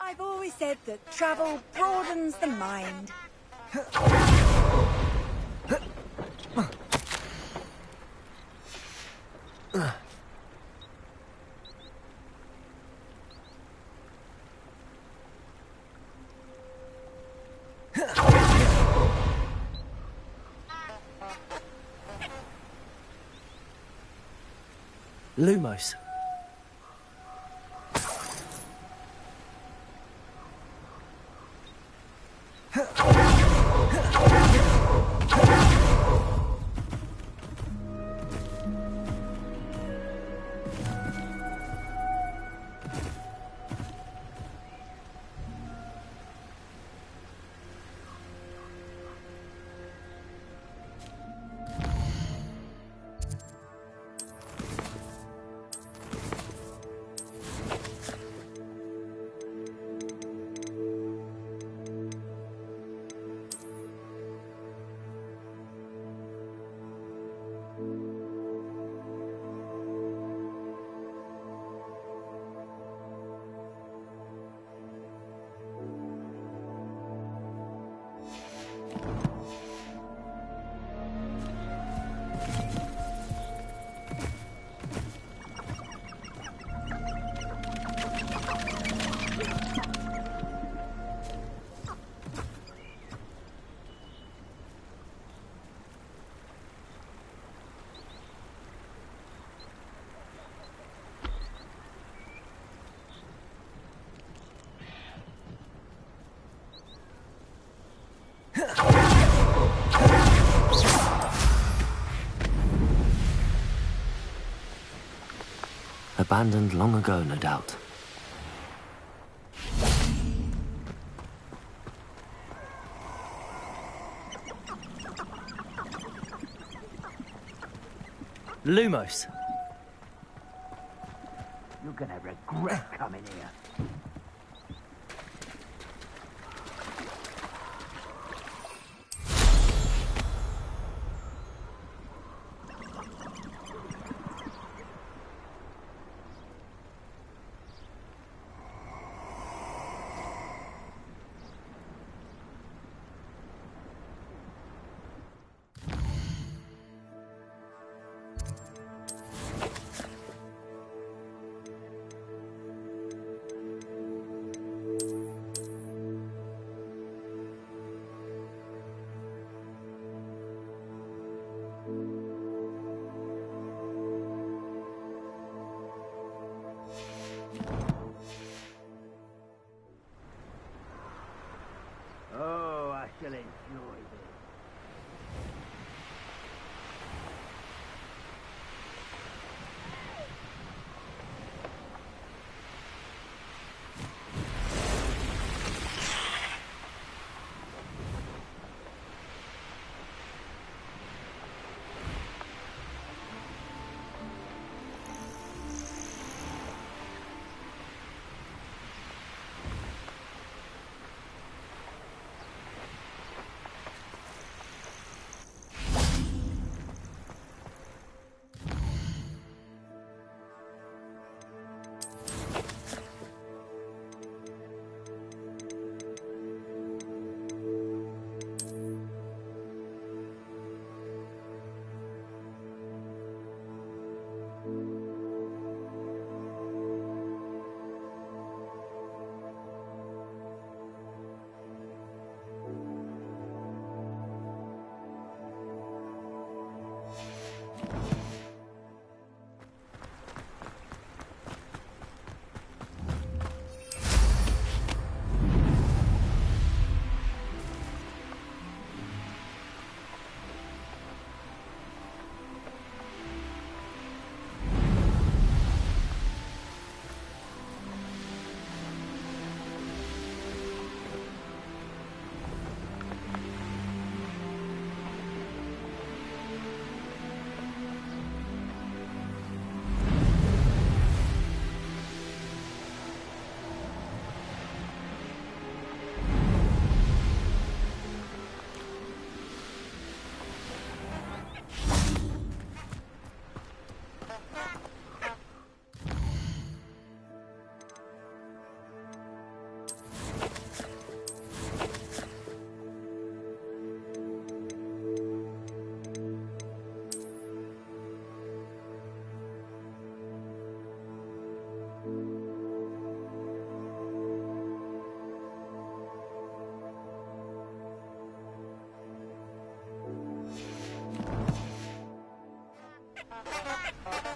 I've always said that travel broadens the mind. Lumos. Abandoned long ago, no doubt. Lumos. You're gonna regret coming here. Oh, I shall enjoy this.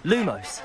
Lumos.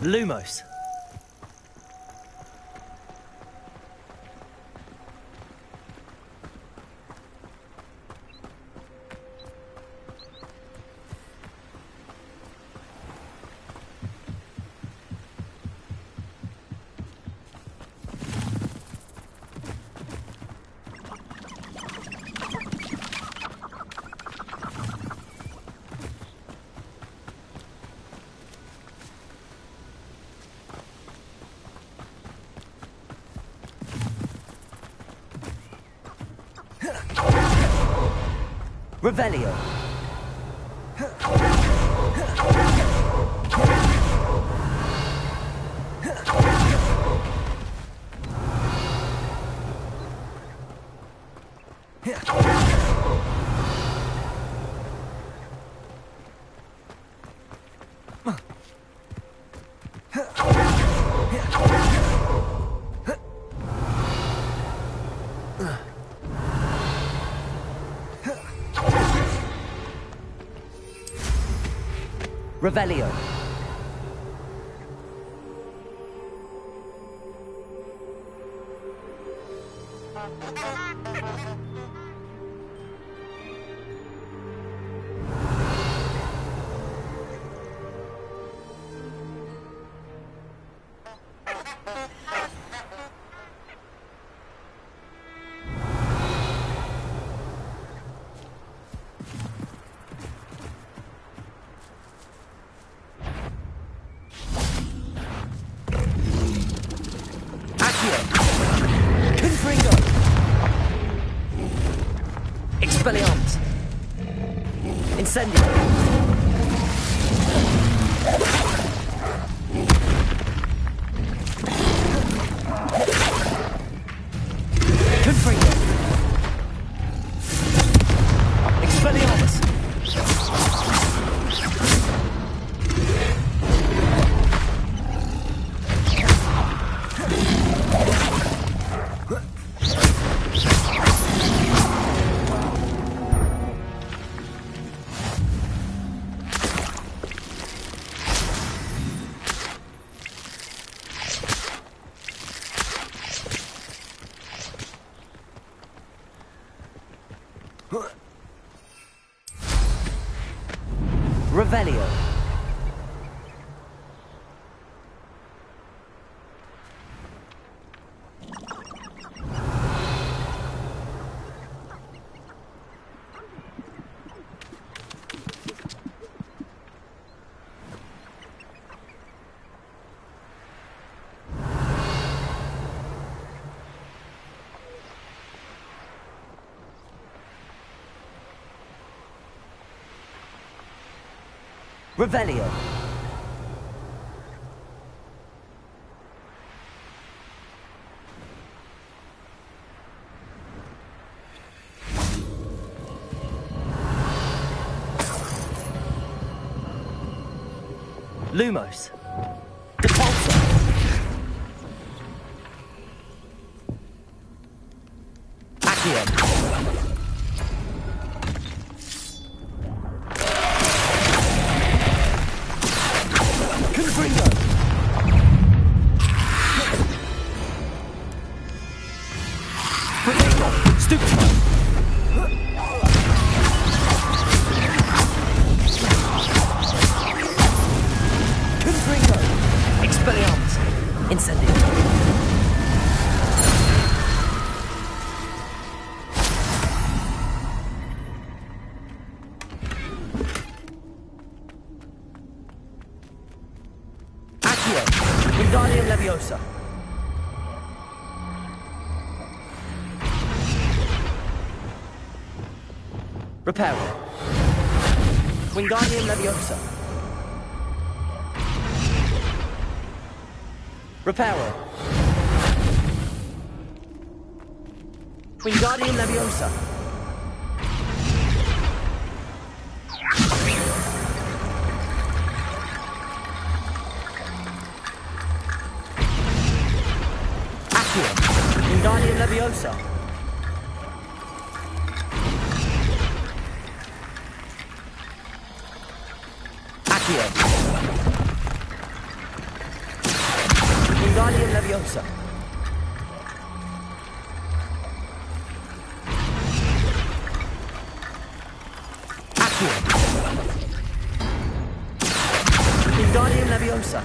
Lumos. Revelio. Revelio. Expelliarmus. Incendio. Confringo. Expelliarmus. Revelio. Lumos. Depulso. Accio. Confringo. Protego. Stupefy. Confringo. Expelliarmus. Incendio. Accio. Wingardium Leviosa. Reparo. Wingardium Leviosa. Reparo. Wingardium Leviosa. Accio. Wingardium Leviosa. Accio. Wingardium Leviosa. Accio. Wingardium Leviosa.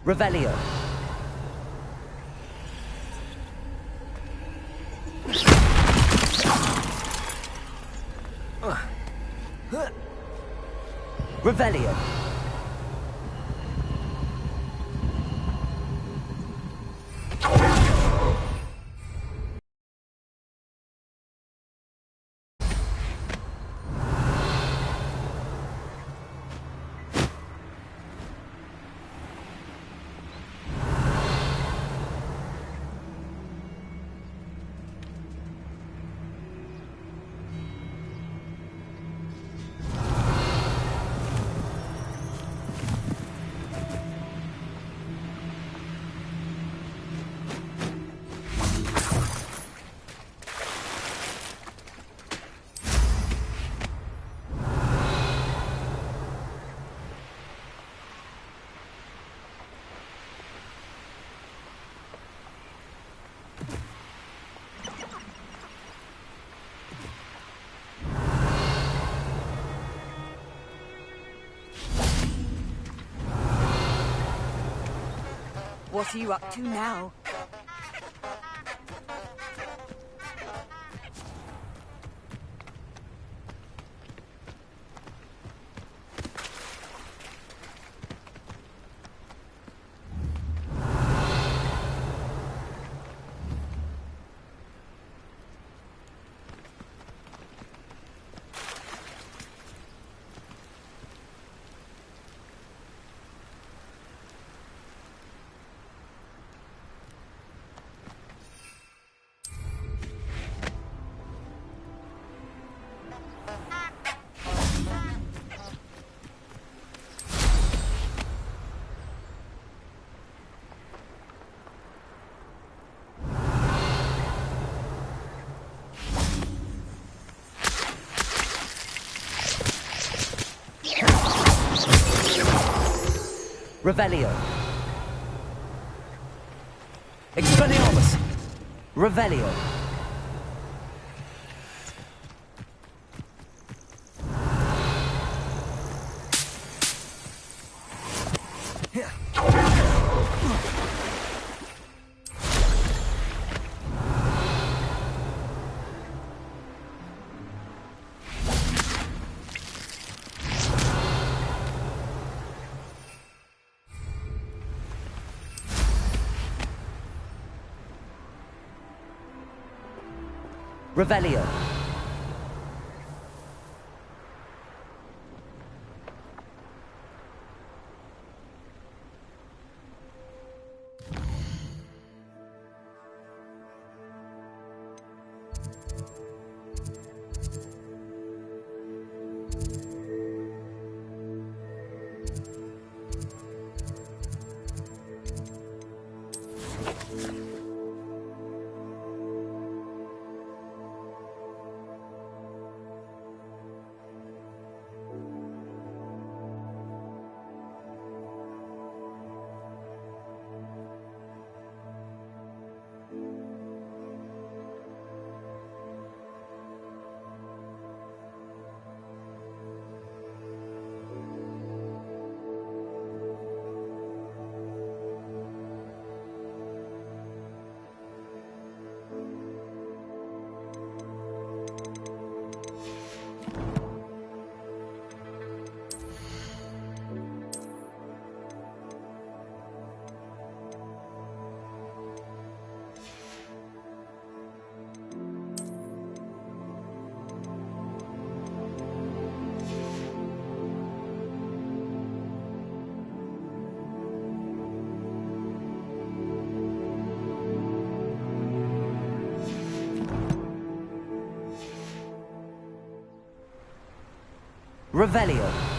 Revelio. Revelio. What are you up to now? Revelio. Expelliarmus. Revelio. Revelio. Revelio.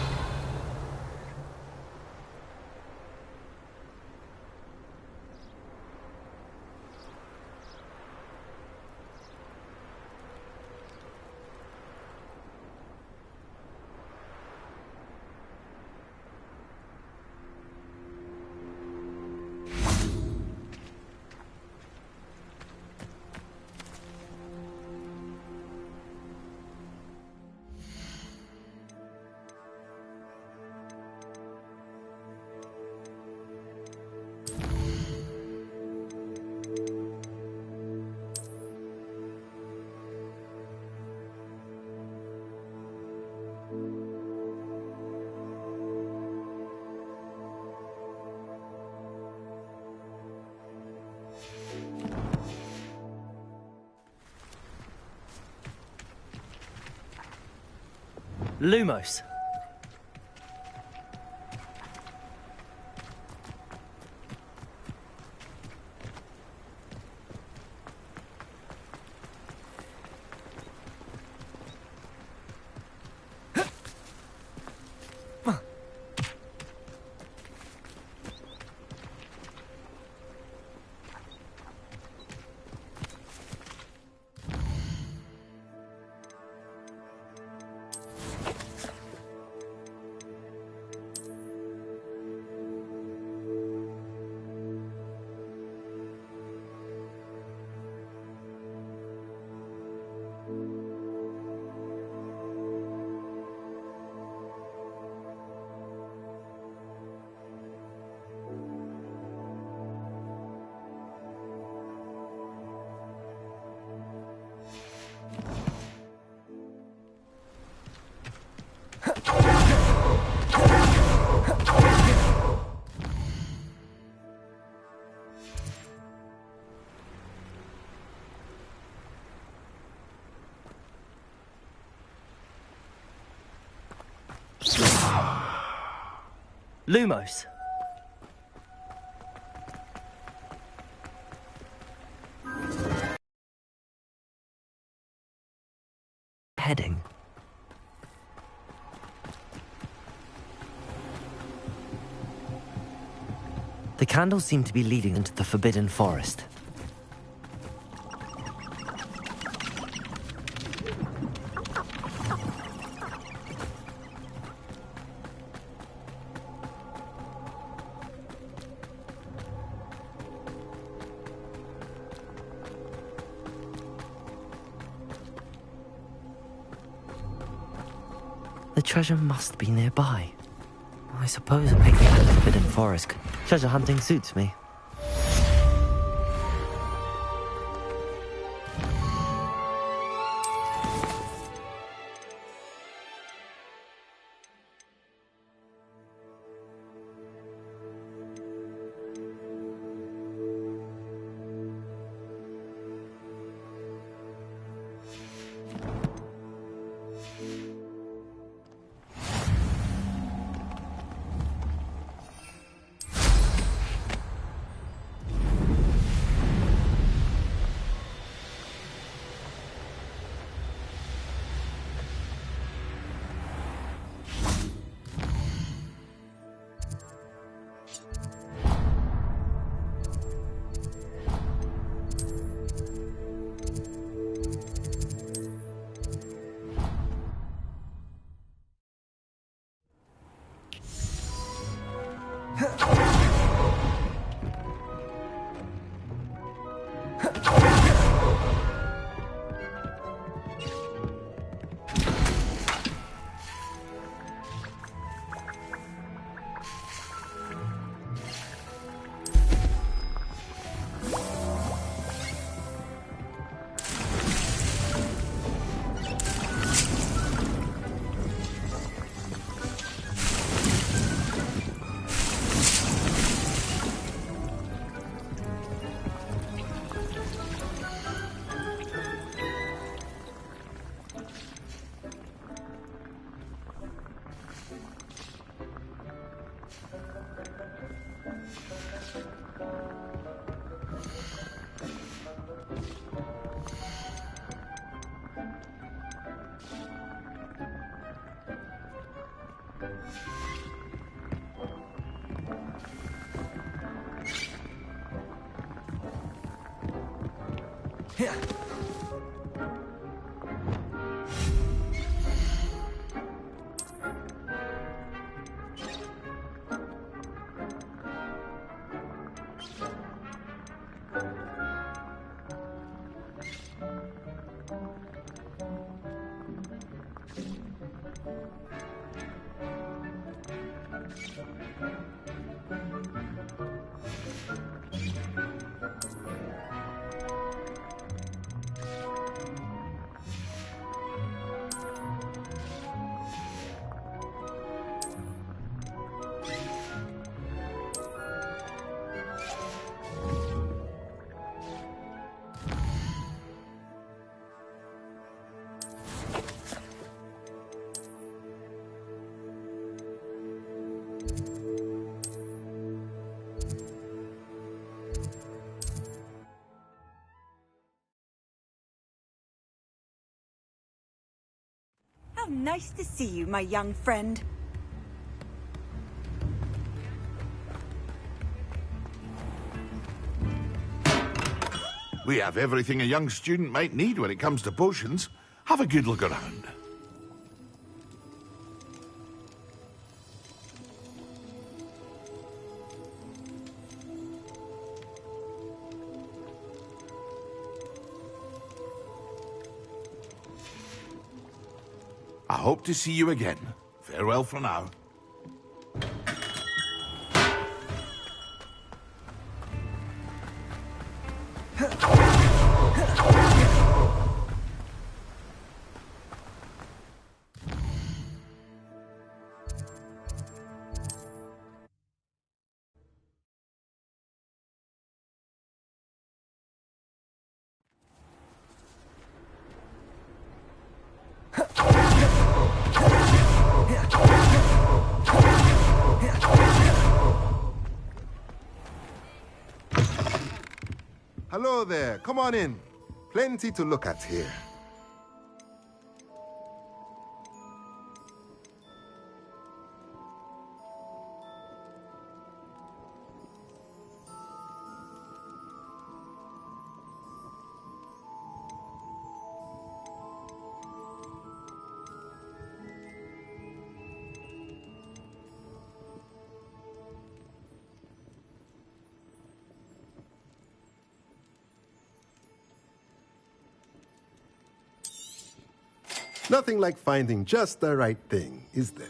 Lumos. Lumos. Heading. The candles seem to be leading into the Forbidden Forest. The treasure must be nearby. I suppose a picnic in the Forbidden Forest. Treasure hunting suits me. How nice to see you, my young friend. We have everything a young student might need when it comes to potions. Have a good look around. I hope to see you again. Farewell for now. Hello there, come on in. Plenty to look at here. Nothing like finding just the right thing, is there?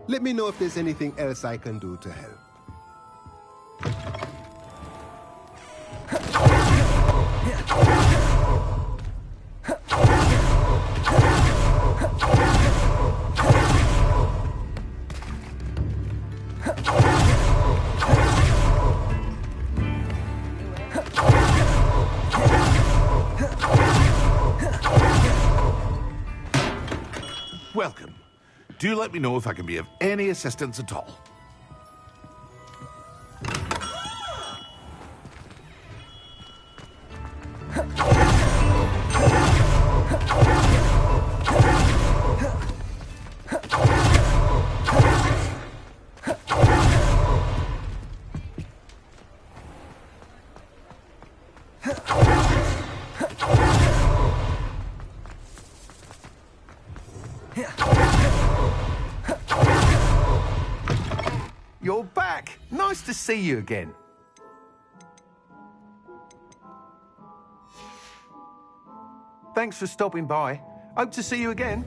Let me know if there's anything else I can do to help. Welcome. Do let me know if I can be of any assistance at all. to see you again. Thanks for stopping by. Hope to see you again.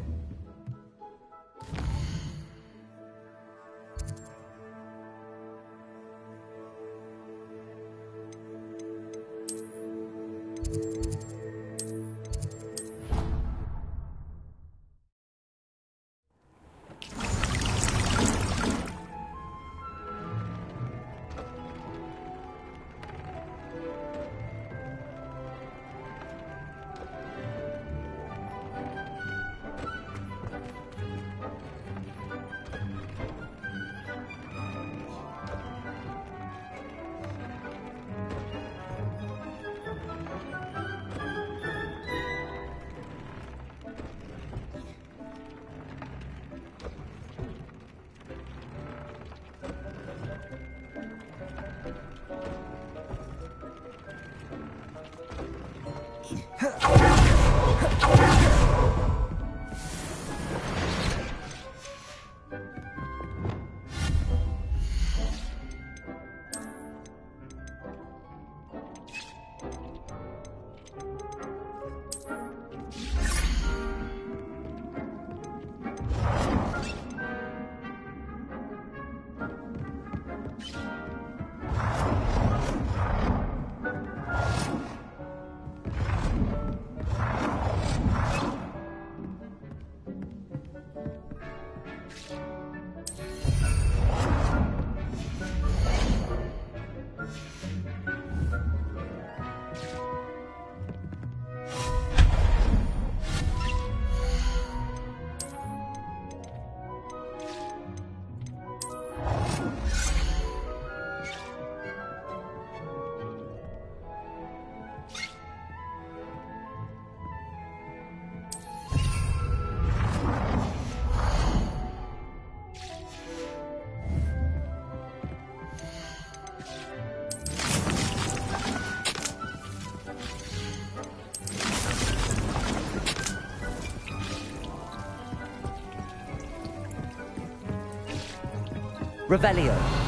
Revelio.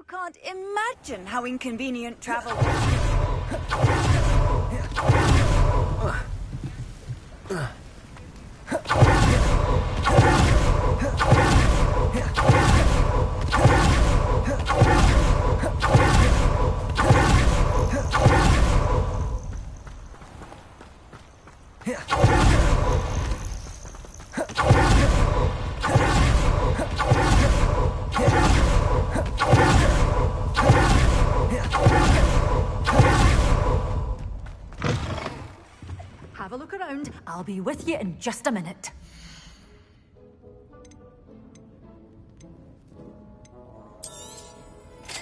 You can't imagine how inconvenient travel is. Have a look around. I'll be with you in just a minute.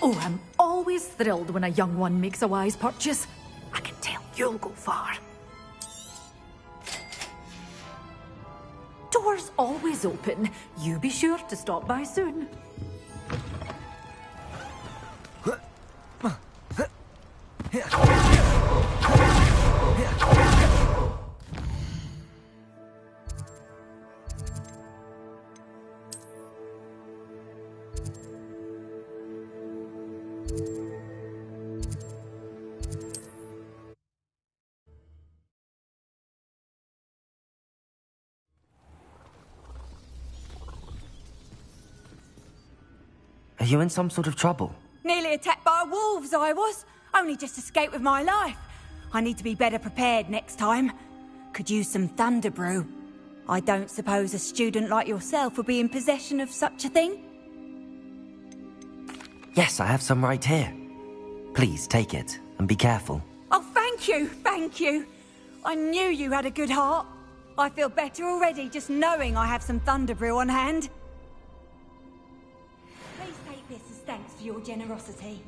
Oh, I'm always thrilled when a young one makes a wise purchase. I can tell you'll go far. Doors always open. You be sure to stop by soon. Are you in some sort of trouble? Nearly attacked by wolves, I was. Only just escaped with my life. I need to be better prepared next time. Could use some thunder brew. I don't suppose a student like yourself would be in possession of such a thing? Yes, I have some right here. Please take it, and be careful. Oh, thank you, thank you. I knew you had a good heart. I feel better already just knowing I have some thunder brew on hand. Please take this as thanks for your generosity.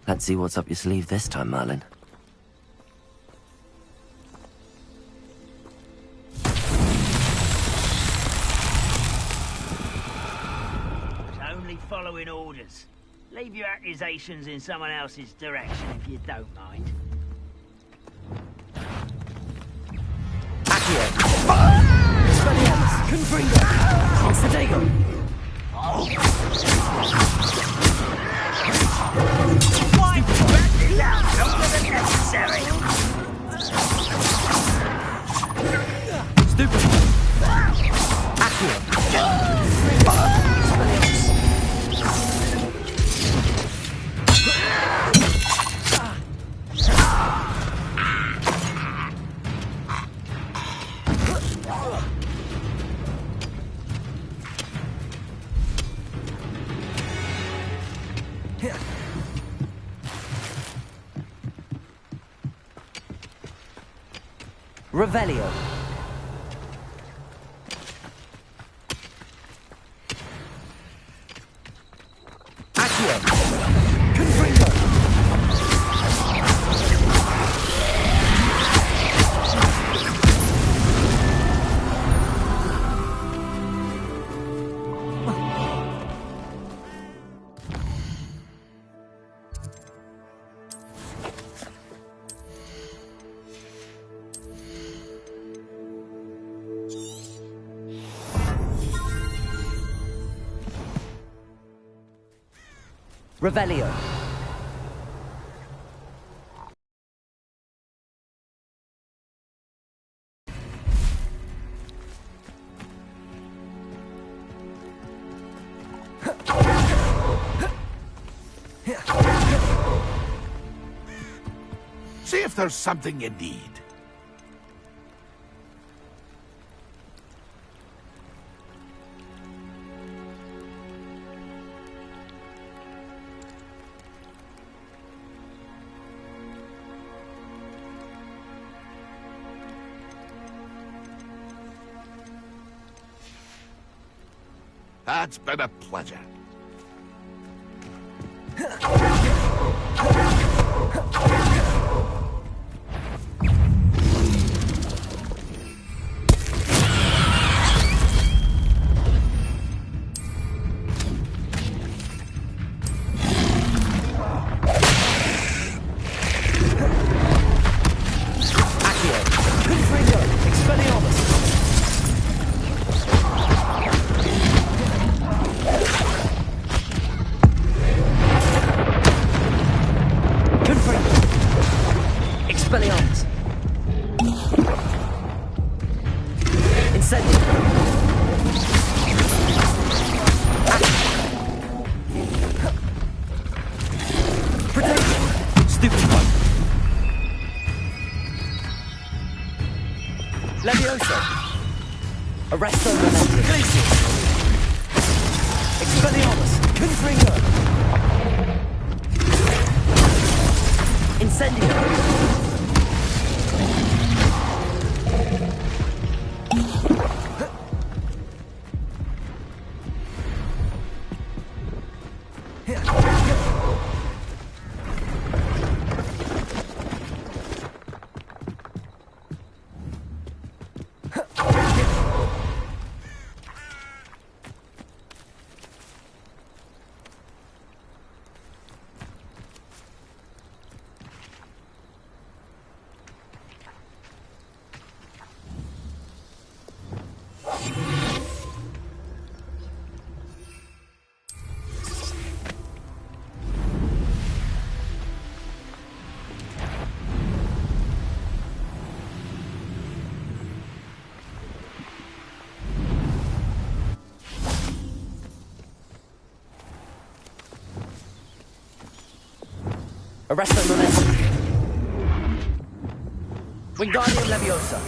Let's see what's up your sleeve this time, Merlin. It's only following orders. Leave your accusations in someone else's direction if you don't mind. Why? Back it down! Longer than necessary! Stupid! Revelio. Accio. Confringo. Revelio. See if there's something you need. That's been a pleasure. Levioso. Arresto momentum. Glacius. Expelliarmus. Confringo. Incendio. Arresto momentum. Wingardium Leviosa.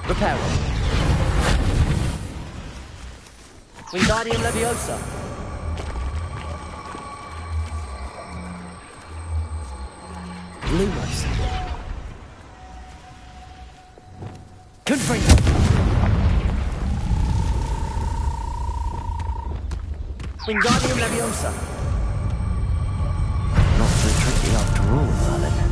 Reparo. Wingardium Leviosa. Lumos. Confringo. Wingardium Leviosa. Not so tricky after all, Merlin.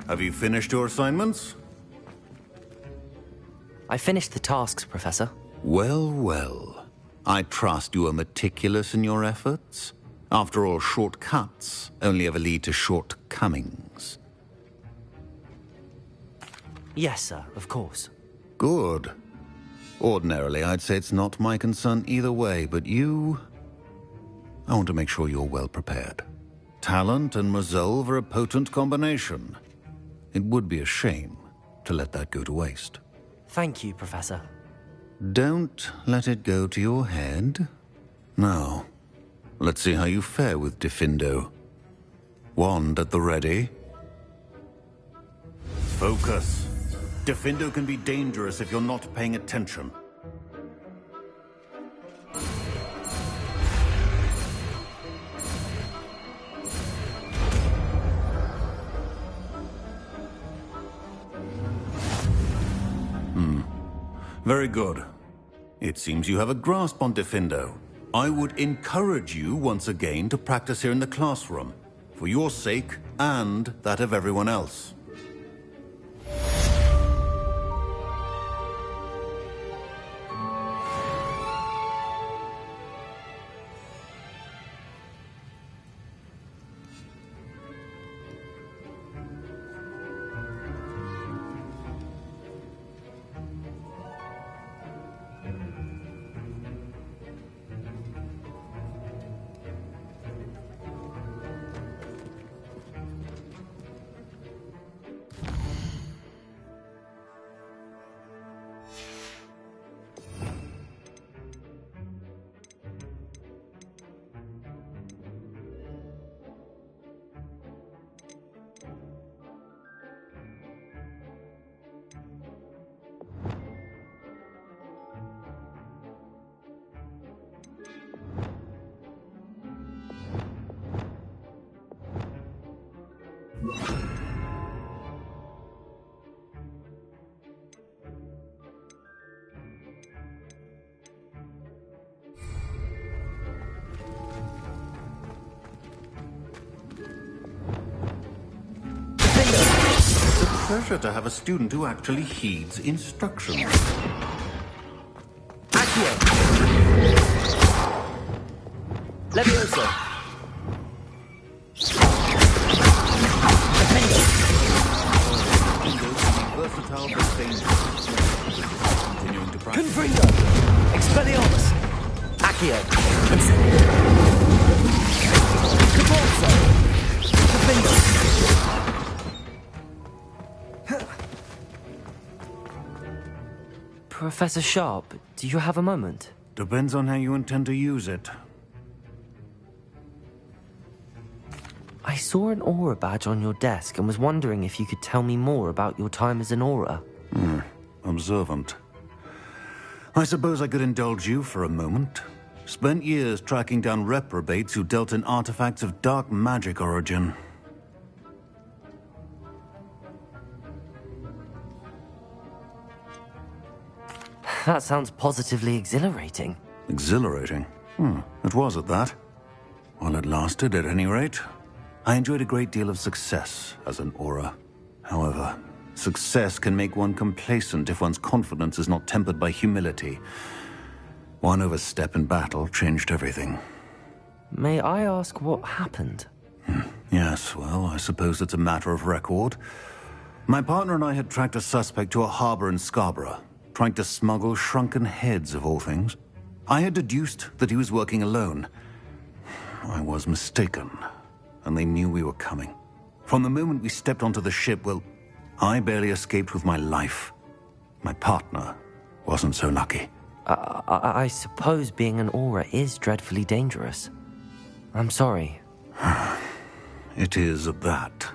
Have you finished your assignments? I finished the tasks, Professor. Well, well. I trust you are meticulous in your efforts. After all, shortcuts only ever lead to shortcomings. Yes, sir, of course. Good. Ordinarily, I'd say it's not my concern either way, but you... I want to make sure you're well prepared. Talent and resolve are a potent combination. It would be a shame to let that go to waste. Thank you, Professor. Don't let it go to your head. Now, let's see how you fare with Diffindo. Wand at the ready. Focus. Diffindo can be dangerous if you're not paying attention. Very good. It seems you have a grasp on Diffindo. I would encourage you once again to practice here in the classroom, for your sake and that of everyone else. Pleasure to have a student who actually heeds instructions. Accio! Levioso! Versatile but dangerous. Continuing to practice. Confringo! Expelliarmus! Accio! Caporzo! Confringo! Professor Sharp, do you have a moment? Depends on how you intend to use it. I saw an aura badge on your desk and was wondering if you could tell me more about your time as an aura. Observant. I suppose I could indulge you for a moment. Spent years tracking down reprobates who dealt in artifacts of dark magic origin. That sounds positively exhilarating. Exhilarating? It was at that. While it lasted, at any rate. I enjoyed a great deal of success as an aura. However, success can make one complacent if one's confidence is not tempered by humility. One overstep in battle changed everything. May I ask what happened? Yes, well, I suppose it's a matter of record. My partner and I had tracked a suspect to a harbor in Scarborough, trying to smuggle shrunken heads of all things. I had deduced that he was working alone. I was mistaken, and they knew we were coming. From the moment we stepped onto the ship, well, I barely escaped with my life. My partner wasn't so lucky. I suppose being an aura is dreadfully dangerous. I'm sorry. It is at that.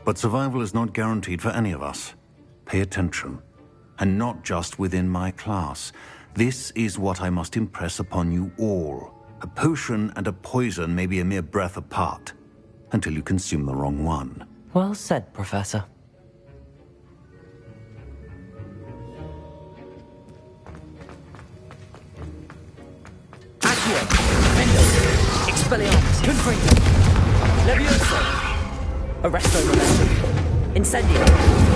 But survival is not guaranteed for any of us. Pay attention. And not just within my class. This is what I must impress upon you all. A potion and a poison may be a mere breath apart, until you consume the wrong one. Well said, Professor. Accio! Mendo! Expelliarmus. Confringo. Levioso. Arresto momentum. Incendio.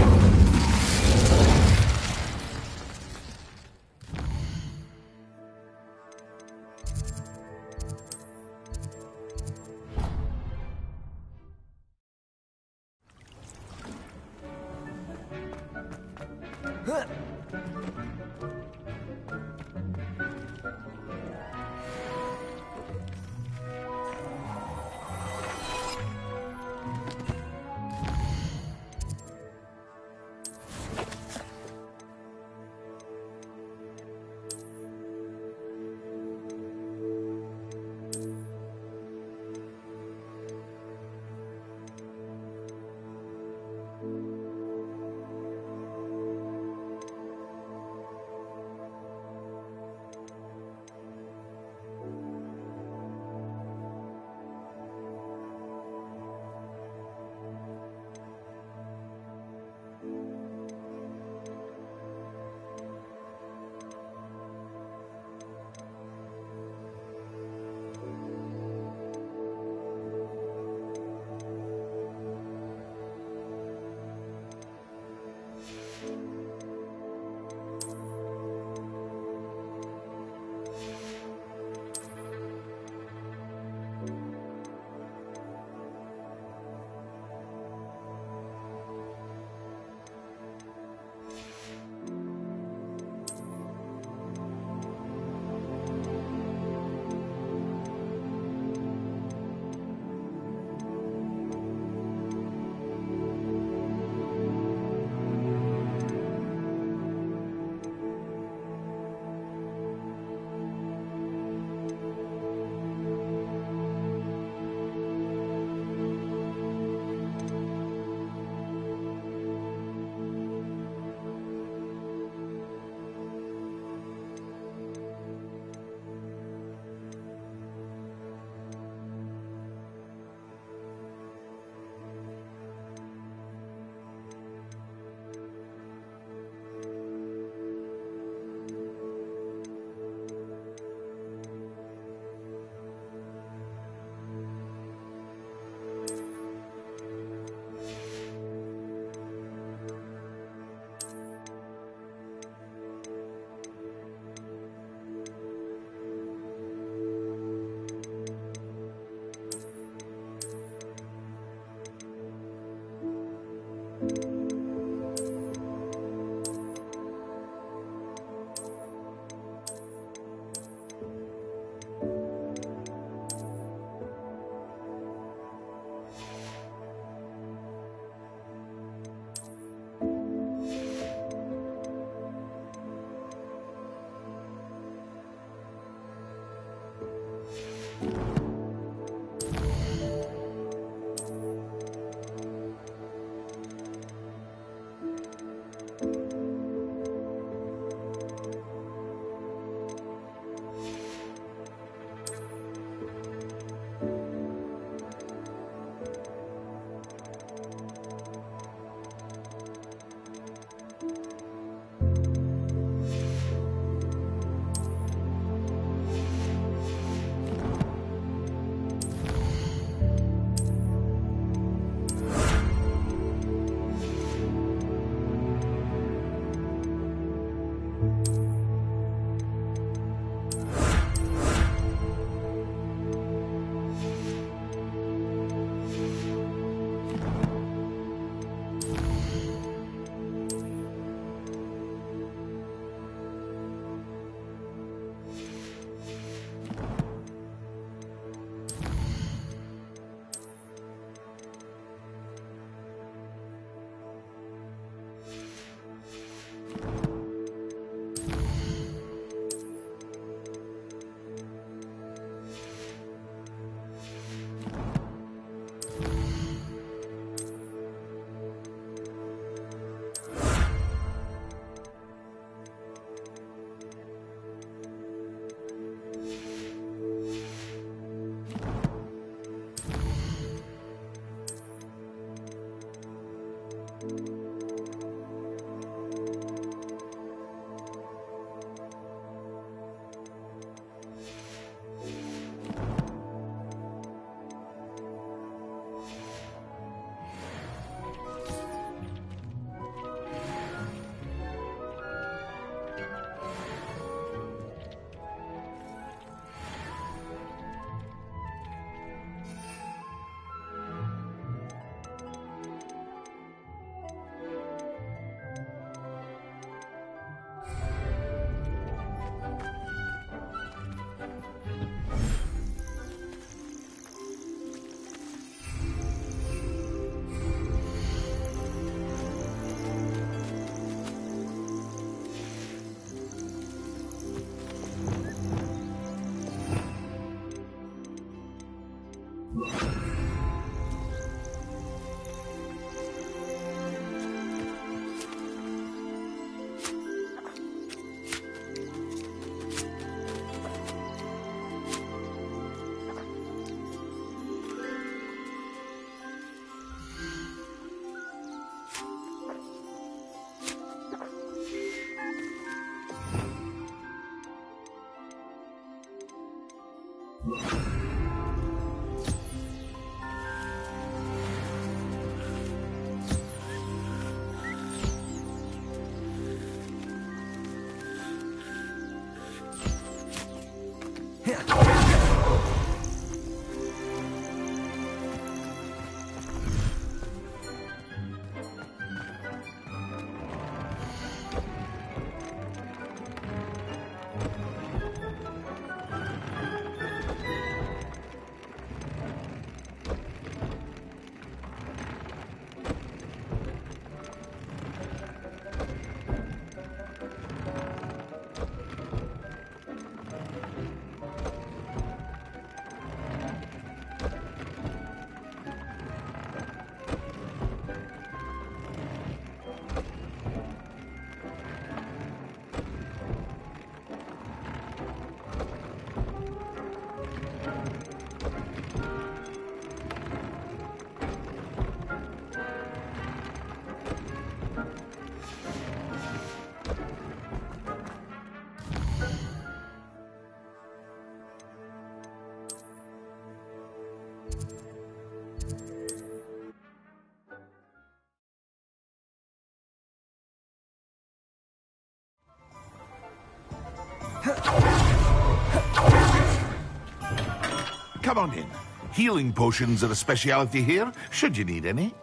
Come on in. Healing potions are a speciality here, should you need any.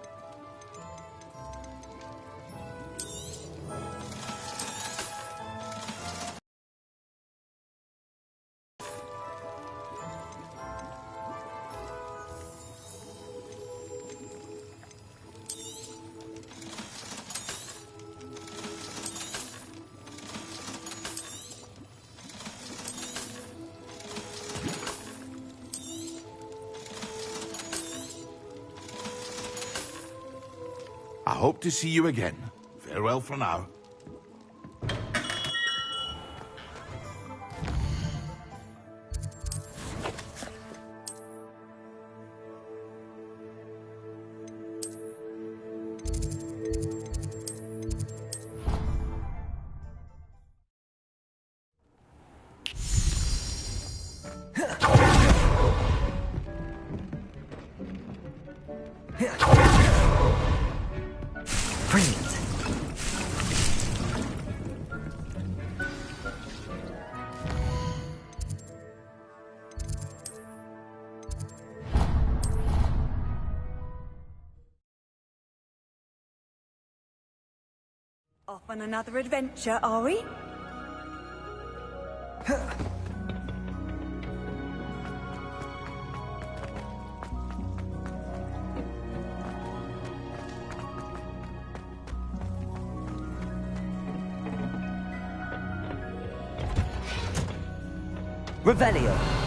I hope to see you again. Farewell for now. Brilliant. Off on another adventure, are we? Revelio.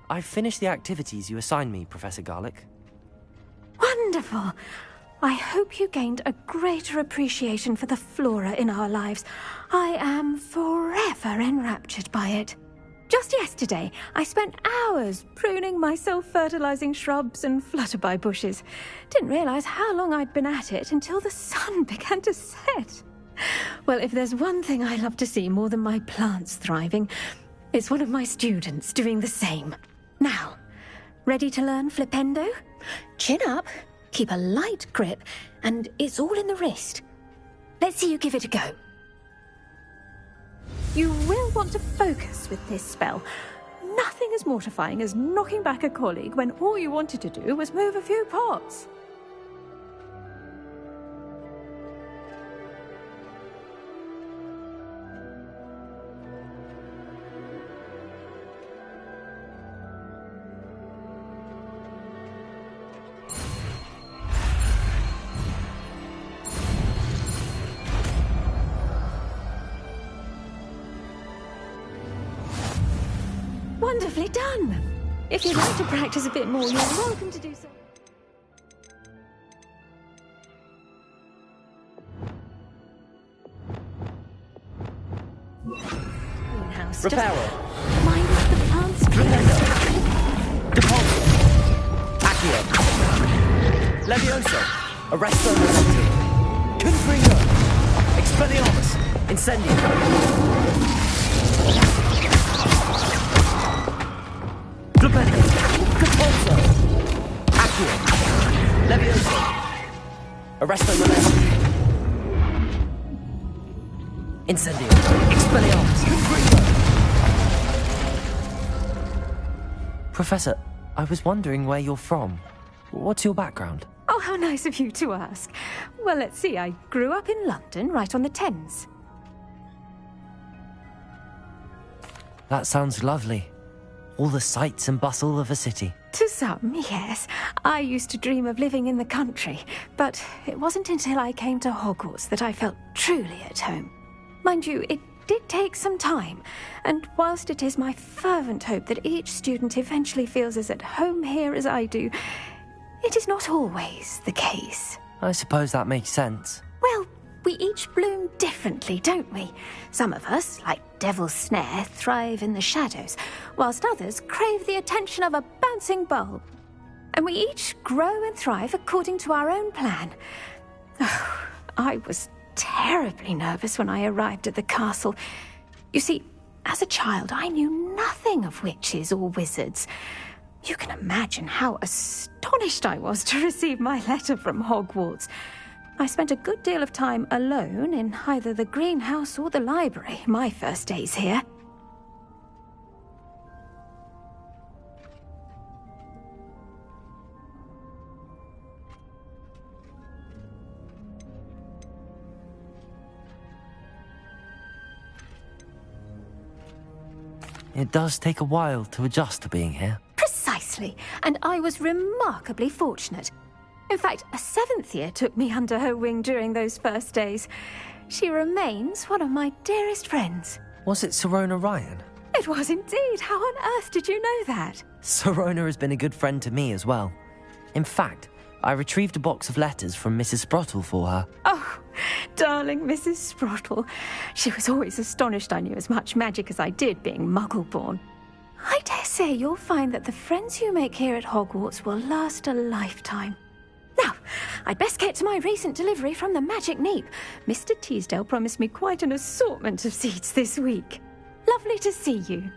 I've finished the activities you assigned me, Professor Garlick. Wonderful. I hope you gained a greater appreciation for the flora in our lives. I am forever enraptured by it. Just yesterday, I spent hours pruning my self-fertilizing shrubs and flutterby bushes. Didn't realize how long I'd been at it until the sun began to set. Well, if there's one thing I love to see more than my plants thriving, it's one of my students doing the same. Now, ready to learn Flipendo? Chin up, keep a light grip, and it's all in the wrist. Let's see you give it a go. You will want to focus with this spell. Nothing as mortifying as knocking back a colleague when all you wanted to do was move a few pots. Wonderfully done! If you'd like to practice a bit more, you're welcome to do so. Greenhouse. Reparo. Mind what the plants Flipendo. Depulso. Accio. Levioso. Arresto Moletti. Confringo. Expelliarmus. Incendio. Flipendo. Depulso. Accio. Levioso. Arresto Moletti. Incendio. Expelliarmus. Confringo. Professor, I was wondering where you're from. What's your background? Oh, how nice of you to ask. Well, let's see. I grew up in London, right on the Thames. That sounds lovely. All the sights and bustle of a city. To some, yes. I used to dream of living in the country, but it wasn't until I came to Hogwarts that I felt truly at home. Mind you, it did take some time, and whilst it is my fervent hope that each student eventually feels as at home here as I do, it is not always the case. I suppose that makes sense. Well, we each bloom differently, don't we? Some of us, like Devil's Snare, thrive in the shadows, whilst others crave the attention of a bouncing bulb. And we each grow and thrive according to our own plan. Oh, I was terribly nervous when I arrived at the castle. You see, as a child, I knew nothing of witches or wizards. You can imagine how astonished I was to receive my letter from Hogwarts. I spent a good deal of time alone in either the greenhouse or the library my first days here. It does take a while to adjust to being here. Precisely, and I was remarkably fortunate. In fact, a 7th year took me under her wing during those first days. She remains one of my dearest friends. Was it Sirona Ryan? It was indeed. How on earth did you know that? Sirona has been a good friend to me as well. In fact, I retrieved a box of letters from Mrs. Sprottle for her. Oh, darling Mrs. Sprottle. She was always astonished I knew as much magic as I did, being Muggle-born. I dare say you'll find that the friends you make here at Hogwarts will last a lifetime. Now, I'd best get to my recent delivery from the Magic Neep. Mr. Teasdale promised me quite an assortment of seeds this week. Lovely to see you.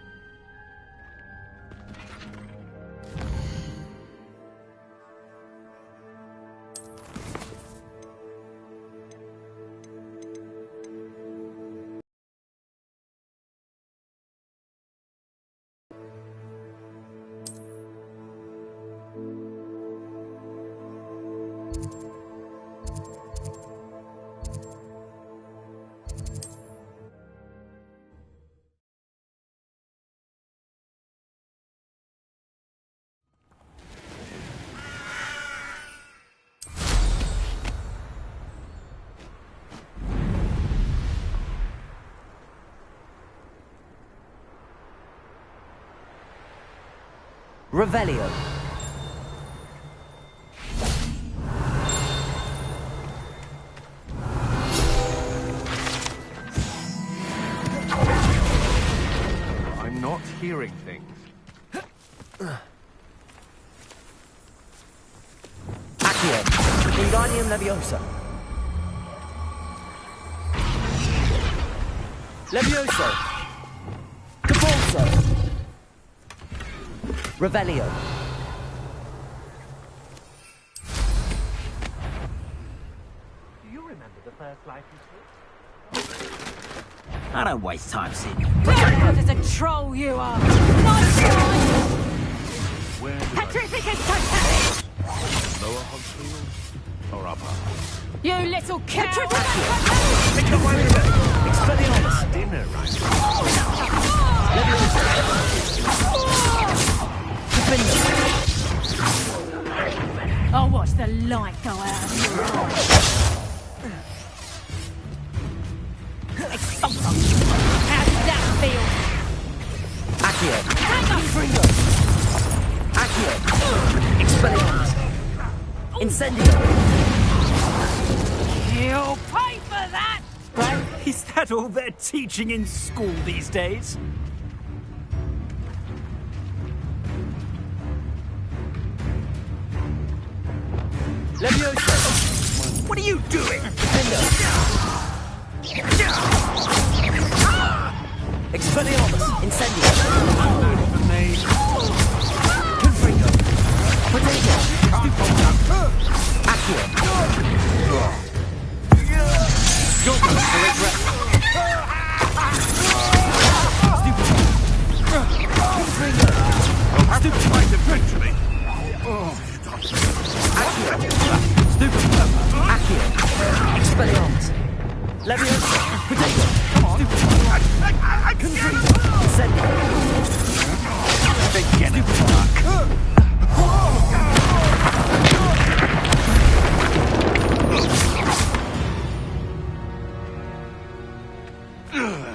Revelio. I'm not hearing things. Accio. Wingardium Leviosa. Levioso! Cabalso! Revelio! Do you remember the first life you took? I don't waste time sitting. What is a troll you are! Nice try! Petrificus Totem! Lower Hogsfield or upper? You little cow! Pick up my leader! Expelliarmus! Dinner, right? I'll watch the light go out of your eyes. Expulsor! How does that feel? Accio! Hang on! Fringo! Accio! Expelliarmus! Incendio! You'll pay for that! Is that all they're teaching in school these days? Levioso! What are you doing? Defender! Expelliarmus! Incendio! Confringo! Potato! Accio! Your turn for regret! Confringo! Stupid fight eventually. Accio! Stupid! Accio! Expelliarmus! Levioso! Potato! Come on! Confringo! Incendio! Begin it.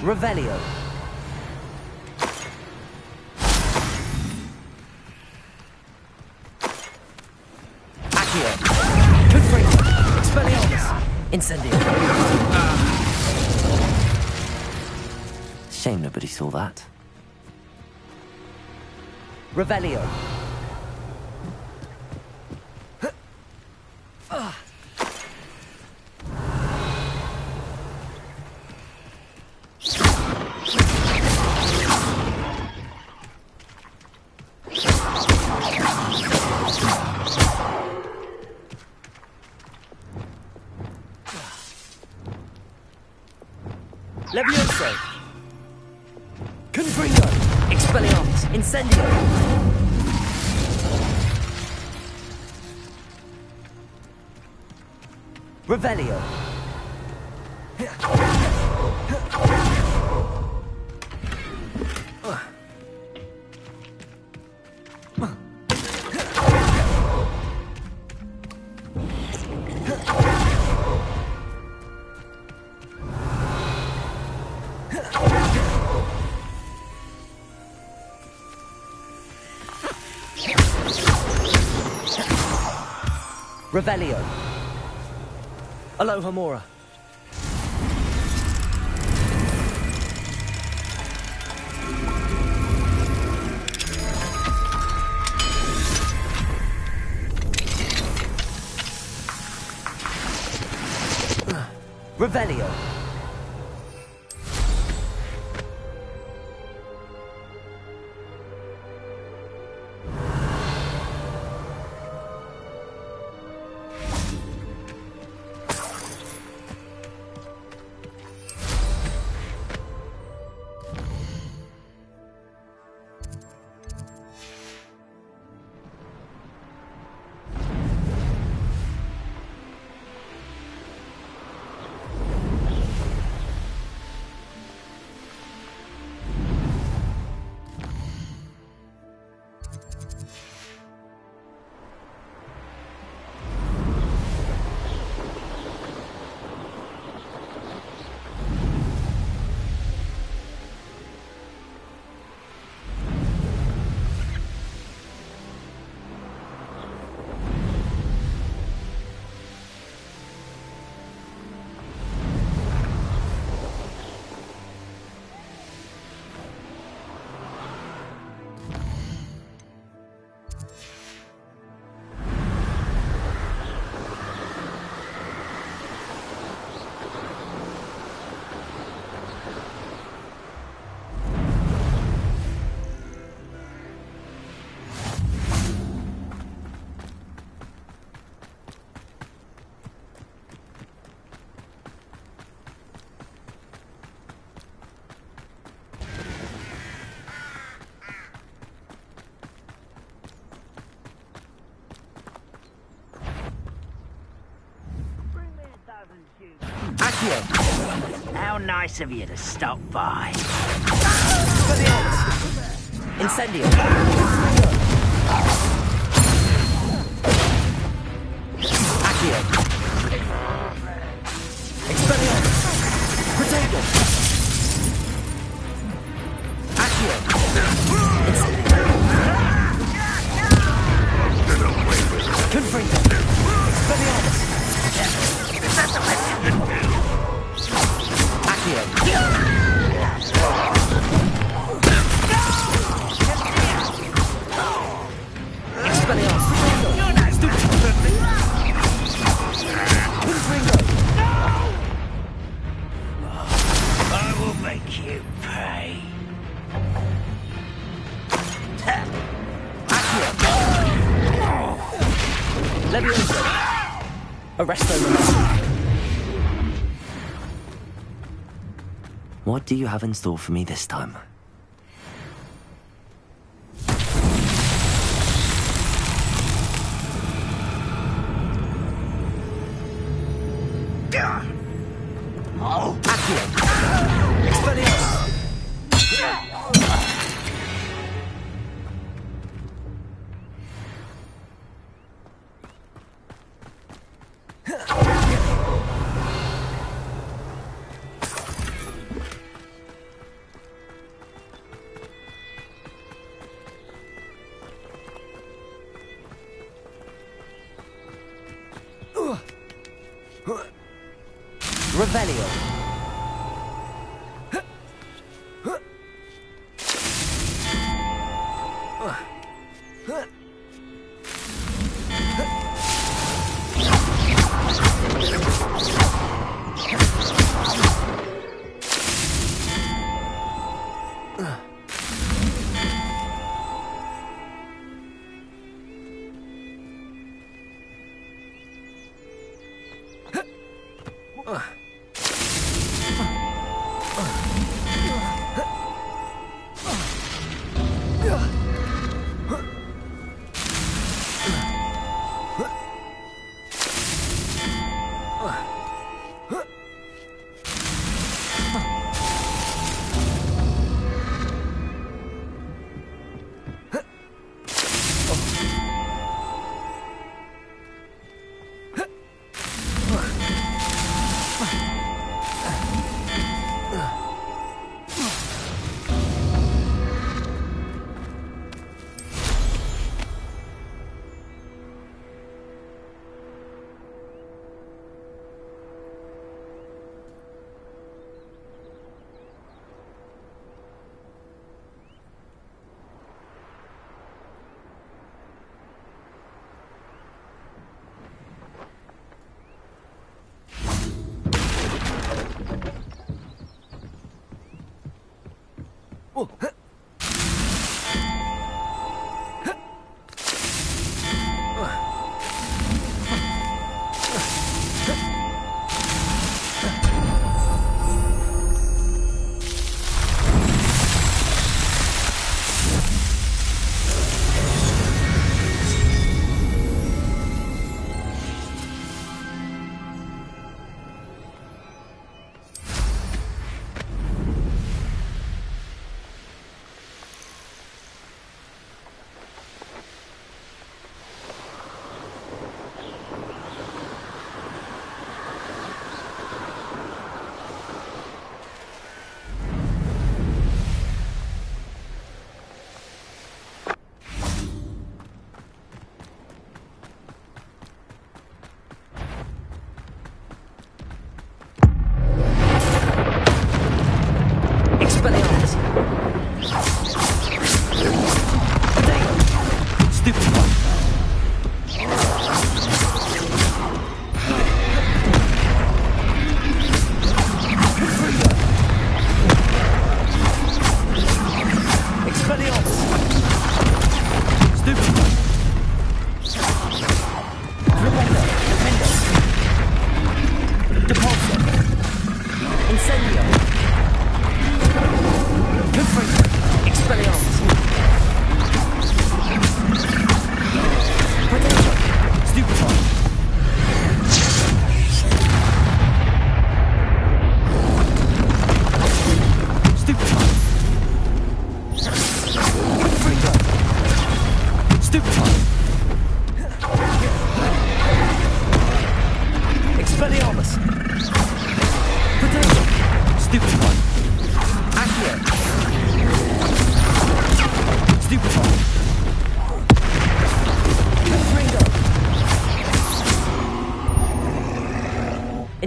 Revelio. Accio. Confringo. Expelliarmus. Incendio. Shame nobody saw that. Revelio. Levioso. Confringo. Expelliarmus. Incendio. Revelio. Revelio. Aloha Mora. Revelio. Accio. How nice of you to stop by. Incendio. Accio. Expelliarmus. Protego. Accio. Confringo. Expelliarmus. Accio. I will make you pay. Levioso. Arresto Momentum. What do you have in store for me this time? Accio. Expelliarmus. Revelio.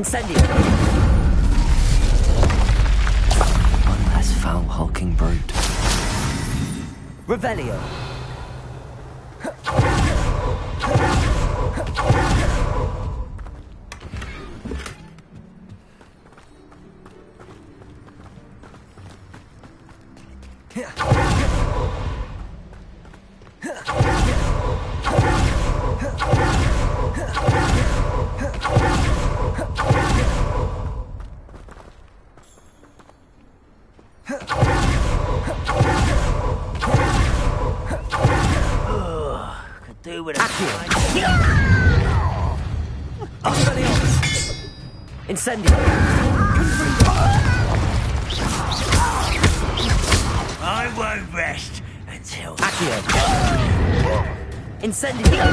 Incendio. One less foul hulking brute. Revelio. Could do with a Incendio. I won't rest until... Accio. Incendio.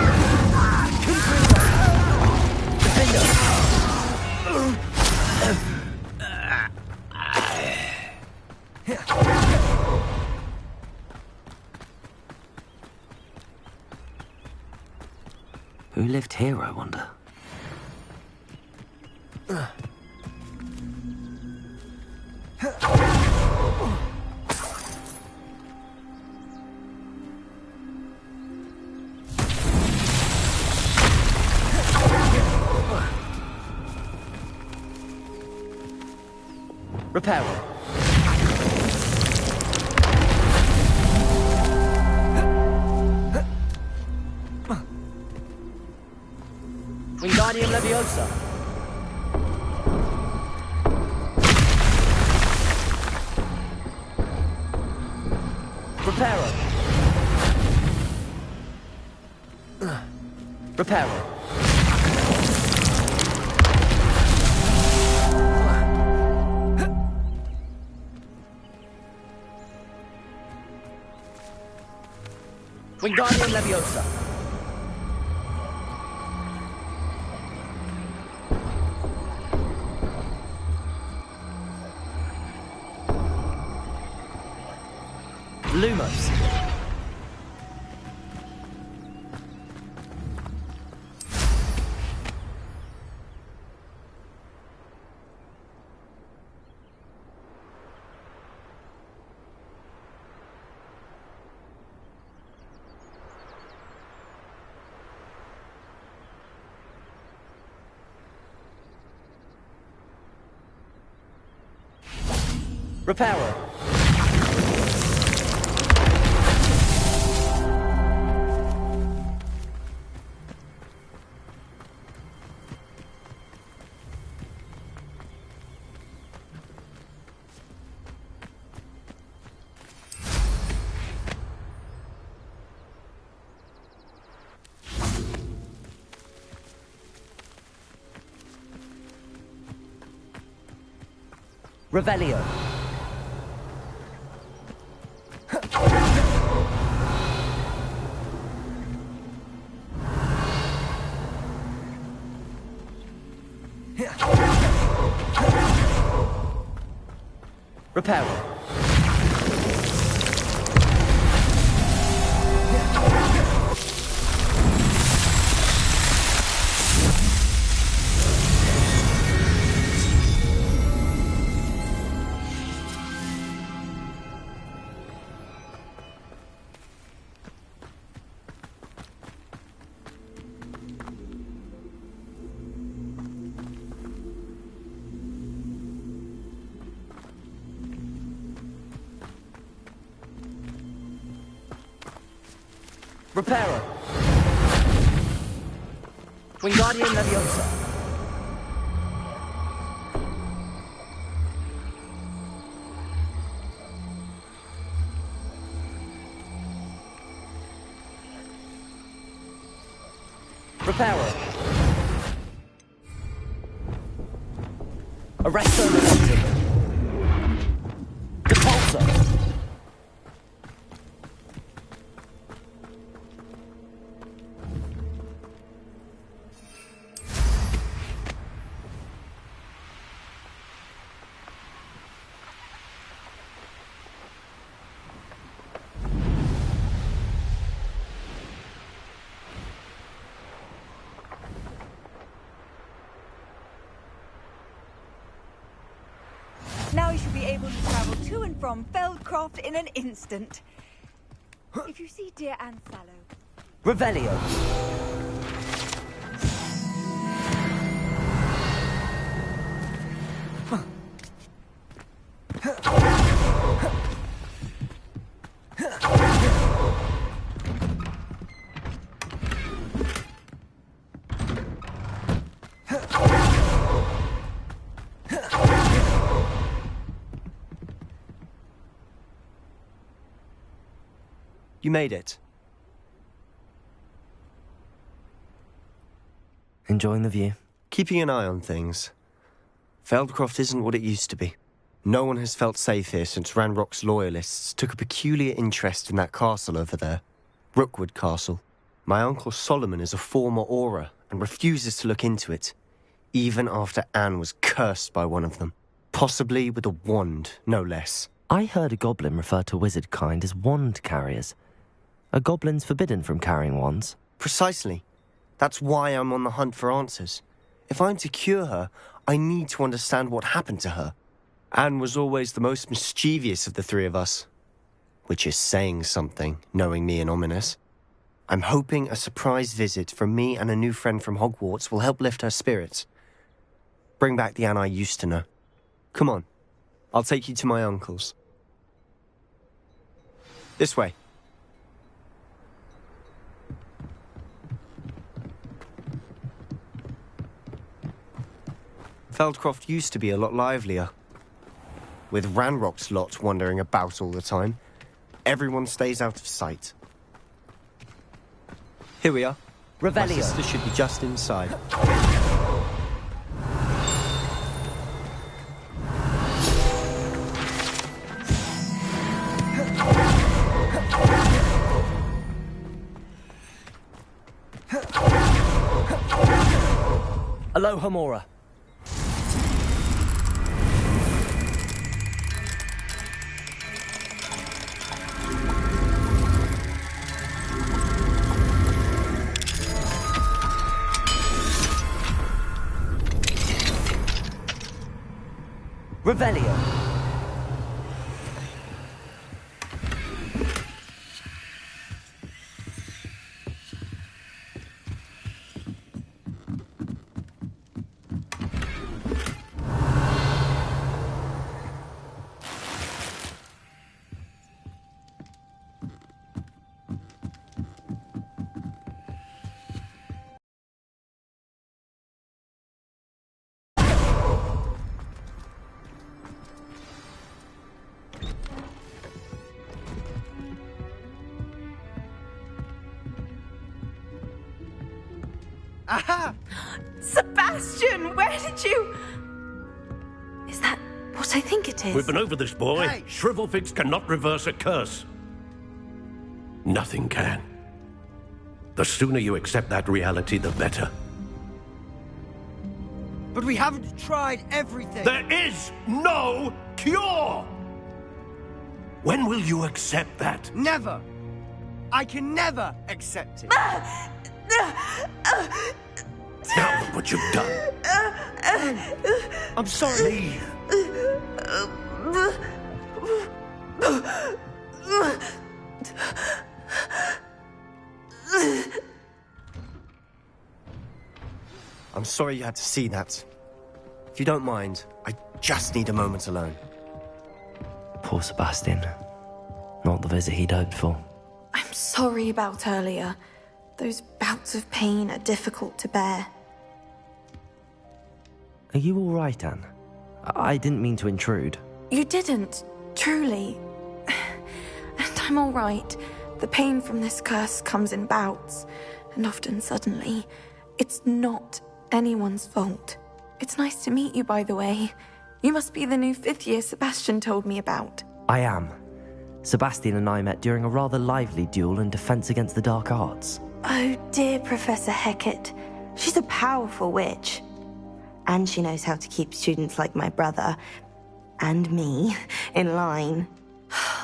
Who lived here, I wonder? Reparo. Wingardium Leviosa. Reparo. Reparo. Wingardium Leviosa. Lumos. Reparo. Revelio. Reparo. Reparo. Wingardium Leviosa. Reparo. Arresto Momentum. Depulso. I shall be able to travel to and from Feldcroft in an instant. If you see dear Anne Sallow... Revelio. You made it. Enjoying the view? Keeping an eye on things. Feldcroft isn't what it used to be. No one has felt safe here since Ranrock's loyalists took a peculiar interest in that castle over there. Rookwood Castle. My uncle Solomon is a former Auror and refuses to look into it, even after Anne was cursed by one of them. Possibly with a wand, no less. I heard a goblin refer to wizard kind as wand carriers. Are goblins forbidden from carrying wands? Precisely. That's why I'm on the hunt for answers. If I'm to cure her, I need to understand what happened to her. Anne was always the most mischievous of the three of us. Which is saying something, knowing me and Ominous. I'm hoping a surprise visit from me and a new friend from Hogwarts will help lift her spirits. Bring back the Anne I used to know. Come on. I'll take you to my uncle's. This way. Feldcroft used to be a lot livelier. With Ranrock's lot wandering about all the time, everyone stays out of sight. Here we are. Revelio. My sister should be just inside. Aloha Mora. Revelio. Aha! Sebastian, where did you... Is that what I think it is? We've been over this, boy. Hey. Shrivelfix cannot reverse a curse. Nothing can. The sooner you accept that reality, the better. But we haven't tried everything. There is no cure! When will you accept that? Never. I can never accept it. Now look what you've done. I'm sorry. I'm sorry you had to see that. If you don't mind, I just need a moment alone. Poor Sebastian. Not the visit he'd hoped for. I'm sorry about earlier. Those bouts of pain are difficult to bear. Are you all right, Anne? I didn't mean to intrude. You didn't, truly. And I'm all right. The pain from this curse comes in bouts, and often suddenly. It's not anyone's fault. It's nice to meet you, by the way. You must be the new 5th year Sebastian told me about. I am. Sebastian and I met during a rather lively duel in defense against the dark arts. Oh, dear Professor Hecat. She's a powerful witch. And she knows how to keep students like my brother, and me, in line.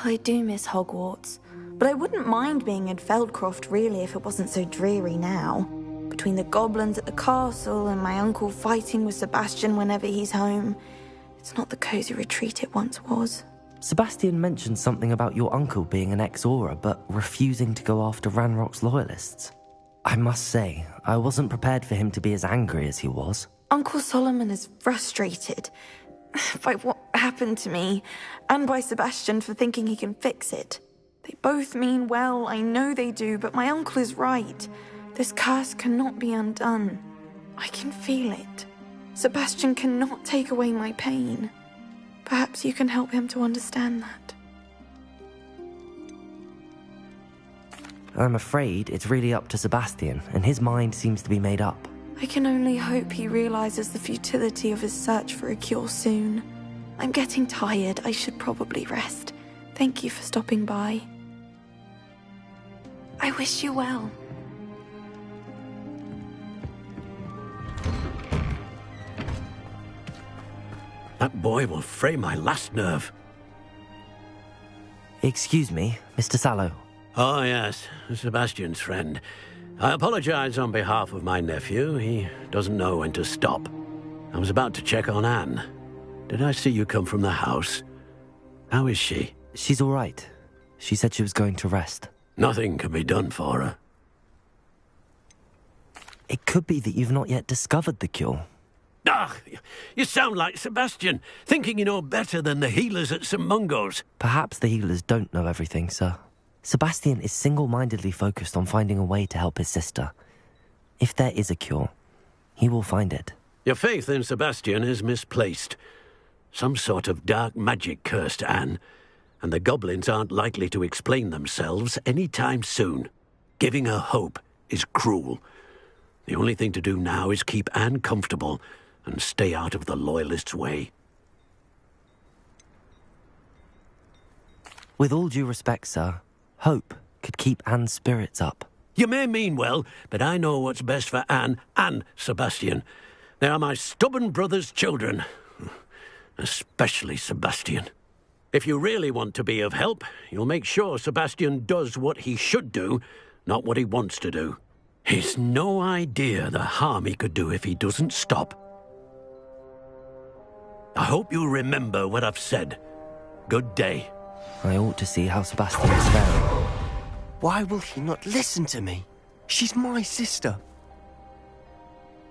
I do miss Hogwarts, but I wouldn't mind being in Feldcroft, really, if it wasn't so dreary now. Between the goblins at the castle and my uncle fighting with Sebastian whenever he's home, It's not the cozy retreat it once was. Sebastian mentioned something about your uncle being an ex-Auror, but refusing to go after Ranrock's loyalists. I must say, I wasn't prepared for him to be as angry as he was. Uncle Solomon is frustrated by what happened to me, and by Sebastian for thinking he can fix it. They both mean well, I know they do, but my uncle is right. This curse cannot be undone. I can feel it. Sebastian cannot take away my pain. Perhaps you can help him to understand that. I'm afraid it's really up to Sebastian, and his mind seems to be made up. I can only hope he realizes the futility of his search for a cure soon. I'm getting tired. I should probably rest. Thank you for stopping by. I wish you well. That boy will fray my last nerve. Excuse me, Mr. Sallow. Oh, yes, Sebastian's friend. I apologize on behalf of my nephew. He doesn't know when to stop. I was about to check on Anne. Did I see you come from the house? How is she? She's all right. She said she was going to rest. Nothing can be done for her. It could be that you've not yet discovered the cure. Ah, you sound like Sebastian, thinking you know better than the healers at St. Mungo's. Perhaps the healers don't know everything, sir. Sebastian is single-mindedly focused on finding a way to help his sister. If there is a cure, he will find it. Your faith in Sebastian is misplaced. Some sort of dark magic cursed Anne, and the goblins aren't likely to explain themselves any time soon. Giving her hope is cruel. The only thing to do now is keep Anne comfortable and stay out of the Loyalists' way. With all due respect, sir, hope could keep Anne's spirits up. You may mean well, but I know what's best for Anne and Sebastian. They are my stubborn brother's children. Especially Sebastian. If you really want to be of help, you'll make sure Sebastian does what he should do, not what he wants to do. He's no idea the harm he could do if he doesn't stop. I hope you'll remember what I've said. Good day. I ought to see how Sebastian is faring. Why will he not listen to me? She's my sister.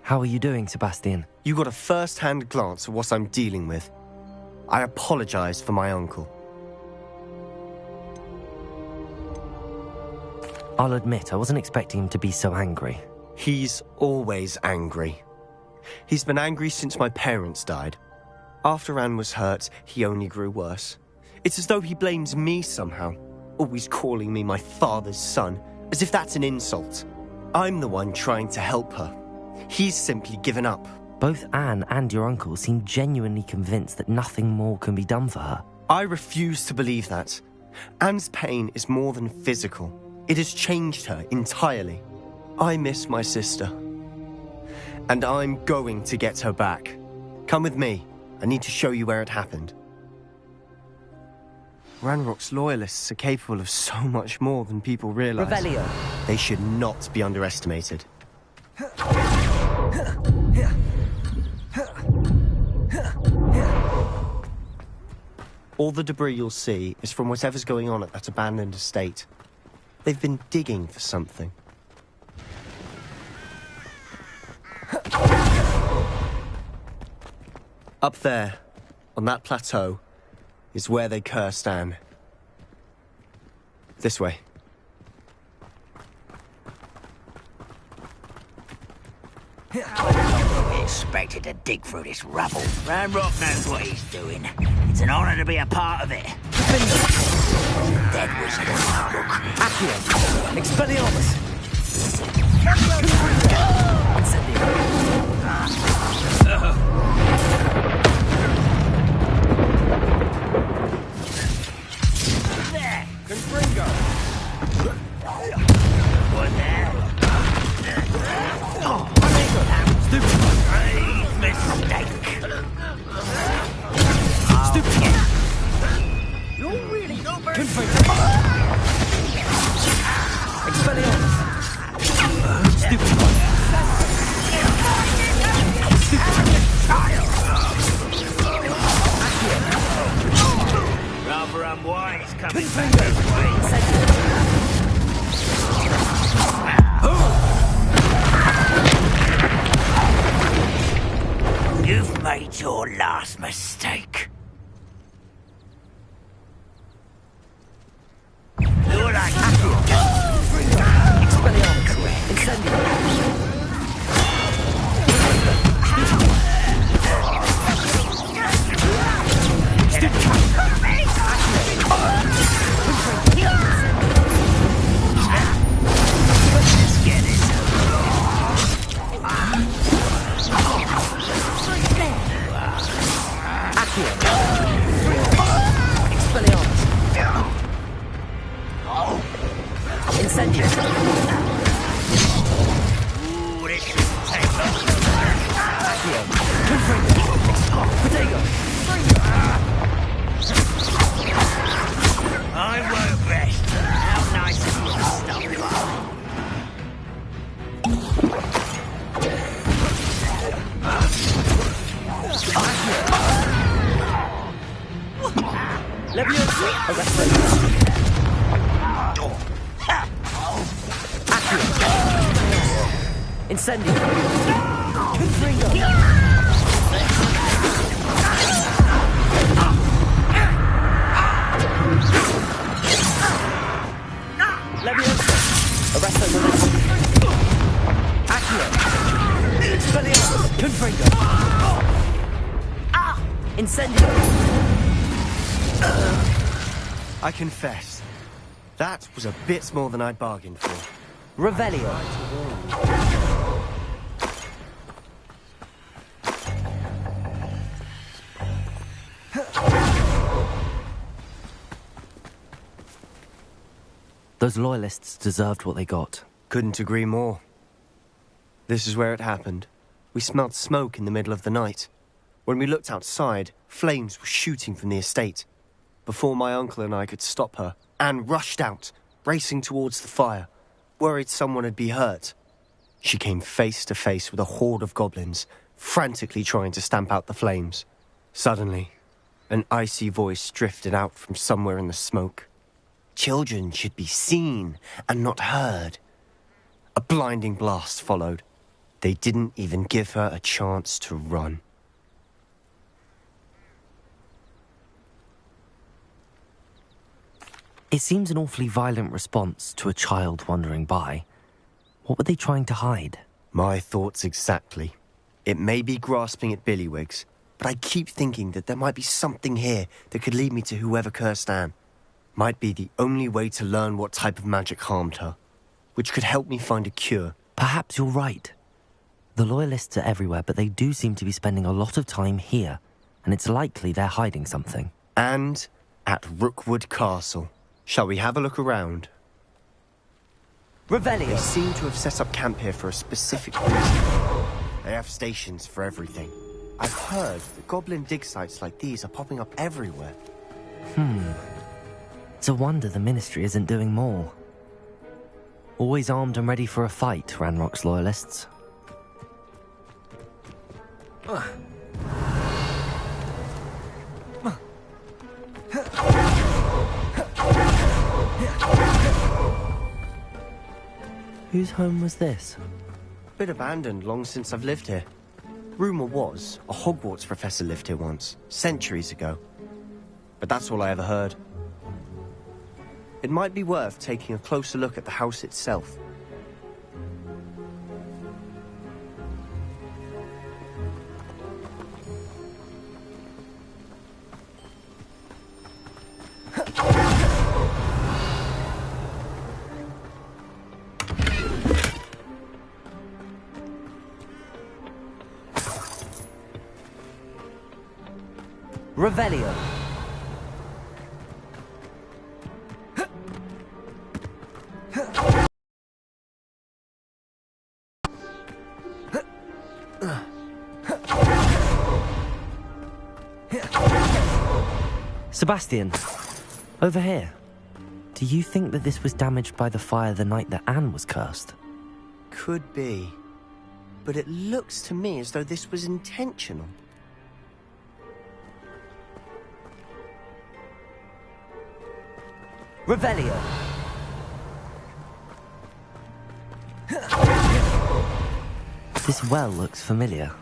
How are you doing, Sebastian? You got a first-hand glance at what I'm dealing with. I apologize for my uncle. I'll admit, I wasn't expecting him to be so angry. He's always angry. He's been angry since my parents died. After Anne was hurt, he only grew worse. It's as though he blames me somehow, always calling me my father's son, as if that's an insult. I'm the one trying to help her. He's simply given up. Both Anne and your uncle seem genuinely convinced that nothing more can be done for her. I refuse to believe that. Anne's pain is more than physical. It has changed her entirely. I miss my sister. And I'm going to get her back. Come with me. I need to show you where it happened. Ranrock's loyalists are capable of so much more than people realize. Revelio. They should not be underestimated. All the debris you'll see is from whatever's going on at that abandoned estate. They've been digging for something. Up there, on that plateau, is where they cursed Anne. This way. We expected to dig through this rubble. Ranrock knows what he's doing. It's an honor to be a part of it. Dead wizard. Accio. Expelliarmus. There. Confringo. One there. Oh, Grave mistake. stupid. You're really no bird. Expelliarmus. Stupid. Stupid. rather unwise coming back this way. You've made your last mistake. You're like Expelliarmus. Incendio. Incendio. Ooh, this shouldn't take long. Accio. Confringo. Protego. I won't rest. How nice of you to stop. Leviosa. Arresto. Incendio. Confringo. Leviosa. Arresto Molesta. Accio. Expelliarmus. Confringo. Incendio. I confess, that was a bit more than I'd bargained for. Revelio. Those loyalists deserved what they got. Couldn't agree more. This is where it happened. We smelled smoke in the middle of the night. When we looked outside, flames were shooting from the estate. Before my uncle and I could stop her, Anne rushed out, racing towards the fire, worried someone had been hurt. She came face to face with a horde of goblins, frantically trying to stamp out the flames. Suddenly, an icy voice drifted out from somewhere in the smoke. Children should be seen and not heard. A blinding blast followed. They didn't even give her a chance to run. It seems an awfully violent response to a child wandering by. What were they trying to hide? My thoughts exactly. It may be grasping at Billywigs, but I keep thinking that there might be something here that could lead me to whoever cursed Anne. Might be the only way to learn what type of magic harmed her, which could help me find a cure. Perhaps you're right. The Loyalists are everywhere, but they do seem to be spending a lot of time here, and it's likely they're hiding something. And at Rookwood Castle. Shall we have a look around? Revelio. They seem to have set up camp here for a specific reason. They have stations for everything. I've heard that goblin dig sites like these are popping up everywhere. It's a wonder the Ministry isn't doing more. Always armed and ready for a fight, Ranrock's Loyalists. Whose home was this? Bit abandoned long since I've lived here. Rumour was a Hogwarts professor lived here once, centuries ago. But that's all I ever heard. It might be worth taking a closer look at the house itself. Revelio. Sebastian, over here. Do you think that this was damaged by the fire the night that Anne was cursed? Could be. But it looks to me as though this was intentional. Revelio. This well looks familiar.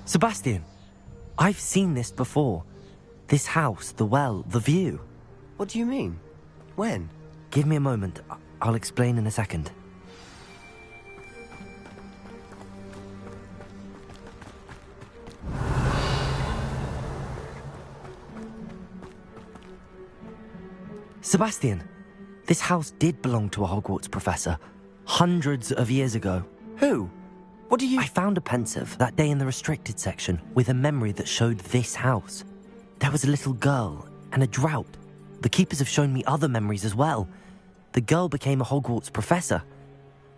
Sebastian, I've seen this before. This house, the well, the view. What do you mean? When? Give me a moment. I'll explain in a second. Sebastian, this house did belong to a Hogwarts professor, hundreds of years ago. Who? What do you... I found a pensive that day in the restricted section with a memory that showed this house. There was a little girl and a drought. The keepers have shown me other memories as well. The girl became a Hogwarts professor.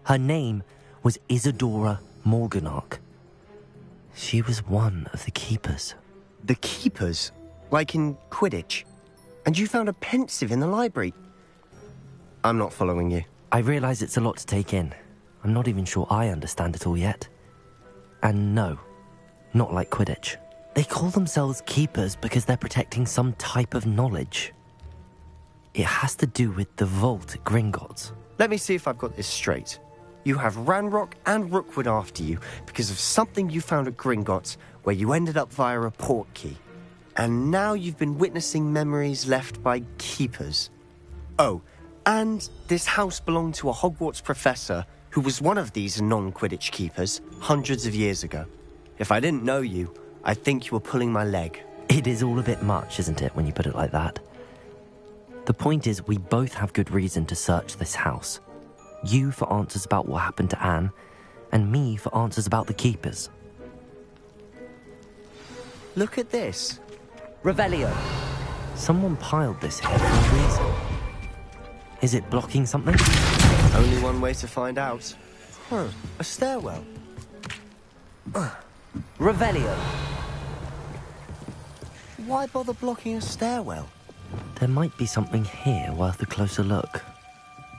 Her name was Isadora Morganach. She was one of the keepers. The keepers? Like in Quidditch? And you found a pensive in the library? I'm not following you. I realise it's a lot to take in. I'm not even sure I understand it all yet. And no, not like Quidditch. They call themselves keepers because they're protecting some type of knowledge. It has to do with the vault at Gringotts. Let me see if I've got this straight. You have Ranrock and Rookwood after you because of something you found at Gringotts where you ended up via a portkey. And now you've been witnessing memories left by keepers. Oh, and this house belonged to a Hogwarts professor who was one of these non-Quidditch keepers hundreds of years ago. If I didn't know you, I think you were pulling my leg. It is all a bit much, isn't it, when you put it like that? The point is, we both have good reason to search this house. You for answers about what happened to Anne, and me for answers about the keepers. Look at this. Revelio. Someone piled this here for a reason. Is it blocking something? Only one way to find out. A stairwell. Revelio. Why bother blocking a stairwell? There might be something here worth a closer look.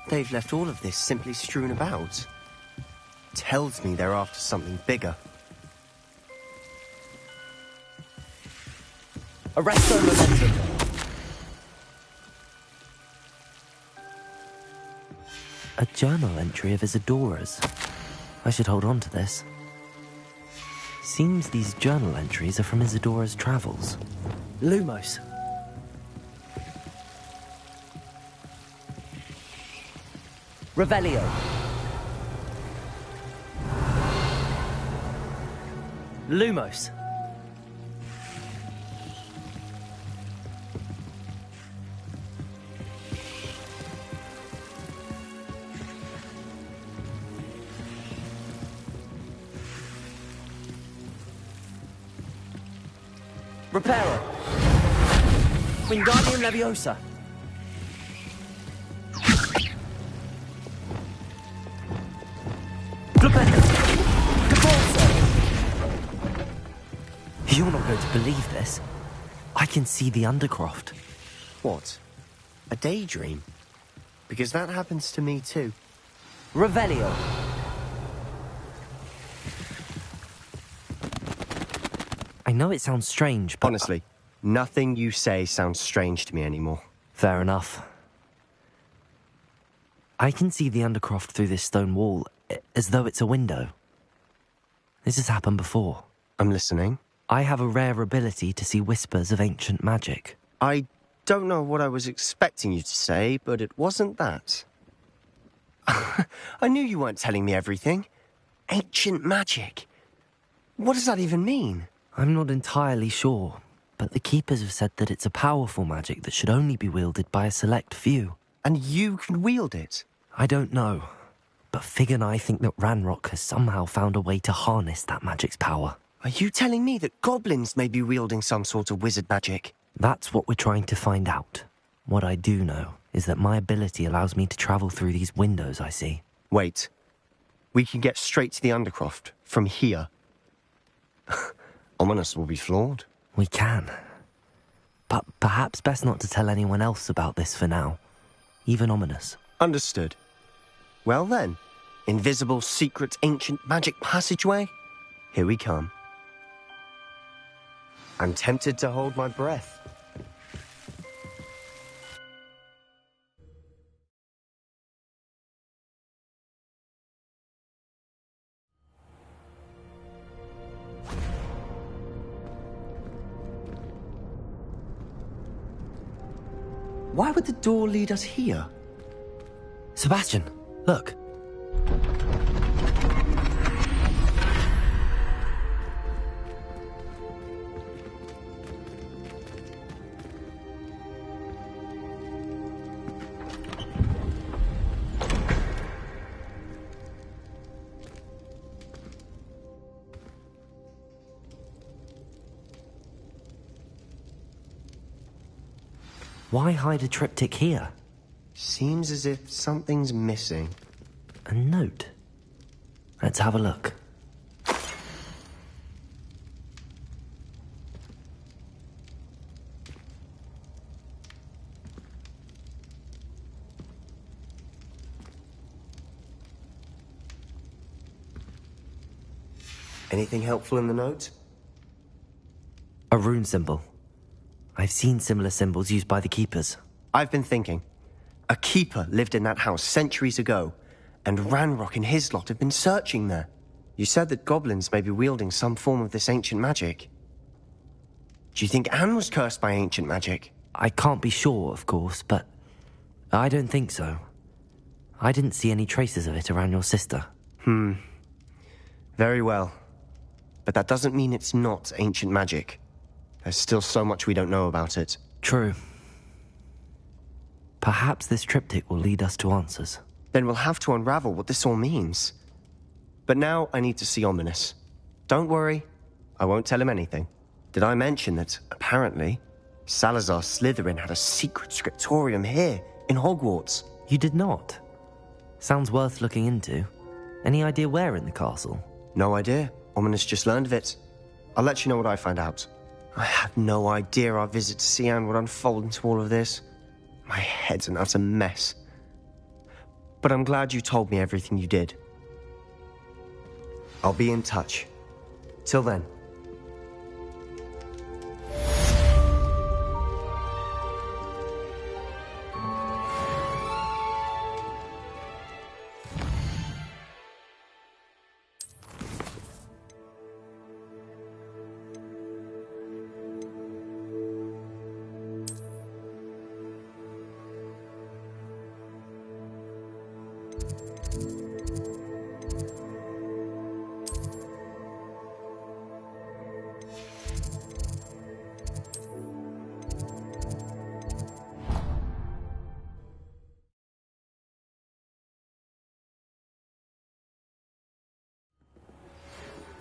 They've left all of this simply strewn about. Tells me they're after something bigger. Arresto momentum. A journal entry of Isadora's. I should hold on to this. Seems these journal entries are from Isadora's travels. Lumos. Revelio. Lumos. Reparo. Wingardium Leviosa. You're not going to believe this. I can see the Undercroft. What? A daydream? Because that happens to me too. Revelio. I know it sounds strange, but... Honestly, nothing you say sounds strange to me anymore. Fair enough. I can see the Undercroft through this stone wall, as though it's a window. This has happened before. I'm listening. I have a rare ability to see whispers of ancient magic. I don't know what I was expecting you to say, but it wasn't that. I knew you weren't telling me everything. Ancient magic. What does that even mean? I'm not entirely sure, but the Keepers have said that it's a powerful magic that should only be wielded by a select few. And you can wield it? I don't know, but Fig and I think that Ranrock has somehow found a way to harness that magic's power. Are you telling me that goblins may be wielding some sort of wizard magic? That's what we're trying to find out. What I do know is that my ability allows me to travel through these windows I see. Wait. We can get straight to the Undercroft from here. Ominous will be flawed. We can. But perhaps best not to tell anyone else about this for now. Even Ominous. Understood. Well then, invisible, secret, ancient magic passageway? Here we come. I'm tempted to hold my breath. Why would the door lead us here? Sebastian, look. Why hide a triptych here? Seems as if something's missing. A note. Let's have a look. Anything helpful in the note? A rune symbol. I've seen similar symbols used by the keepers. I've been thinking. A keeper lived in that house centuries ago, and Ranrock and his lot have been searching there. You said that goblins may be wielding some form of this ancient magic. Do you think Anne was cursed by ancient magic? I can't be sure, of course, but I don't think so. I didn't see any traces of it around your sister. Very well. But that doesn't mean it's not ancient magic. There's still so much we don't know about it. True. Perhaps this triptych will lead us to answers. Then we'll have to unravel what this all means. But now I need to see Ominous. Don't worry, I won't tell him anything. Did I mention that, apparently, Salazar Slytherin had a secret scriptorium here, in Hogwarts? You did not? Sounds worth looking into. Any idea where in the castle? No idea. Ominous just learned of it. I'll let you know what I find out. I had no idea our visit to Cian would unfold into all of this. My head's an utter mess. But I'm glad you told me everything you did. I'll be in touch. Till then.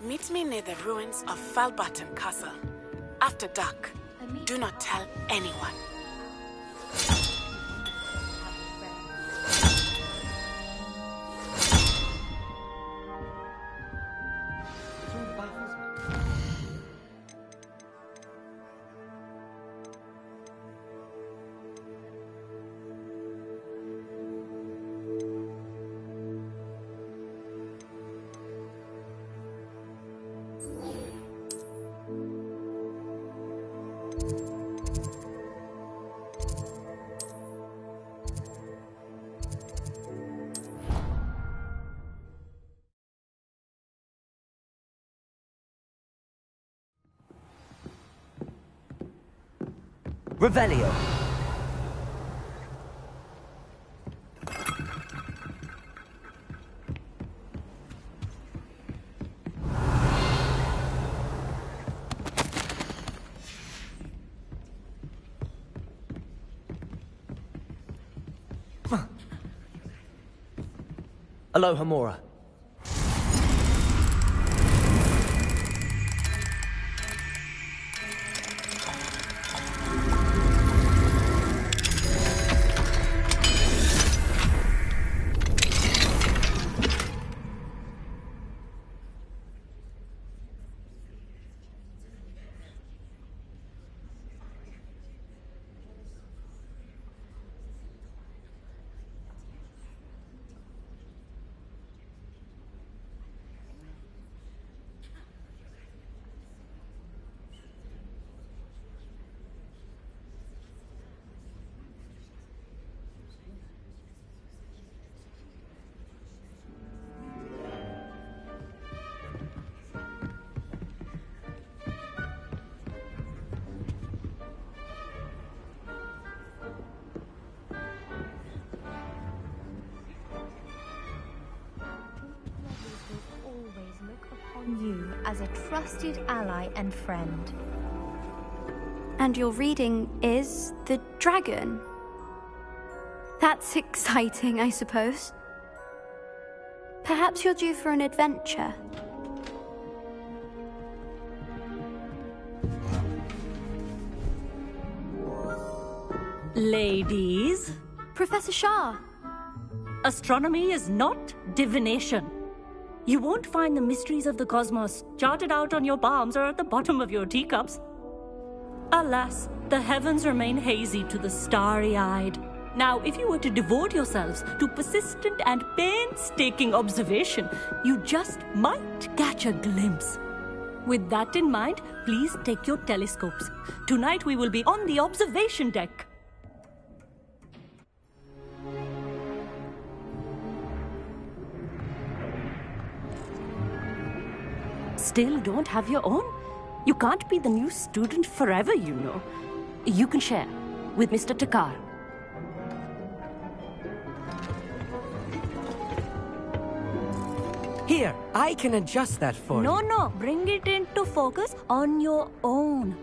Meet me near the ruins of Falbaton Castle. After dark. Do not tell anyone. Revelio. Aloha Mora. a trusted ally and friend. And your reading is the dragon. That's exciting, I suppose. Perhaps you're due for an adventure. Ladies. Professor Shah. Astronomy is not divination. You won't find the mysteries of the cosmos charted out on your palms or at the bottom of your teacups. Alas, the heavens remain hazy to the starry-eyed. Now, if you were to devote yourselves to persistent and painstaking observation, you just might catch a glimpse. With that in mind, please take your telescopes. Tonight we will be on the observation deck. Still don't have your own? You can't be the new student forever, you know. You can share with Mr. Takar. Here, I can adjust that for you. No, bring it into focus on your own.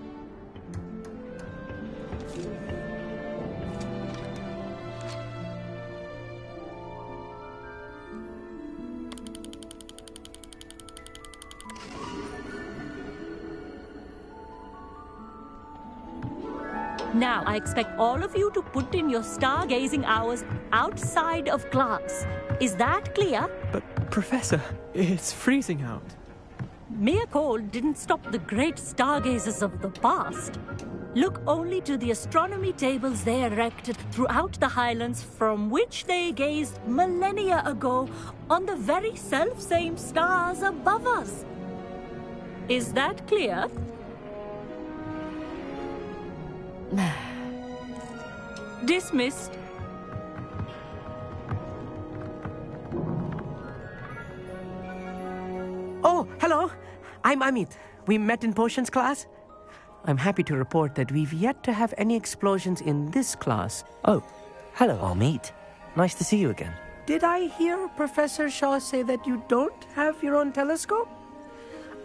Now, I expect all of you to put in your stargazing hours outside of class. Is that clear? But, Professor, it's freezing out. Mere cold didn't stop the great stargazers of the past. Look only to the astronomy tables they erected throughout the highlands from which they gazed millennia ago on the very self-same stars above us. Is that clear? Dismissed. Oh, hello. I'm Amit. We met in potions class. I'm happy to report that we've yet to have any explosions in this class. Oh, hello, Amit. Nice to see you again. Did I hear Professor Shaw say that you don't have your own telescope?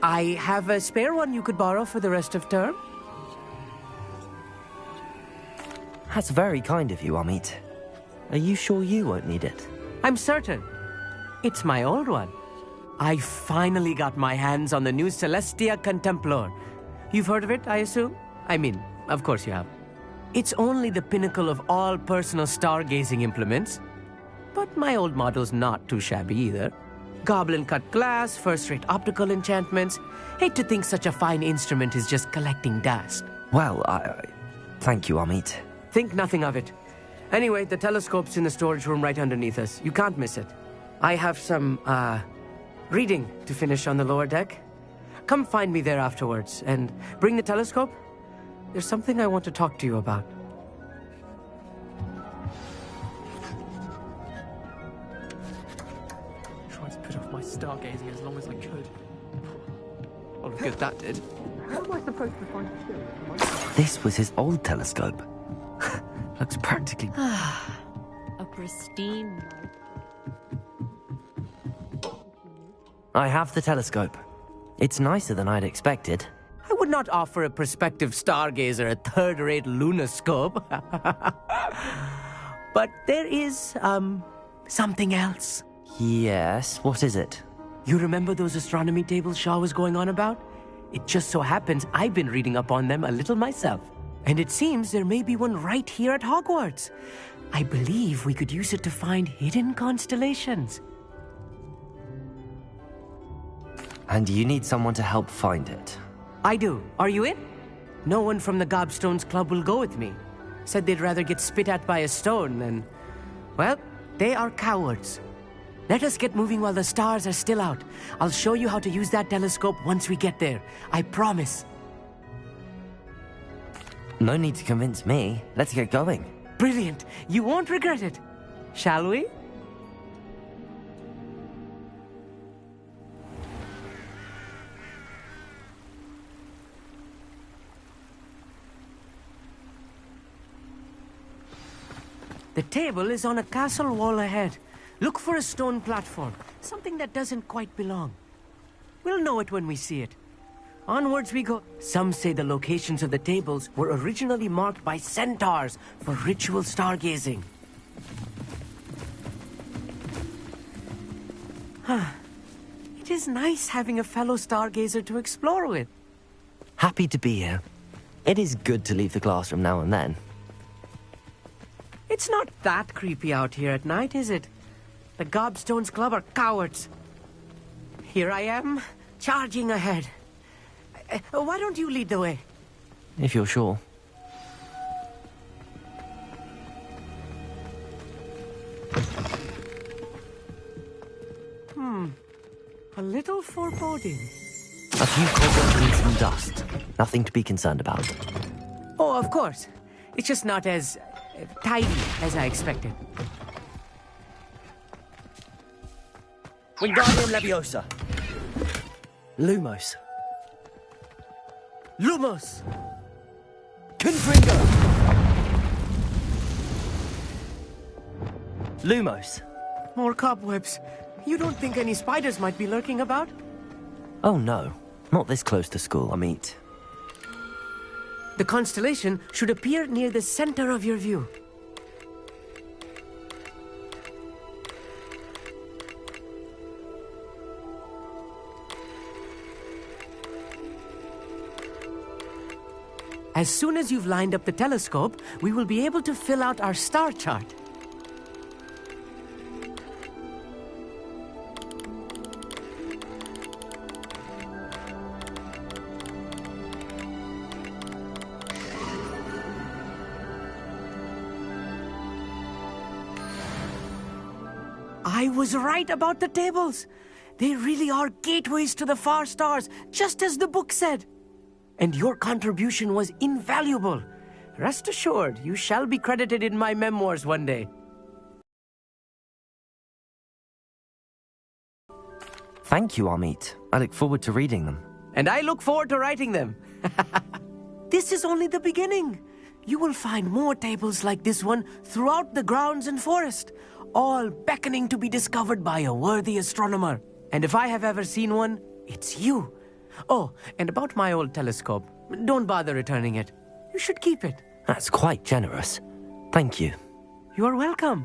I have a spare one you could borrow for the rest of term. That's very kind of you, Amit. Are you sure you won't need it? I'm certain. It's my old one. I finally got my hands on the new Celestia Contemplar. You've heard of it, I assume? I mean, of course you have. It's only the pinnacle of all personal stargazing implements. But my old model's not too shabby either. Goblin-cut glass, first-rate optical enchantments. Hate to think such a fine instrument is just collecting dust. Well, thank you, Amit. Think nothing of it. Anyway, the telescope's in the storage room right underneath us. You can't miss it. I have some, reading to finish on the lower deck. Come find me there afterwards, and bring the telescope. There's something I want to talk to you about. Tried to put off my stargazing as long as I could. Oh, look good that did. How am I supposed to find it? This was his old telescope. Looks practically... A pristine... I have the telescope. It's nicer than I'd expected. I would not offer a prospective stargazer a third-rate lunoscope. But there is, something else. Yes, what is it? You remember those astronomy tables Shaw was going on about? It just so happens I've been reading up on them a little myself. And it seems there may be one right here at Hogwarts. I believe we could use it to find hidden constellations. And you need someone to help find it. I do. Are you in? No one from the Gobstones Club will go with me. Said they'd rather get spit at by a stone than... Well, they are cowards. Let us get moving while the stars are still out. I'll show you how to use that telescope once we get there. I promise. No need to convince me. Let's get going. Brilliant. You won't regret it. Shall we? The table is on a castle wall ahead. Look for a stone platform, something that doesn't quite belong. We'll know it when we see it. Onwards we go. Some say the locations of the tables were originally marked by centaurs for ritual stargazing. It is nice having a fellow stargazer to explore with. Happy to be here. It is good to leave the classroom now and then. It's not that creepy out here at night, is it? The Gobstones Club are cowards. Here I am, charging ahead. Why don't you lead the way? If you're sure. A little foreboding. A few cobwebs and some dust. Nothing to be concerned about. Oh, of course. It's just not as tidy as I expected. Wingardium Leviosa. Lumos. Lumos! Confringo! Lumos. More cobwebs. You don't think any spiders might be lurking about? Oh no, not this close to school, Amit. The constellation should appear near the center of your view. As soon as you've lined up the telescope, we will be able to fill out our star chart. I was right about the tables. They really are gateways to the far stars, just as the book said. And your contribution was invaluable. Rest assured, you shall be credited in my memoirs one day. Thank you, Amit. I look forward to reading them. And I look forward to writing them. This is only the beginning. You will find more tables like this one throughout the grounds and forest, all beckoning to be discovered by a worthy astronomer. And if I have ever seen one, it's you. Oh, and about my old telescope, don't bother returning it. You should keep it. That's quite generous. Thank you. You are welcome.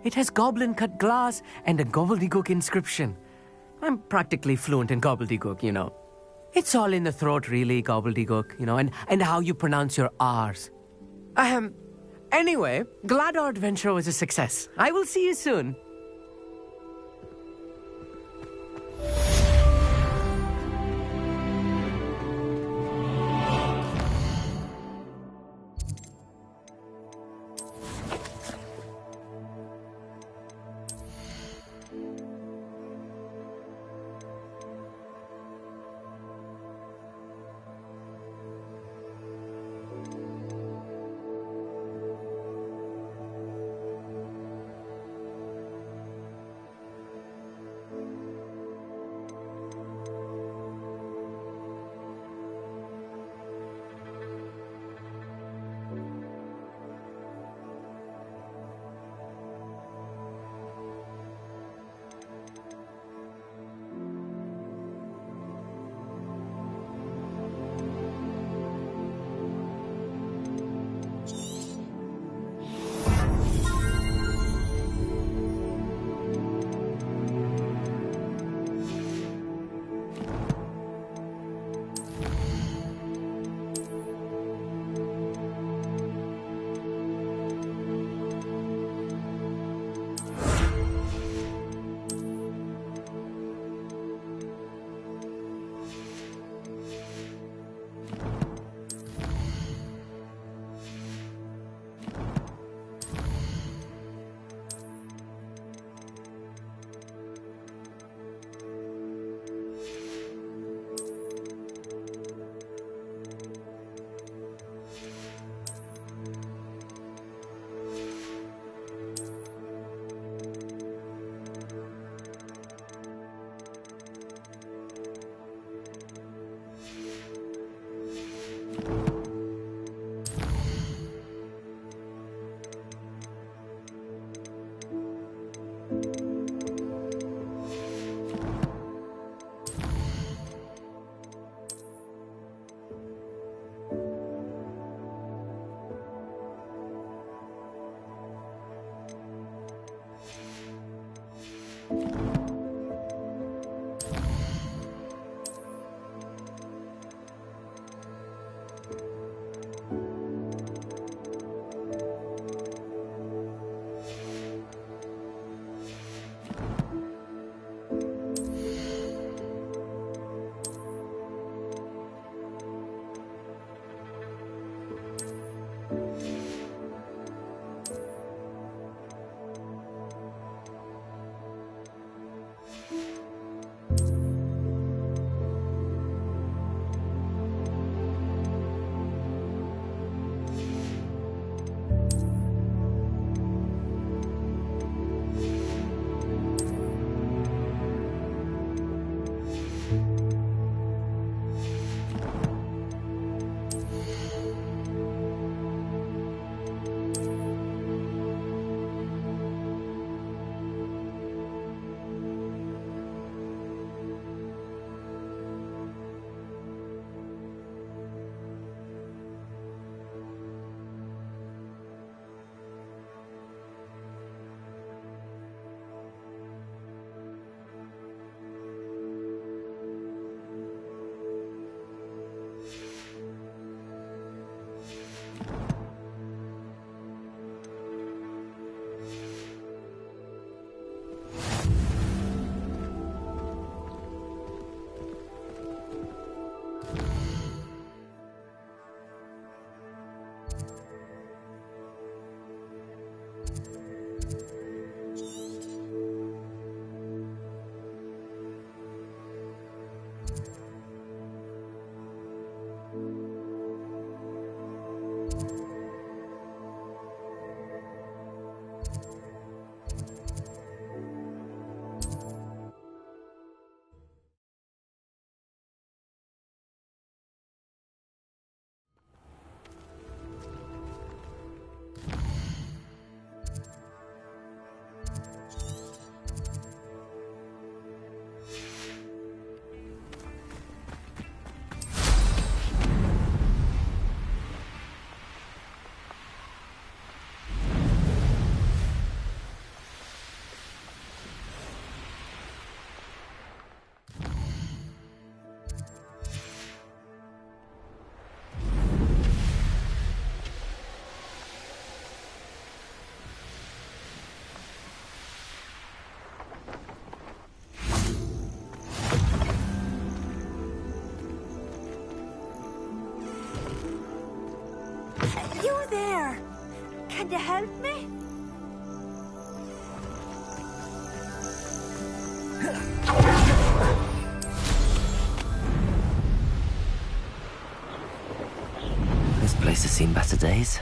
It has goblin-cut glass and a gobbledygook inscription. I'm practically fluent in gobbledygook, you know. It's all in the throat, really, gobbledygook, you know, and how you pronounce your R's. Anyway, glad our adventure was a success. I will see you soon. Can you help me? This place has seen better days.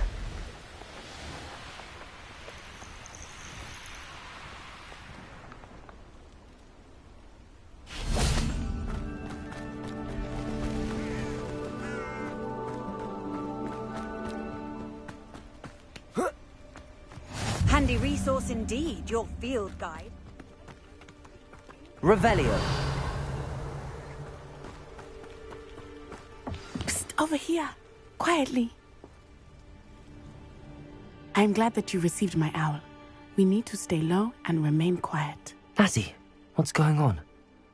Handy resource indeed, your field guide. Revelio. Psst, over here. Quietly. I'm glad that you received my owl. We need to stay low and remain quiet. Natty, what's going on?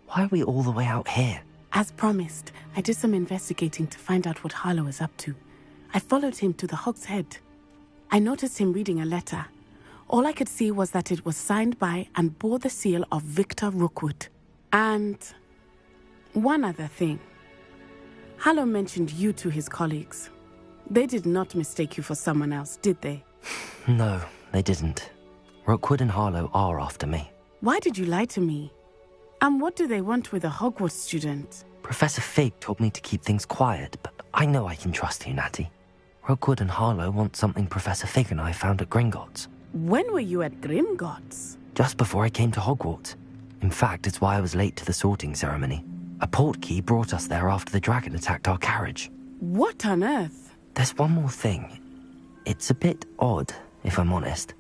Why are we all the way out here? As promised, I did some investigating to find out what Harlow is up to. I followed him to the Hog's Head. I noticed him reading a letter. All I could see was that it was signed by and bore the seal of Victor Rookwood. And one other thing. Harlow mentioned you to his colleagues. They did not mistake you for someone else, did they? No, they didn't. Rookwood and Harlow are after me. Why did you lie to me? And what do they want with a Hogwarts student? Professor Fig told me to keep things quiet, but I know I can trust you, Natty. Rookwood and Harlow want something Professor Fig and I found at Gringotts. When were you at Grimgotts? Just before I came to Hogwarts. In fact, it's why I was late to the sorting ceremony. A portkey brought us there after the dragon attacked our carriage. What on earth? There's one more thing. It's a bit odd, if I'm honest.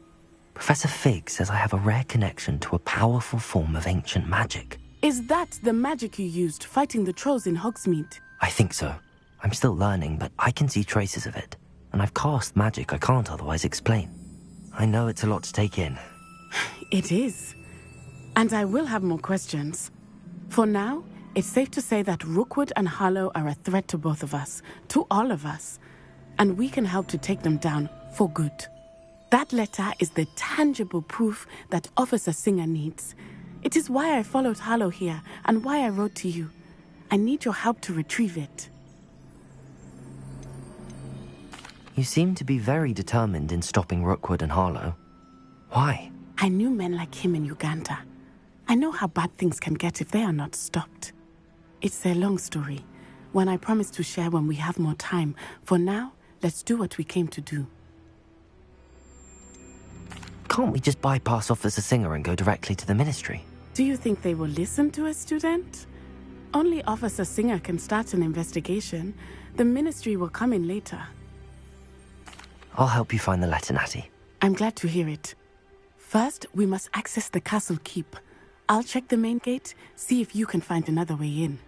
Professor Fig says I have a rare connection to a powerful form of ancient magic. Is that the magic you used fighting the trolls in Hogsmeade? I think so. I'm still learning, but I can see traces of it. And I've cast magic I can't otherwise explain. I know it's a lot to take in. It is. And I will have more questions. For now, it's safe to say that Rookwood and Harlow are a threat to both of us, to all of us. And we can help to take them down for good. That letter is the tangible proof that Officer Singer needs. It is why I followed Harlow here and why I wrote to you. I need your help to retrieve it. You seem to be very determined in stopping Rookwood and Harlow. Why? I knew men like him in Uganda. I know how bad things can get if they are not stopped. It's a long story, one I promise to share when we have more time. For now, let's do what we came to do. Can't we just bypass Officer Singer and go directly to the Ministry? Do you think they will listen to a student? Only Officer Singer can start an investigation. The Ministry will come in later. I'll help you find the letter, Natty. I'm glad to hear it. First, we must access the castle keep. I'll check the main gate, see if you can find another way in.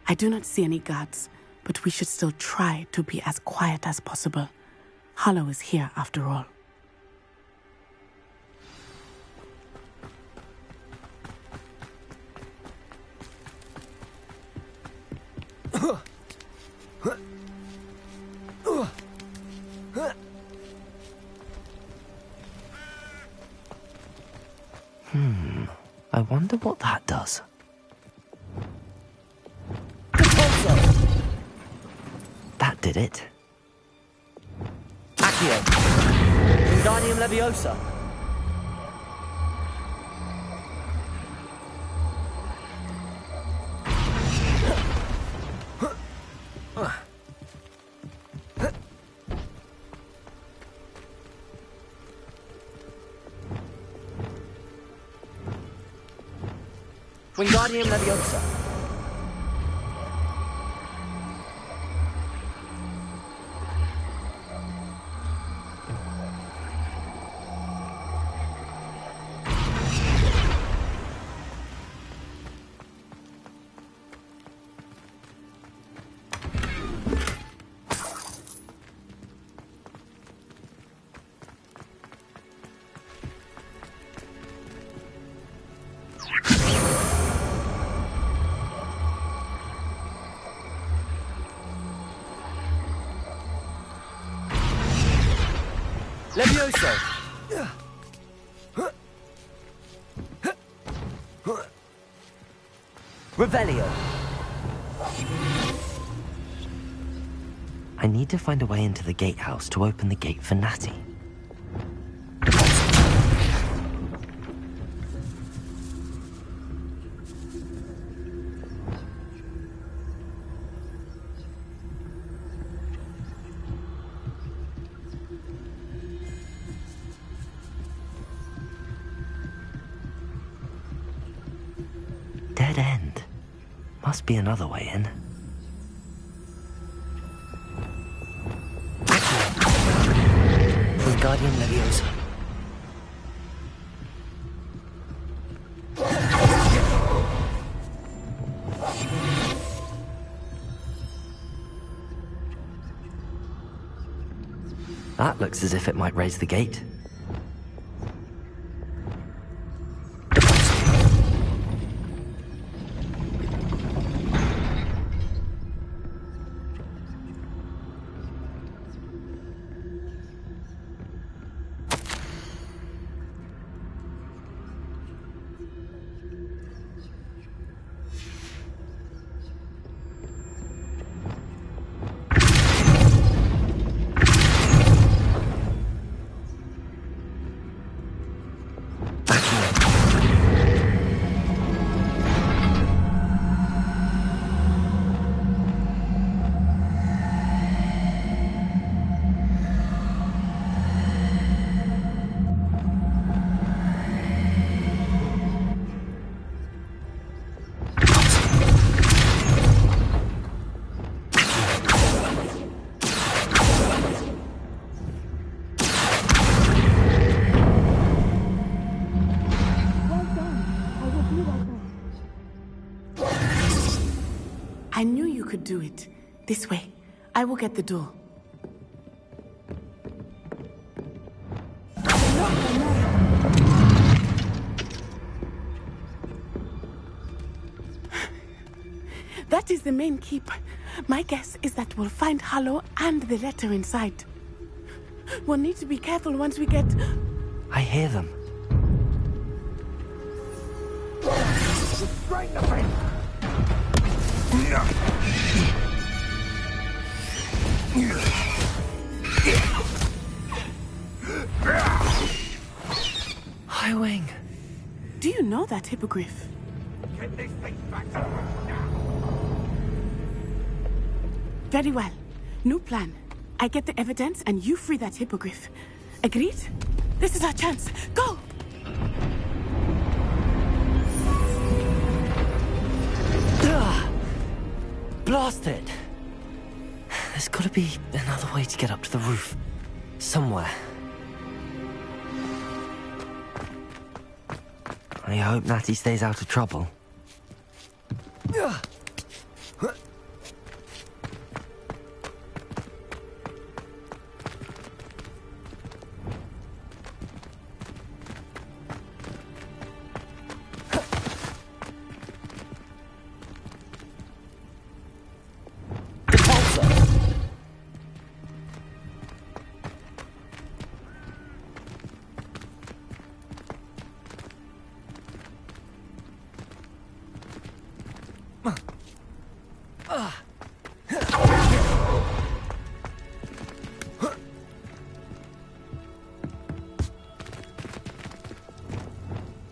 I do not see any guards, but we should still try to be as quiet as possible. Harlow is here after all. I wonder what that does. That did it. Accio. Wingardium Leviosa. Wingardium Leviosa. Levioso. Revelio. I need to find a way into the gatehouse to open the gate for Natty. Dead end. Must be another way in. Wingardium Leviosa. That looks as if it might raise the gate. I knew you could do it. This way. I will get the door. That is the main keep. My guess is that we'll find Harlow and the letter inside. We'll need to be careful once we get... I hear them. Right in the face! Highwing. Do you know that hippogriff? Get this thing back to now! Very well. New plan. I get the evidence and you free that hippogriff. Agreed? This is our chance. Go! Blast it! There's gotta be another way to get up to the roof. Somewhere. I hope Natty stays out of trouble.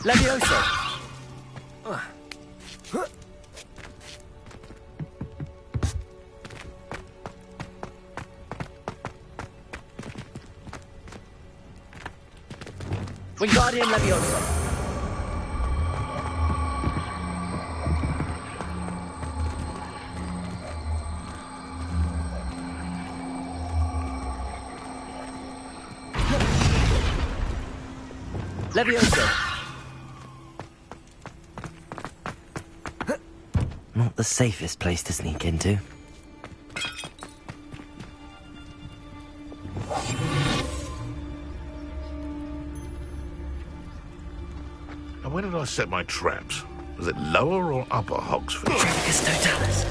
Leviosa! Wingardium Leviosa! Leviosa! Not the safest place to sneak into. And where did I set my traps? Was it lower or upper Hogsfield? Tragus Totalis.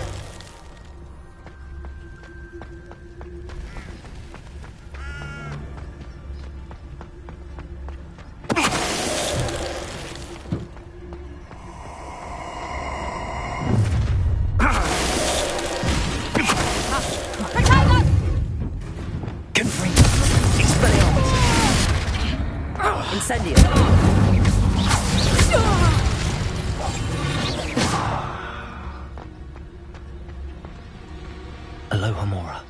Alohomora.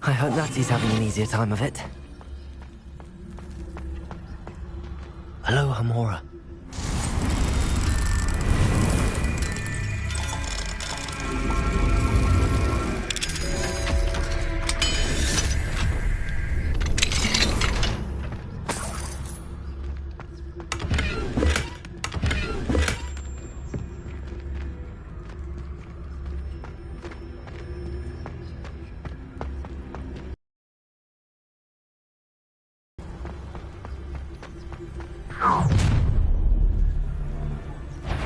I hope Natty's having an easier time of it. Alohomora.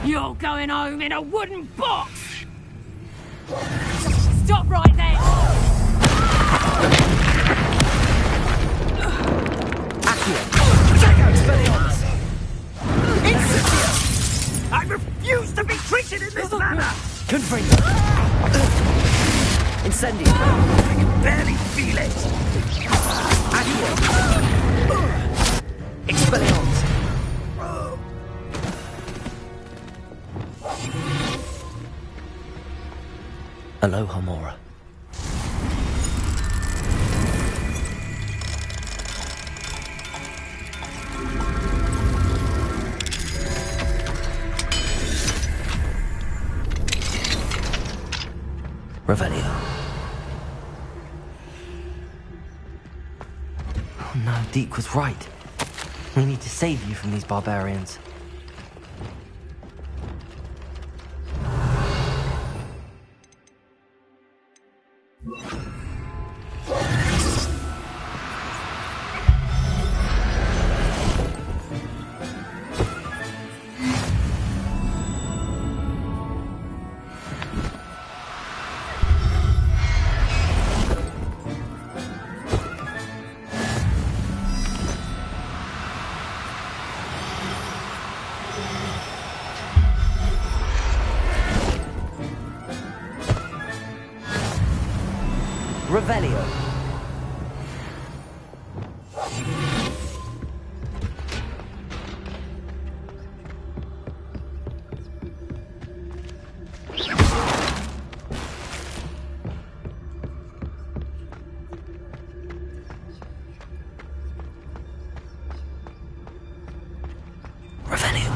You're going home in a wooden box! Stop right there! Incendium! I refuse to be treated in this manner! Confringo! Incendium! I can barely feel it! Accio! Expelliarmus! Alohomora. Revelio. Oh no, Deke was right. We need to save you from these barbarians. Revelio. Revelio.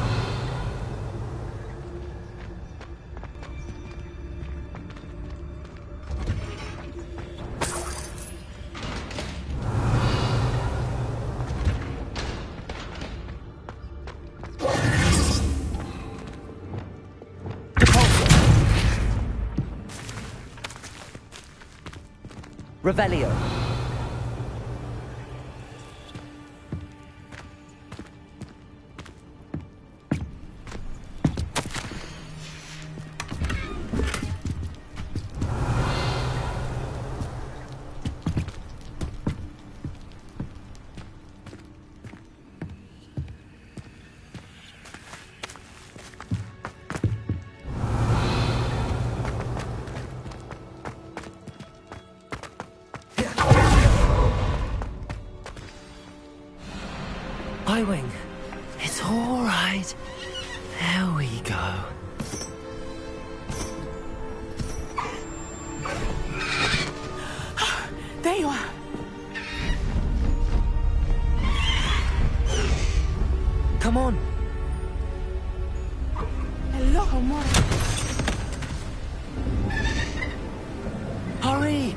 Revelio. Wing. It's all right. There we go. There you are. Come on. Hello, amor. Hurry!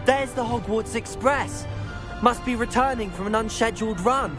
There's the Hogwarts Express. Must be returning from an unscheduled run.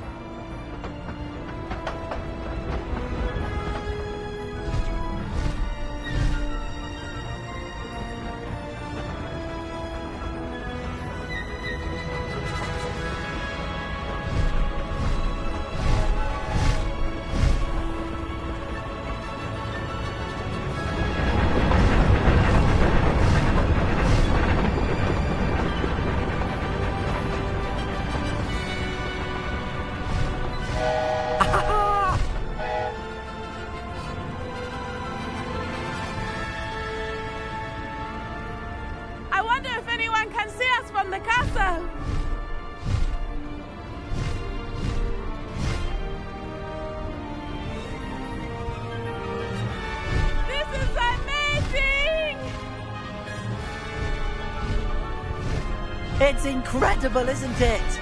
It's incredible, isn't it?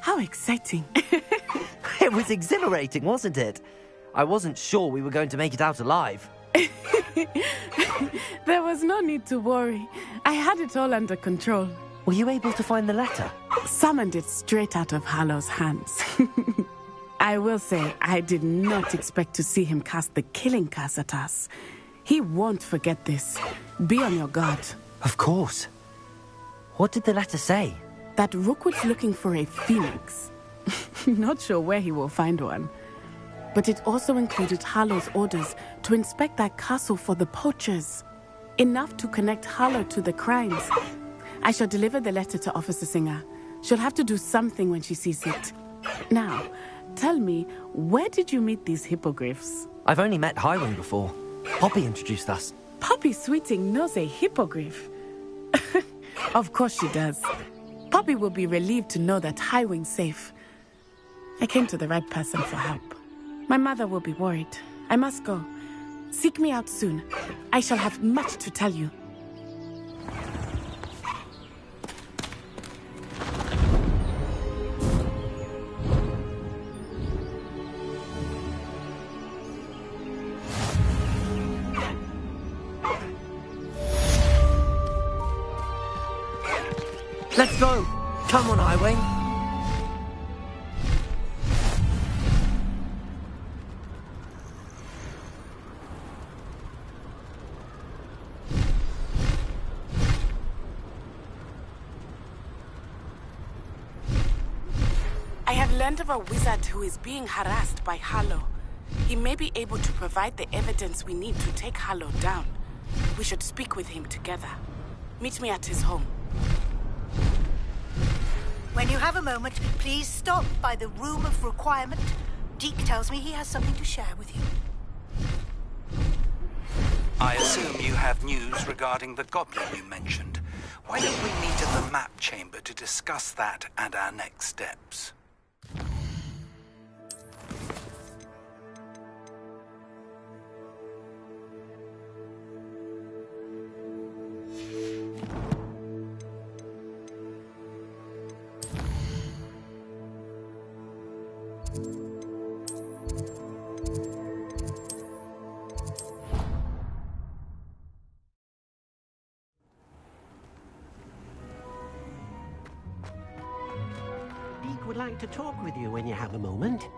How exciting. It was exhilarating, wasn't it? I wasn't sure we were going to make it out alive. There was no need to worry. I had it all under control. Were you able to find the letter? Summoned it straight out of Harlow's hands. I will say, I did not expect to see him cast the killing curse at us. He won't forget this. Be on your guard. Of course. What did the letter say? That Rookwood's looking for a phoenix. Not sure where he will find one. But it also included Harlow's orders to inspect that castle for the poachers. Enough to connect Harlow to the crimes. I shall deliver the letter to Officer Singer. She'll have to do something when she sees it. Now, tell me, where did you meet these hippogriffs? I've only met Highwing before. Poppy introduced us. Poppy Sweeting knows a hippogriff. Of course she does. Poppy will be relieved to know that Highwing's safe. I came to the right person for help. My mother will be worried. I must go. Seek me out soon. I shall have much to tell you. Let's go! Come on, Highwing. I have learned of a wizard who is being harassed by Harlow. He may be able to provide the evidence we need to take Harlow down. We should speak with him together. Meet me at his home. When you have a moment, please stop by the Room of Requirement. Deke tells me he has something to share with you. I assume you have news regarding the goblin you mentioned. Why don't we meet in the map chamber to discuss that and our next steps? Would like to talk with you when you have a moment.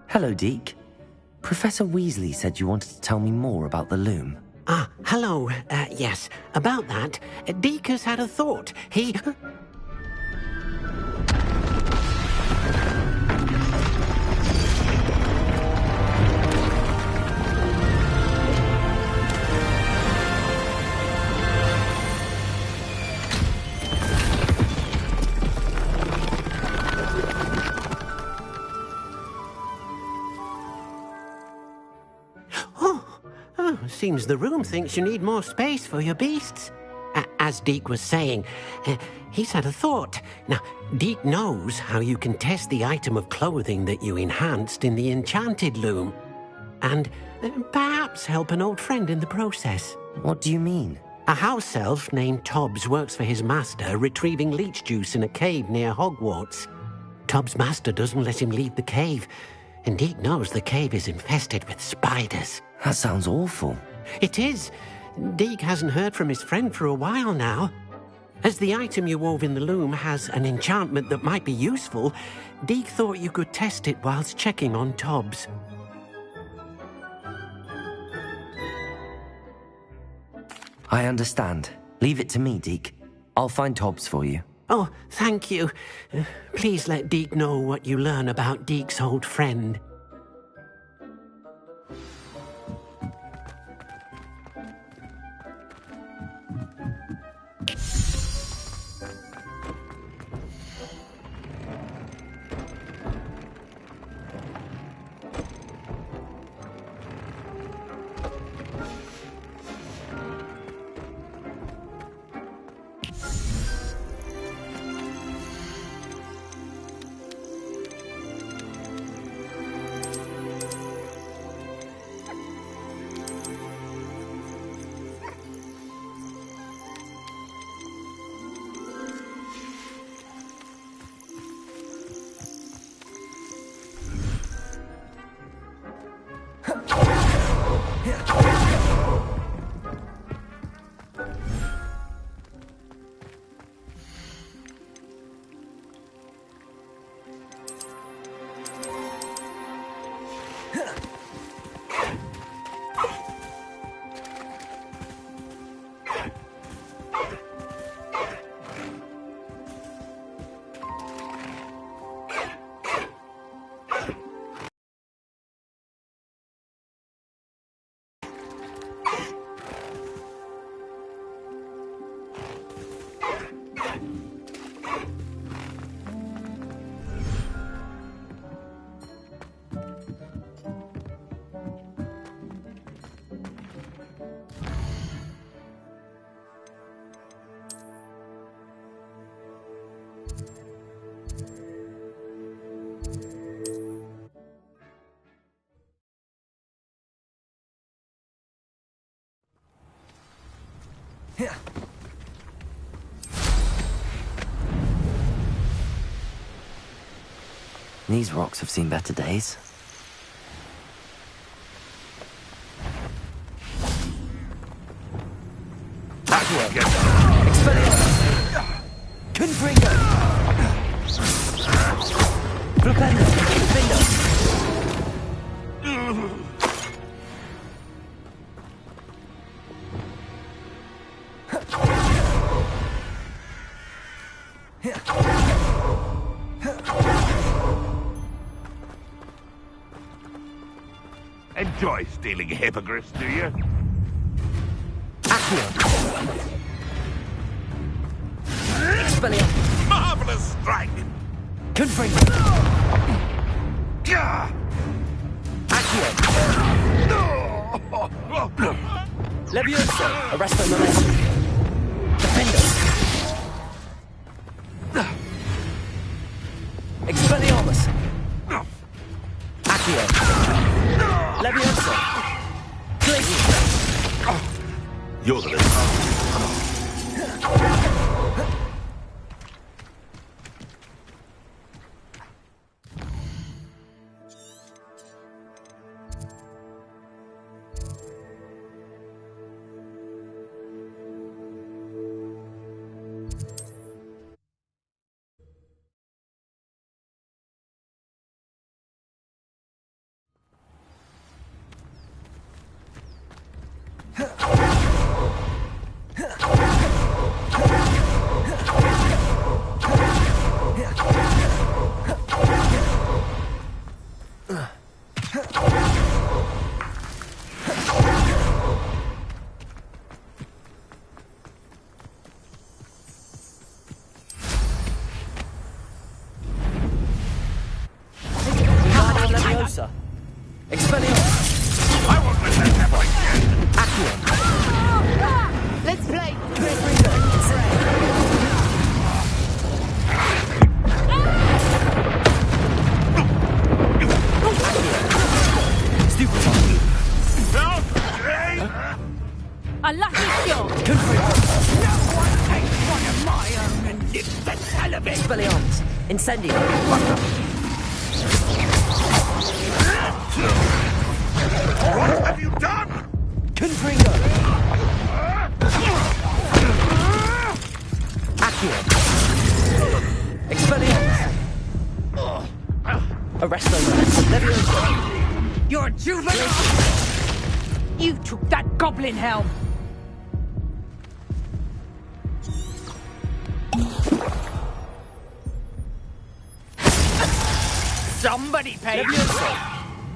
Hello, Deke. Professor Weasley said you wanted to tell me more about the loom. Ah, hello. Yes, about that, Deke has had a thought. He... Seems the room thinks you need more space for your beasts. As Deke was saying, he's had a thought. Now, Deke knows how you can test the item of clothing that you enhanced in the enchanted loom. And perhaps help an old friend in the process. What do you mean? A house elf named Tobbs works for his master, retrieving leech juice in a cave near Hogwarts. Tobbs' master doesn't let him leave the cave, and Deke knows the cave is infested with spiders. That sounds awful. It is. Deke hasn't heard from his friend for a while now. As the item you wove in the loom has an enchantment that might be useful, Deke thought you could test it whilst checking on Tobbs. I understand. Leave it to me, Deke. I'll find Tobbs for you. Oh, thank you. Please let Deke know what you learn about Deke's old friend. These rocks have seen better days. Confringo! Flipendo! Findo! Enjoy stealing hippogriffs, do you? Expelliarmus! Marvelous strike! Confringo! Levioso! Arresto molestum! Defendo! Expelliarmus! Accio! Levioso! Glacier! You're the little... Expelliarmus! I won't let that happen again! Accio! Let's play! Confringo! Alacio! Confringo! No one takes one of my own and lives the hell of it! Expelliarmus! Incendio! What have you done? Confringo! Accio. Expelliarmus. Arresto. Levioso. You're a juvenile! You took that goblin helm! Somebody pay! Levioso.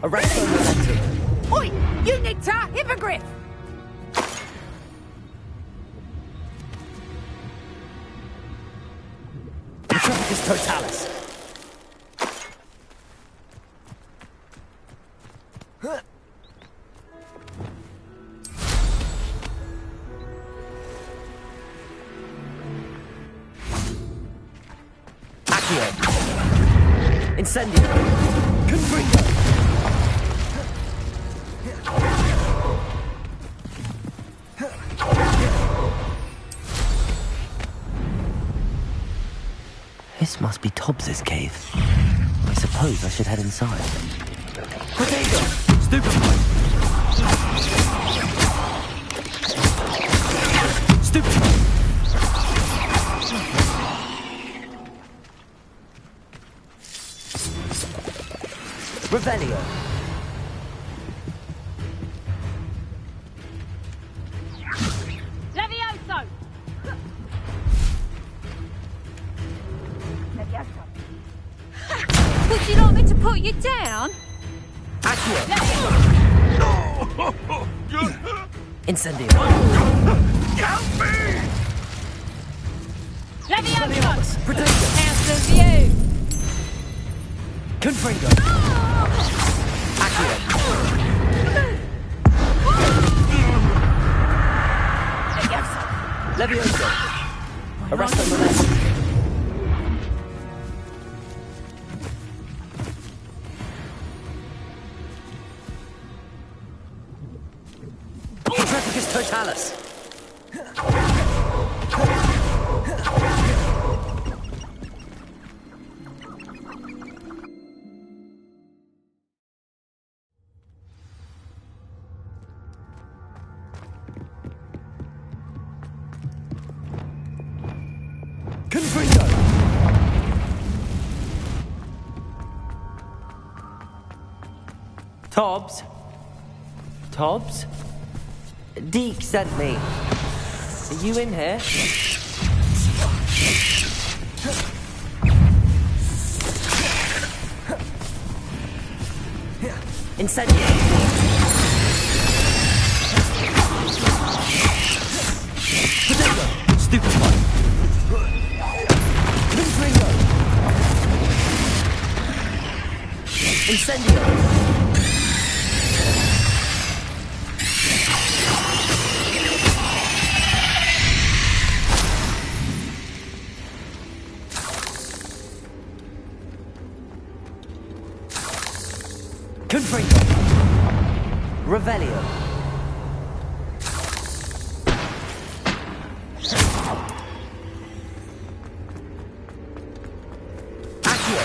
Arresto momentum. Oi! You nicked our hippogriff! Metropolis totalis. Accio. Incendio. Confringo. This must be Tobbs's cave. I suppose I should head inside. Potato. Stupefy. Stupefy. Revelio. Levioso! Would you like me to put you down? Accio. Incendio. Help me! Levioso! Potato. How's the view? Confringo. Accio. Levioso. Arresto momentum. Metropolis totalis. Confringo. Tobbs? Tobbs? Deke sent me. Are you in here? Incendio. Potato. Stupefy. Confringo. Incendio. Confringo. Revelio. Accio.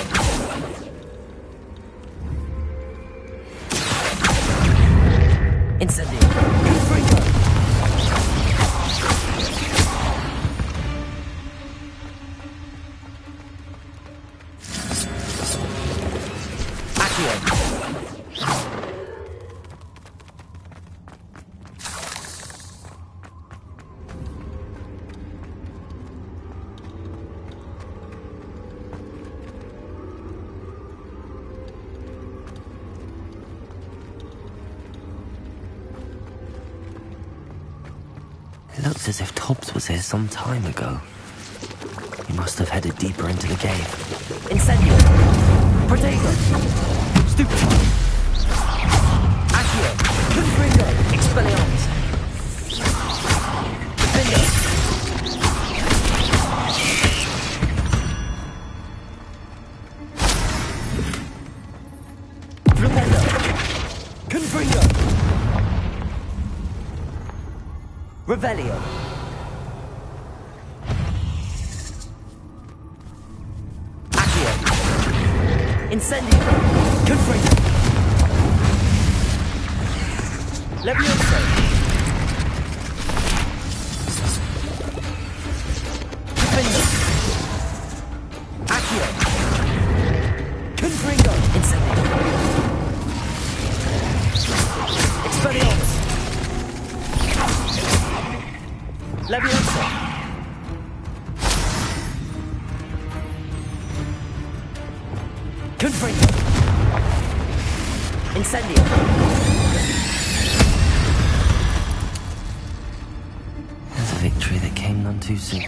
Incendio. Confringo. Accio. It looks as if Tobbs was here some time ago. He must have headed deeper into the cave. Incendio. Potato. Stupefy. Accio. Confringo. Expelliarmus. Defendo. Rependo. Confringo. Revelio. Accio. Incendio. Confringo. Levioso. Defendo. Confringo. Incendio. There's a victory that came none too soon.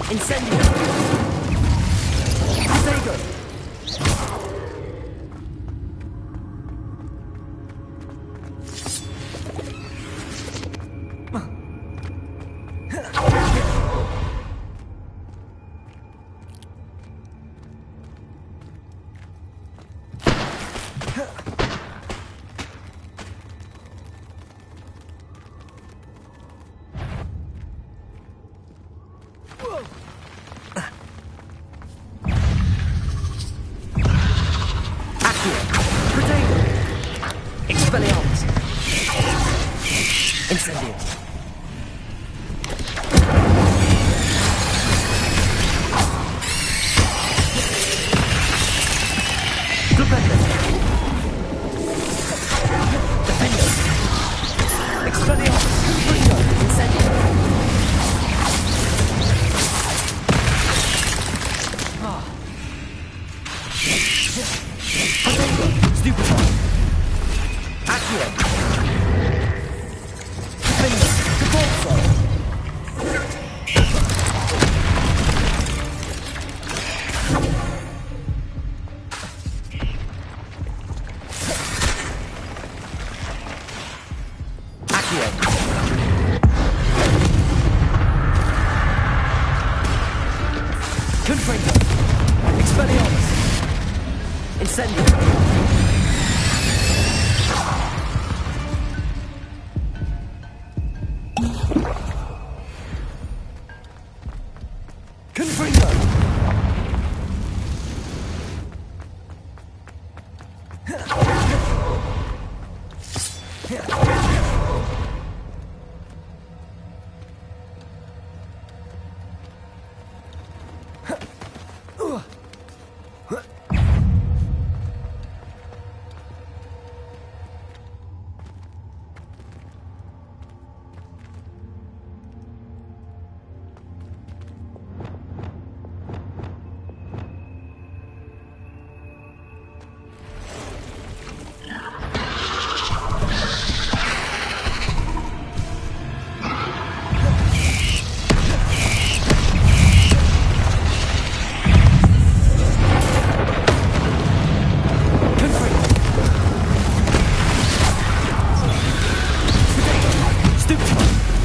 Incendio. Fuego. Incendio. Stupendo. Defendo. Expelliarmus. Confringo. Incendio. Potato. Stupefy. Accio. Defendo. Defaulto. Accio. Confringo. Expelliarmus. Incendio. Confringo.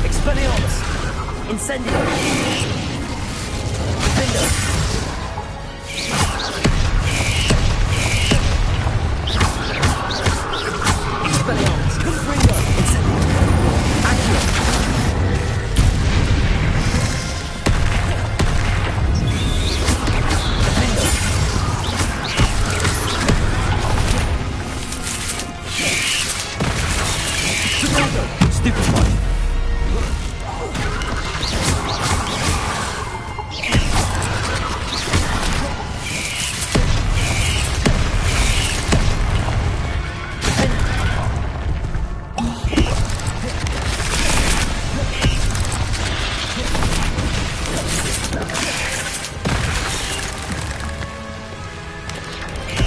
Expelliarmus. Incendio. Defendo. Expelliarmus. Confringo. Incendio. Accio. Defendo. Defendo. Stupefy.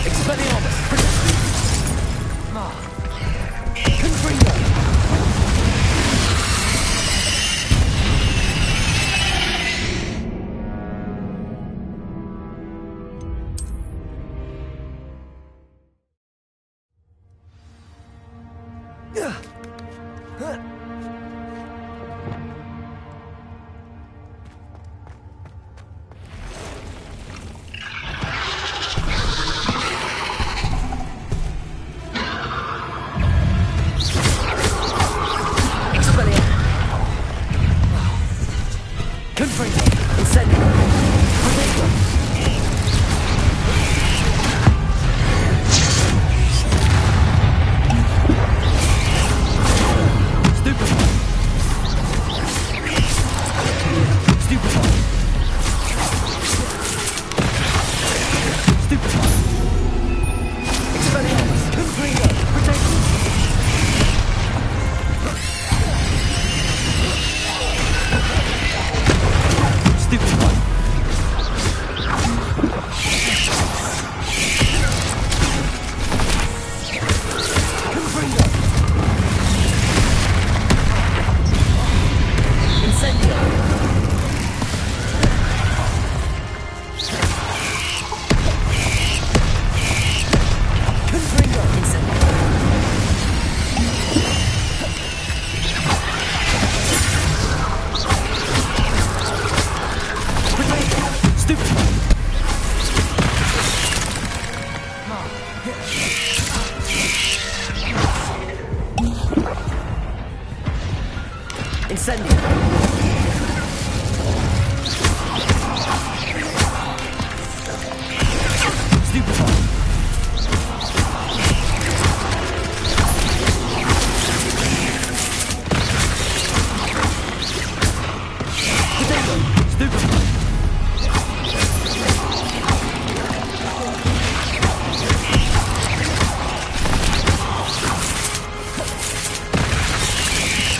Expelliarmus. Confringo. Confringo. Incendio. Potato. Stupefy. Incendio! Stupefy! Potato! Stupefy!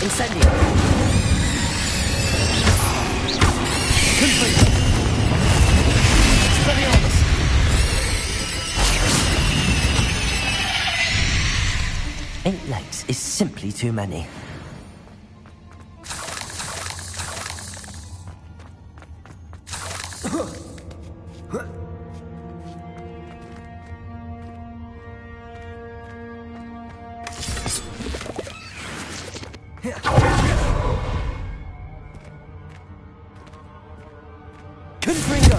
Incendio! Confringo! Expelliarmus! 8 legs is simply too many. Confringo!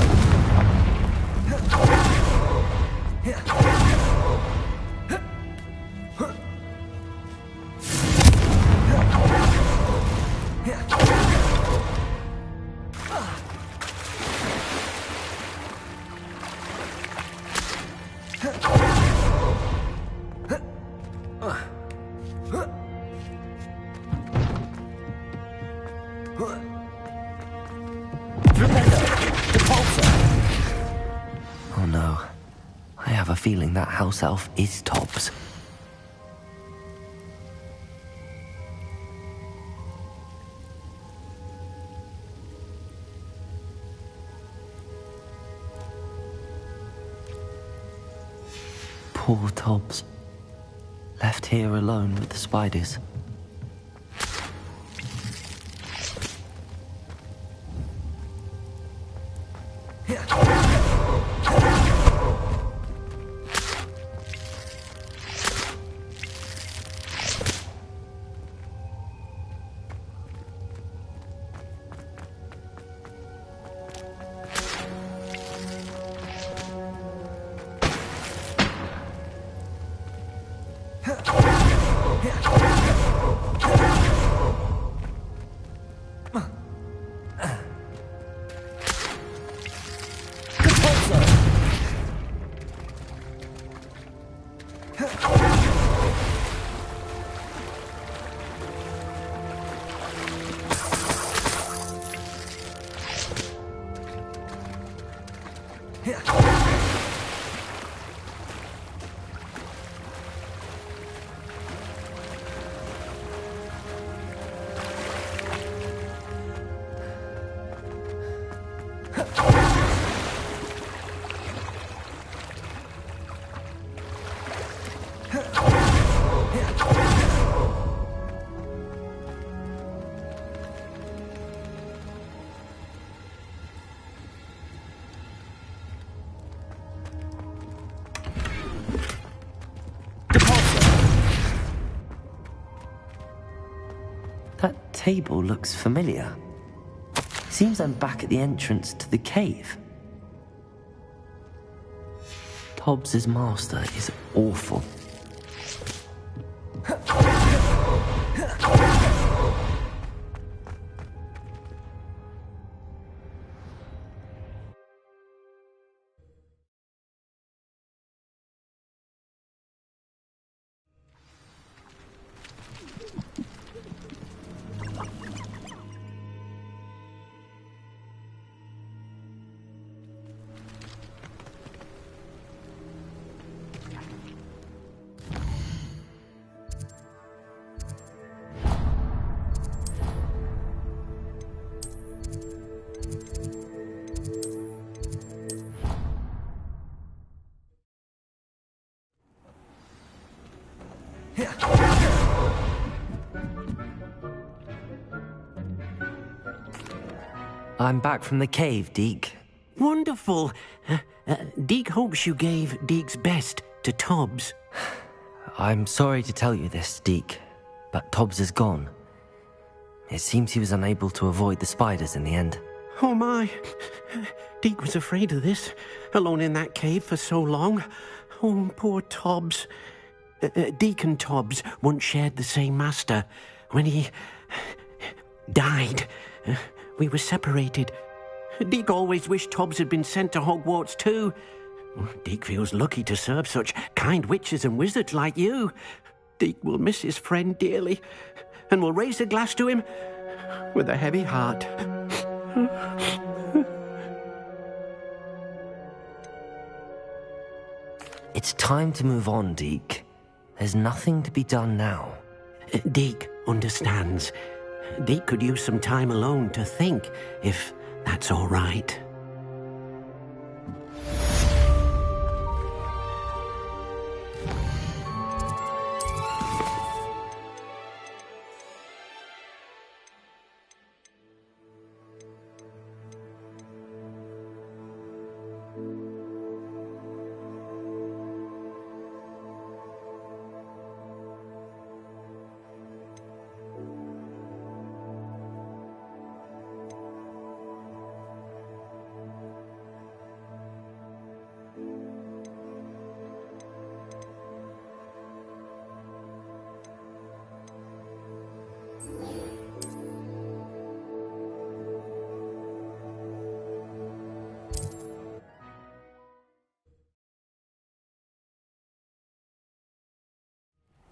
Oh no. I have a feeling that house elf is Tobbs. Poor Tobbs. Left here alone with the spiders. That table looks familiar. Seems I'm back at the entrance to the cave. Tobbs's master is awful. I'm back from the cave, Deke. Wonderful. Deke hopes you gave Deke's best to Tobbs. I'm sorry to tell you this, Deke, but Tobbs is gone. It seems he was unable to avoid the spiders in the end. Oh my. Deke was afraid of this, alone in that cave for so long. Oh, poor Tobbs. Deke and Tobbs once shared the same master. When he died. We were separated. Deke always wished Tobbs had been sent to Hogwarts too. Deke feels lucky to serve such kind witches and wizards like you. Deke will miss his friend dearly, and will raise a glass to him with a heavy heart. It's time to move on, Deke. There's nothing to be done now. Deke understands. Deke could use some time alone to think, if that's all right.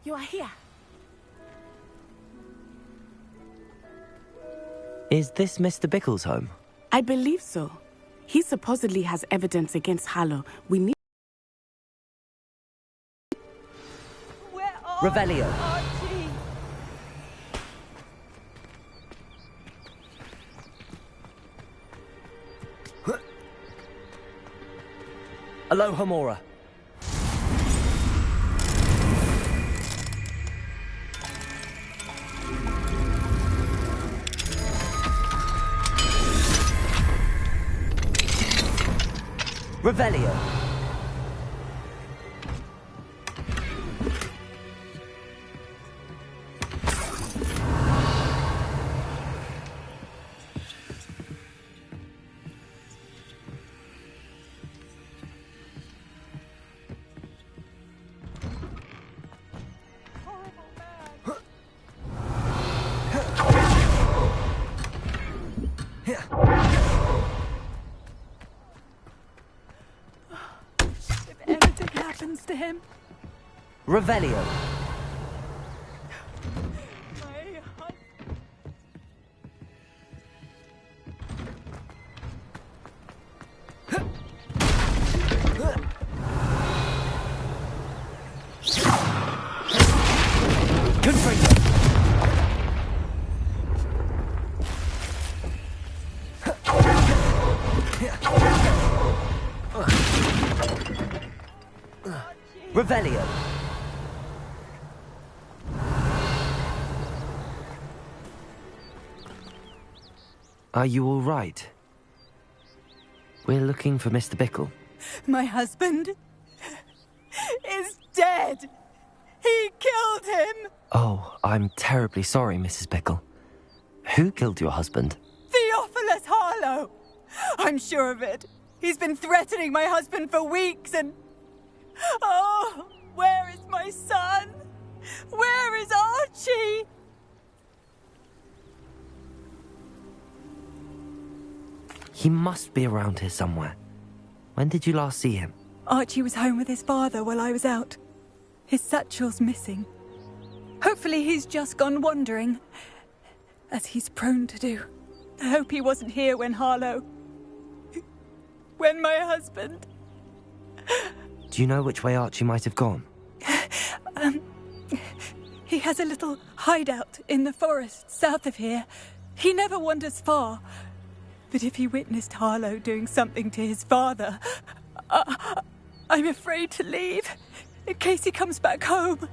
You are here. Is this Mr. Bickle's home? I believe so. He supposedly has evidence against Harlow. We need... Revelio. Archie! Alohomora. Revelio. To him. Revelio. Revelio. Are you all right? We're looking for Mr. Bickle. My husband is dead. He killed him. Oh, I'm terribly sorry, Mrs. Bickle. Who killed your husband? Theophilus Harlow. I'm sure of it. He's been threatening my husband for weeks and... Oh, where is my son? Where is Archie? He must be around here somewhere. When did you last see him? Archie was home with his father while I was out. His satchel's missing. Hopefully he's just gone wandering, as he's prone to do. I hope he wasn't here when Harlow... when my husband... Do you know which way Archie might have gone? He has a little hideout in the forest south of here. He never wanders far. But if he witnessed Harlow doing something to his father, I'm afraid to leave, in case he comes back home.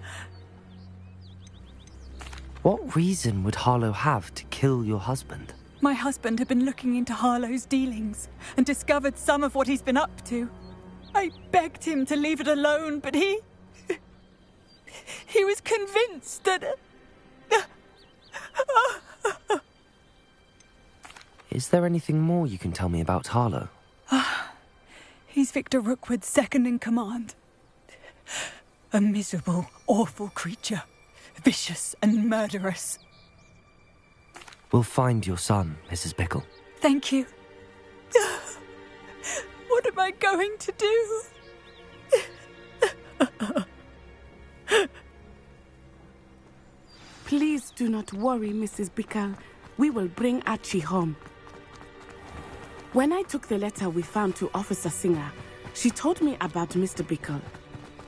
What reason would Harlow have to kill your husband? My husband had been looking into Harlow's dealings and discovered some of what he's been up to. I begged him to leave it alone, but he was convinced that... Is there anything more you can tell me about Harlow? He's Victor Rookwood's second in command. A miserable, awful creature. Vicious and murderous. We'll find your son, Mrs. Bickle. Thank you. What am I going to do? Please do not worry, Mrs. Bickle. We will bring Archie home. When I took the letter we found to Officer Singer, she told me about Mr. Bickle.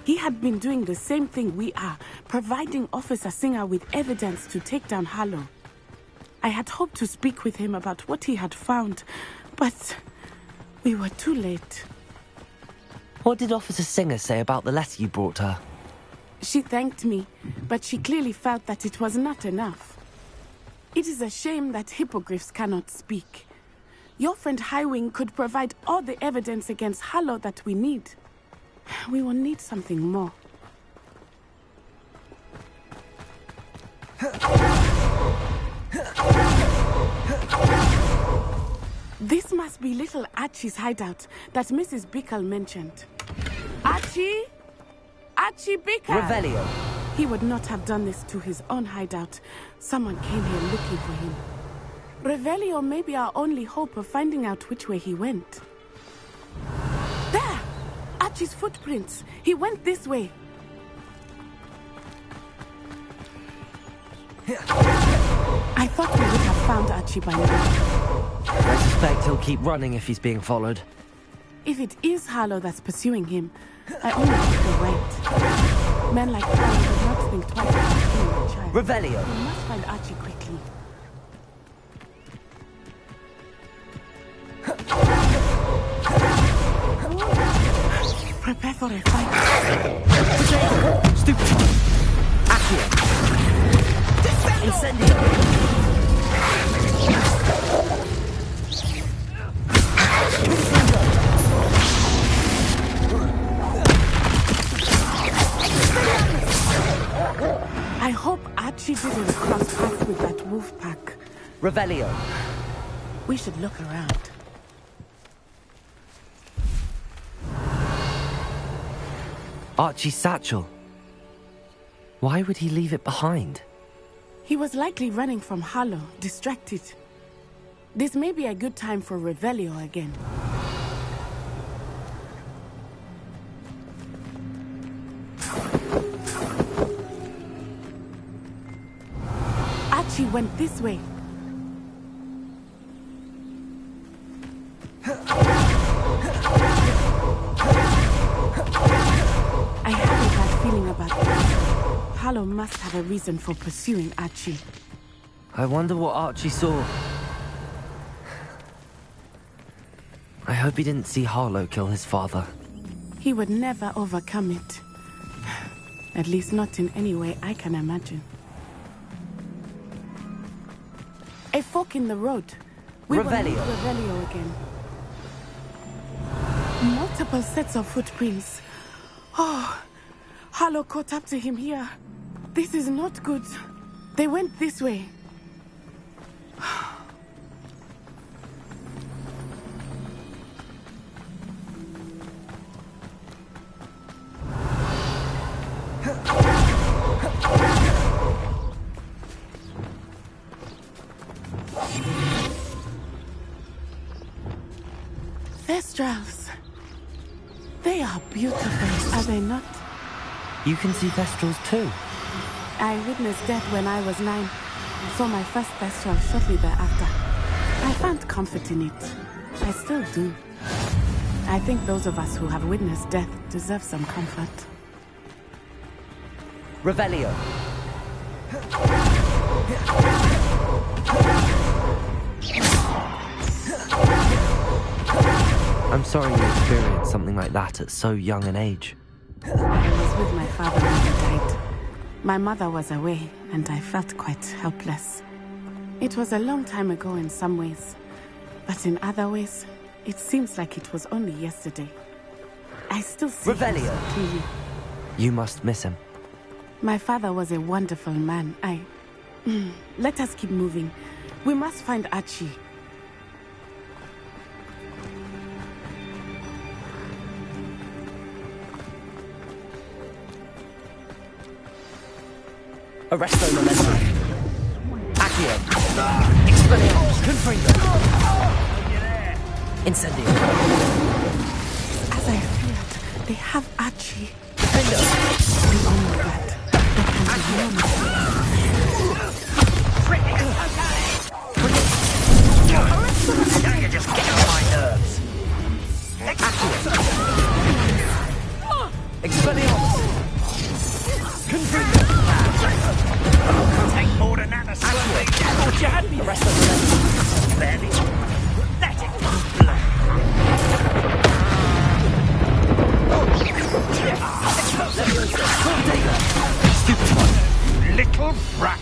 He had been doing the same thing we are, providing Officer Singer with evidence to take down Harlow. I had hoped to speak with him about what he had found, but we were too late. What did Officer Singer say about the letter you brought her? She thanked me, but she clearly felt that it was not enough. It is a shame that hippogriffs cannot speak. Your friend Highwing could provide all the evidence against Harlow that we need. We will need something more. This must be little Archie's hideout that Mrs. Bickle mentioned. Archie? Archie Bickle! Revelio. He would not have done this to his own hideout. Someone came here looking for him. Revelio may be our only hope of finding out which way he went. There! Archie's footprints. He went this way. I thought we would have found Archie by now. I suspect he'll keep running if he's being followed. If it is Harlow that's pursuing him, I only have to wait. Men like Harlow would not think twice about killing a child. Revelio. We must find Archie quickly. Prepare for a fight. Stupefy. Accio. Incendio. I hope Archie didn't cross paths with that wolf pack. Revelio. We should look around. Archie's satchel. Why would he leave it behind? He was likely running from Harlow, distracted. This may be a good time for Revelio again. Archie went this way. I have a bad feeling about this. Harlow must have a reason for pursuing Archie. I wonder what Archie saw. I hope he didn't see Harlow kill his father. He would never overcome it. At least not in any way I can imagine. A fork in the road. We will meet Revelio again. Multiple sets of footprints. Oh, Harlow caught up to him here. This is not good. They went this way. Thestrals. They are beautiful, are they not? You can see Thestrals too. I witnessed death when I was 9. I saw my first Thestral shortly thereafter. I found comfort in it. I still do. I think those of us who have witnessed death deserve some comfort. Revelio. I'm sorry you experienced something like that at so young an age. I was with my father when he died. My mother was away, and I felt quite helpless. It was a long time ago in some ways, but in other ways, it seems like it was only yesterday. I still see Revelio. him clearly. You must miss him. My father was a wonderful man. Let us keep moving. We must find Archie. Arresto Memento. Accio. Expelliarmus! Confringo! Incendio! As I feared, they have Archie. Defender! The only threat that can be Now you're just getting on my nerves. Expelliarmus! Confringo! Take more than that to slow me down. Thought you had me. Rest of the Barely. Let it Stupid one. Little brat.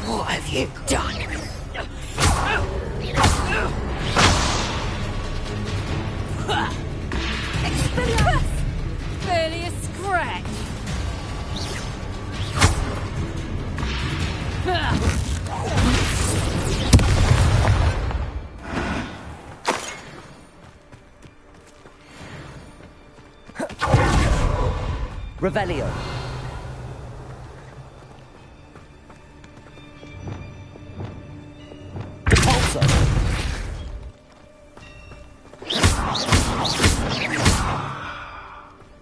What have you done? Barely a scratch. Revelio. Repulsor.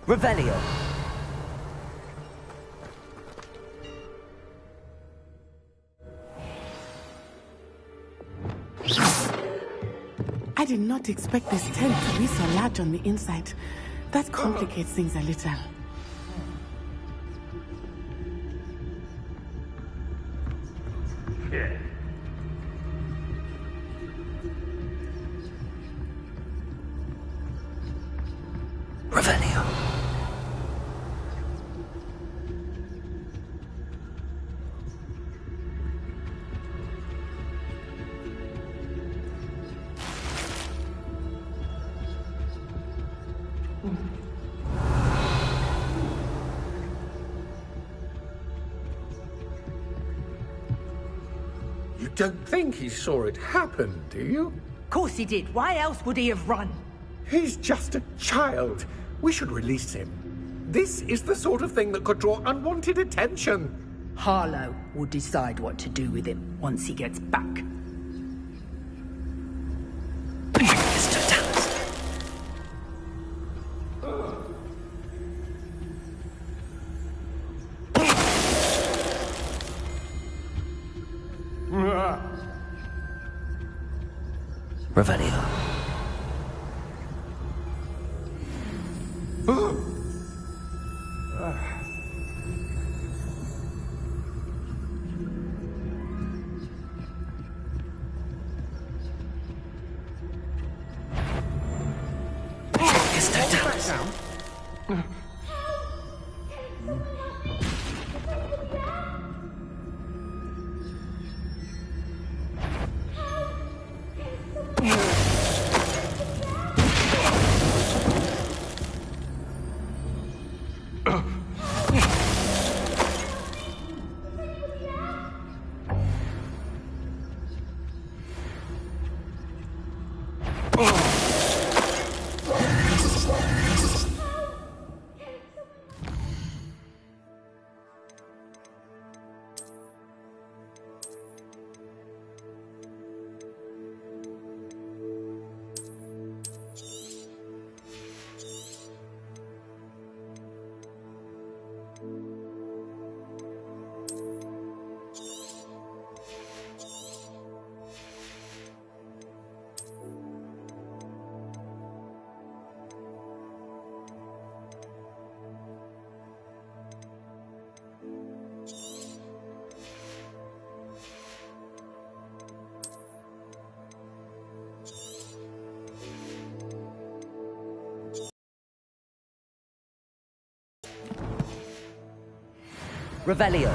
Revelio. I did not expect this tent to be so large on the inside. That complicates things a little. Revelio. You don't think he saw it happen, do you? Of course he did. Why else would he have run? He's just a child. We should release him. This is the sort of thing that could draw unwanted attention. Harlow will decide what to do with him once he gets back. Mr. Dallas. Revelio. Mr. Dallas. Revelio.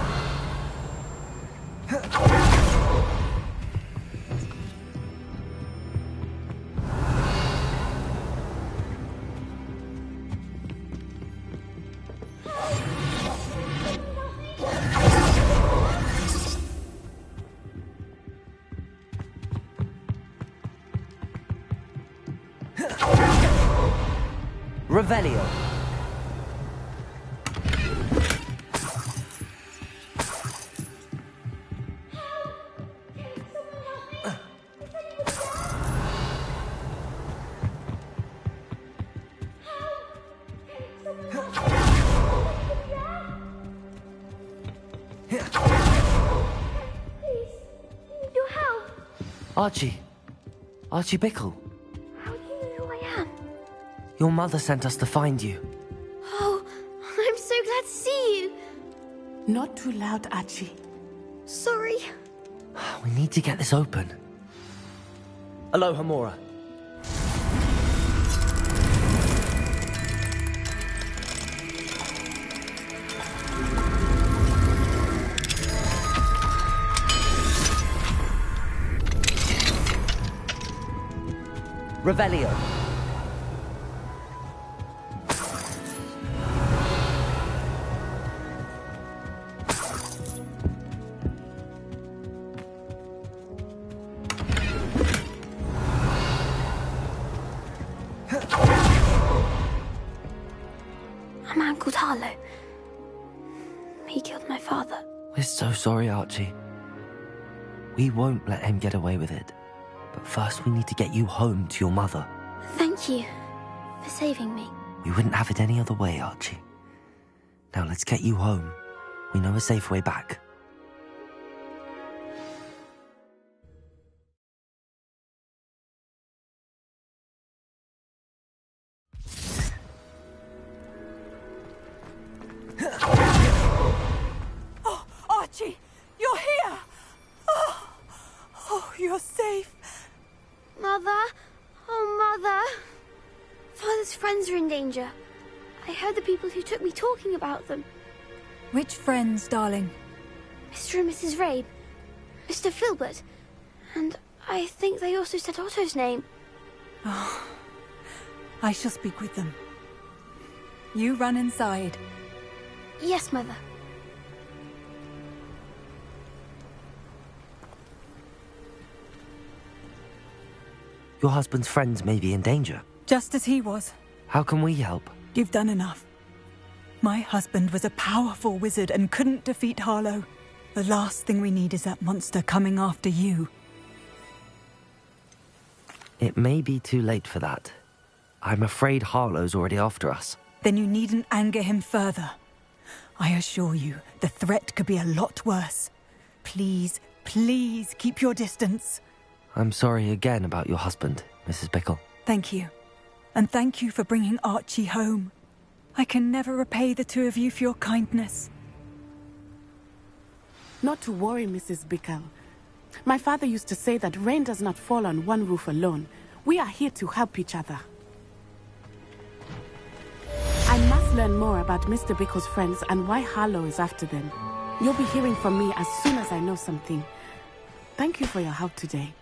Revelio. Your help. Archie. Archie Bickle. How do you know who I am? Your mother sent us to find you. Oh, I'm so glad to see you. Not too loud, Archie. Sorry. We need to get this open. Aloha, Mora. Revelio. A man called Harlow. He killed my father. We're so sorry, Archie. We won't let him get away with it. But first we need to get you home to your mother. Thank you for saving me. We wouldn't have it any other way, Archie. Now let's get you home. We know a safe way back. Oh, Archie, you're here! Oh, you're safe. Mother? Oh, Mother. Father's friends are in danger. I heard the people who took me talking about them. Which friends, darling? Mr. and Mrs. Rabe, Mr. Filbert, and I think they also said Otto's name. Oh, I shall speak with them. You run inside. Yes, Mother. Your husband's friends may be in danger. Just as he was. How can we help? You've done enough. My husband was a powerful wizard and couldn't defeat Harlow. The last thing we need is that monster coming after you. It may be too late for that. I'm afraid Harlow's already after us. Then you needn't anger him further. I assure you, the threat could be a lot worse. Please, please keep your distance. I'm sorry again about your husband, Mrs. Bickle. Thank you. And thank you for bringing Archie home. I can never repay the two of you for your kindness. Not to worry, Mrs. Bickle. My father used to say that rain does not fall on one roof alone. We are here to help each other. I must learn more about Mr. Bickle's friends and why Harlow is after them. You'll be hearing from me as soon as I know something. Thank you for your help today.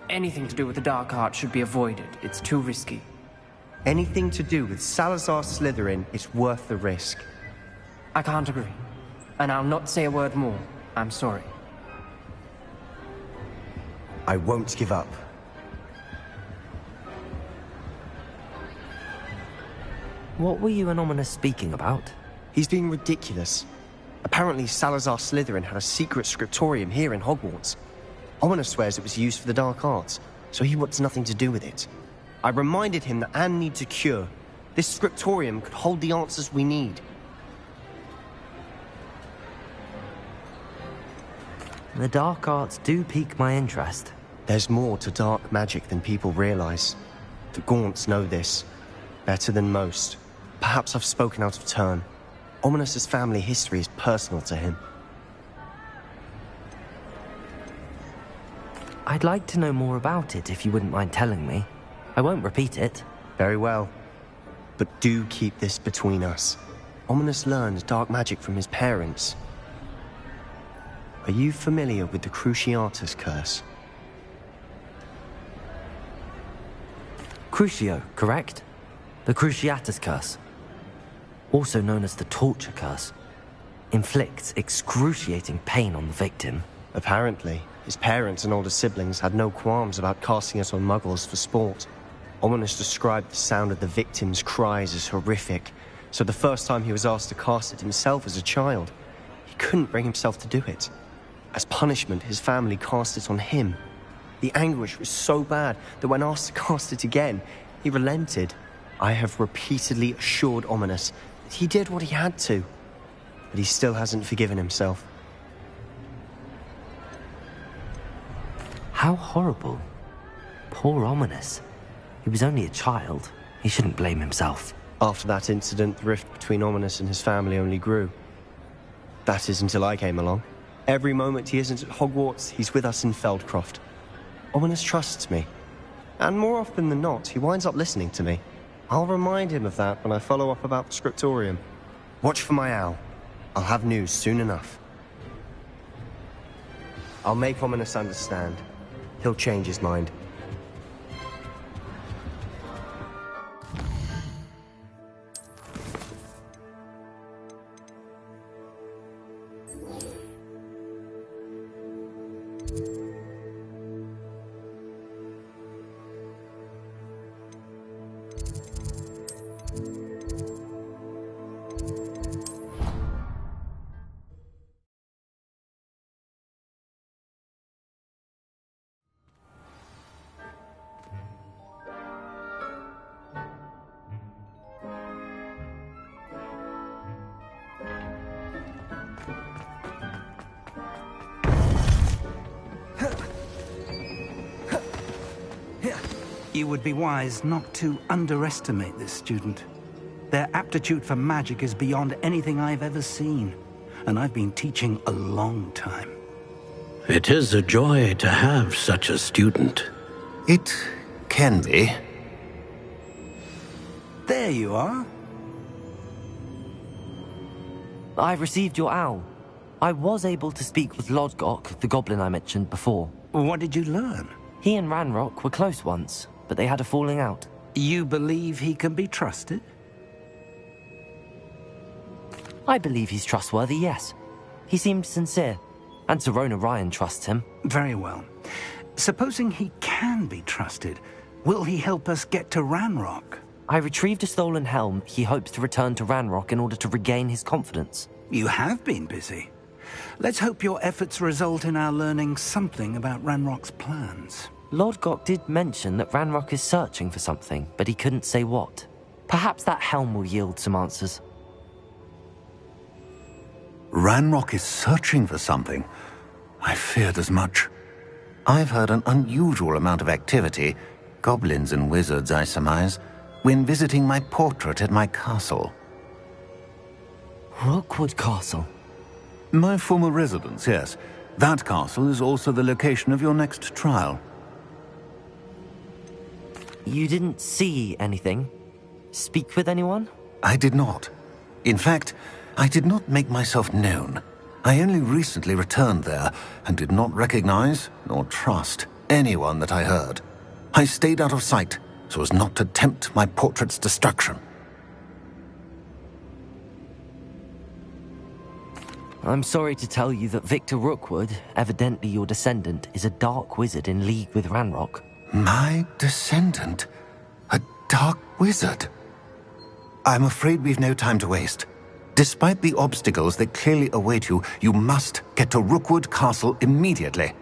Anything to do with the dark art should be avoided. It's too risky. Anything to do with Salazar Slytherin is worth the risk. I can't agree. And I'll not say a word more. I'm sorry. I won't give up. What were you and Ominous speaking about? He's being ridiculous. Apparently Salazar Slytherin had a secret scriptorium here in Hogwarts. Ominous swears it was used for the dark arts, so he wants nothing to do with it. I reminded him that Anne needs a cure. This scriptorium could hold the answers we need. The dark arts do pique my interest. There's more to dark magic than people realize. The Gaunts know this, better than most. Perhaps I've spoken out of turn. Ominous's family history is personal to him. I I'd like to know more about it if you wouldn't mind telling me. I won't repeat it. Very well. But do keep this between us. Ominous learned dark magic from his parents. Are you familiar with the Cruciatus curse? Crucio, correct? The Cruciatus curse. Also known as the torture curse. Inflicts excruciating pain on the victim. Apparently, his parents and older siblings had no qualms about casting it on muggles for sport. Ominous described the sound of the victim's cries as horrific, so the first time he was asked to cast it himself as a child, he couldn't bring himself to do it. As punishment, his family cast it on him. The anguish was so bad that when asked to cast it again, he relented. I have repeatedly assured Ominous that he did what he had to, but he still hasn't forgiven himself. How horrible. Poor Ominous. He was only a child. He shouldn't blame himself. After that incident, the rift between Ominous and his family only grew. That is until I came along. Every moment he isn't at Hogwarts, he's with us in Feldcroft. Ominous trusts me. And more often than not, he winds up listening to me. I'll remind him of that when I follow up about the scriptorium. Watch for my owl. I'll have news soon enough. I'll make Ominous understand. He'll change his mind. You would be wise not to underestimate this student. Their aptitude for magic is beyond anything I've ever seen, and I've been teaching a long time. It is a joy to have such a student. It can be. There you are. I've received your owl. I was able to speak with Lodgok, the goblin I mentioned before. What did you learn? He and Ranrock were close once, but they had a falling out. You believe he can be trusted? I believe he's trustworthy, yes. He seemed sincere, and Serona Ryan trusts him. Very well. Supposing he can be trusted, will he help us get to Ranrock? I retrieved a stolen helm. He hopes to return to Ranrock in order to regain his confidence. You have been busy. Let's hope your efforts result in our learning something about Ranrock's plans. Lodgok did mention that Ranrock is searching for something, but he couldn't say what. Perhaps that helm will yield some answers. Ranrock is searching for something? I feared as much. I've heard an unusual amount of activity, goblins and wizards, I surmise, when visiting my portrait at my castle. Rookwood Castle? My former residence, yes. That castle is also the location of your next trial. You didn't see anything? Speak with anyone? I did not. In fact, I did not make myself known. I only recently returned there and did not recognize nor trust anyone that I heard. I stayed out of sight so as not to tempt my portrait's destruction. I'm sorry to tell you that Victor Rookwood, evidently your descendant, is a dark wizard in league with Ranrock. My descendant? A dark wizard? I'm afraid we've no time to waste. Despite the obstacles that clearly await you, you must get to Rookwood Castle immediately.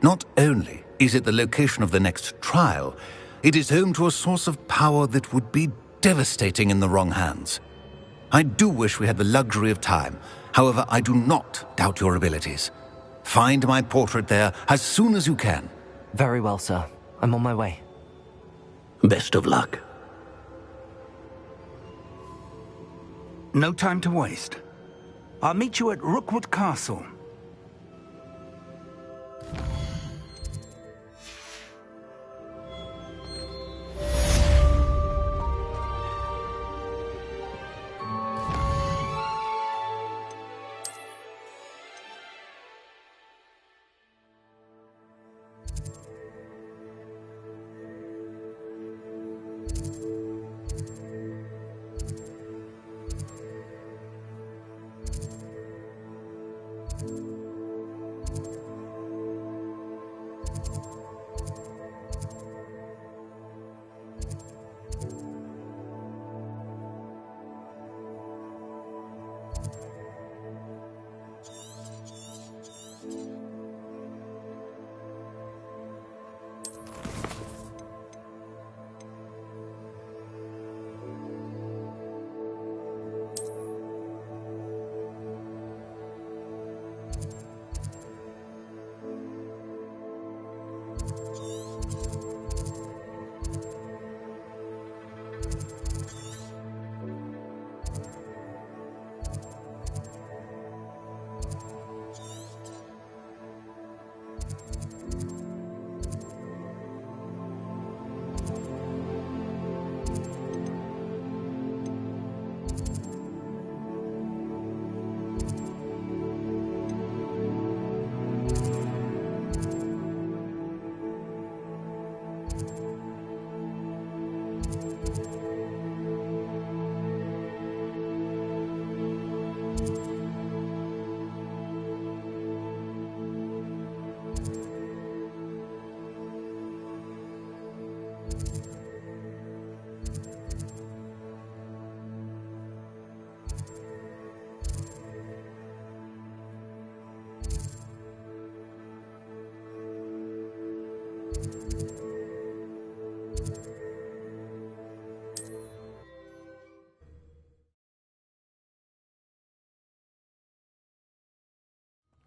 Not only is it the location of the next trial, it is home to a source of power that would be devastating in the wrong hands. I do wish we had the luxury of time. However, I do not doubt your abilities. Find my portrait there as soon as you can. Very well, sir. I'm on my way. Best of luck. No time to waste. I'll meet you at Rookwood Castle.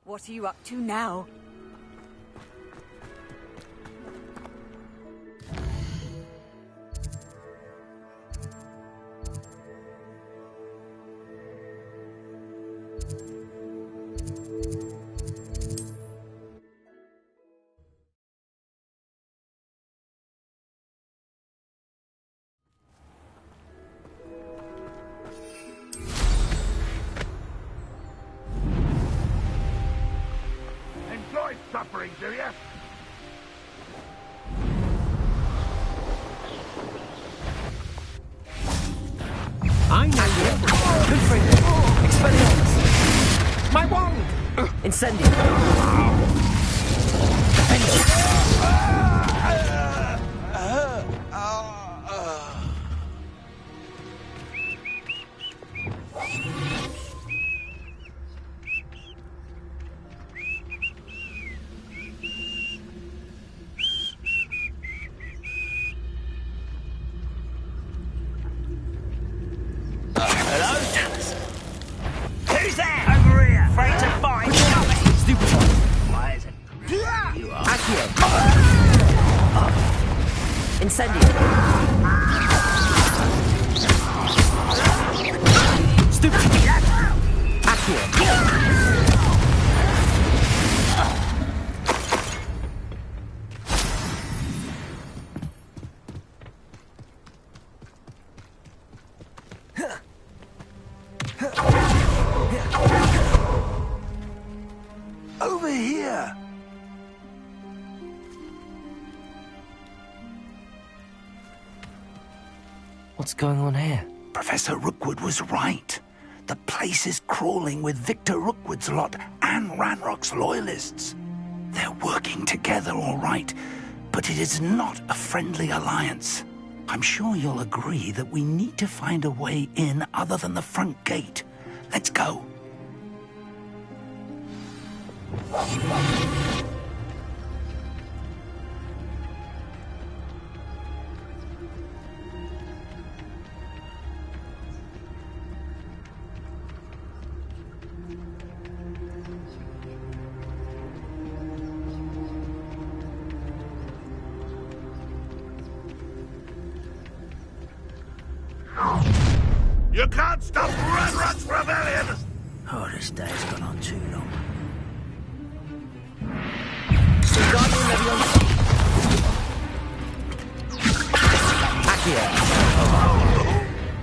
What are you up to now? Enjoy suffering, do you? I know you. Confringo. Expelliarmus. My wand! Incendio. Hello, Dallas. Who's there? Over here. Afraid to fight? Stupid. Why is it? You are. Accio. Incendio. Stupid. Accio. Over here! What's going on here? Professor Rookwood was right. The place is crawling with Victor Rookwood's lot and Ranrock's loyalists. They're working together, all right, but it is not a friendly alliance. I'm sure you'll agree that we need to find a way in other than the front gate. Let's go. You can't stop Ranrock's rebellion! Oh, this day has gone on too long. Accio.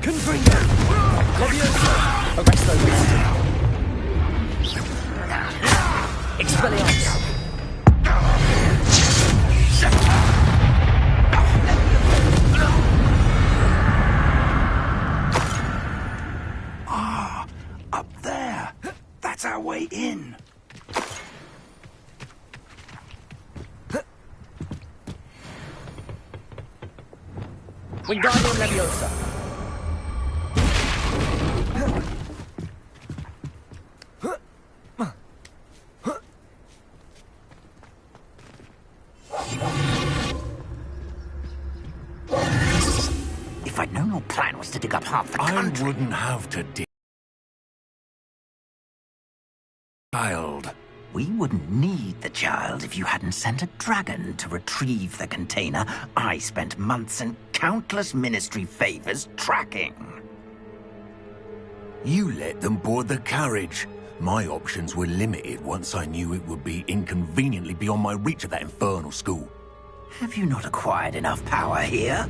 Confringo. Levioso. Arresto. Expelliarmus. Ah, up there. That's our way in. Wingardium Leviosa. If I'd known your plan was to dig up half the country... I wouldn't have to dig. Child. We wouldn't need the child if you hadn't sent a dragon to retrieve the container I spent months and countless ministry favors tracking. You let them board the carriage. My options were limited once I knew it would be inconveniently beyond my reach at that infernal school. Have you not acquired enough power here?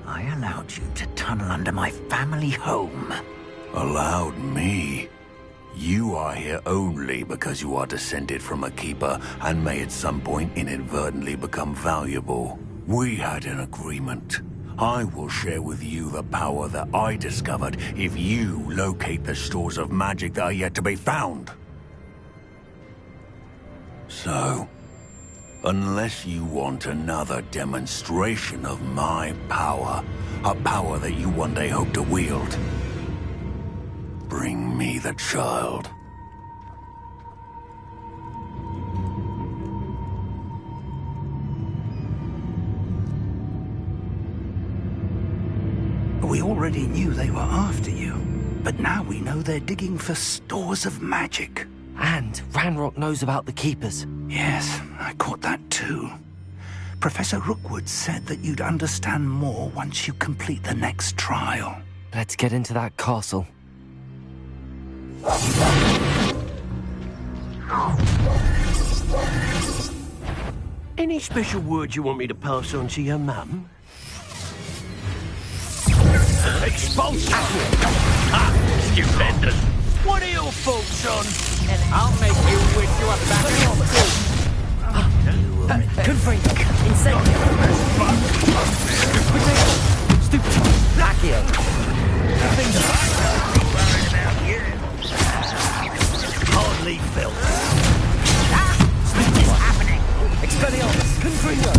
I allowed you to tunnel under my family home. Allowed me? You are here only because you are descended from a keeper and may at some point inadvertently become valuable. We had an agreement. I will share with you the power that I discovered if you locate the stores of magic that are yet to be found. So, unless you want another demonstration of my power, a power that you one day hope to wield, bring me the child. We already knew they were after you, but now we know they're digging for stores of magic. And Ranrock knows about the Keepers. Yes, I caught that too. Professor Rookwood said that you'd understand more once you complete the next trial. Let's get into that castle. Any special words you want me to pass on to your mum? Expulsion! Stupendous! What are your thoughts on... I'll make you wish you were back in your school. Confringo. Incendio. Stupid. Accio. Hardly felt. What is happening? Expelliarmus. Confringo.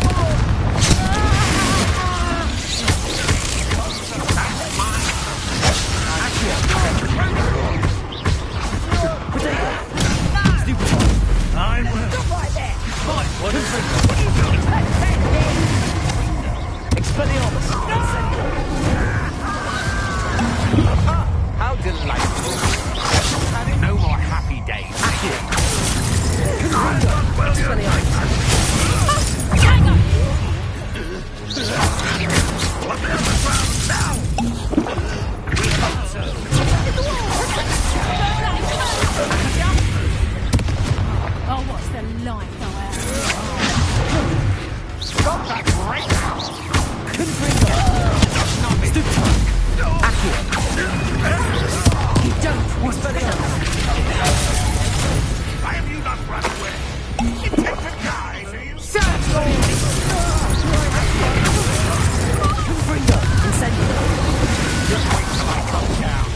I'm... Stop right there! What is it? Expelliarmus. How delightful. No more happy days. Oh, what's the life I have? Stop that right now! You don't want to Why have you not run away? It takes a guy, do you? Confringo. Incendio. Just wait till I come down.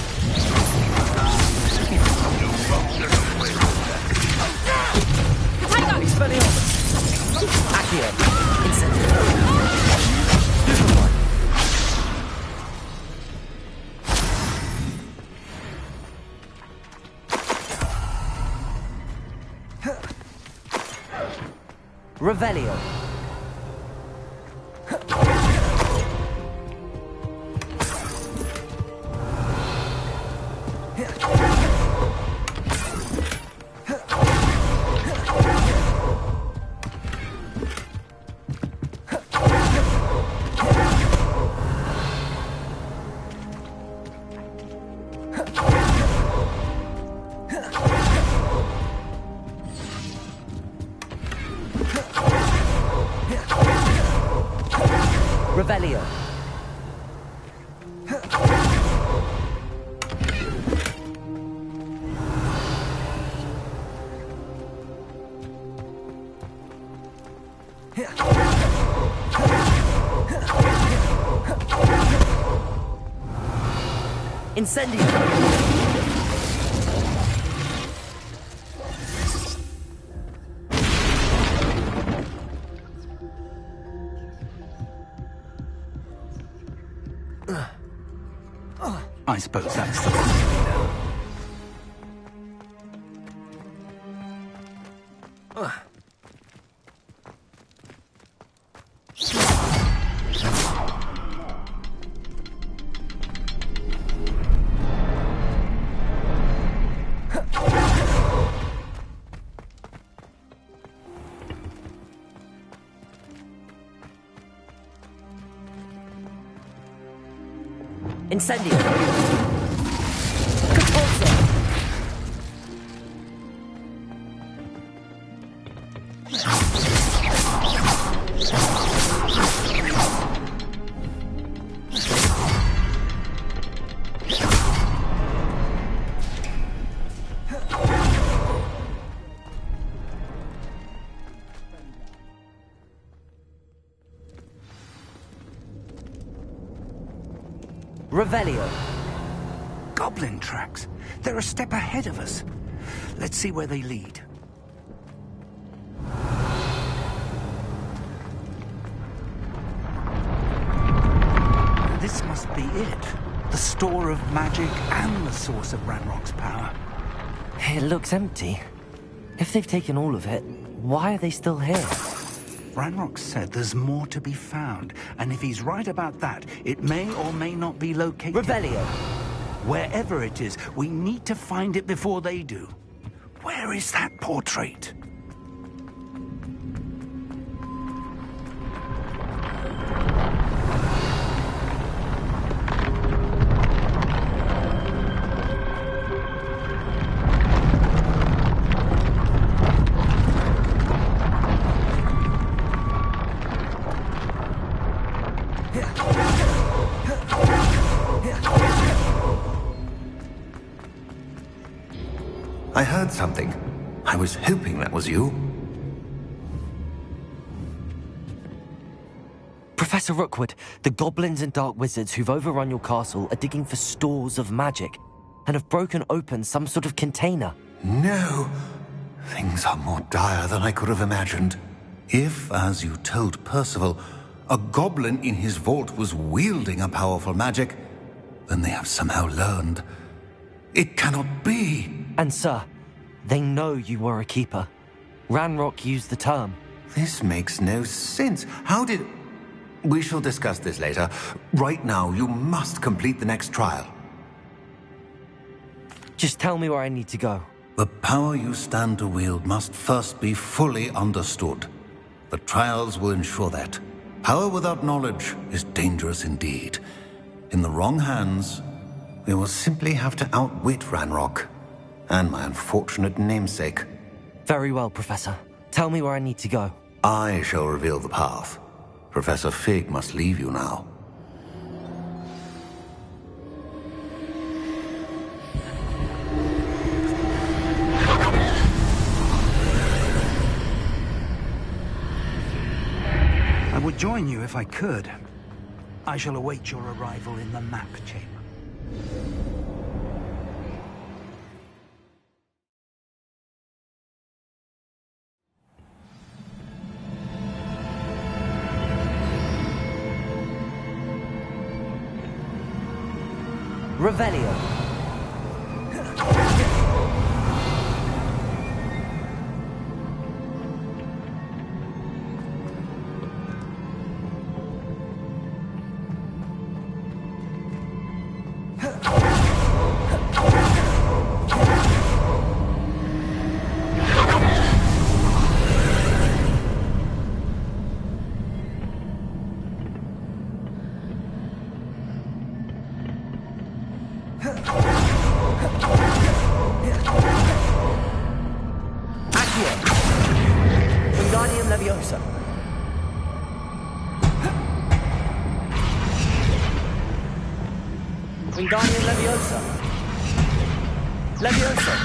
Expelliarmus. Accio. Incendio. Revelio. Revelio. Incendio. I suppose that's the point now. Incendio. Compulso. Revelio. Goblin tracks. They're a step ahead of us. Let's see where they lead. This must be it. The store of magic and the source of Ranrock's power. It looks empty. If they've taken all of it, why are they still here? Ranrock said there's more to be found, and if he's right about that, it may or may not be located. Revelio. Wherever it is, we need to find it before they do. Where is that portrait? I heard something. I was hoping that was you. Professor Rookwood, the goblins and dark wizards who've overrun your castle are digging for stores of magic and have broken open some sort of container. No. Things are more dire than I could have imagined. If, as you told Percival, a goblin in his vault was wielding a powerful magic, then they have somehow learned. It cannot be. And sir, they know you were a keeper. Ranrock used the term. This makes no sense. How did... We shall discuss this later. Right now, you must complete the next trial. Just tell me where I need to go. The power you stand to wield must first be fully understood. The trials will ensure that. Power without knowledge is dangerous indeed. In the wrong hands, we will simply have to outwit Ranrock and my unfortunate namesake. Very well, Professor. Tell me where I need to go. I shall reveal the path. Professor Fig must leave you now. I would join you if I could. I shall await your arrival in the map chamber. Revelio. Wingardium Leviosa. Leviosa.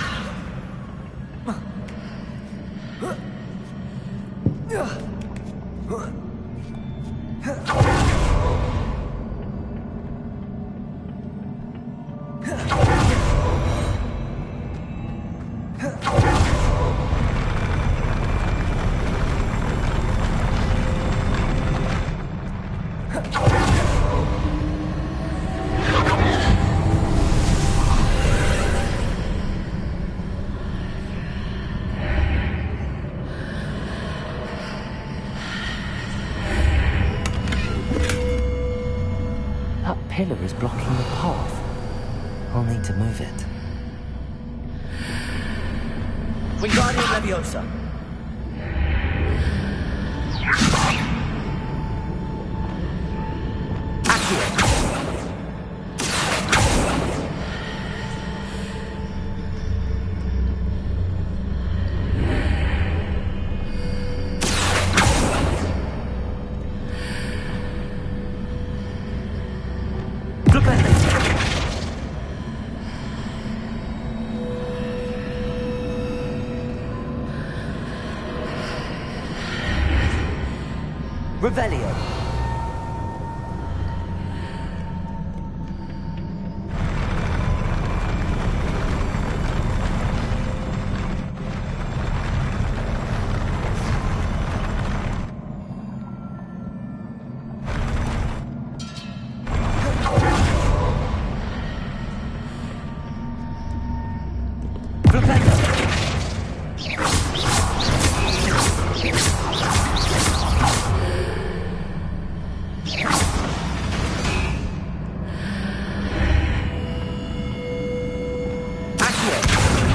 Pillar is blocking the path. I'll need to move it. Wingardium Leviosa. Accio. Revelio.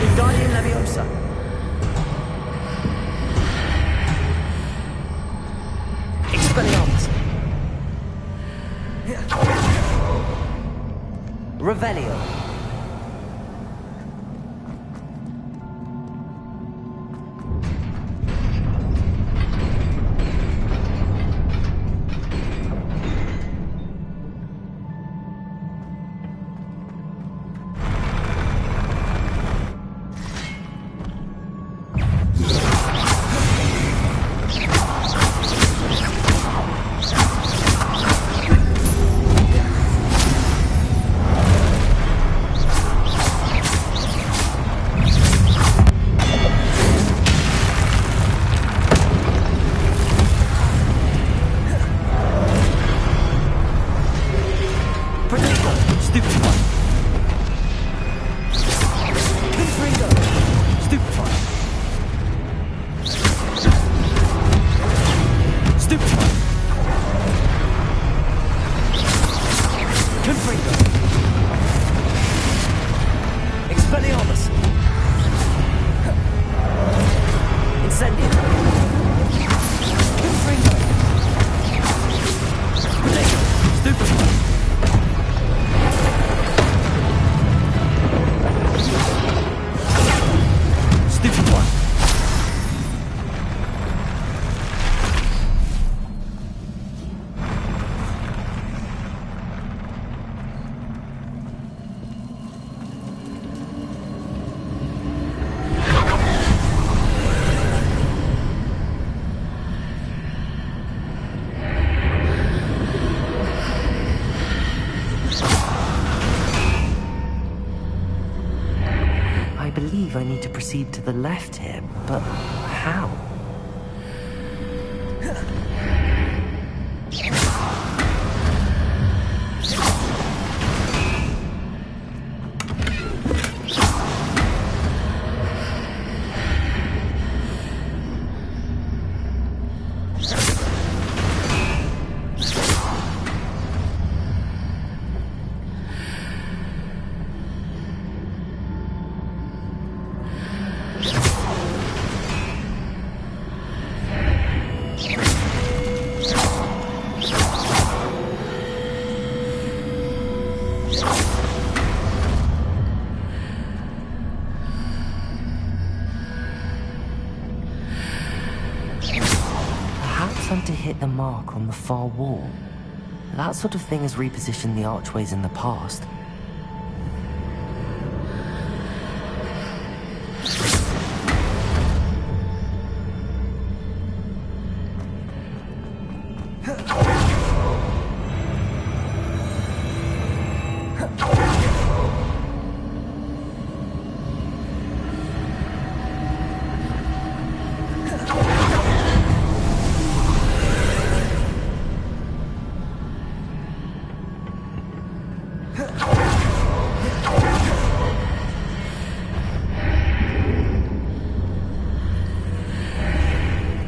Wingardium Leviosa. Expelliarmus! Incendio! Confringo! Stupefy! Stupefy! I believe I need to proceed to the left here, but how? To hit the mark on the far wall. That sort of thing has repositioned the archways in the past.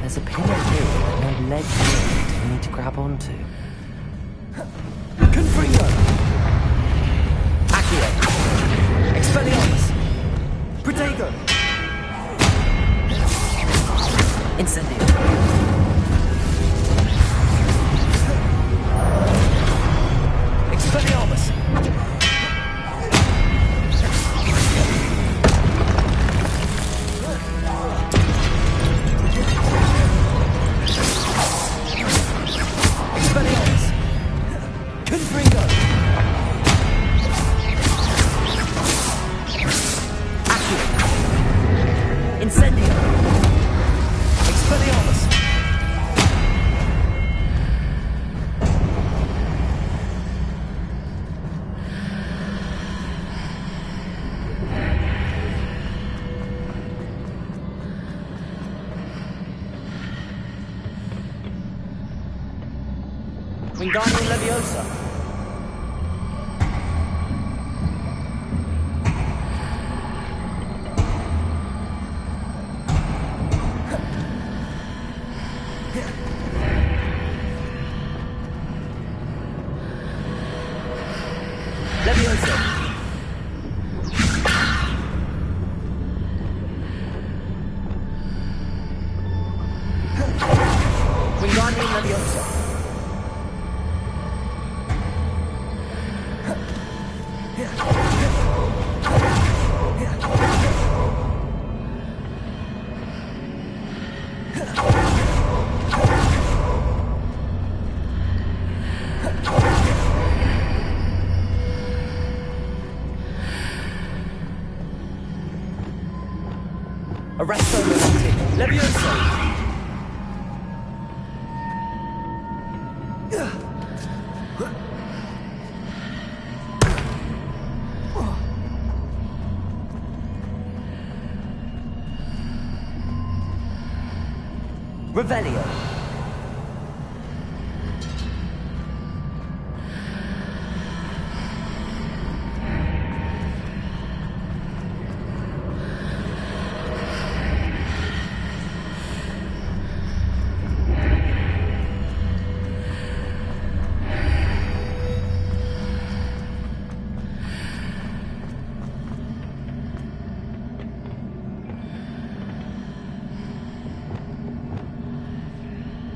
There's a pillar here and a ledge here for me to grab onto. Confringo! Accio! Expelliarmus! Protego! Incendio! Expelliarmus! Expelliarmus! Confringo! Accio! Incendio! Expelliarmus! Wingardium Leviosa! Leviosa! Wingardium Leviosa! Arresto Lunatic! Leviosa! Revelio!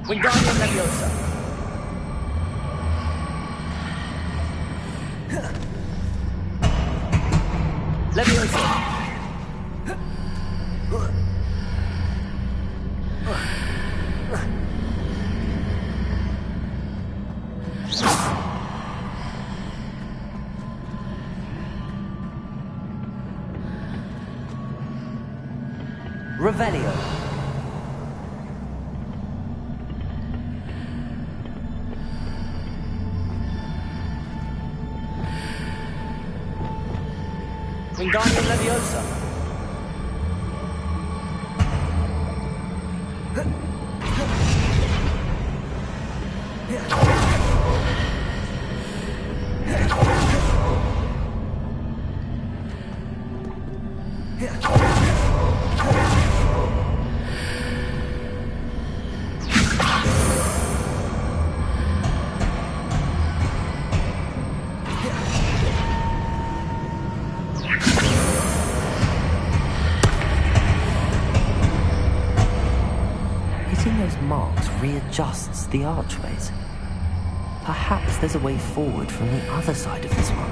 Wingardium Leviosa. Leviosa. Revelio. Wingardium Leviosa. Hitting those marks readjusts the archways. Perhaps there's a way forward from the other side of this one.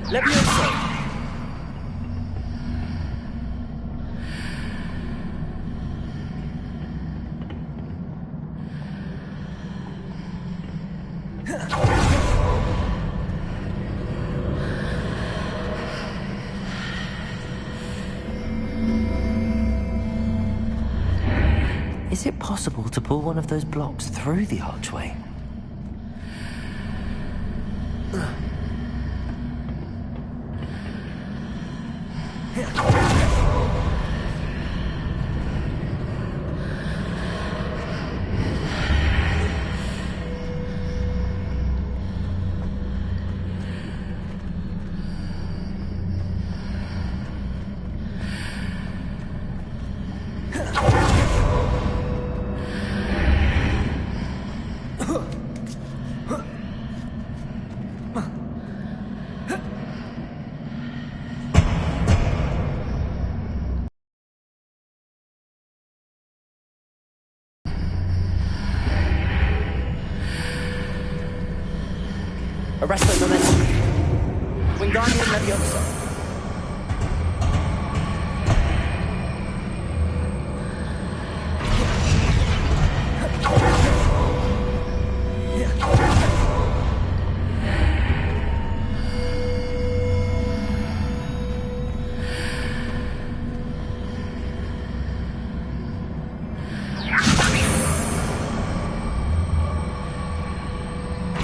Leviosa. Is it possible to pull one of those blocks through the archway? Arresto Momentum. Wingardium Leviosa.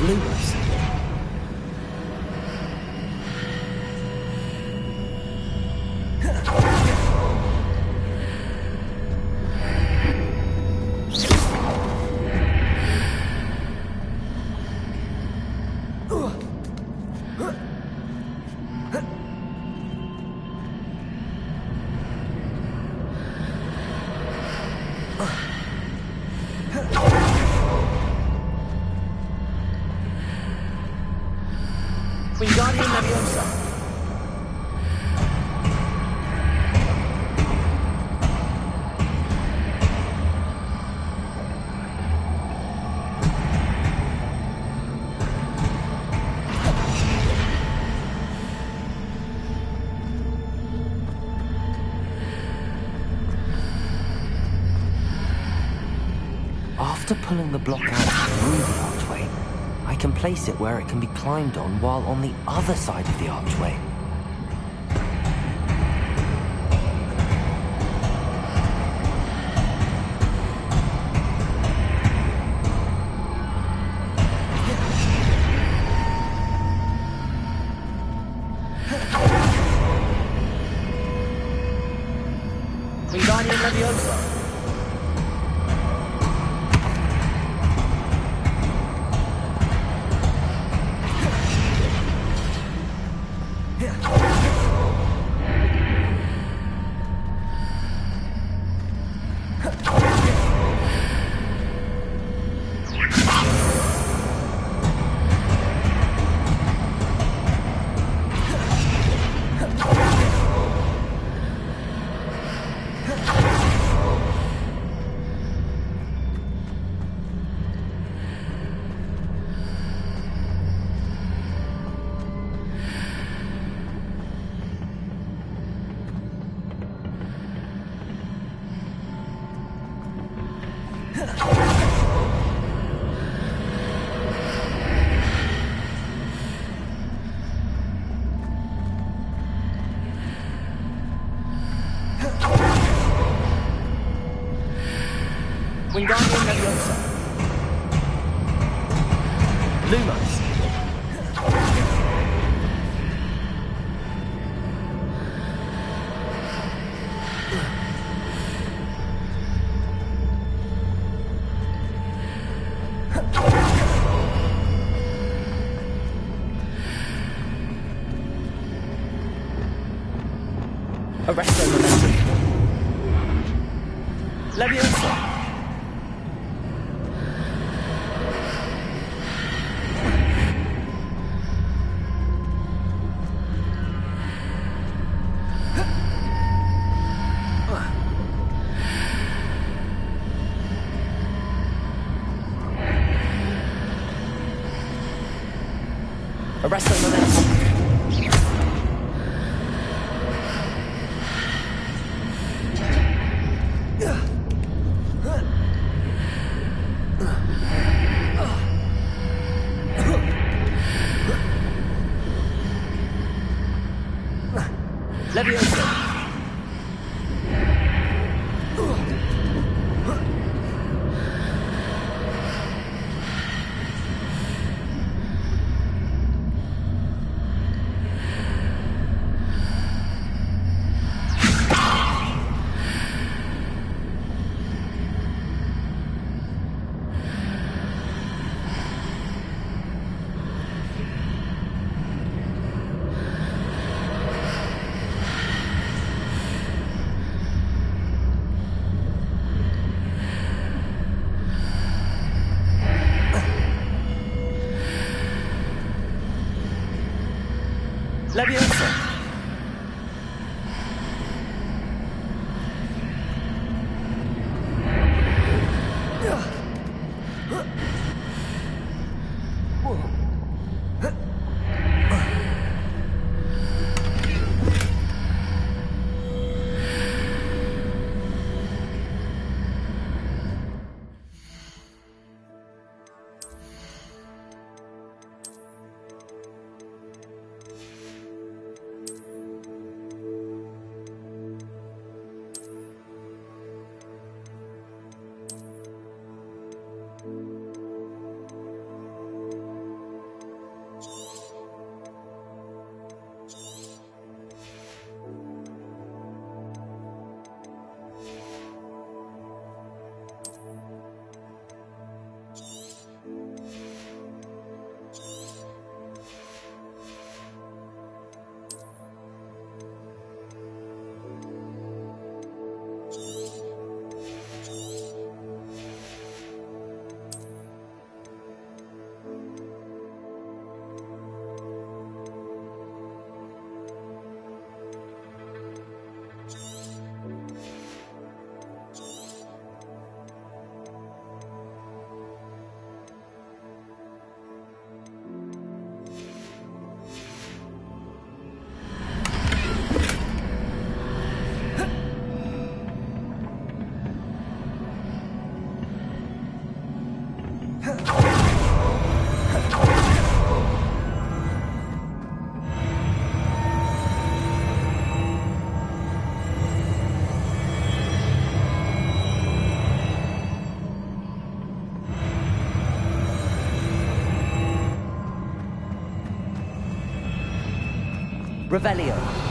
Lupus. Wingardium Leviosa. After pulling the block out through the archway, I can place it where it can be climbed on while on the other side of the archway. Lumos. Arresto momentum. Leviosa. Arresto momentum. Leviosa. Leviosa. Revelio.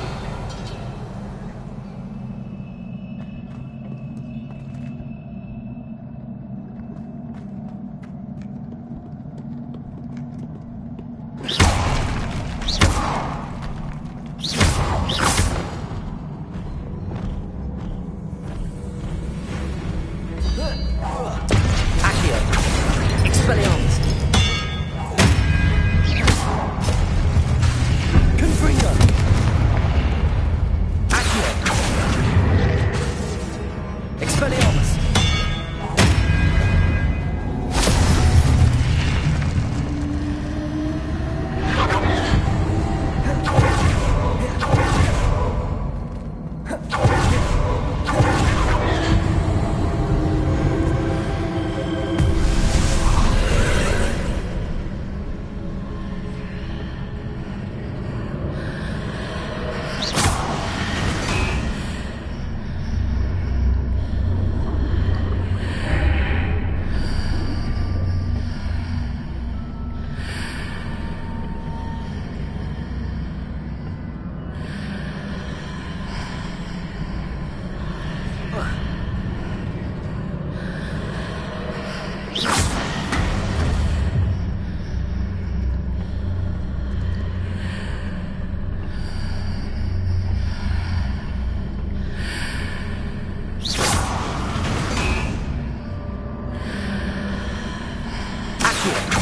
Revelio.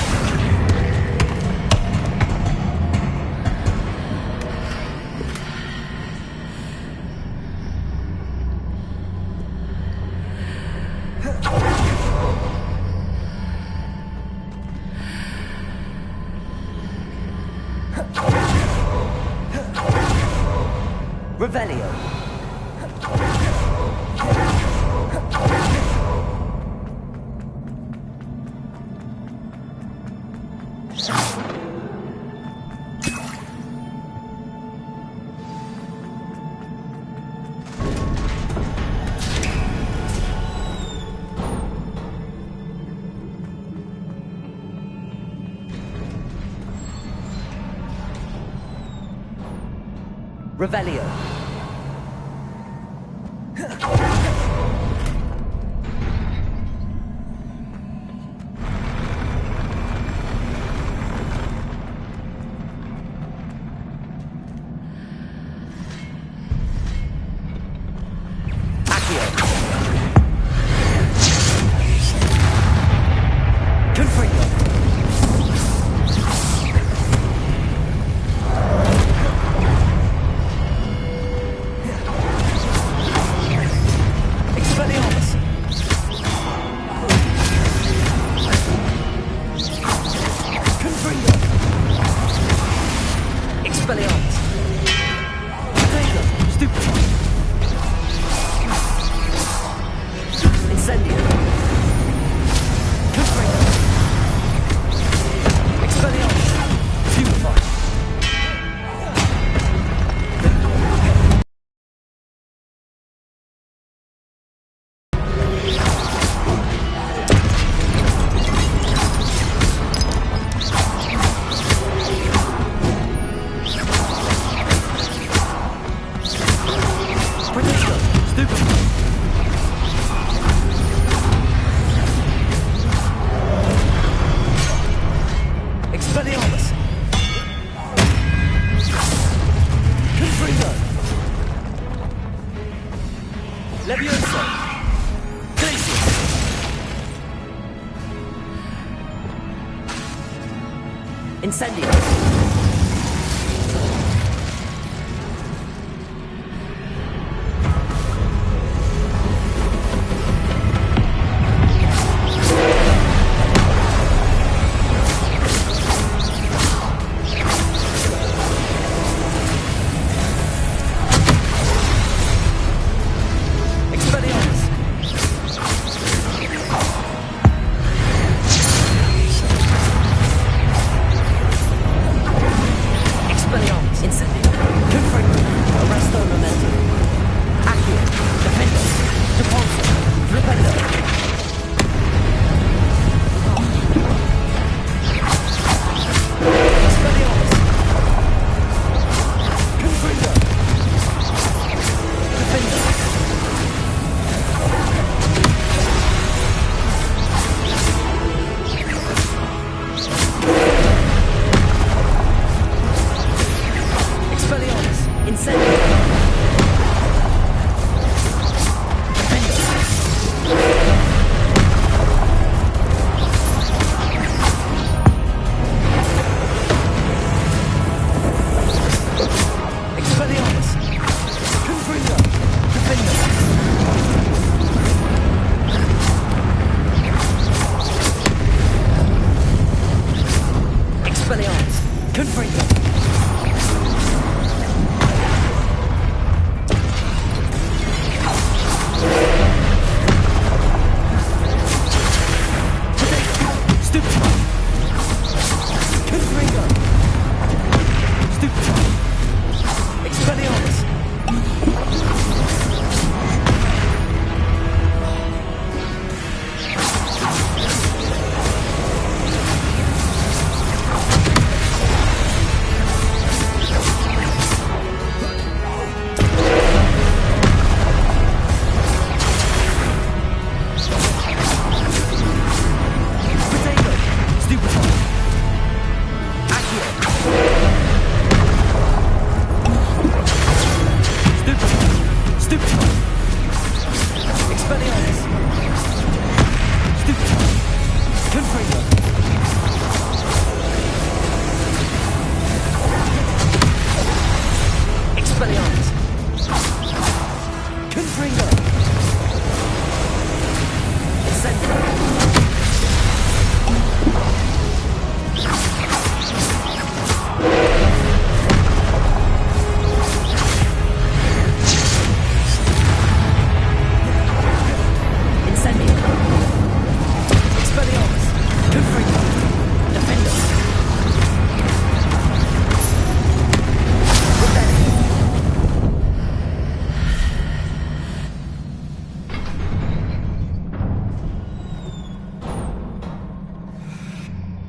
Revelio. Incendio.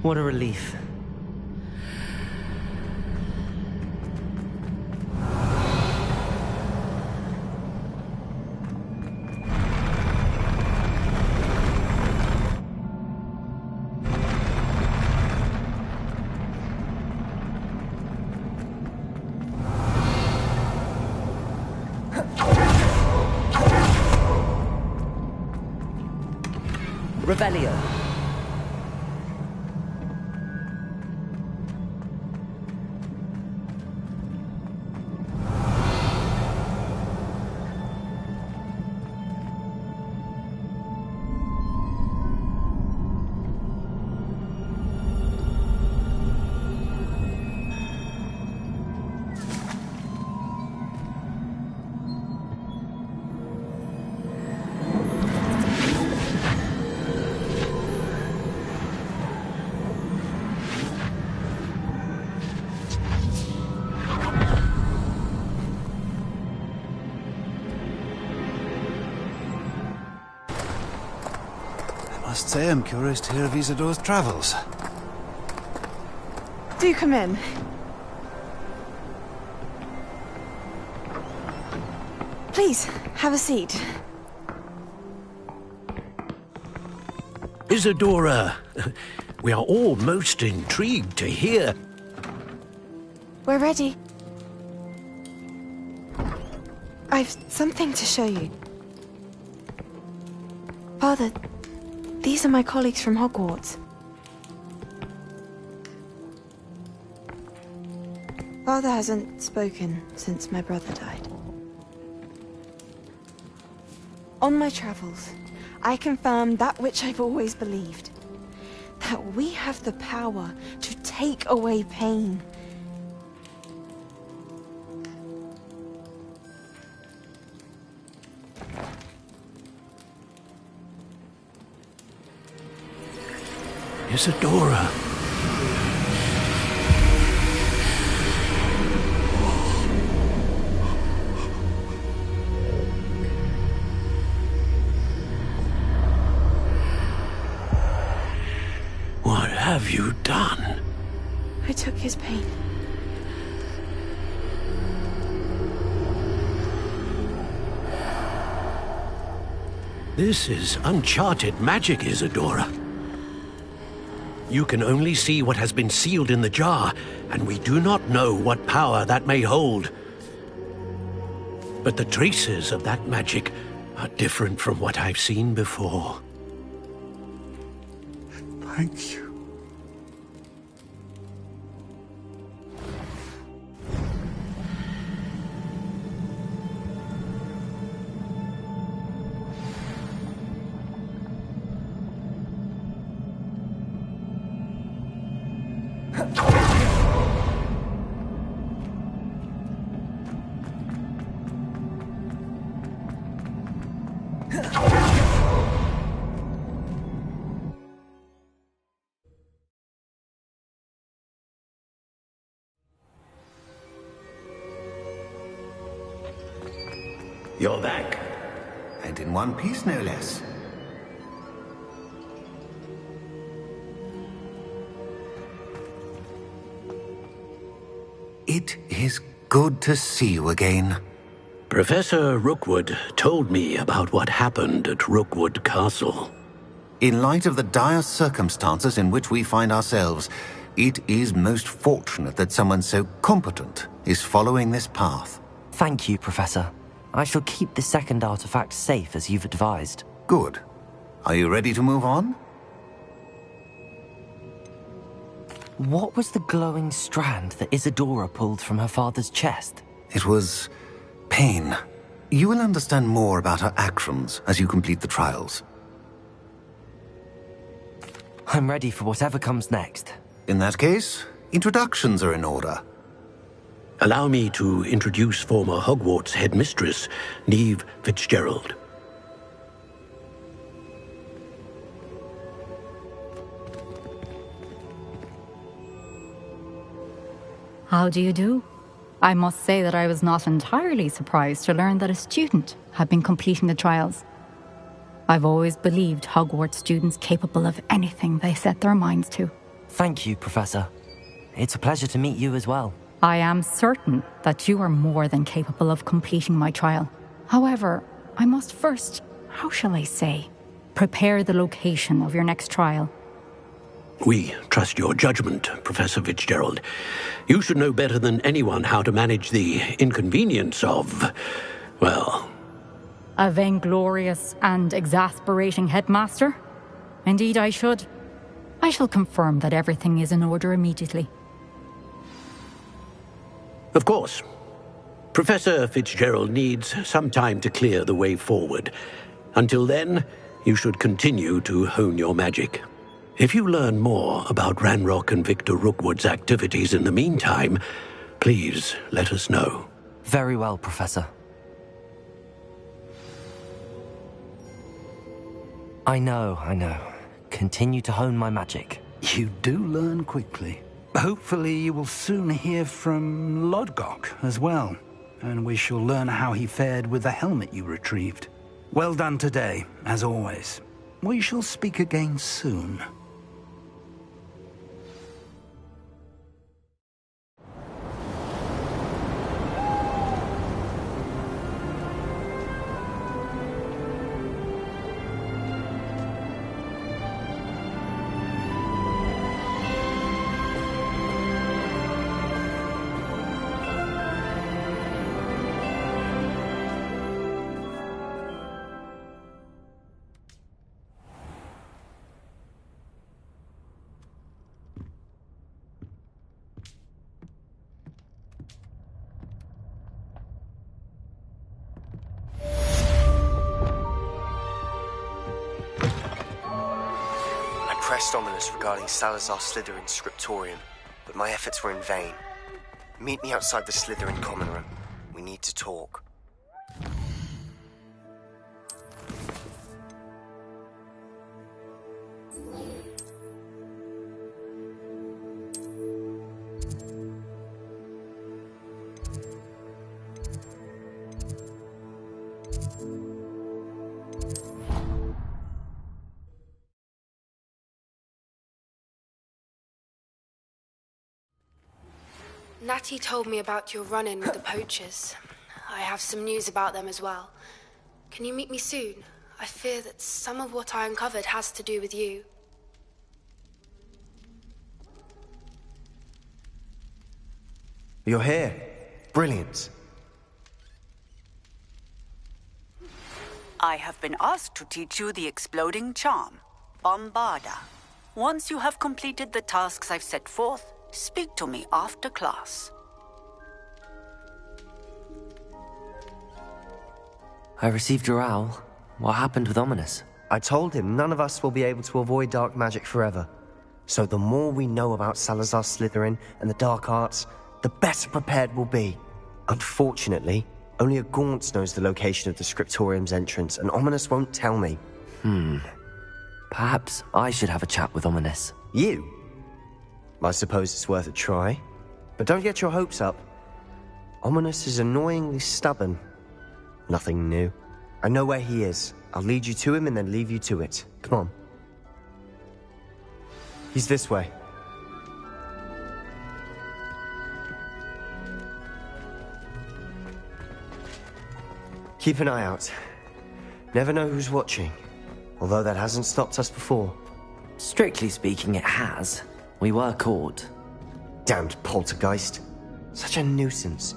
What a relief. Revelio. I must say I'm curious to hear of Isadore's travels. Do come in. Please, have a seat. Isadora, we are all most intrigued to hear. We're ready. I've something to show you. Father, these are my colleagues from Hogwarts. Father hasn't spoken since my brother died. On my travels, I confirmed that which I've always believed. That we have the power to take away pain. Isadora. What have you done? I took his pain. This is uncharted magic, Isadora. You can only see what has been sealed in the jar, and we do not know what power that may hold. But the traces of that magic are different from what I've seen before. Thank you. You're back. And in one piece, no less. It is good to see you again. Professor Rookwood told me about what happened at Rookwood Castle. In light of the dire circumstances in which we find ourselves, it is most fortunate that someone so competent is following this path. Thank you, Professor. I shall keep the second artifact safe as you've advised. Good. Are you ready to move on? What was the glowing strand that Isadora pulled from her father's chest? It was pain. You will understand more about her actions as you complete the trials. I'm ready for whatever comes next. In that case, introductions are in order. Allow me to introduce former Hogwarts headmistress, Neve Fitzgerald. How do you do? I must say that I was not entirely surprised to learn that a student had been completing the trials. I've always believed Hogwarts students capable of anything they set their minds to. Thank you, Professor. It's a pleasure to meet you as well. I am certain that you are more than capable of completing my trial. However, I must first, how shall I say, prepare the location of your next trial. We trust your judgment, Professor Fitzgerald. You should know better than anyone how to manage the inconvenience of, well... A vainglorious and exasperating headmaster? Indeed I should. I shall confirm that everything is in order immediately. Of course. Professor Fitzgerald needs some time to clear the way forward. Until then, you should continue to hone your magic. If you learn more about Ranrock and Victor Rookwood's activities in the meantime, please let us know. Very well, Professor. I know. Continue to hone my magic. You do learn quickly. Hopefully you will soon hear from Lodgok as well, and we shall learn how he fared with the helmet you retrieved. Well done today, as always. We shall speak again soon. Pressed Ominous regarding Salazar Slytherin's scriptorium, but my efforts were in vain. Meet me outside the Slytherin common room. We need to talk. Natty told me about your run-in with the poachers. I have some news about them as well. Can you meet me soon? I fear that some of what I uncovered has to do with you. You're here. Brilliant. I have been asked to teach you the exploding charm, Bombarda. Once you have completed the tasks I've set forth, speak to me after class. I received your owl. What happened with Ominous? I told him none of us will be able to avoid dark magic forever. So the more we know about Salazar Slytherin and the dark arts, the better prepared we'll be. Unfortunately, only a Gaunt knows the location of the scriptorium's entrance, and Ominous won't tell me. Perhaps I should have a chat with Ominous. You? I suppose it's worth a try. But don't get your hopes up. Ominous is annoyingly stubborn. Nothing new. I know where he is. I'll lead you to him and then leave you to it. Come on. He's this way. Keep an eye out. Never know who's watching. Although that hasn't stopped us before. Strictly speaking, it has. We were caught. Damned poltergeist. Such a nuisance.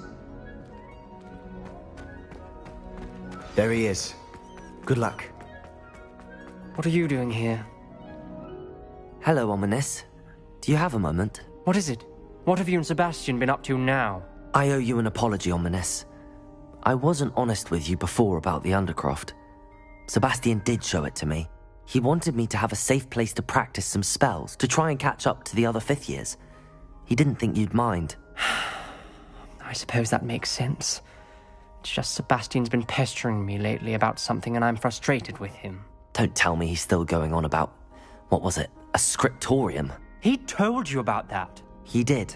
There he is. Good luck. What are you doing here? Hello, Ominous. Do you have a moment? What is it? What have you and Sebastian been up to now? I owe you an apology, Ominous. I wasn't honest with you before about the Undercroft. Sebastian did show it to me. He wanted me to have a safe place to practice some spells, to try and catch up to the other fifth years. He didn't think you'd mind. I suppose that makes sense. It's just Sebastian's been pestering me lately about something and I'm frustrated with him. Don't tell me he's still going on about, what was it, a scriptorium? He told you about that? He did.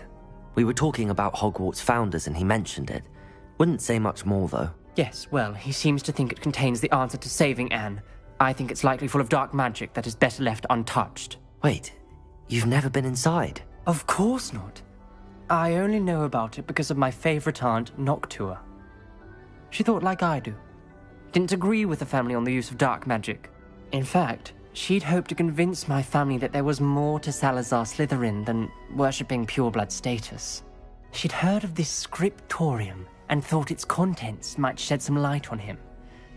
We were talking about Hogwarts founders and he mentioned it. Wouldn't say much more, though. Yes, well, he seems to think it contains the answer to saving Anne. I think it's likely full of dark magic that is better left untouched. Wait, You've never been inside? Of course not. I only know about it because of my favorite aunt, Noctua. She thought like I do. Didn't agree with the family on the use of dark magic. In fact, she'd hoped to convince my family that there was more to Salazar Slytherin than worshipping pureblood status. She'd heard of this scriptorium and thought its contents might shed some light on him.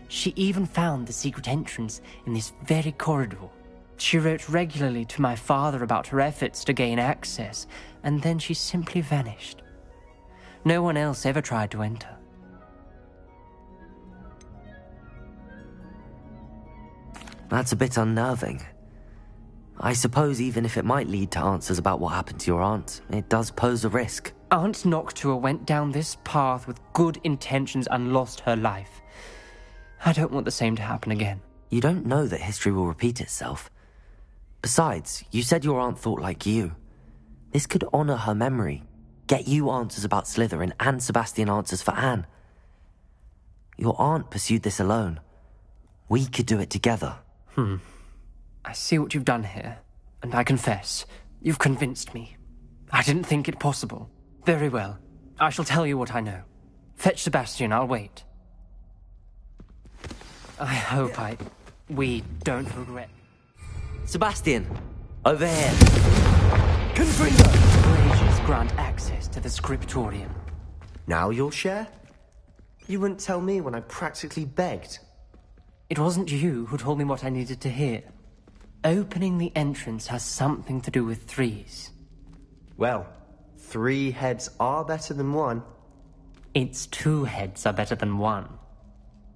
She even found the secret entrance in this very corridor. She wrote regularly to my father about her efforts to gain access, and then she simply vanished. No one else ever tried to enter. That's a bit unnerving. I suppose even if it might lead to answers about what happened to your aunt, it does pose a risk. Aunt Noctua went down this path with good intentions and lost her life. I don't want the same to happen again. You don't know that history will repeat itself. Besides, you said your aunt thought like you. This could honor her memory, get you answers about Slytherin and Sebastian answers for Anne. Your aunt pursued this alone. We could do it together. I see what you've done here, and I confess, you've convinced me. I didn't think it possible. Very well. I shall tell you what I know. Fetch Sebastian, I'll wait. I hope we don't regret. Sebastian, over here. Confringo! Wages grant access to the scriptorium. Now you'll share? You wouldn't tell me when I practically begged. It wasn't you who told me what I needed to hear. Opening the entrance has something to do with threes. Well, 3 heads are better than 1. It's 2 heads are better than 1.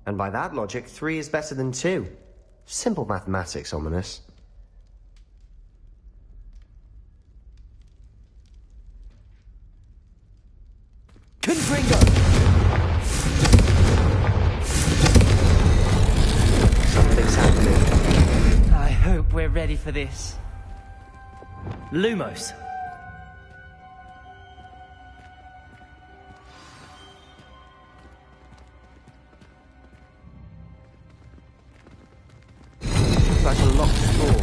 And by that logic, 3 is better than 2. Simple mathematics, Ominous. Confringo! Something's happening. I hope we're ready for this. Lumos. Like a locked door.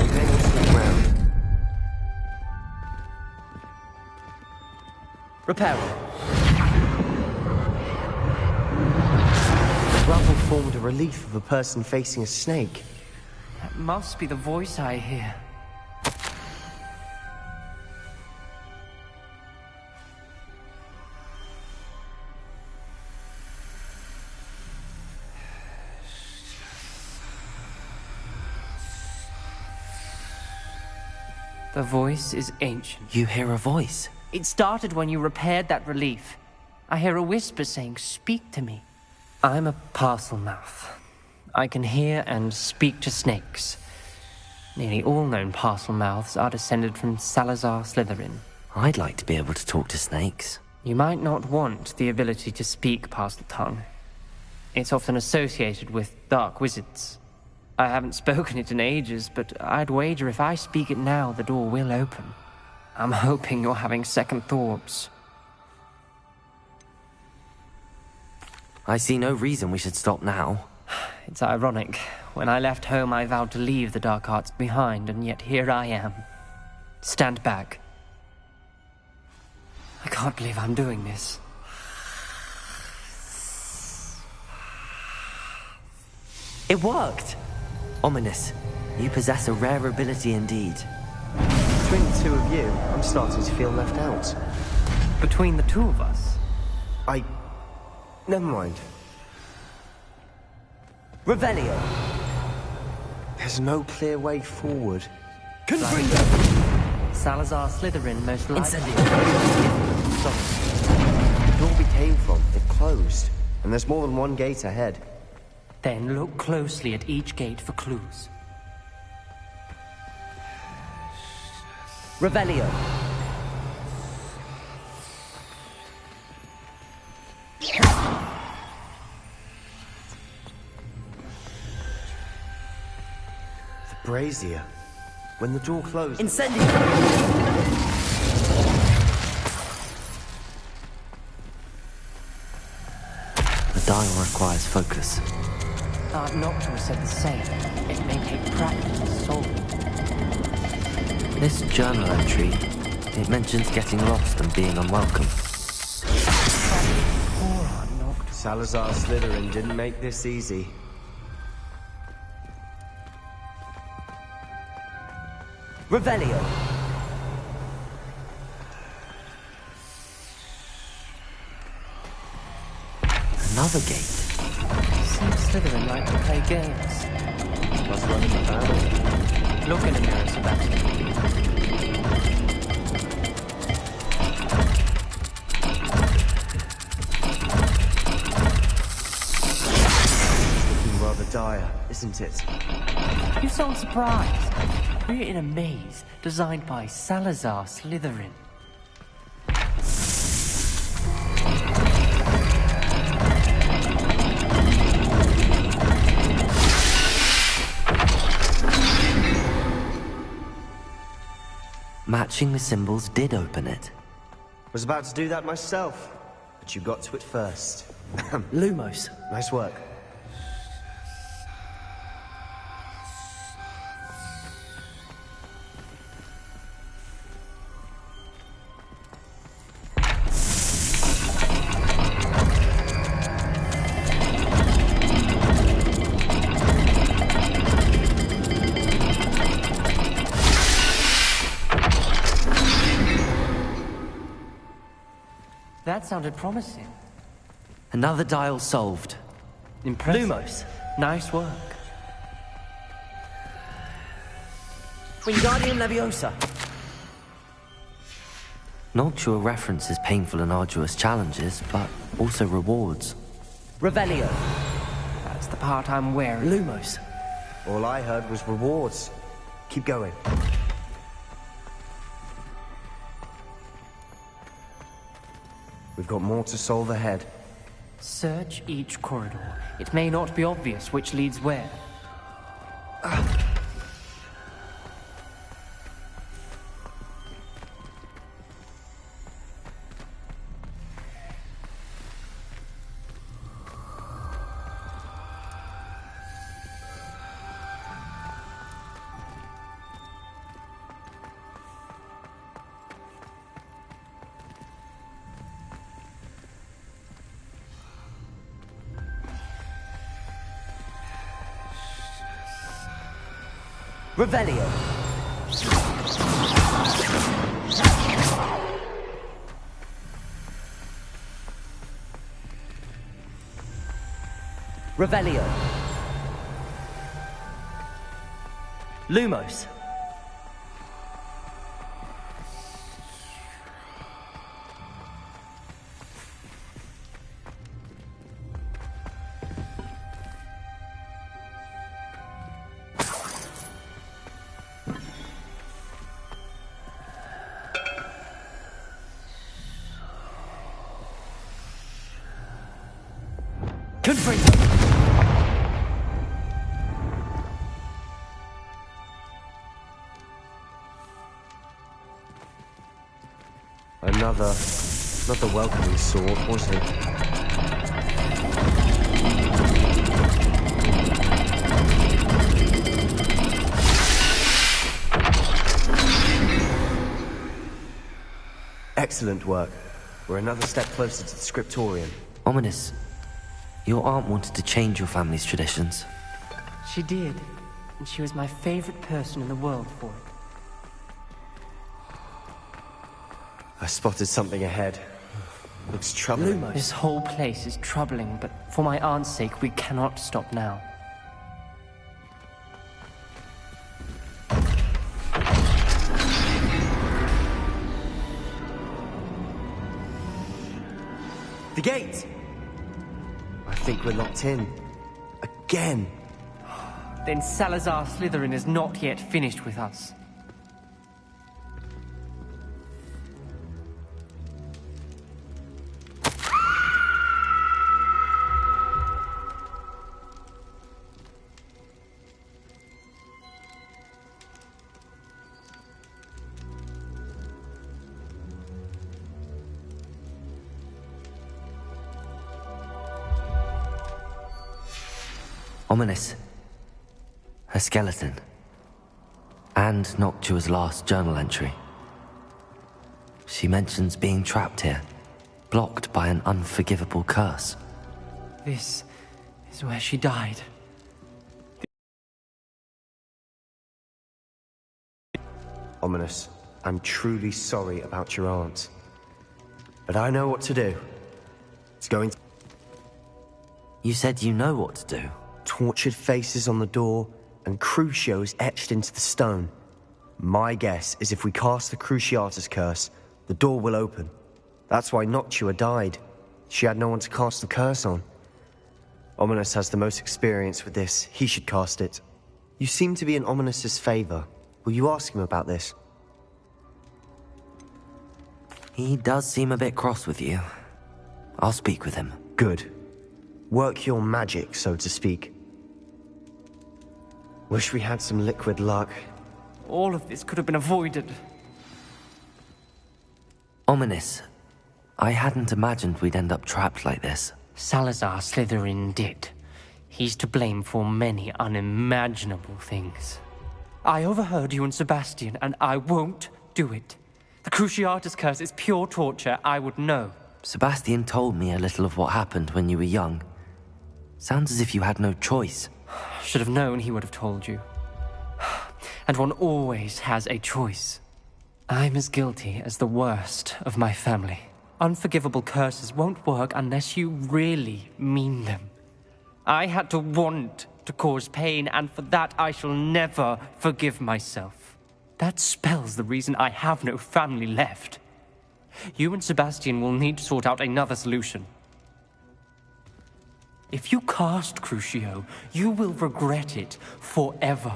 Nails to the ground. Repair. The rubble formed a relief of a person facing a snake. That must be the voice I hear. The voice is ancient. You hear a voice? It started when you repaired that relief. I hear a whisper saying, "Speak to me." I'm a parcel mouth. I can hear and speak to snakes. Nearly all known parcel mouths are descended from Salazar Slytherin. I'd like to be able to talk to snakes. You might not want the ability to speak parcel tongue. It's often associated with dark wizards. I haven't spoken it in ages, but I'd wager if I speak it now, the door will open. I'm hoping you're having second thoughts. I see no reason we should stop now. It's ironic. When I left home, I vowed to leave the dark arts behind, and yet here I am. Stand back. I can't believe I'm doing this. It worked! Ominous, you possess a rare ability indeed. Between the 2 of you, I'm starting to feel left out. Between the 2 of us? Never mind. Revelio! There's no clear way forward. Confringo! Salazar Slytherin most likely. The door we came from, it closed. And there's more than one gate ahead. Then look closely at each gate for clues. Revelio! The brazier. When the door closed... Incendio! The dial requires focus. Aunt Noctua said the same. It may take practice to solve it. This journal entry, it mentions getting lost and being unwelcome. Salazar Slytherin didn't make this easy. Revelio. Another gate. Seems Slytherin like to play games. Must run in the family. Look in the mirror, Sebastian. Looking rather dire, isn't it? You sound surprised. We're in a maze designed by Salazar Slytherin. Matching the symbols did open it. Was about to do that myself, but you got to it first. Lumos. Nice work. That sounded promising. Another dial solved. Impressive. Lumos. Nice work. Wingardium Leviosa. Noctua references painful and arduous challenges, but also rewards. Revelio. That's the part I'm wearing. Lumos. All I heard was rewards. Keep going. We've got more to solve ahead. Search each corridor. It may not be obvious which leads where. Revelio. Revelio. Lumos. Another welcoming sword, was it? Excellent work. We're another step closer to the scriptorium. Ominous, your aunt wanted to change your family's traditions. She did, and she was my favorite person in the world for it. I spotted something ahead. Looks troubling. Lumos. This whole place is troubling, but for my aunt's sake, we cannot stop now. The gate! I think we're locked in. Again. Then Salazar Slytherin is not yet finished with us. Ominous. A skeleton. And and Noctua's last journal entry. She mentions being trapped here, blocked by an unforgivable curse. This is where she died. Ominous, I'm truly sorry about your aunt. But I know what to do. It's going to... You said you know what to do. Tortured faces on the door, and Crucios etched into the stone. My guess is if we cast the Cruciatus curse, the door will open. That's why Noctua died. She had no one to cast the curse on. Ominous has the most experience with this. He should cast it. You seem to be in Ominous's favor. Will you ask him about this? He does seem a bit cross with you. I'll speak with him. Good. Work your magic, so to speak. Wish we had some liquid luck. All of this could have been avoided. Ominous. I hadn't imagined we'd end up trapped like this. Salazar Slytherin did. He's to blame for many unimaginable things. I overheard you and Sebastian, and I won't do it. The Cruciatus curse is pure torture. I would know. Sebastian told me a little of what happened when you were young. Sounds as if you had no choice. Should have known he would have told you. And one always has a choice. I'm as guilty as the worst of my family. Unforgivable curses won't work unless you really mean them. I had to want to cause pain, and for that I shall never forgive myself. That spells the reason I have no family left. You and Sebastian will need to sort out another solution. If you cast Crucio, you will regret it forever.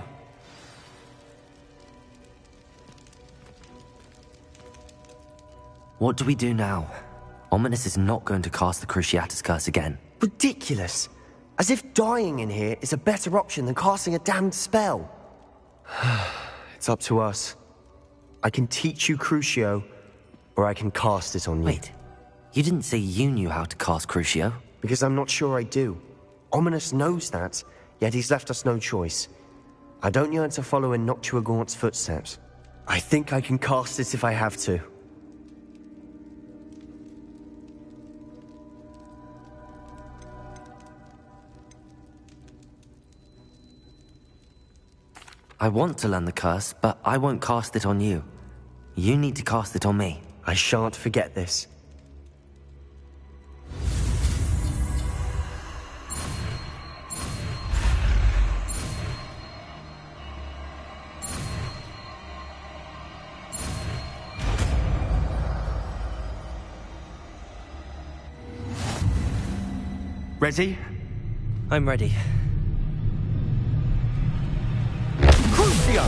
What do we do now? Ominous is not going to cast the Cruciatus curse again. Ridiculous! As if dying in here is a better option than casting a damned spell. It's up to us. I can teach you Crucio, or I can cast it on you. Wait, you didn't say you knew how to cast Crucio? Because I'm not sure I do. Ominous knows that, yet he's left us no choice. I don't yearn to follow in Noctua Gaunt's footsteps. I think I can cast it if I have to. I want to learn the curse, but I won't cast it on you. You need to cast it on me. I shan't forget this. Ready? I'm ready. Crucio!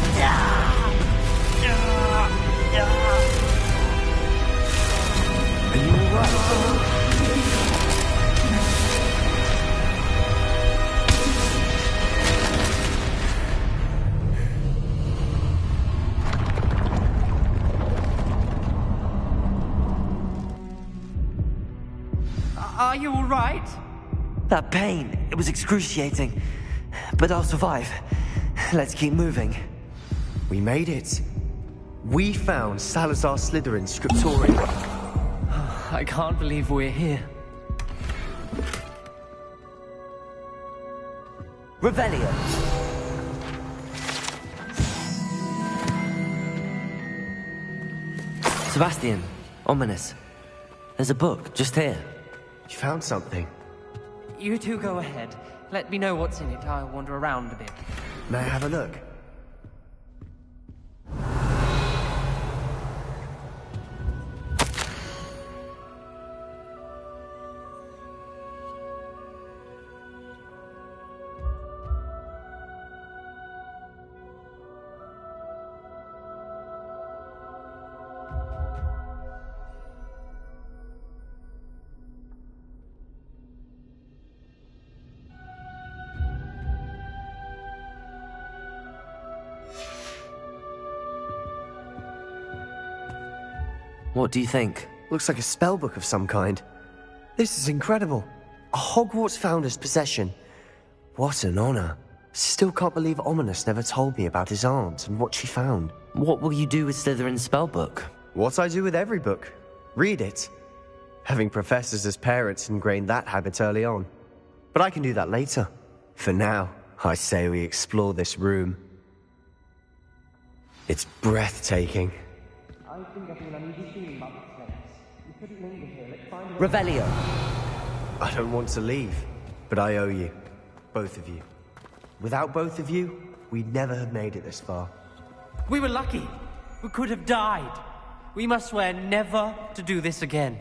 Are you alright? Are you alright? That pain, it was excruciating. But I'll survive. Let's keep moving. We made it. We found Salazar Slytherin's scriptorium. I can't believe we're here. Revelio! Sebastian, Ominous. There's a book, just here. You found something? You two go ahead. Let me know what's in it. I'll wander around a bit. May I have a look? What do you think? Looks like a spellbook of some kind. This is incredible. A Hogwarts founder's possession. What an honor. Still can't believe Ominous never told me about his aunt and what she found. What will you do with Slytherin's spellbook? What I do with every book. Read it. Having professors as parents ingrained that habit early on. But I can do that later. For now, I say we explore this room. It's breathtaking. I've been getting an uneasy feeling about this place. We couldn't linger here. Let's find a... Revelio! I don't want to leave, but I owe you. Both of you. Without both of you, we'd never have made it this far. We were lucky. We could have died. We must swear never to do this again.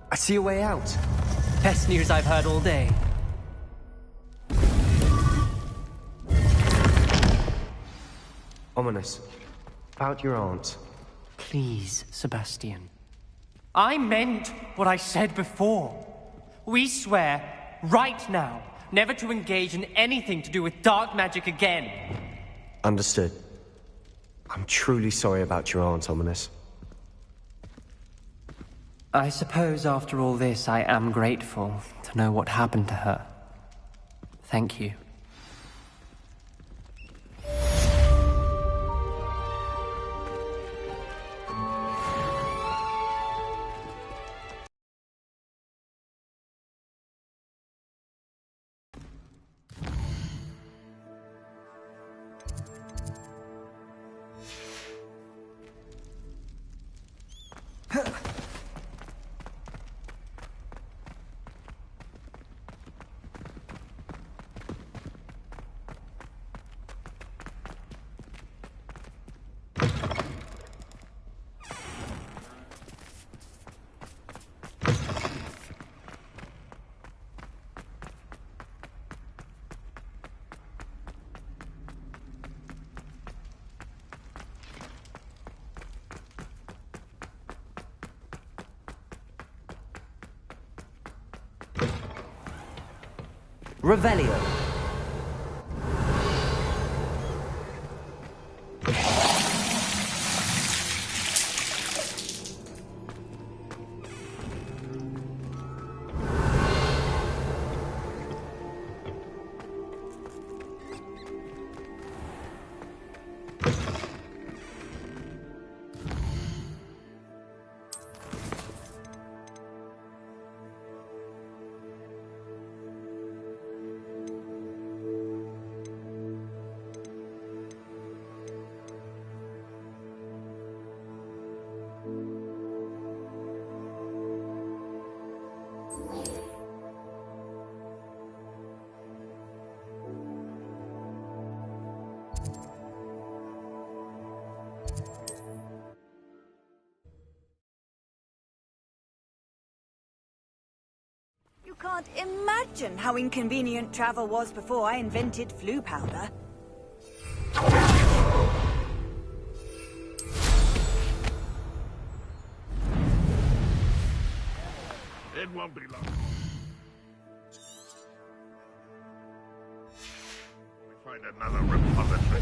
I see a way out. Best news I've heard all day. Ominous. About your aunt. Please, Sebastian. I meant what I said before. We swear, right now, never to engage in anything to do with dark magic again. Understood. I'm truly sorry about your aunt, Ominous. I suppose after all this, I am grateful to know what happened to her. Thank you. Revelio. You can't imagine how inconvenient travel was before I invented flu powder. It won't be long. We find another repository.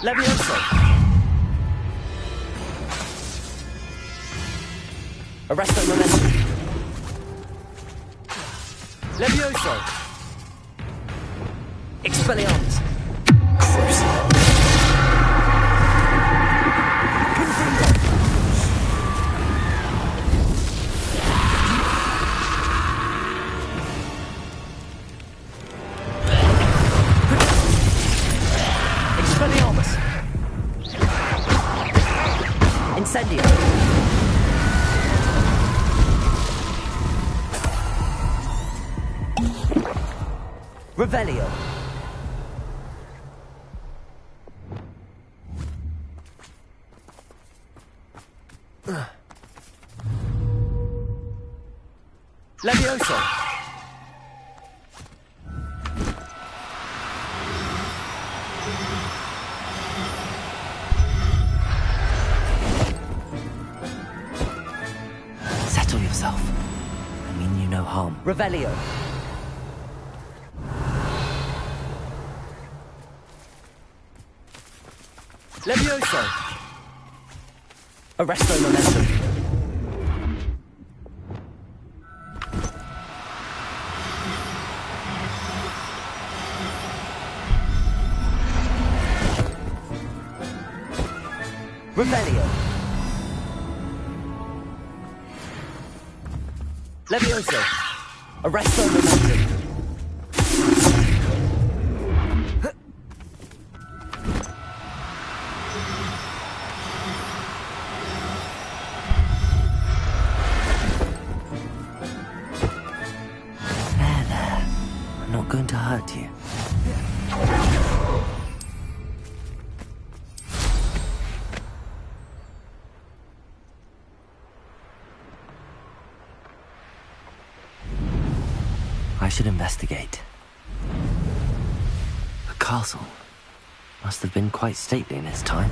Levioso! Arresto momentum. Levioso! Expelliarmus! Expelliarmus! Revelio. Levioso. Settle yourself. I mean you no harm. Revelio. Levioso. Arresto momentum. Revelio. Levioso. Arresto momentum. There. I'm not going to hurt you. I should investigate. The castle must have been quite stately in its time.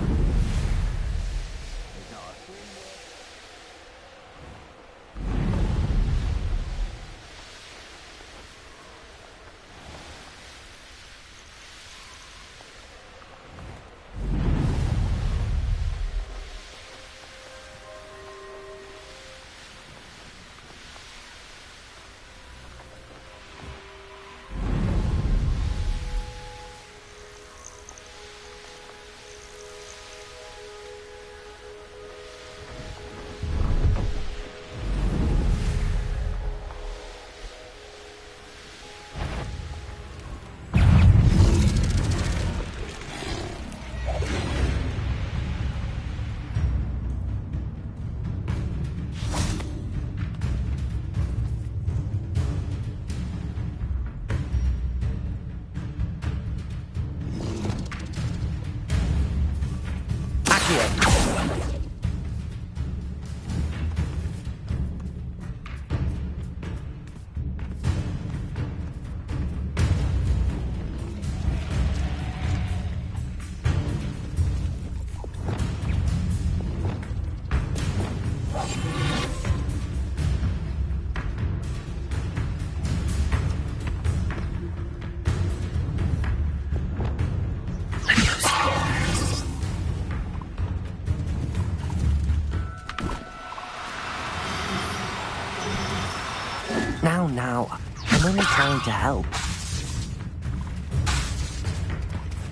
Now, I'm only trying to help.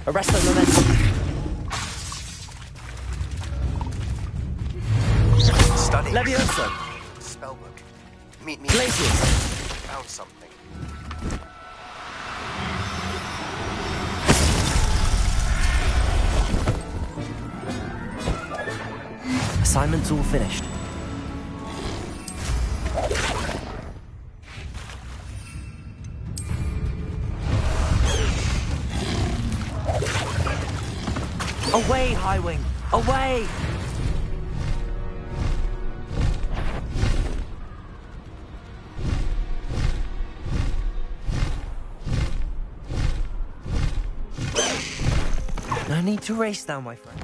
Arresto momentum. Study. Levioso. Spellbook. Meet me. Glacius. Found something. Assignment's all finished. Away, Highwing! Away! No need to race now, my friend.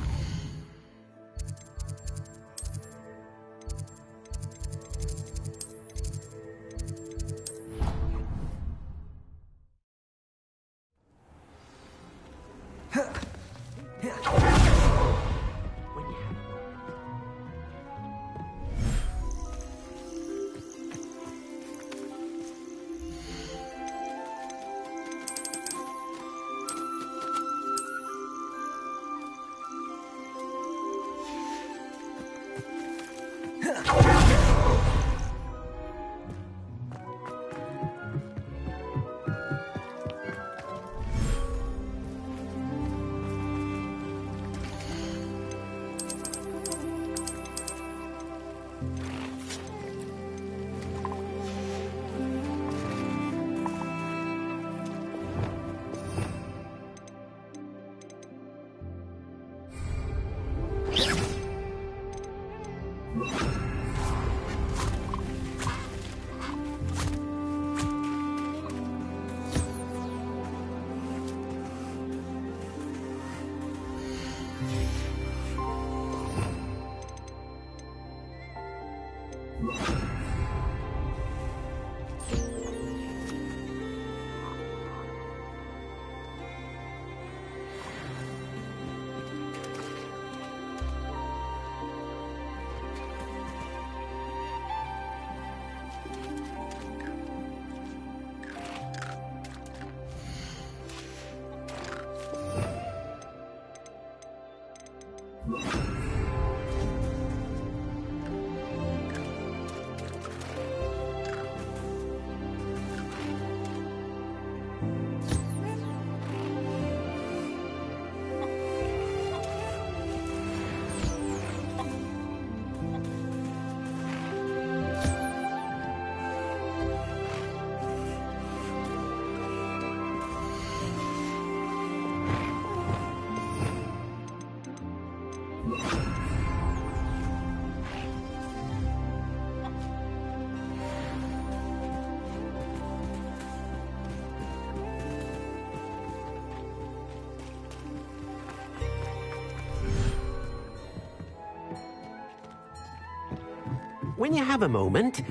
when you have a moment,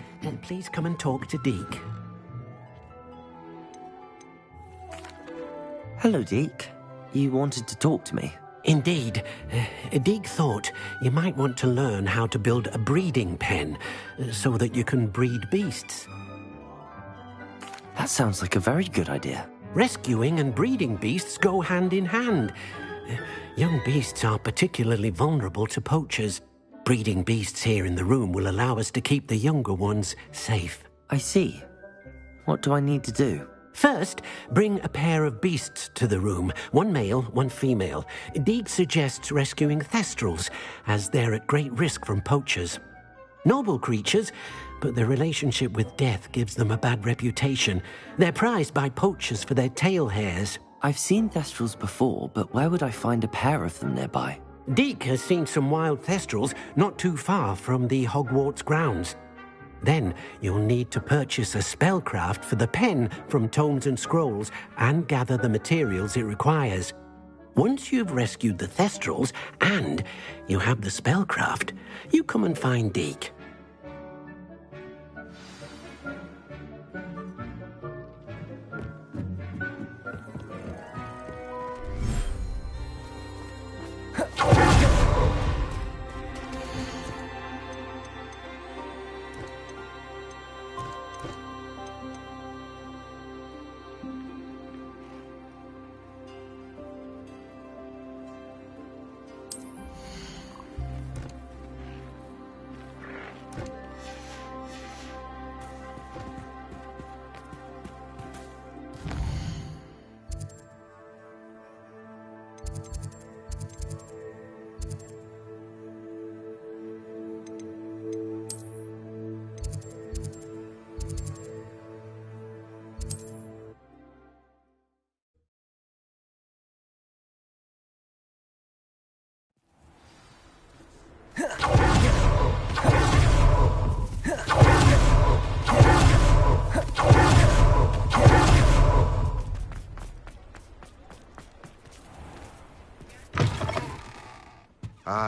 please come and talk to Deke. Hello, Deke. You wanted to talk to me? Indeed. Deke thought you might want to learn how to build a breeding pen so that you can breed beasts. That sounds like a very good idea. Rescuing and breeding beasts go hand in hand. Young beasts are particularly vulnerable to poachers. Breeding beasts here in the room will allow us to keep the younger ones safe. I see. What do I need to do? First, bring a pair of beasts to the room. One male, one female. Deke suggests rescuing thestrals, as they're at great risk from poachers. Noble creatures, but their relationship with death gives them a bad reputation. They're prized by poachers for their tail hairs. I've seen thestrals before, but where would I find a pair of them nearby? Deke has seen some wild thestrals not too far from the Hogwarts grounds. Then you'll need to purchase a spellcraft for the pen from Tomes and Scrolls and gather the materials it requires. Once you've rescued the thestrals and you have the spellcraft, you come and find Deke.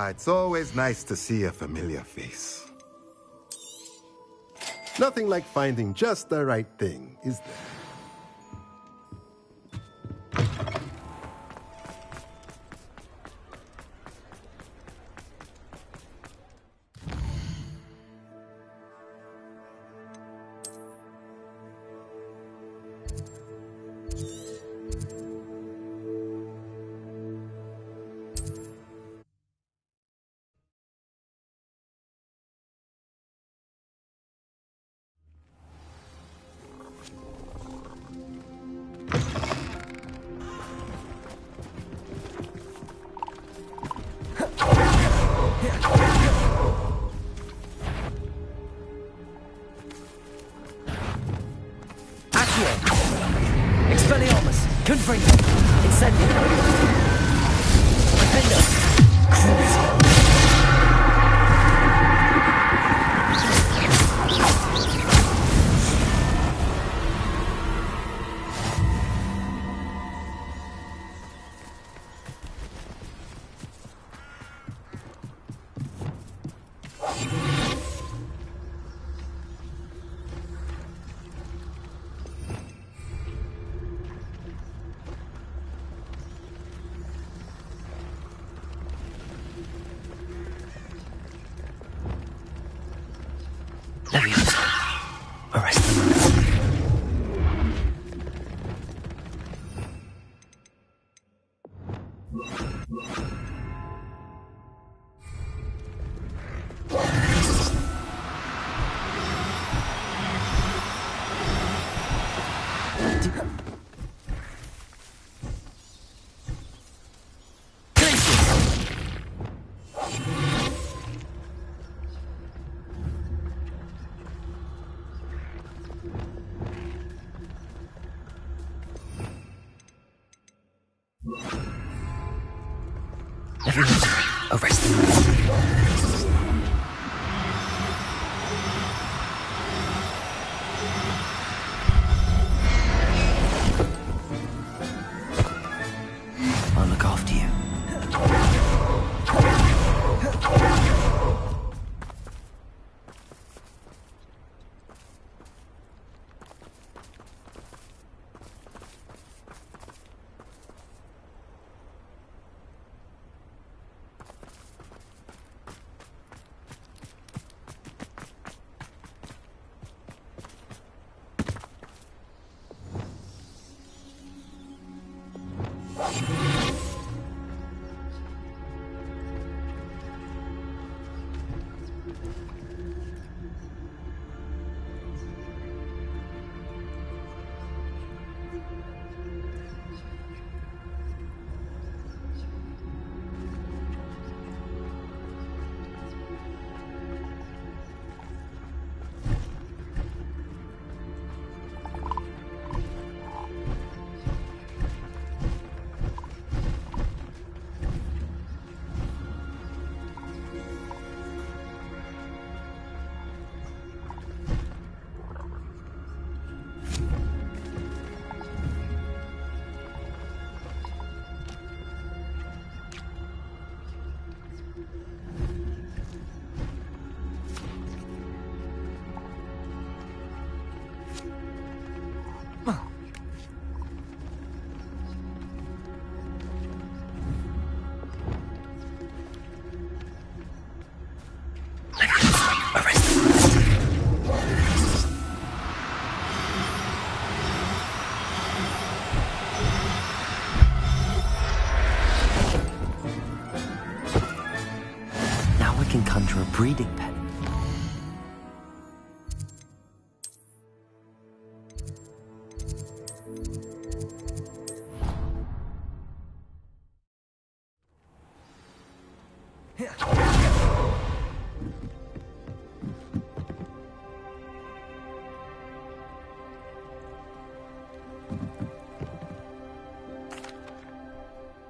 It's always nice to see a familiar face. Nothing like finding just the right thing, is there? Expelliarmus! Confringo! Incendio! Defendo! Arrest them. I'll look after you. breeding pen.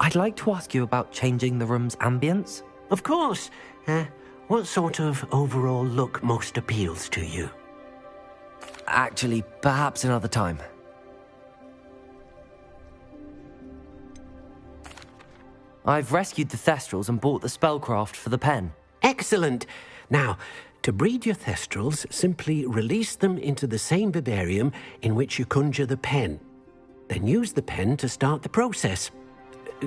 I'd like to ask you about changing the room's ambience. Of course. What sort of overall look most appeals to you? Actually, perhaps another time. I've rescued the Thestrals and bought the spellcraft for the pen. Excellent. Now, to breed your Thestrals, simply release them into the same vivarium in which you conjure the pen. Then use the pen to start the process.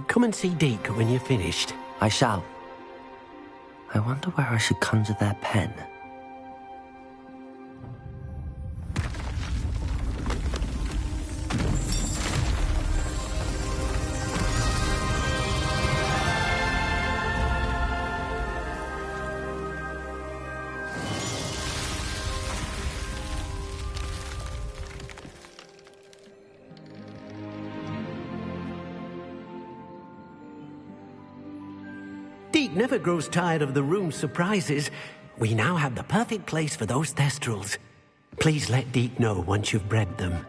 Come and see Deke when you're finished. I shall. I wonder where I should conjure their pen. Deke never grows tired of the room's surprises. We now have the perfect place for those Thestrals. Please let Deke know once you've bred them.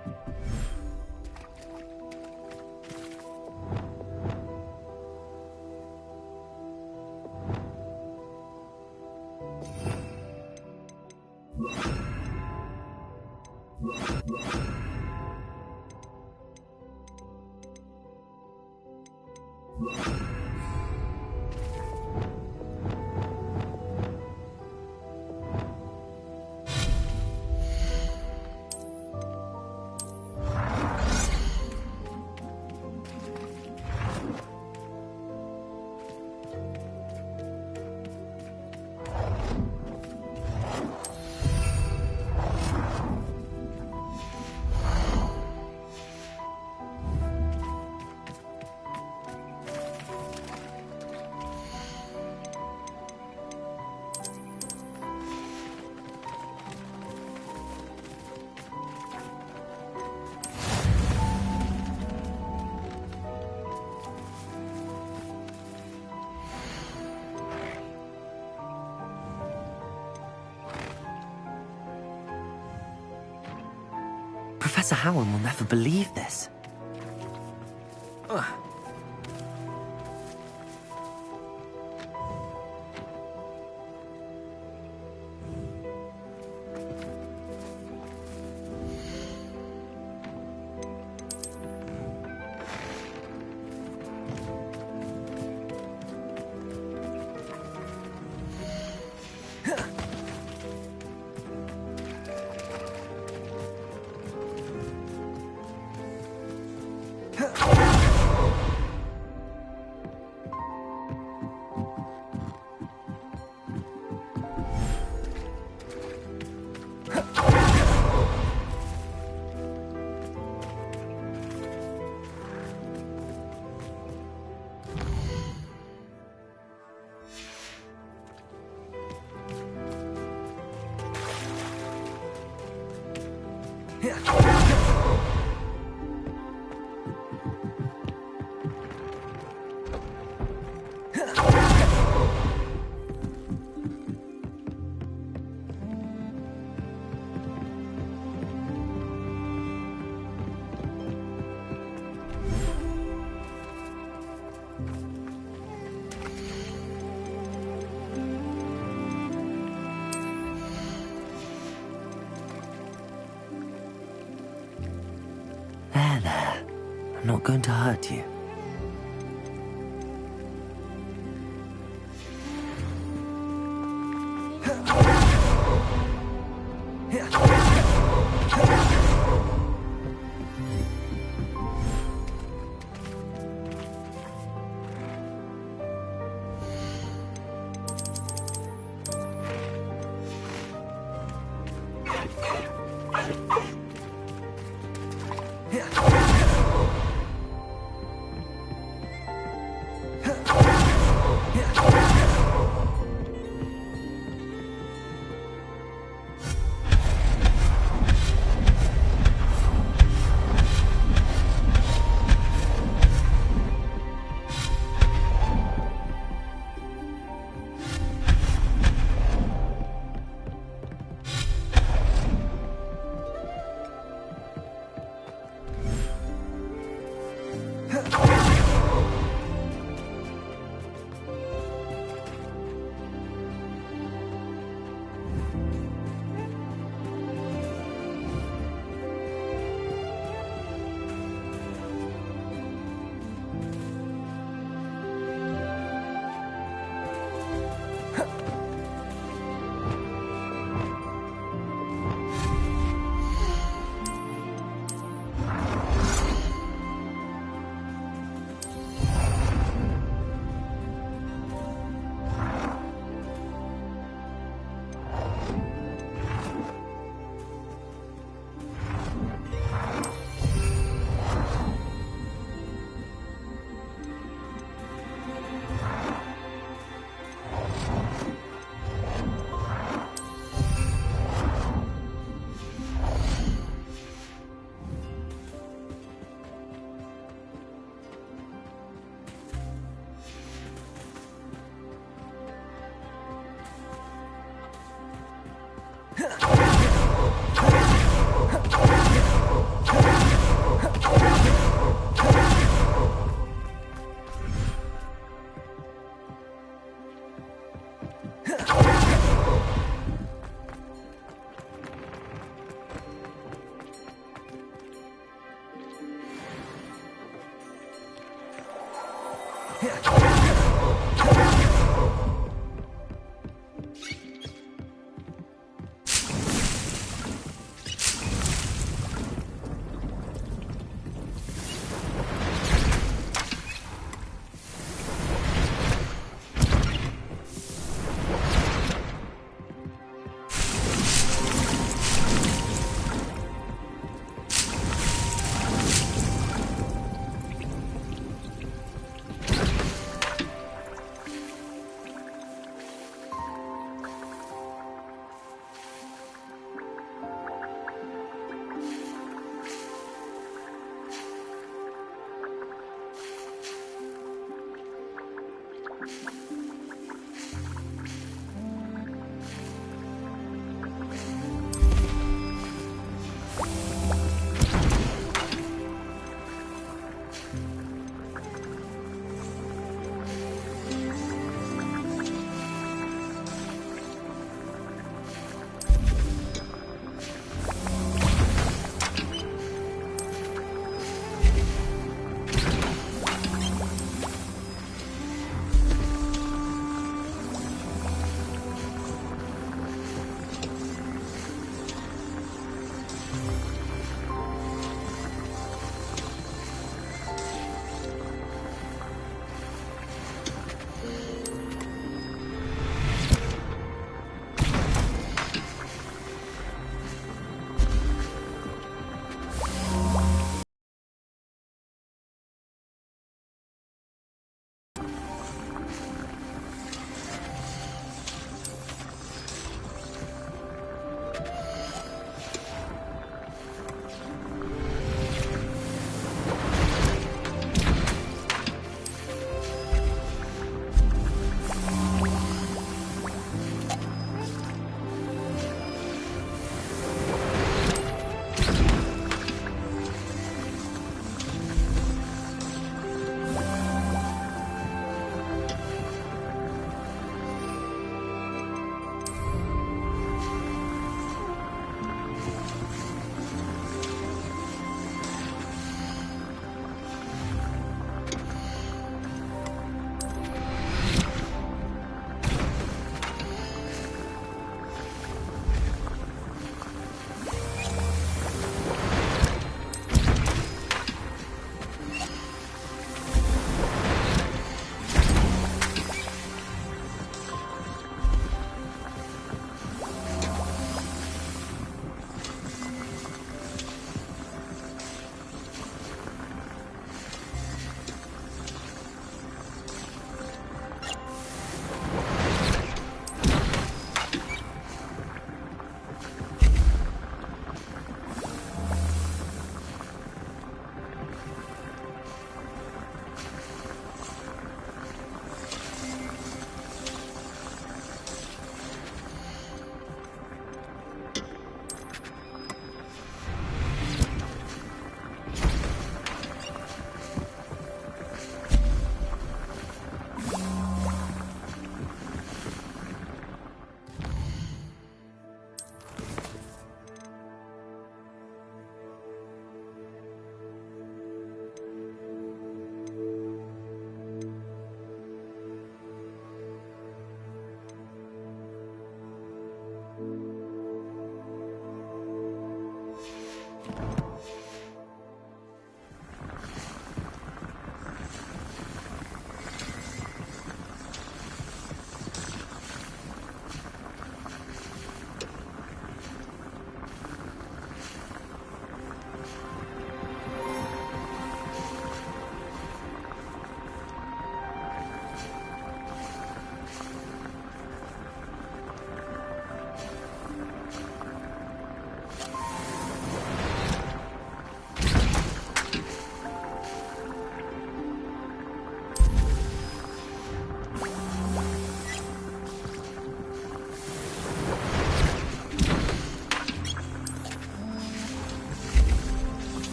Professor Howland will never believe this. Ugh. There. I'm not going to hurt you.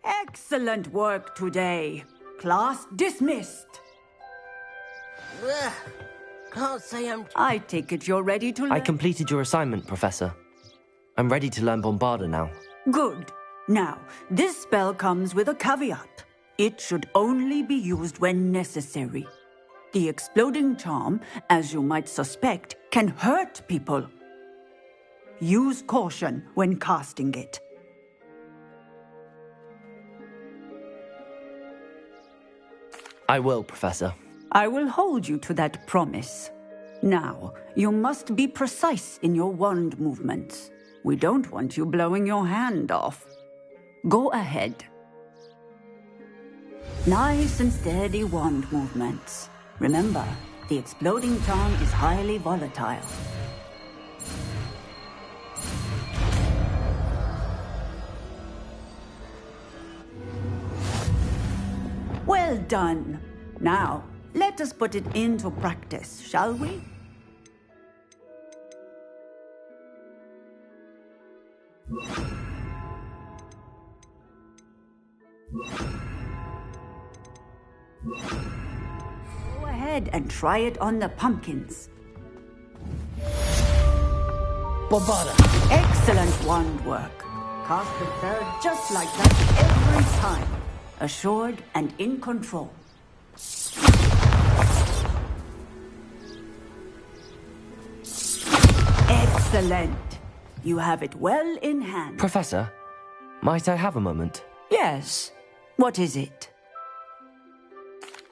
Excellent work today. Class dismissed. Can't say I'm... I take it you're ready to learn. I completed your assignment, Professor. I'm ready to learn Bombarda now. Good. Now, this spell comes with a caveat. It should only be used when necessary. The exploding charm, as you might suspect, can hurt people. Use caution when casting it. I will, Professor. I will hold you to that promise. Now, you must be precise in your wand movements. We don't want you blowing your hand off. Go ahead. Nice and steady wand movements. Remember, the exploding charm is highly volatile. Well done. Now, let us put it into practice, shall we? Go ahead and try it on the pumpkins. Bombarda. Excellent wand work. Cast the third just like that every time. Assured and in control. Excellent. You have it well in hand. Professor, might I have a moment? Yes. What is it?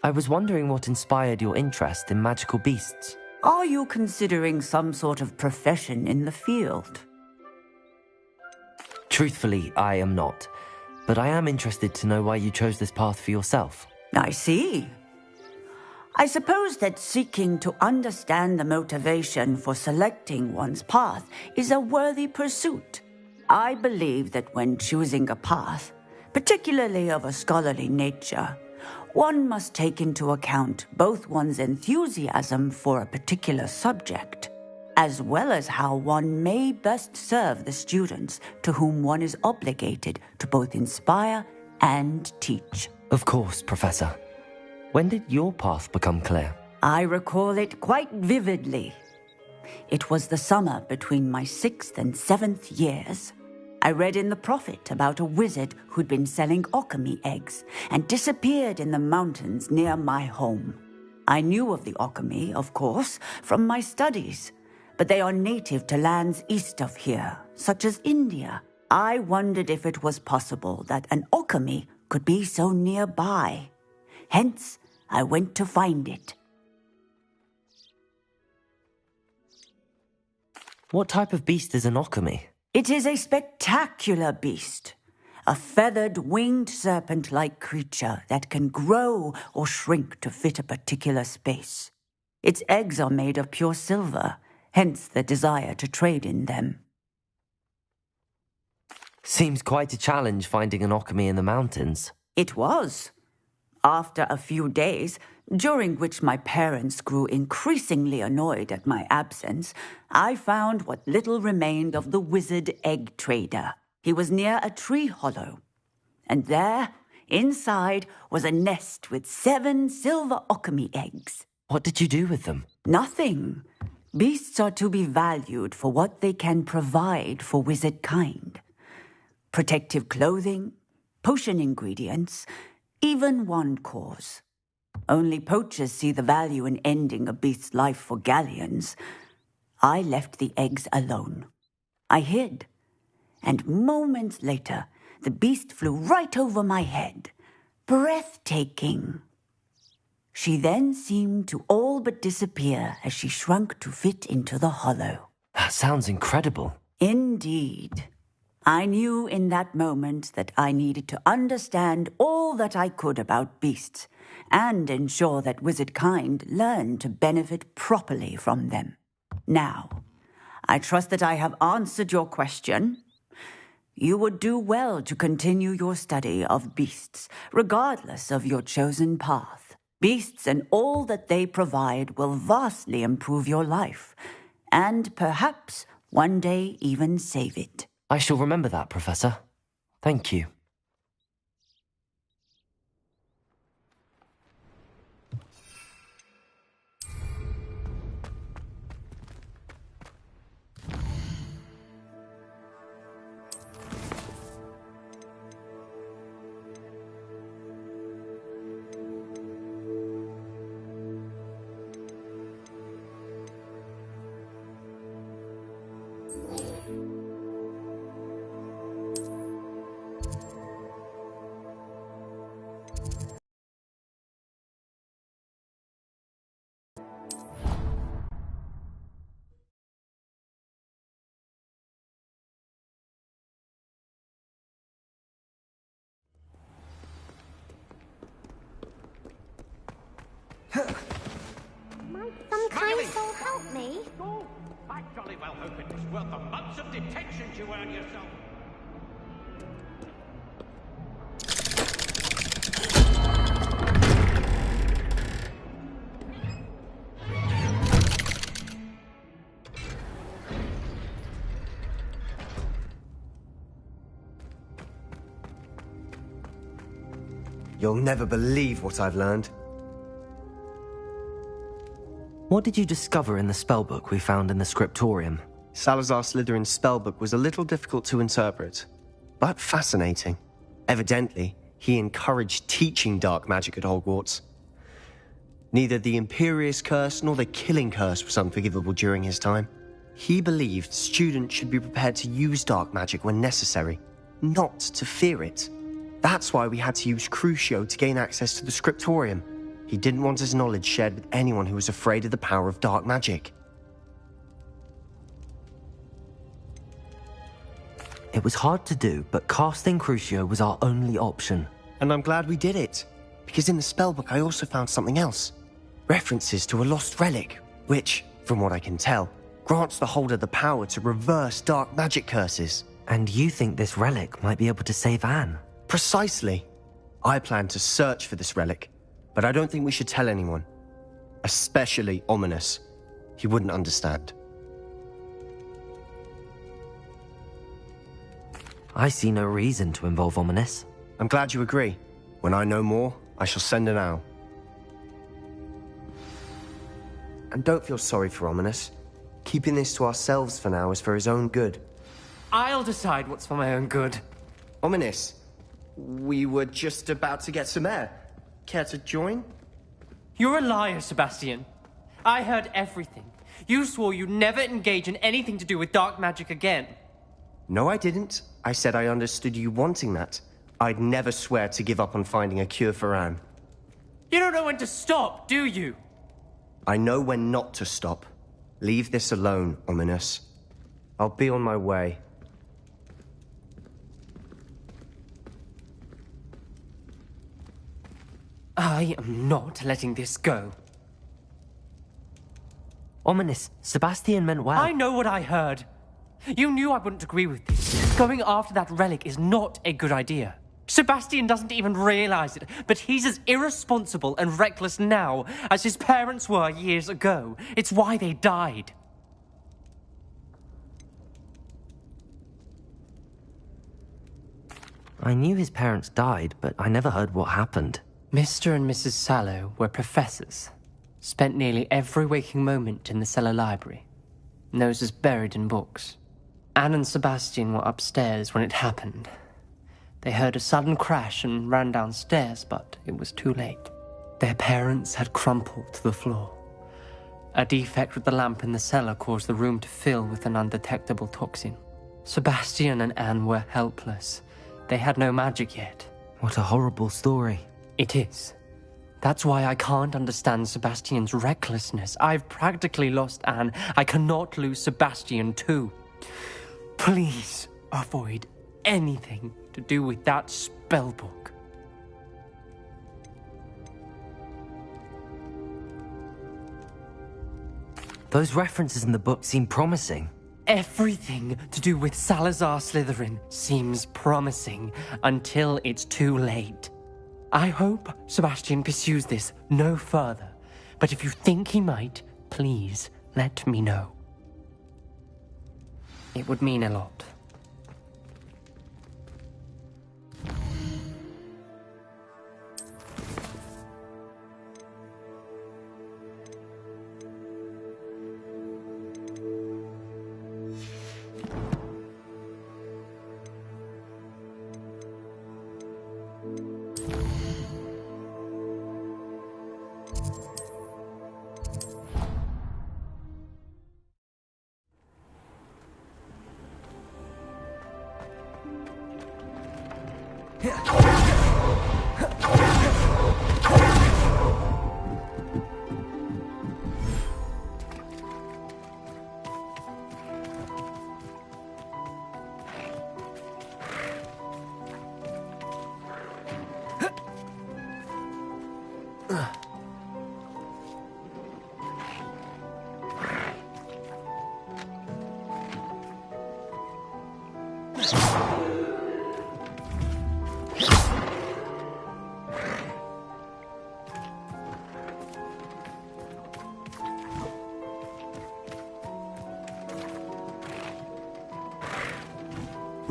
I was wondering what inspired your interest in magical beasts. Are you considering some sort of profession in the field? Truthfully, I am not. But I am interested to know why you chose this path for yourself. I see. I suppose that seeking to understand the motivation for selecting one's path is a worthy pursuit. I believe that when choosing a path, particularly of a scholarly nature, one must take into account both one's enthusiasm for a particular subject, as well as how one may best serve the students to whom one is obligated to both inspire and teach. Of course, Professor. When did your path become clear? I recall it quite vividly. It was the summer between my 6th and 7th years. I read in the Prophet about a wizard who'd been selling alchemy eggs and disappeared in the mountains near my home. I knew of the alchemy, of course, from my studies, but they are native to lands east of here, such as India. I wondered if it was possible that an alchemy could be so nearby. Hence, I went to find it. What type of beast is an alchemy? It is a spectacular beast. A feathered, winged serpent-like creature that can grow or shrink to fit a particular space. Its eggs are made of pure silver, hence the desire to trade in them. Seems quite a challenge finding an alchemy in the mountains. It was. After a few days, during which my parents grew increasingly annoyed at my absence, I found what little remained of the wizard egg trader. He was near a tree hollow, and there, inside, was a nest with 7 silver alchemy eggs. What did you do with them? Nothing. Beasts are to be valued for what they can provide for wizard kind. Protective clothing, potion ingredients, even wand cores. Only poachers see the value in ending a beast's life for galleons. I left the eggs alone. I hid, and moments later, the beast flew right over my head. Breathtaking. She then seemed to all but disappear as she shrunk to fit into the hollow. That sounds incredible. Indeed. I knew in that moment that I needed to understand all that I could about beasts and ensure that wizard kind learned to benefit properly from them. Now, I trust that I have answered your question. You would do well to continue your study of beasts, regardless of your chosen path. Beasts and all that they provide will vastly improve your life, and perhaps one day even save it. I shall remember that, Professor. Thank you. Might some kind soul help me? Oh, I jolly well hope it was worth the months of detention you earn yourself. You'll never believe what I've learned. What did you discover in the spellbook we found in the scriptorium? Salazar Slytherin's spellbook was a little difficult to interpret, but fascinating. Evidently, he encouraged teaching dark magic at Hogwarts. Neither the Imperious Curse nor the Killing Curse was unforgivable during his time. He believed students should be prepared to use dark magic when necessary, not to fear it. That's why we had to use Crucio to gain access to the scriptorium. He didn't want his knowledge shared with anyone who was afraid of the power of dark magic. It was hard to do, but casting Crucio was our only option. And I'm glad we did it, because in the spellbook I also found something else. References to a lost relic, which, from what I can tell, grants the holder the power to reverse dark magic curses. And you think this relic might be able to save Anne? Precisely. I plan to search for this relic, but I don't think we should tell anyone. Especially Ominous. He wouldn't understand. I see no reason to involve Ominous. I'm glad you agree. When I know more, I shall send an owl. And don't feel sorry for Ominous. Keeping this to ourselves for now is for his own good. I'll decide what's for my own good. Ominous, we were just about to get some air. Care to join? You're a liar, Sebastian. I heard everything. You swore you'd never engage in anything to do with dark magic again. No, I didn't. I said I understood you wanting that. I'd never swear to give up on finding a cure for Anne. You don't know when to stop, do you? I know when not to stop. Leave this alone, Ominous. I'll be on my way. I am not letting this go. Ominous, Sebastian meant well. I know what I heard. You knew I wouldn't agree with this. Going after that relic is not a good idea. Sebastian doesn't even realize it, but he's as irresponsible and reckless now as his parents were years ago. It's why they died. I knew his parents died, but I never heard what happened. Mr. and Mrs. Sallow were professors. Spent nearly every waking moment in the cellar library. Noses buried in books. Anne and Sebastian were upstairs when it happened. They heard a sudden crash and ran downstairs, but it was too late. Their parents had crumpled to the floor. A defect with the lamp in the cellar caused the room to fill with an undetectable toxin. Sebastian and Anne were helpless. They had no magic yet. What a horrible story. It is. That's why I can't understand Sebastian's recklessness. I've practically lost Anne. I cannot lose Sebastian too. Please avoid anything to do with that spell book. Those references in the book seem promising. Everything to do with Salazar Slytherin seems promising until it's too late. I hope Sebastian pursues this no further, but if you think he might, please let me know. It would mean a lot.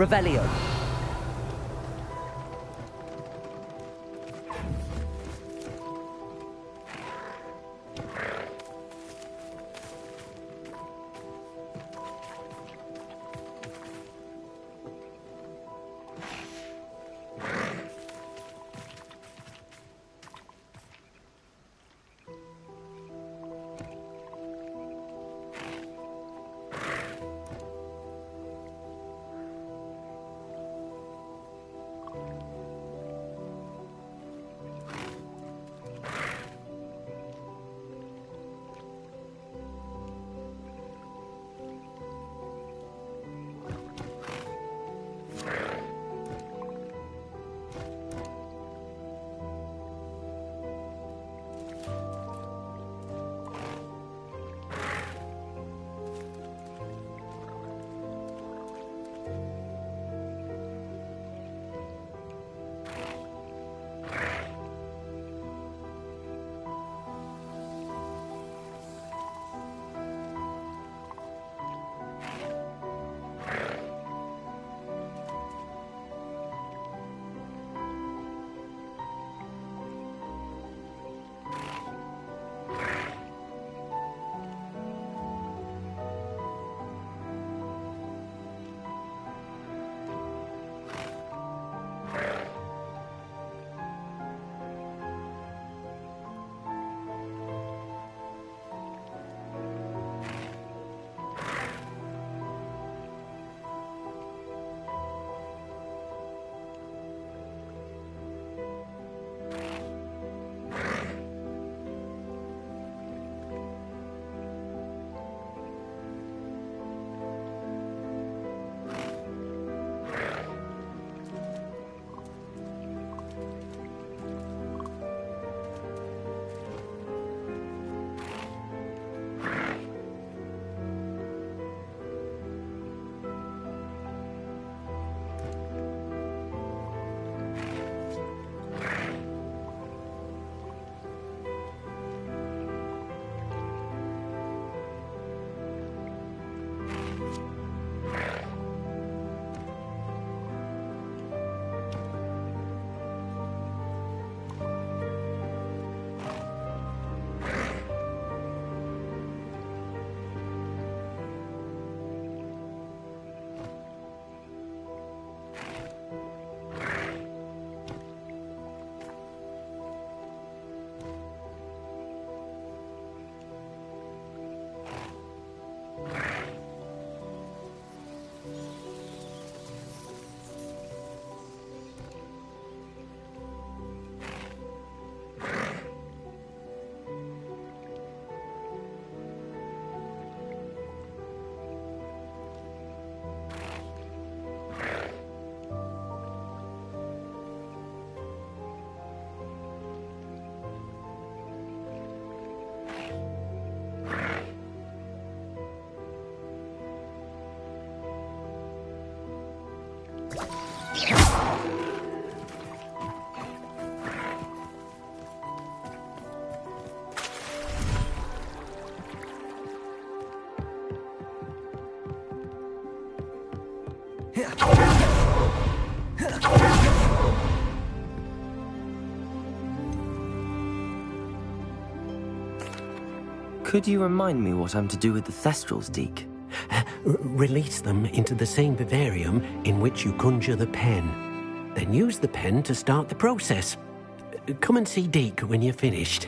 Revelio. Could you remind me what I'm to do with the Thestrals, Deke? Release them into the same vivarium in which you conjure the pen. Then use the pen to start the process. Come and see Deke when you're finished.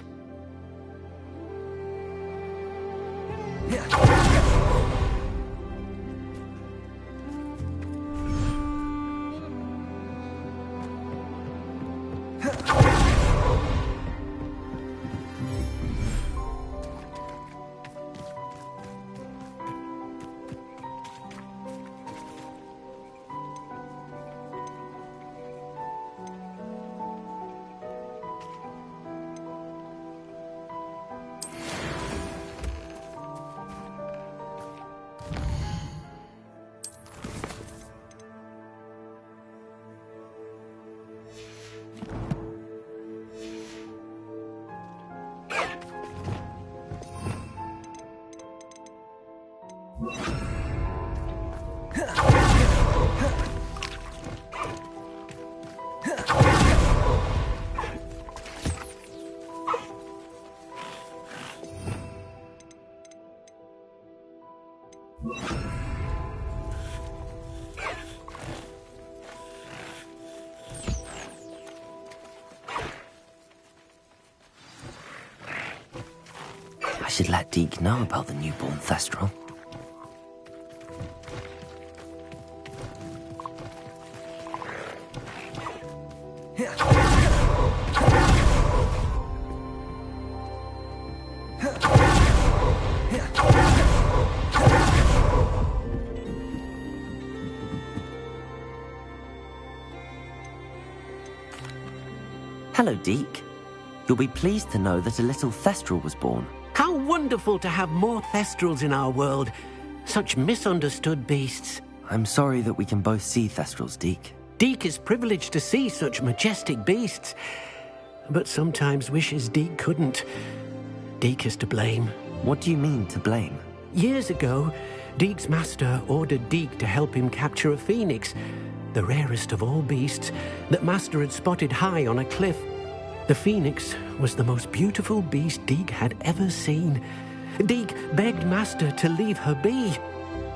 I should let Deke know about the newborn Thestral. Hello, Deke. You'll be pleased to know that a little Thestral was born. How wonderful to have more Thestrals in our world. Such misunderstood beasts. I'm sorry that we can both see Thestrals, Deke. Deke is privileged to see such majestic beasts, but sometimes wishes Deke couldn't. Deke is to blame. What do you mean, to blame? Years ago, Deke's master ordered Deke to help him capture a phoenix, the rarest of all beasts, that master had spotted high on a cliff. The phoenix was the most beautiful beast Deke had ever seen. Deke begged master to leave her be.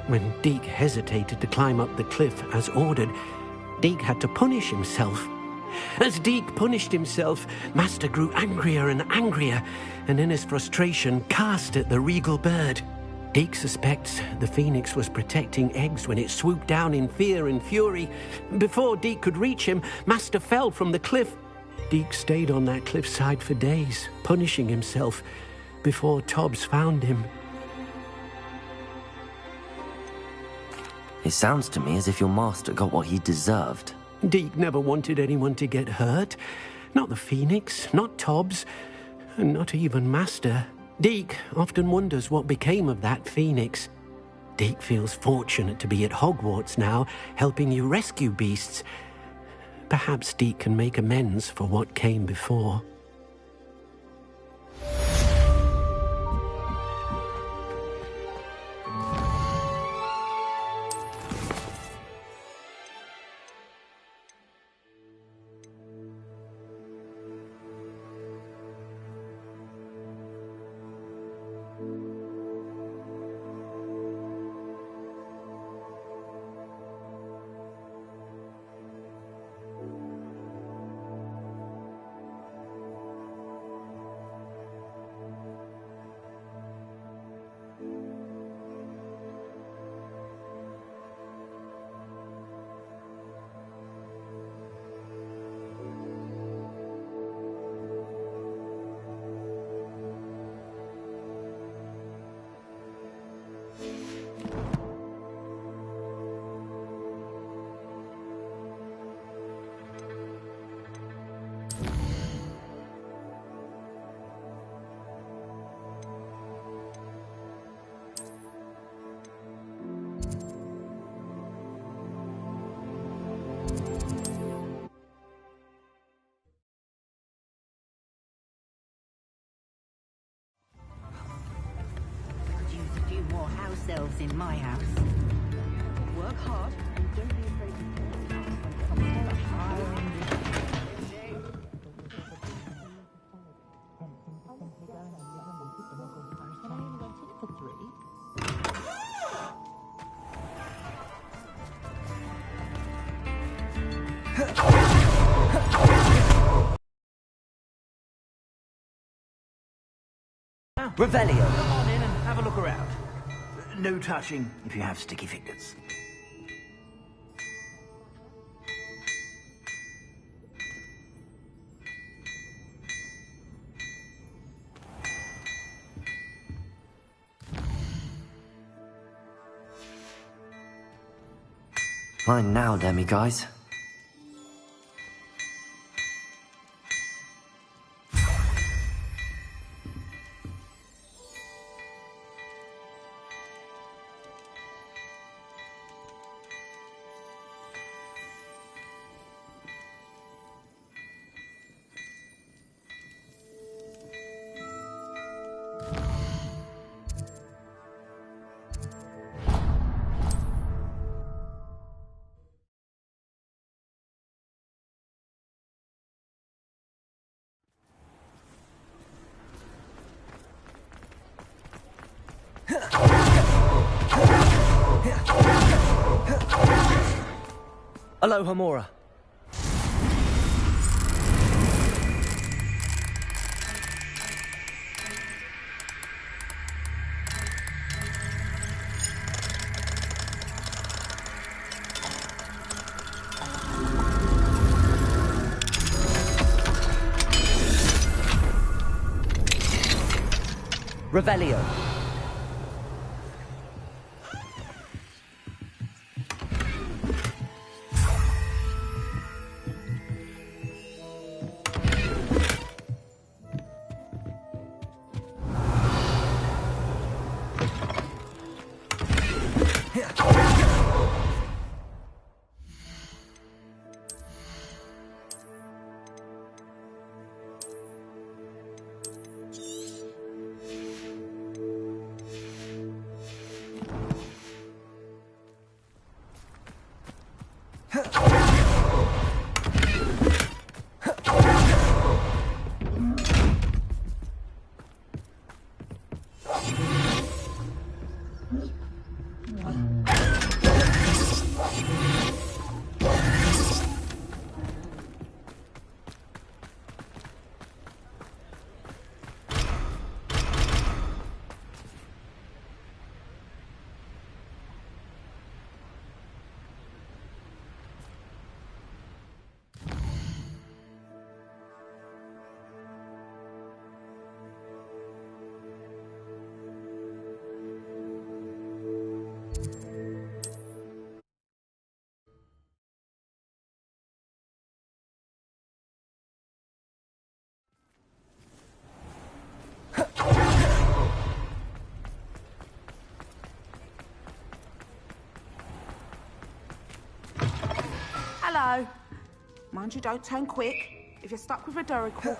When Deke hesitated to climb up the cliff as ordered, Deke had to punish himself. As Deke punished himself, master grew angrier and angrier, and in his frustration cast at the regal bird. Deke suspects the phoenix was protecting eggs when it swooped down in fear and fury. Before Deke could reach him, master fell from the cliff. Deke stayed on that cliffside for days, punishing himself, before Tobbs found him. It sounds to me as if your master got what he deserved. Deke never wanted anyone to get hurt. Not the phoenix, not Tobbs, and not even master. Deke often wonders what became of that phoenix. Deke feels fortunate to be at Hogwarts now, helping you rescue beasts. Perhaps Deke can make amends for what came before. Use a few more house elves in my house. work hard and don't be afraid to take tasks when it comes to higher ambition. Revelio. Come on in and have a look around. No touching if you have sticky fingers. Mine now, Demi, guys. Aloha, Mora. Revelio. Hello. Mind you don't turn quick. If you're stuck with a Dorical...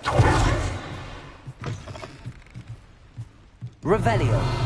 Revelio.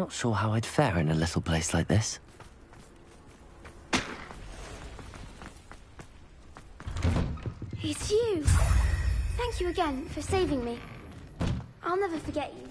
Not sure how I'd fare in a little place like this. It's you. Thank you again for saving me. I'll never forget you.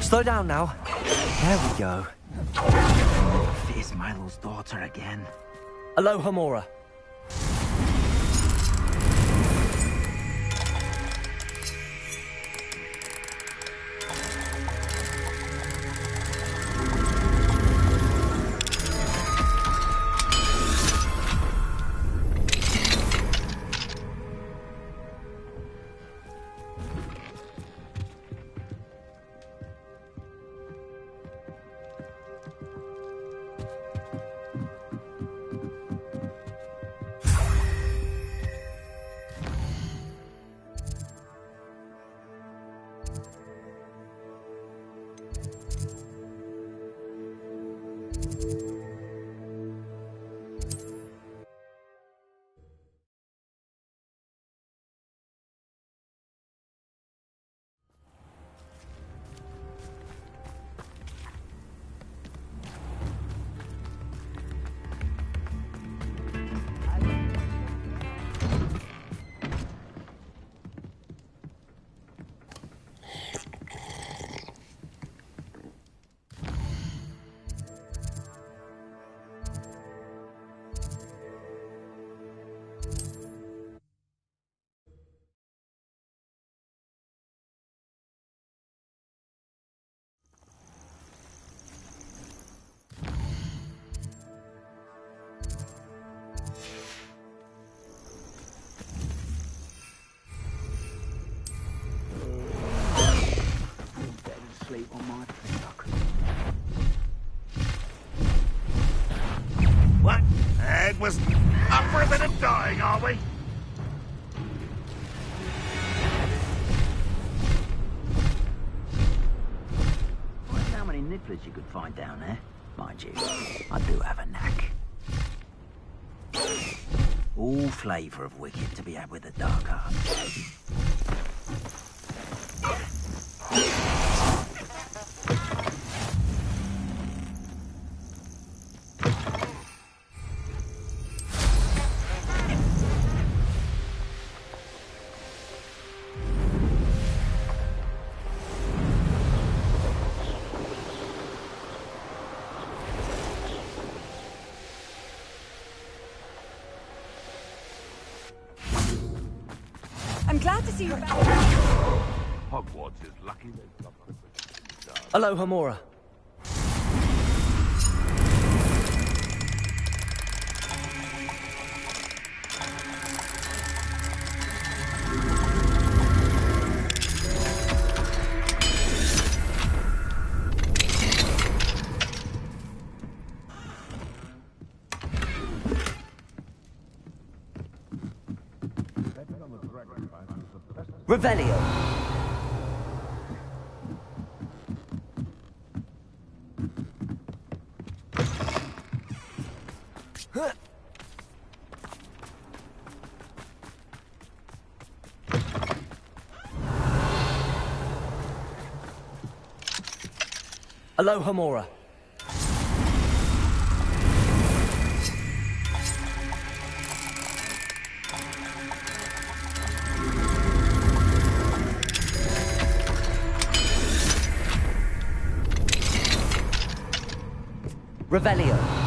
Slow down now. There we go. Face Milo's daughter again. Aloha, Mora. Sleep on my pillow. What? It was up for a bit of dying, are we? I wonder how many nibblers you could find down there. Mind you, I do have a knack. All flavour of wicked to be had with a dark heart. I'm glad to see you back. Hogwarts is lucky they've got Christmas. Aloha, Mora. Revelio. Aloha Mora. Revelio.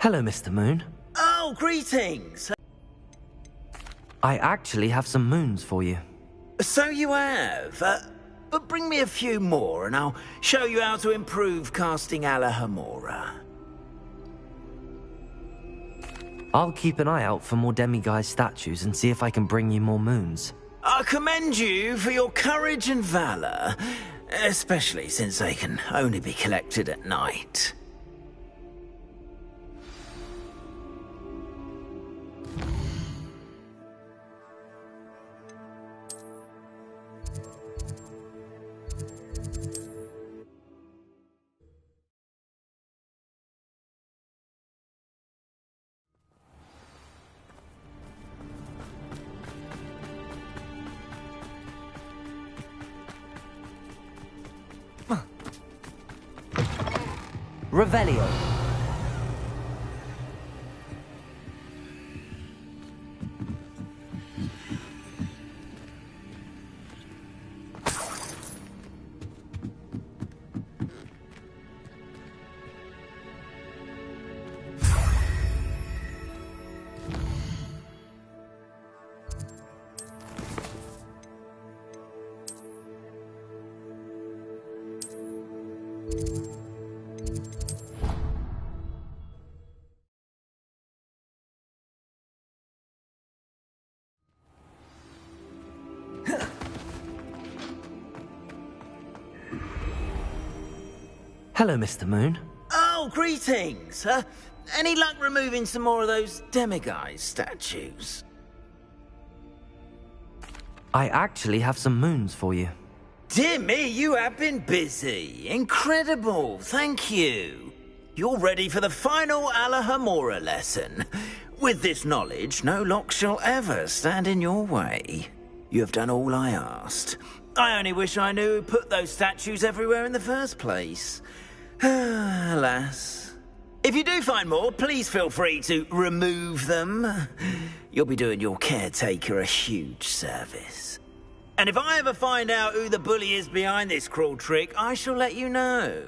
Hello, Mr. Moon. Oh, greetings! I actually have some moons for you. So you have. But bring me a few more and I'll show you how to improve casting Alahamora. I'll keep an eye out for more demiguise statues and see if I can bring you more moons. I commend you for your courage and valor, especially since they can only be collected at night. Revelio. Hello, Mr. Moon. Oh, greetings! Any luck removing some more of those demiguise statues? I actually have some moons for you. Dear me, you have been busy. Incredible, thank you. You're ready for the final Alahamora lesson. With this knowledge, no lock shall ever stand in your way. You have done all I asked. I only wish I knew who put those statues everywhere in the first place. Alas. If you do find more, please feel free to remove them. You'll be doing your caretaker a huge service. And if I ever find out who the bully is behind this cruel trick, I shall let you know.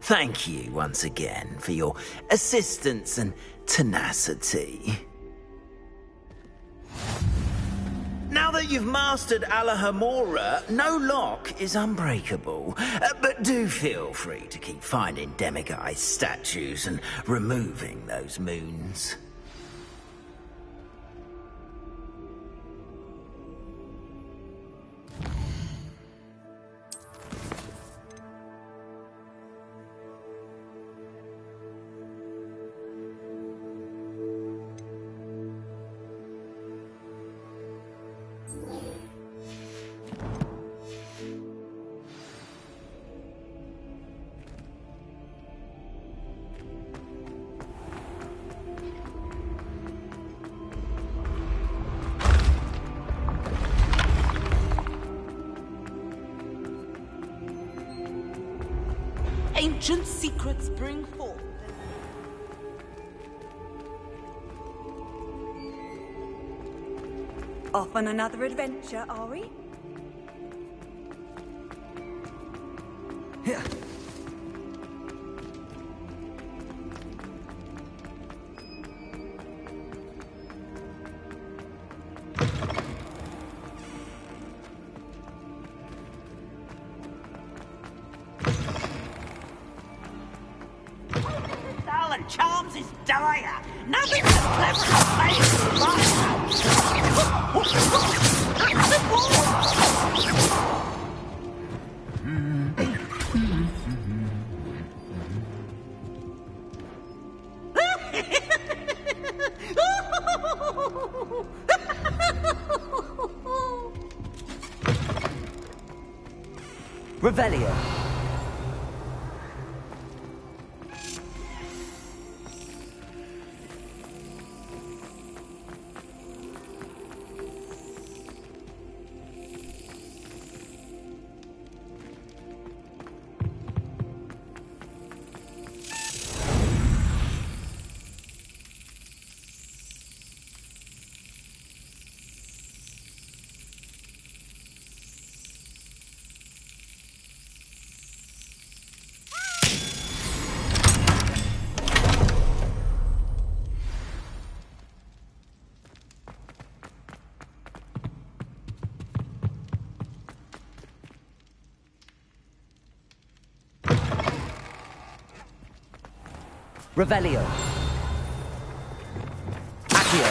Thank you once again for your assistance and tenacity. Now that you've mastered Alahamora, no lock is unbreakable. But do feel free to keep finding demiguise statues and removing those moons. ancient secrets bring forth. Off on another adventure, are we? Alan Charms is dire. Nothing's as clever as playing with my house. Revelio. Revelio. Accio.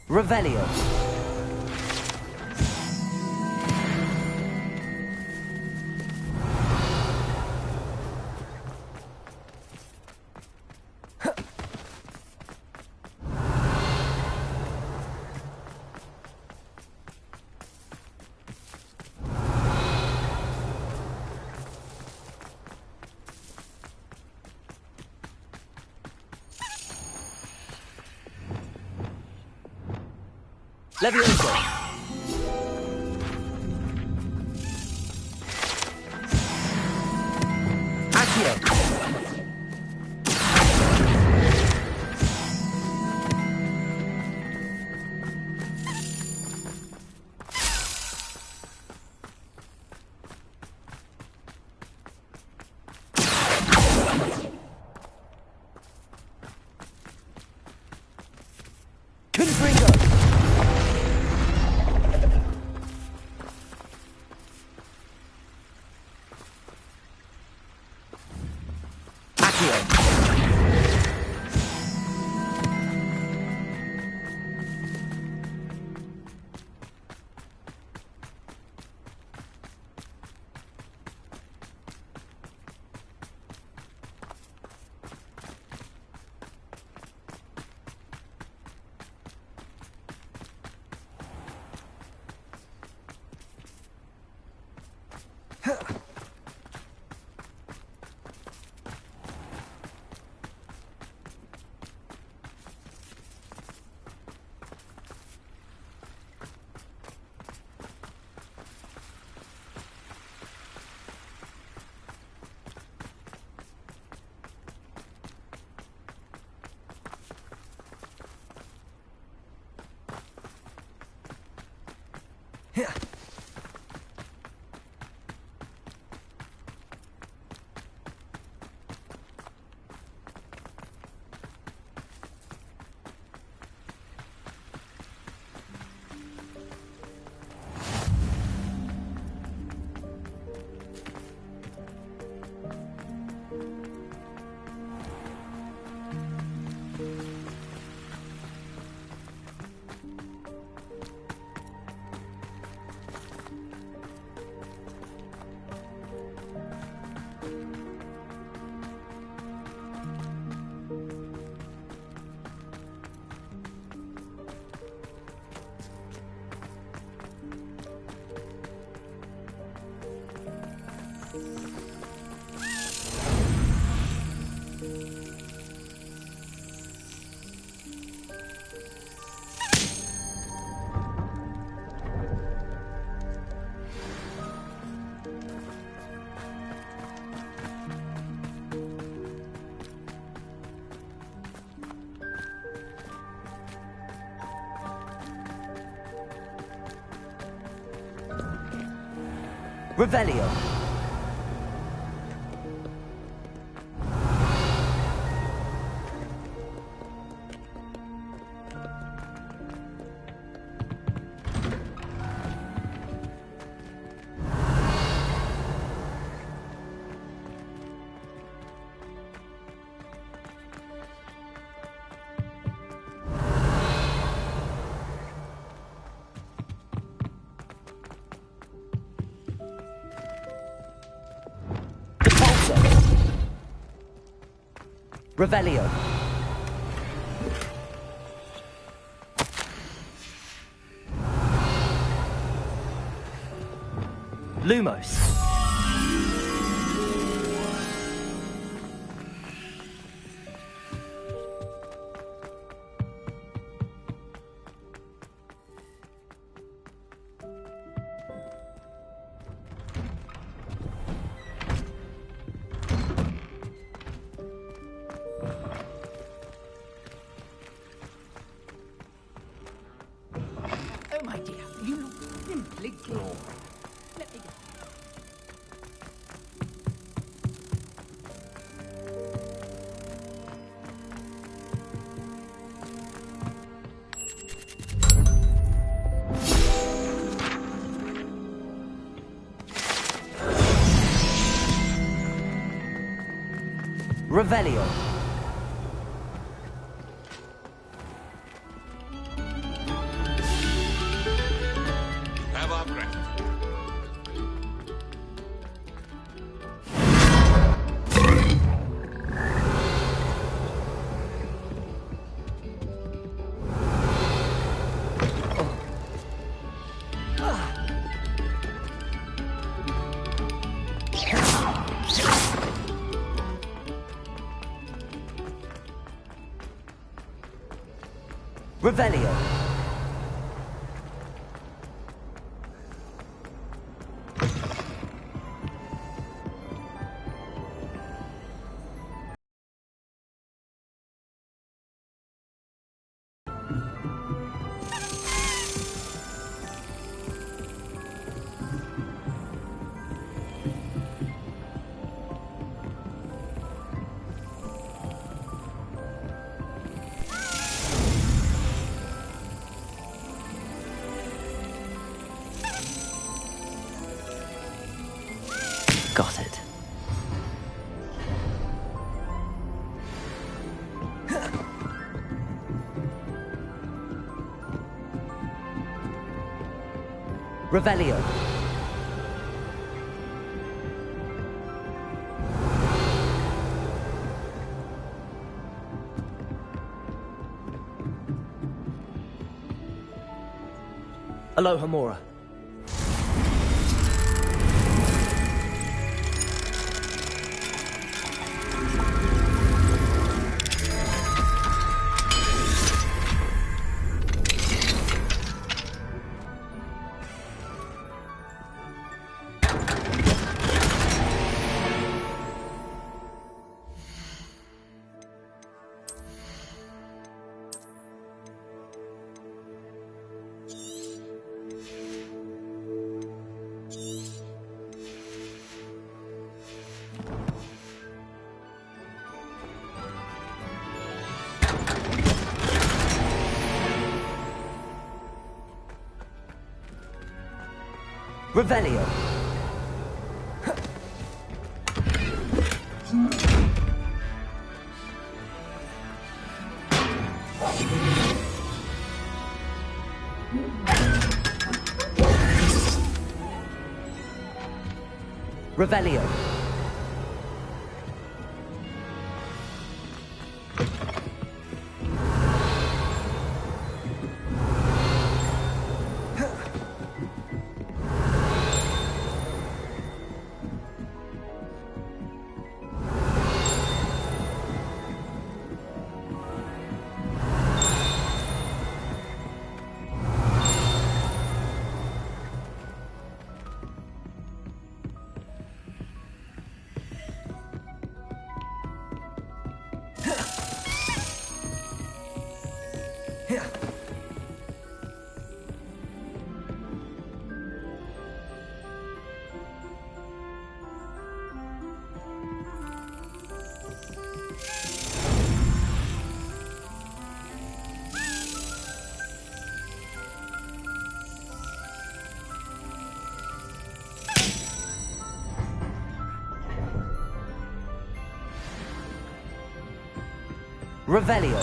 Revelio. Levioso. Accio. Confringo. Revelio. Revelio. Lumos. Oh, my dear, you look simply glorious. Let me go. Revelio. Have our gratitude. Revelio. Got it. Revelio. Aloha Mora. Revelio. Revelio. Revelio.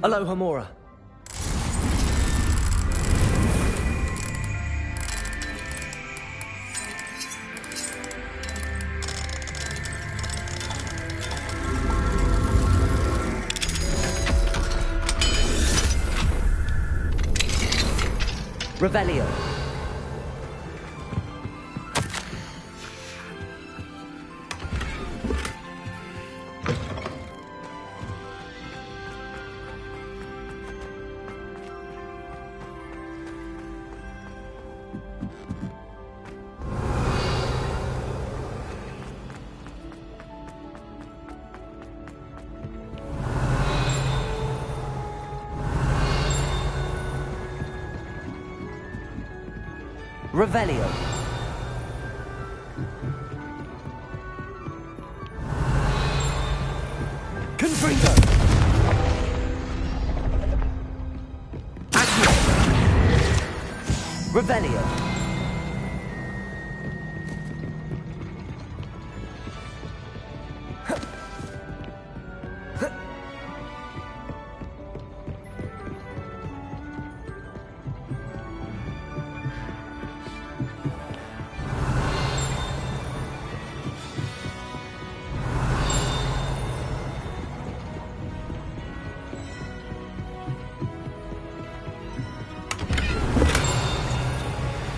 Alohomora. Revelio. Revelio. Confringo. Accio. Revelio.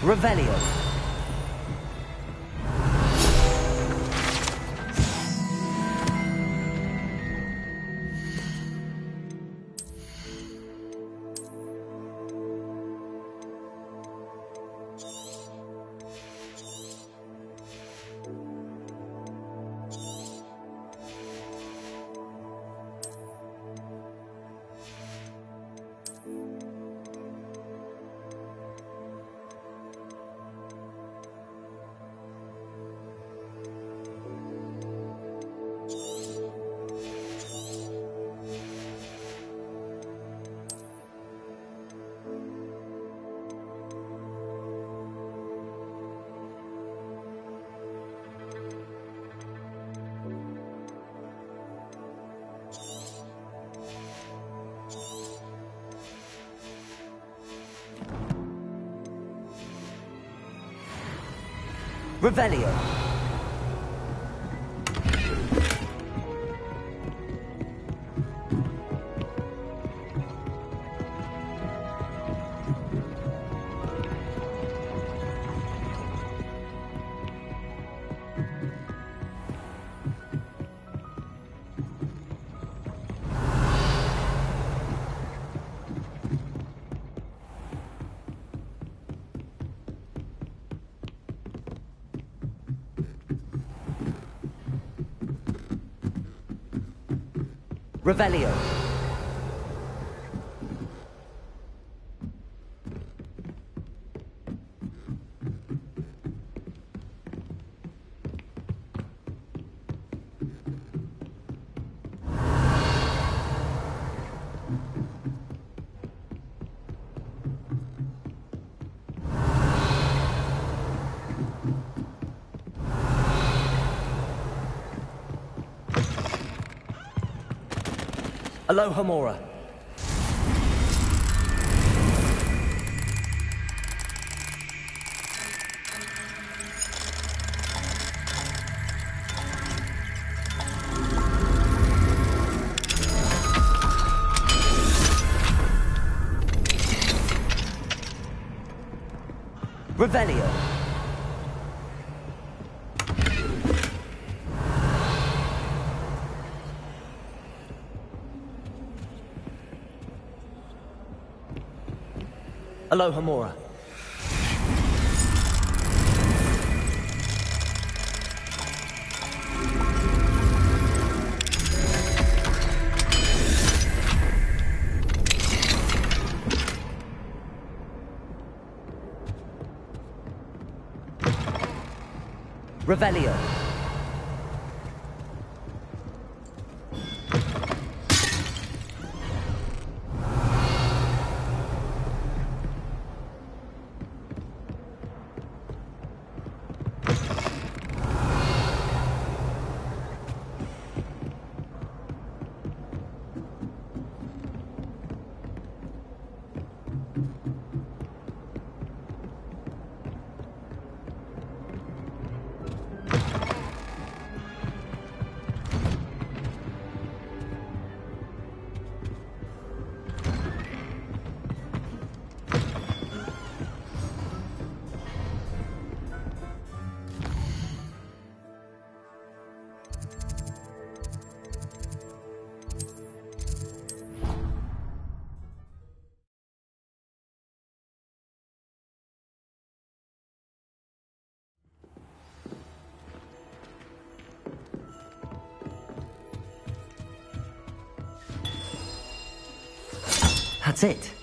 Revelio. Revelio. Revelio. Alohomora. Revelio. Alohomora. Revelio. That's it.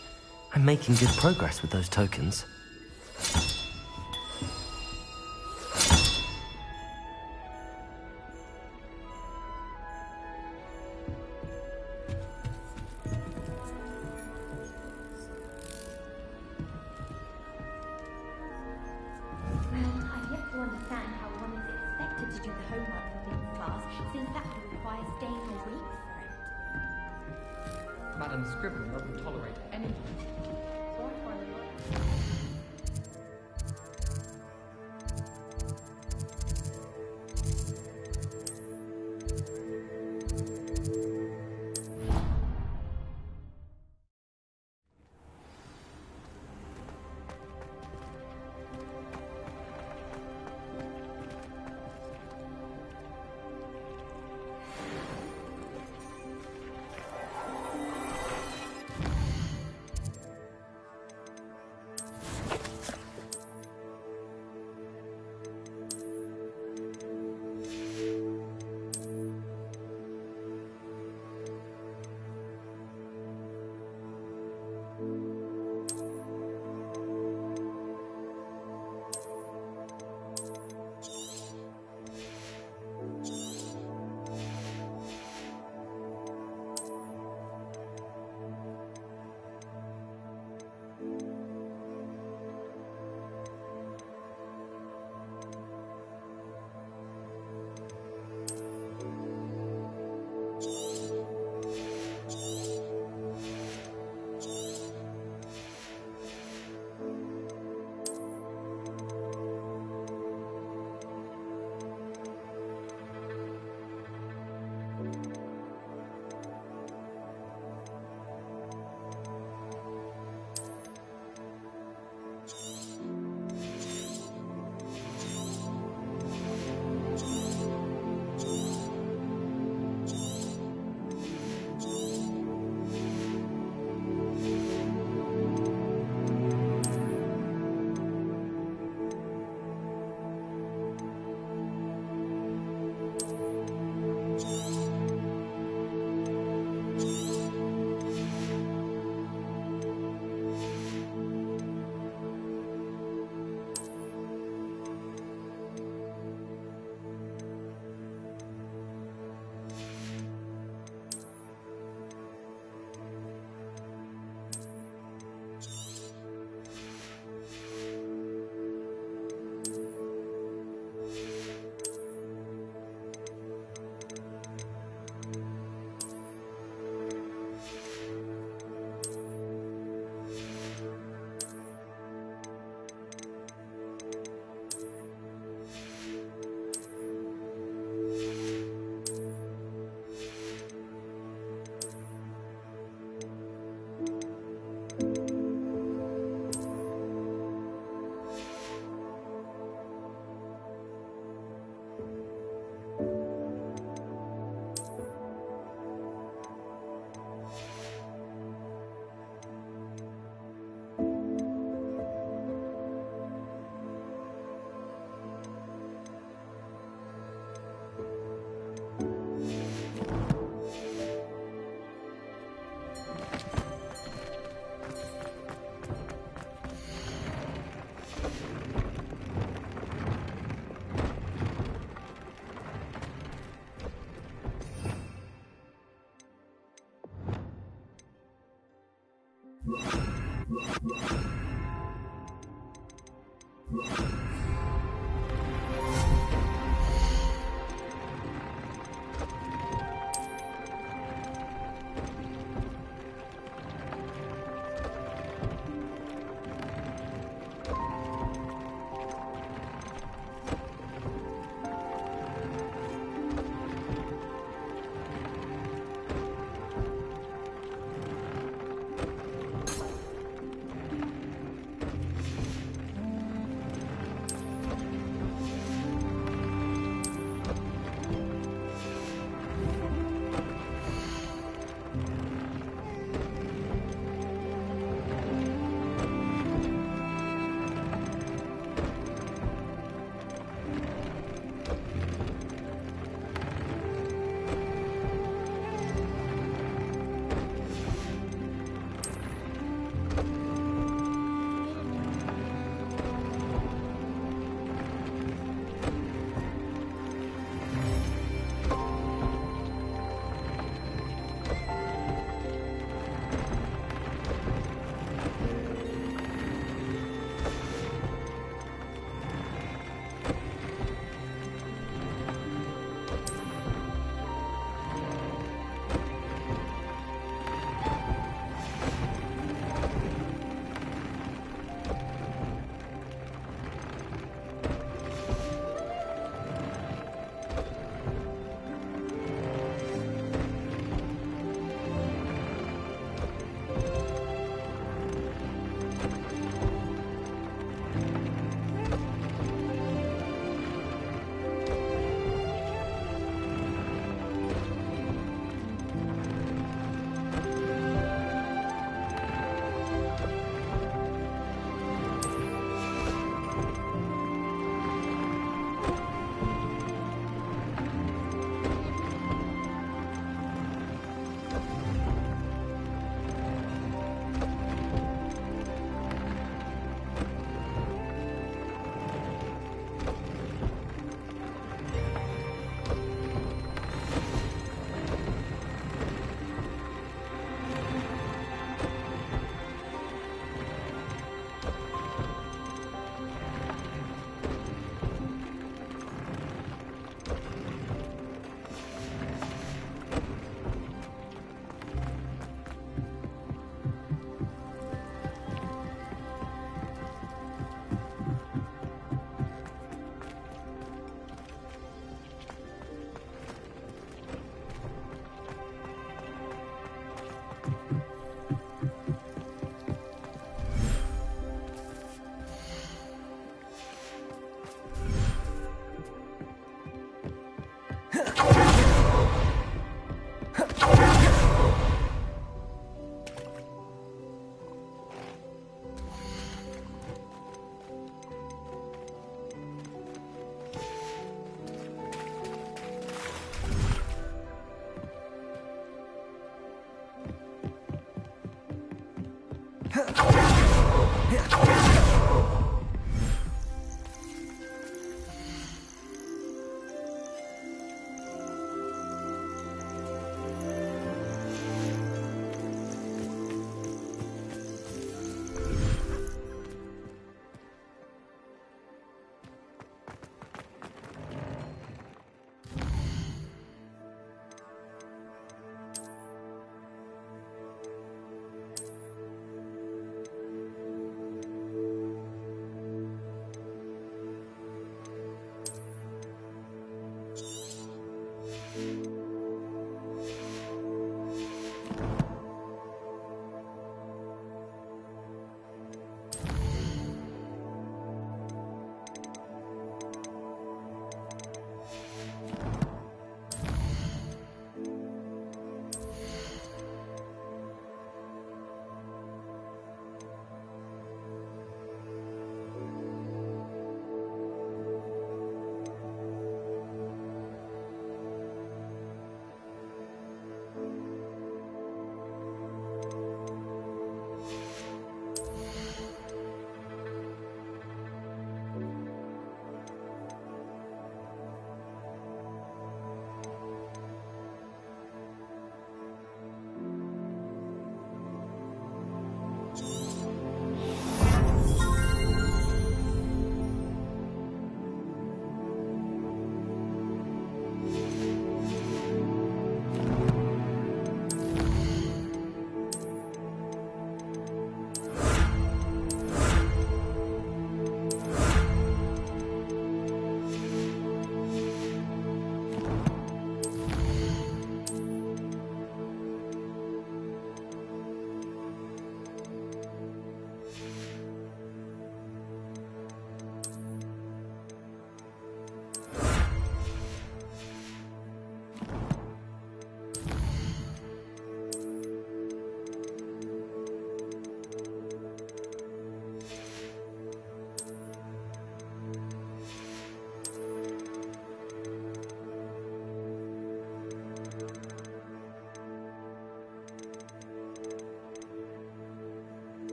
I'm making good progress with those tokens. I've yet to understand how one is expected to do the homework within class, since that would require staying awake for it. Madam Scribbner doesn't tolerate anything. So I find it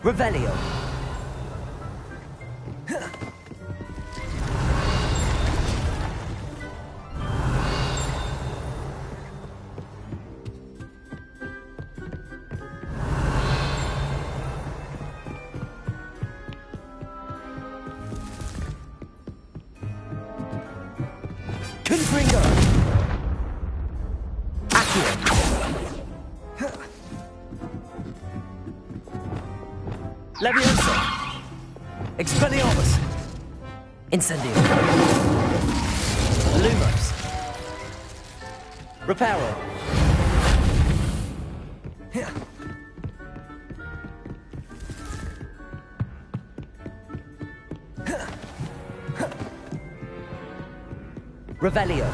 Revelio. Confringo. Accio. Leviosa! Expelliarmus! Incendio! Lumos! Reparo! Revelio.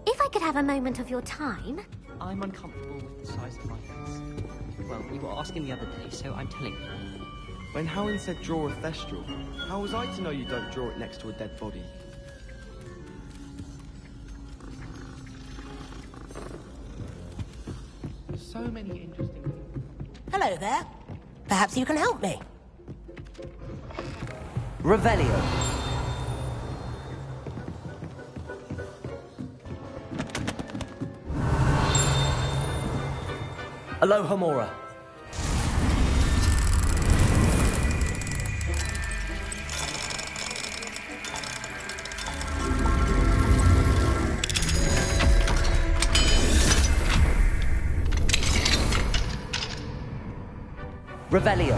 If I could have a moment of your time... I'm uncomfortable with the size of my face. Well, you were asking the other day, so I'm telling you. When Helen said draw a thestral, how was I to know you don't draw it next to a dead body? So many interesting things. Hello there. Perhaps you can help me. Revelio. Alohomora. Revelio.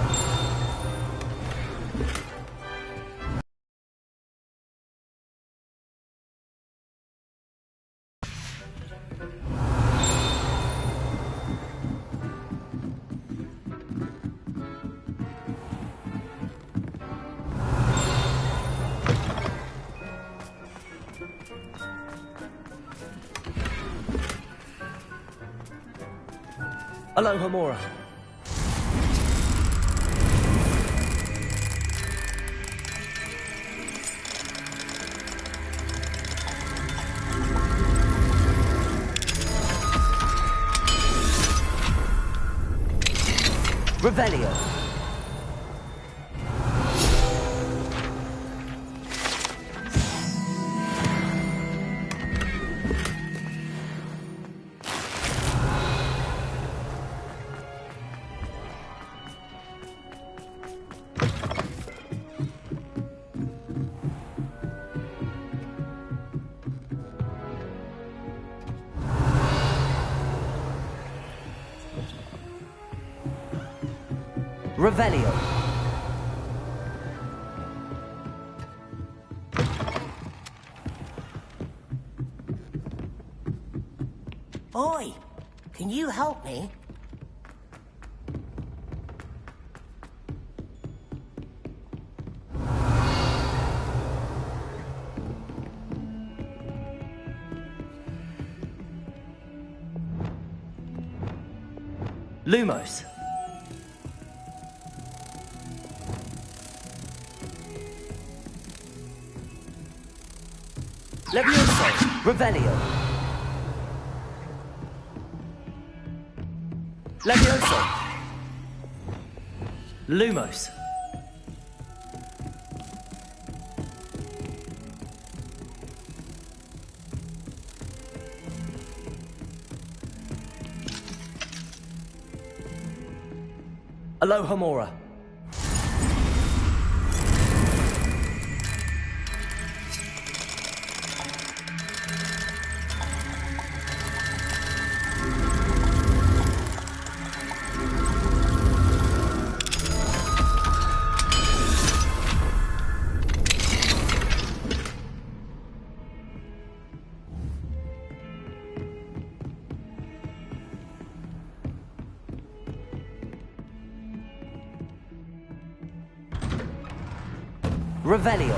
Alohomora. Revelio. Revelio. Oi, can you help me? Lumos. Levioso. Revelio. Levioso. Lumos. Alohomora. Revelio.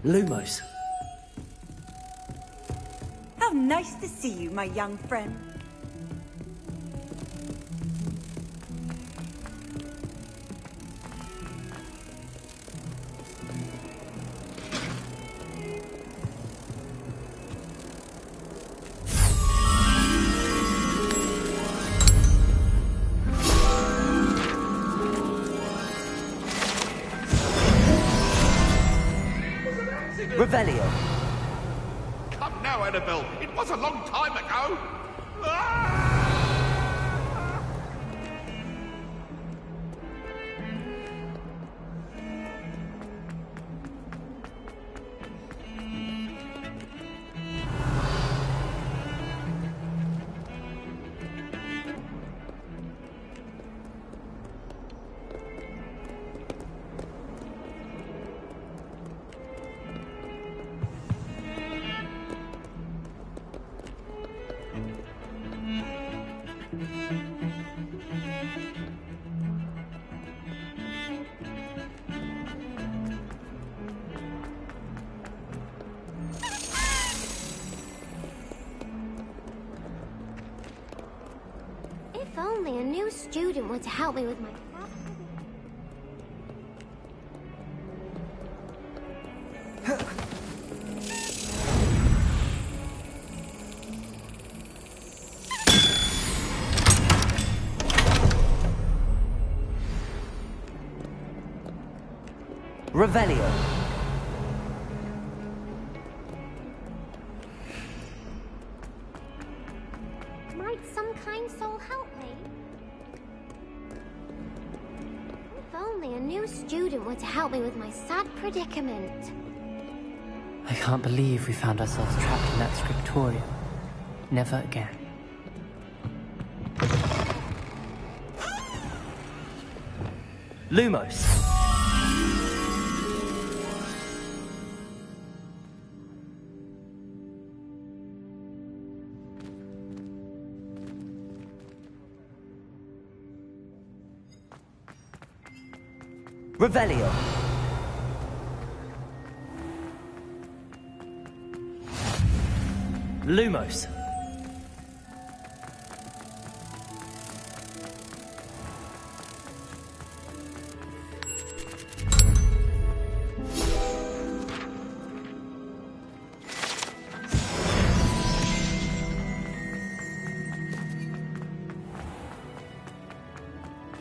Lumos. How nice to see you, my young friend. Revelio. Come now, Annabelle. It was a long time ago. If only a new student were to help me with my... Revelio. Might some kind soul help me? If only a new student were to help me with my sad predicament. I can't believe we found ourselves trapped in that scriptorium. Never again. Lumos. Revelio. Lumos.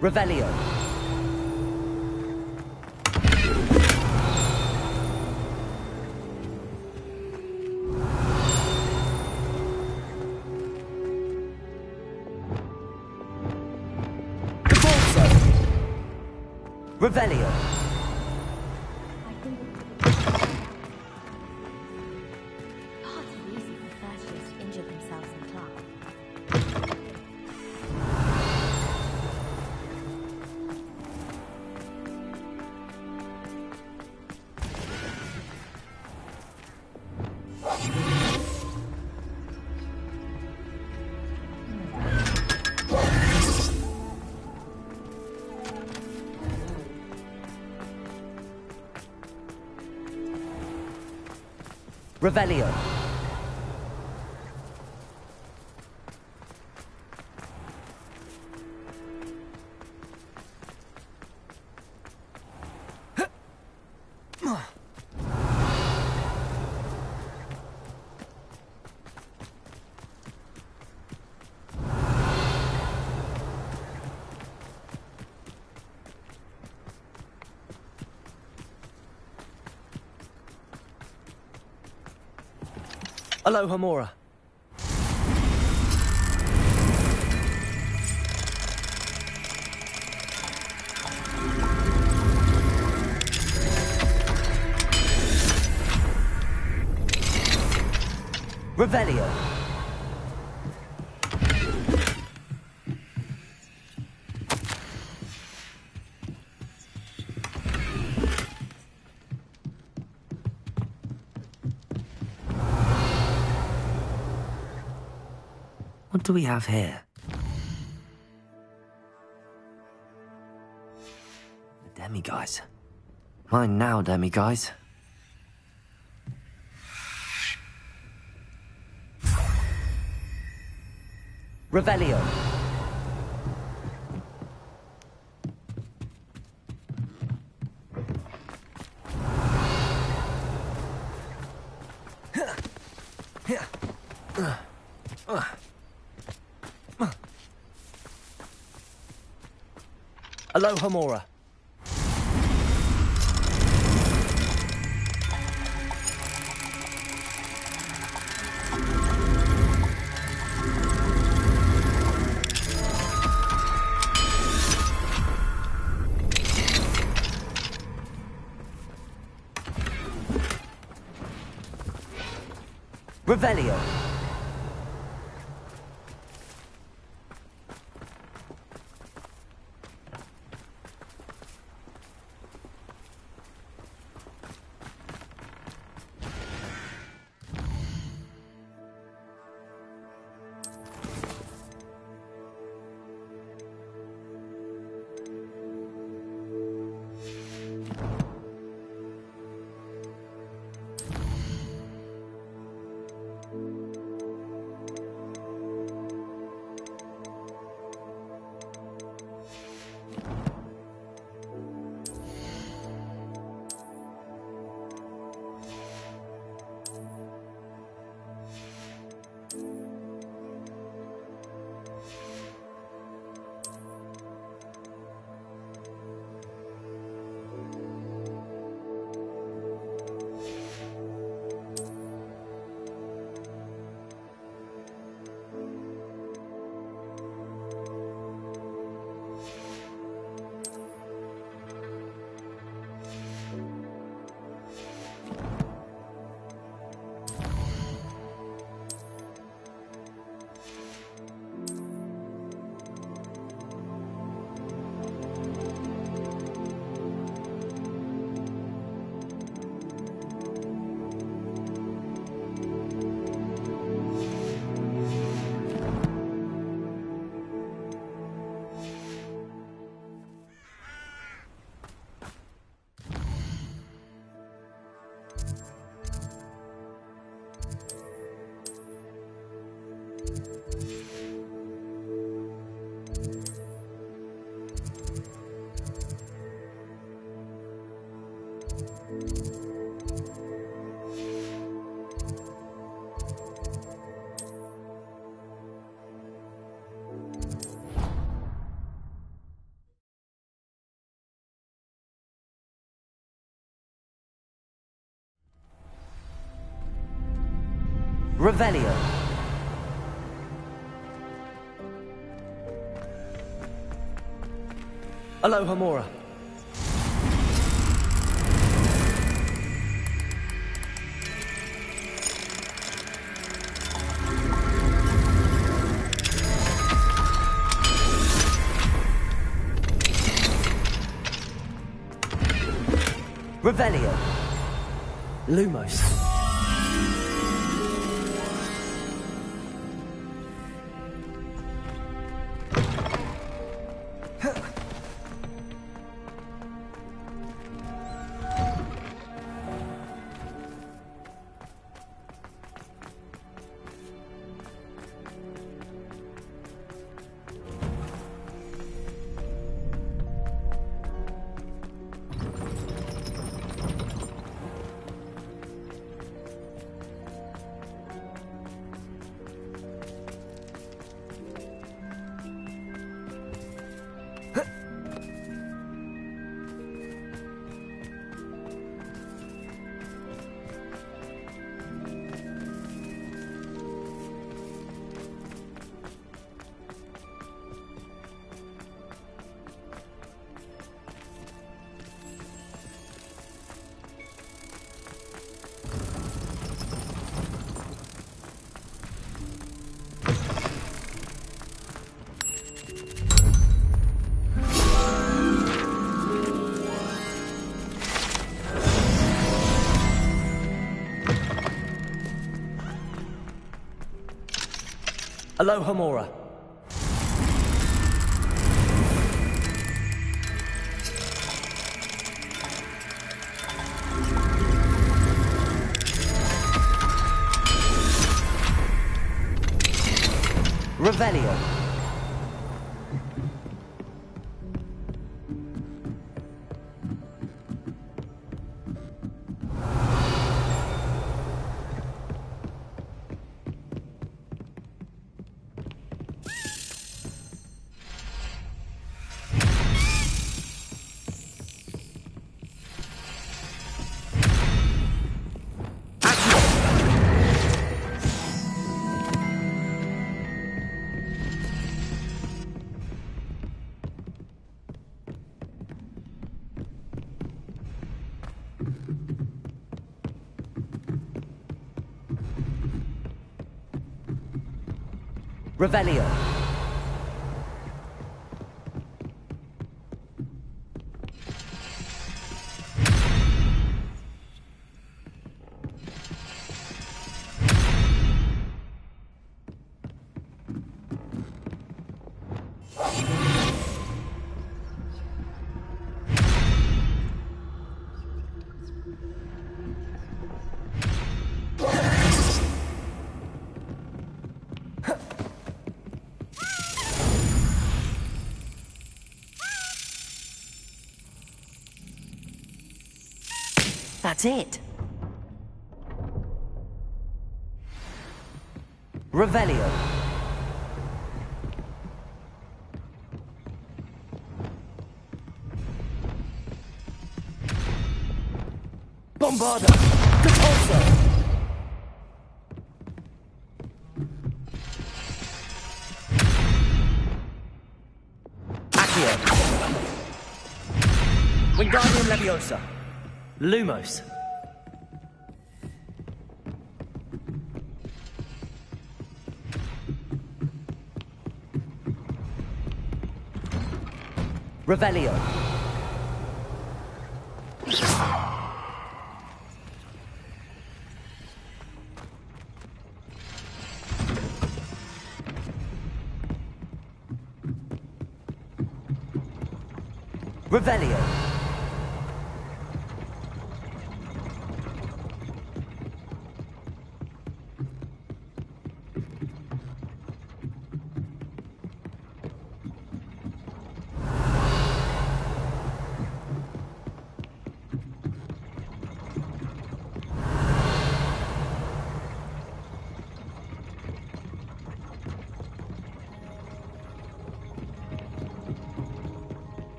Revelio. Revelio. Part of the reason the first years injured themselves in class. Revelio. Aloha Mora. Revelio. What do we have here? The demiguise. Mine now, demiguise. Revelio. Aloha Mora. Revelio. Revelio. Aloha Mora. Revelio. Lumos. Aloha Mora. Revelio. Revelio. That's it. Revelio. Bombarda. Repulsor. Accio. Wingardium Leviosa. Lumos. Revelio. Revelio.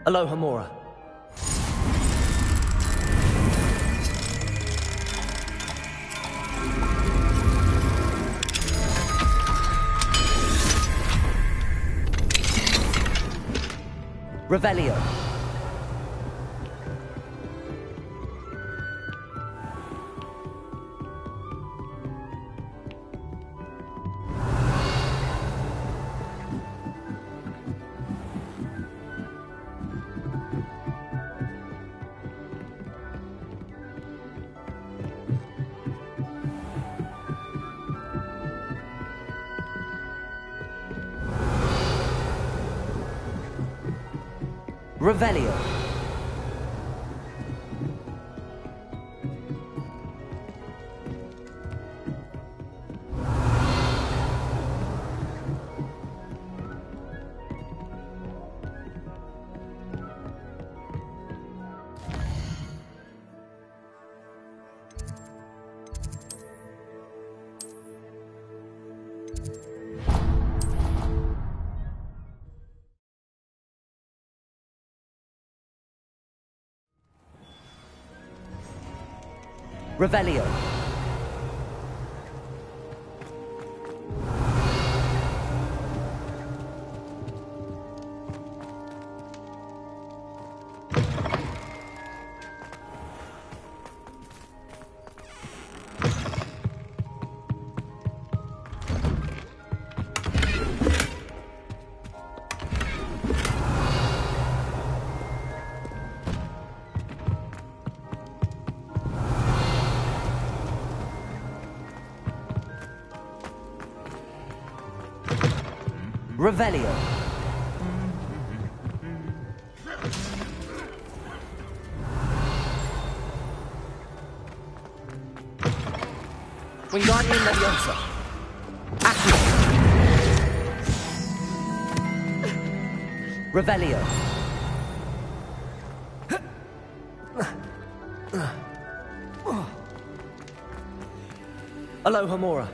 Alohomora. Revelio. Revelio. Revelio. Revelio. Wingardium Leviosa. Accio. Revelio. Alohomora.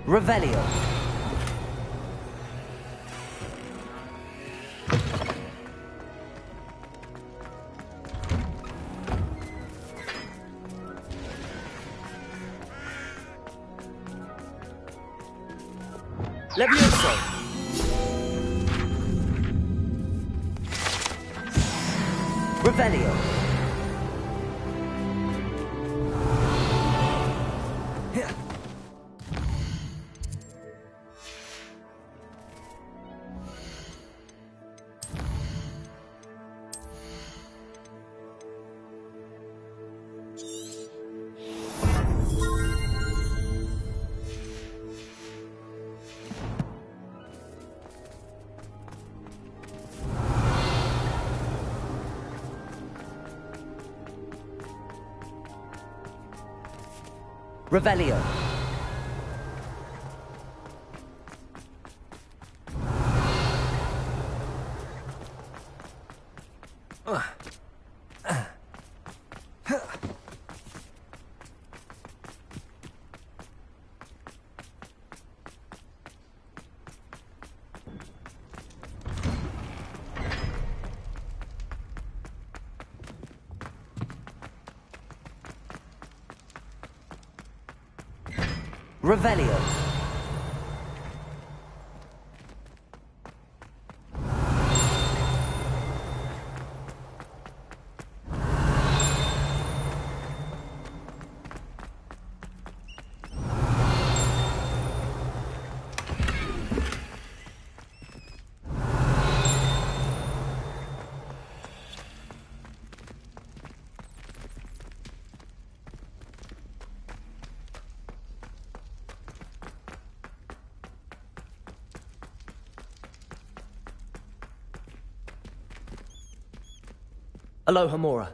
Revelio. Levioso. Revelio. Revelio. Revelio. Alohomora.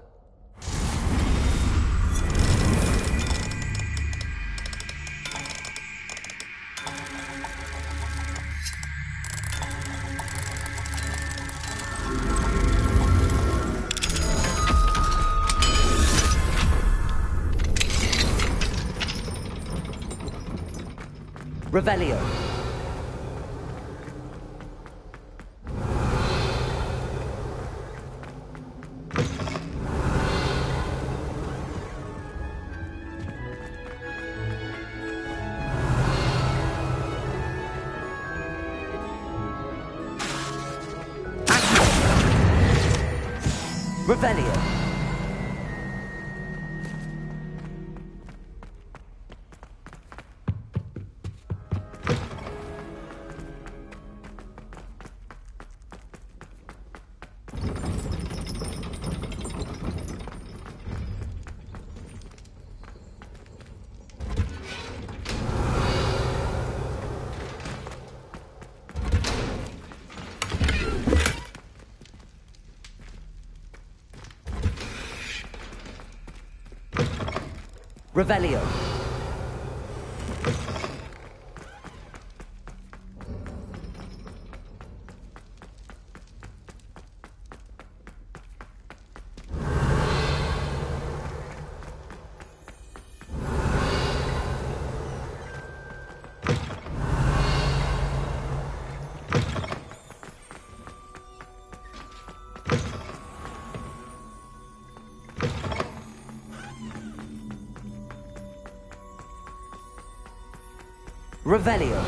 Revelio. Revelio. Revelio. Revelio.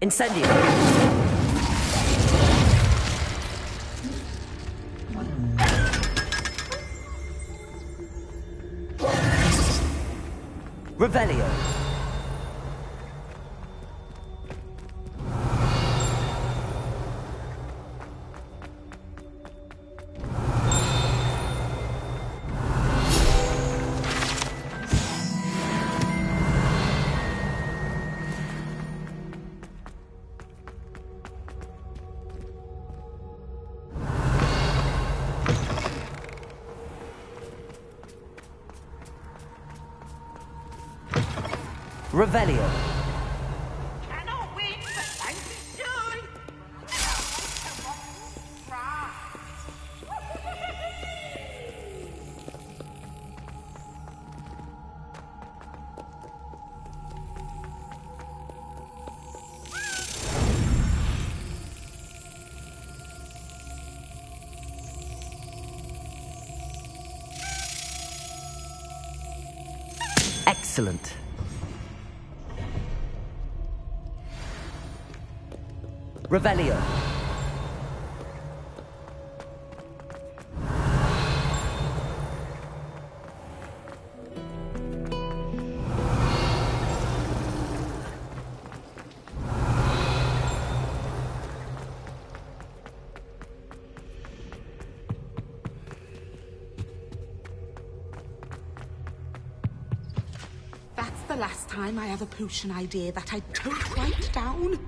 Incendio. Revelio. Revelio. Cannot wait for Thanksgiving. Excellent. Revelio. That's the last time I have a potion idea that I don't write down.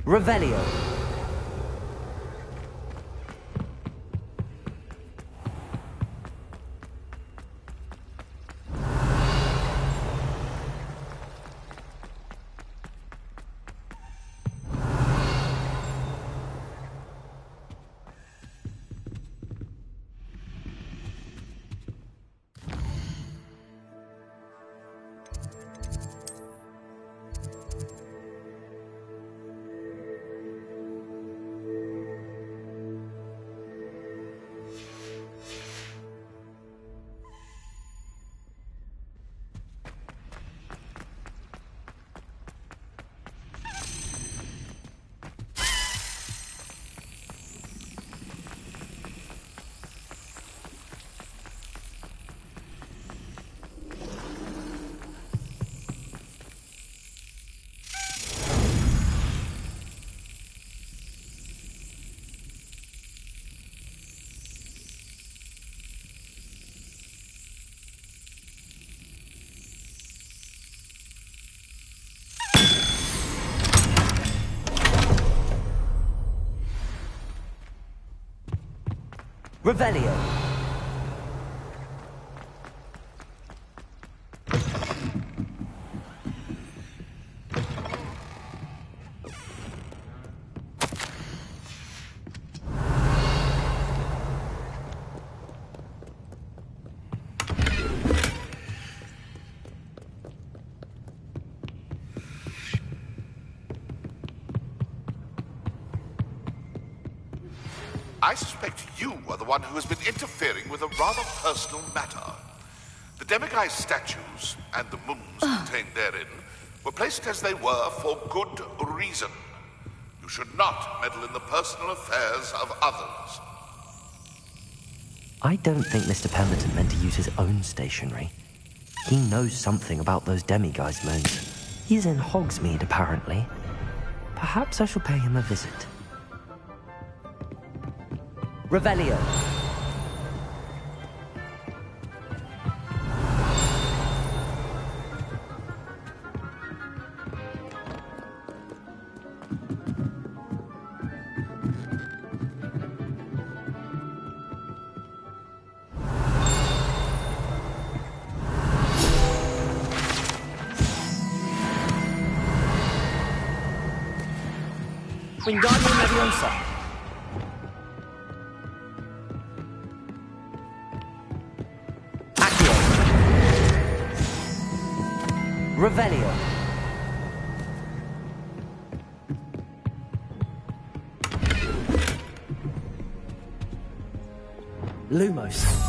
Revelio. Revelio. I suspect you are the one who has been interfering with a rather personal matter. The demiguise statues and the moons contained therein were placed as they were for good reason. You should not meddle in the personal affairs of others. I don't think Mr. Pemberton meant to use his own stationery. He knows something about those demiguise moons. He's in Hogsmeade, apparently. Perhaps I shall pay him a visit. Revelio. Wingardium Leviosa. Revelio. Lumos.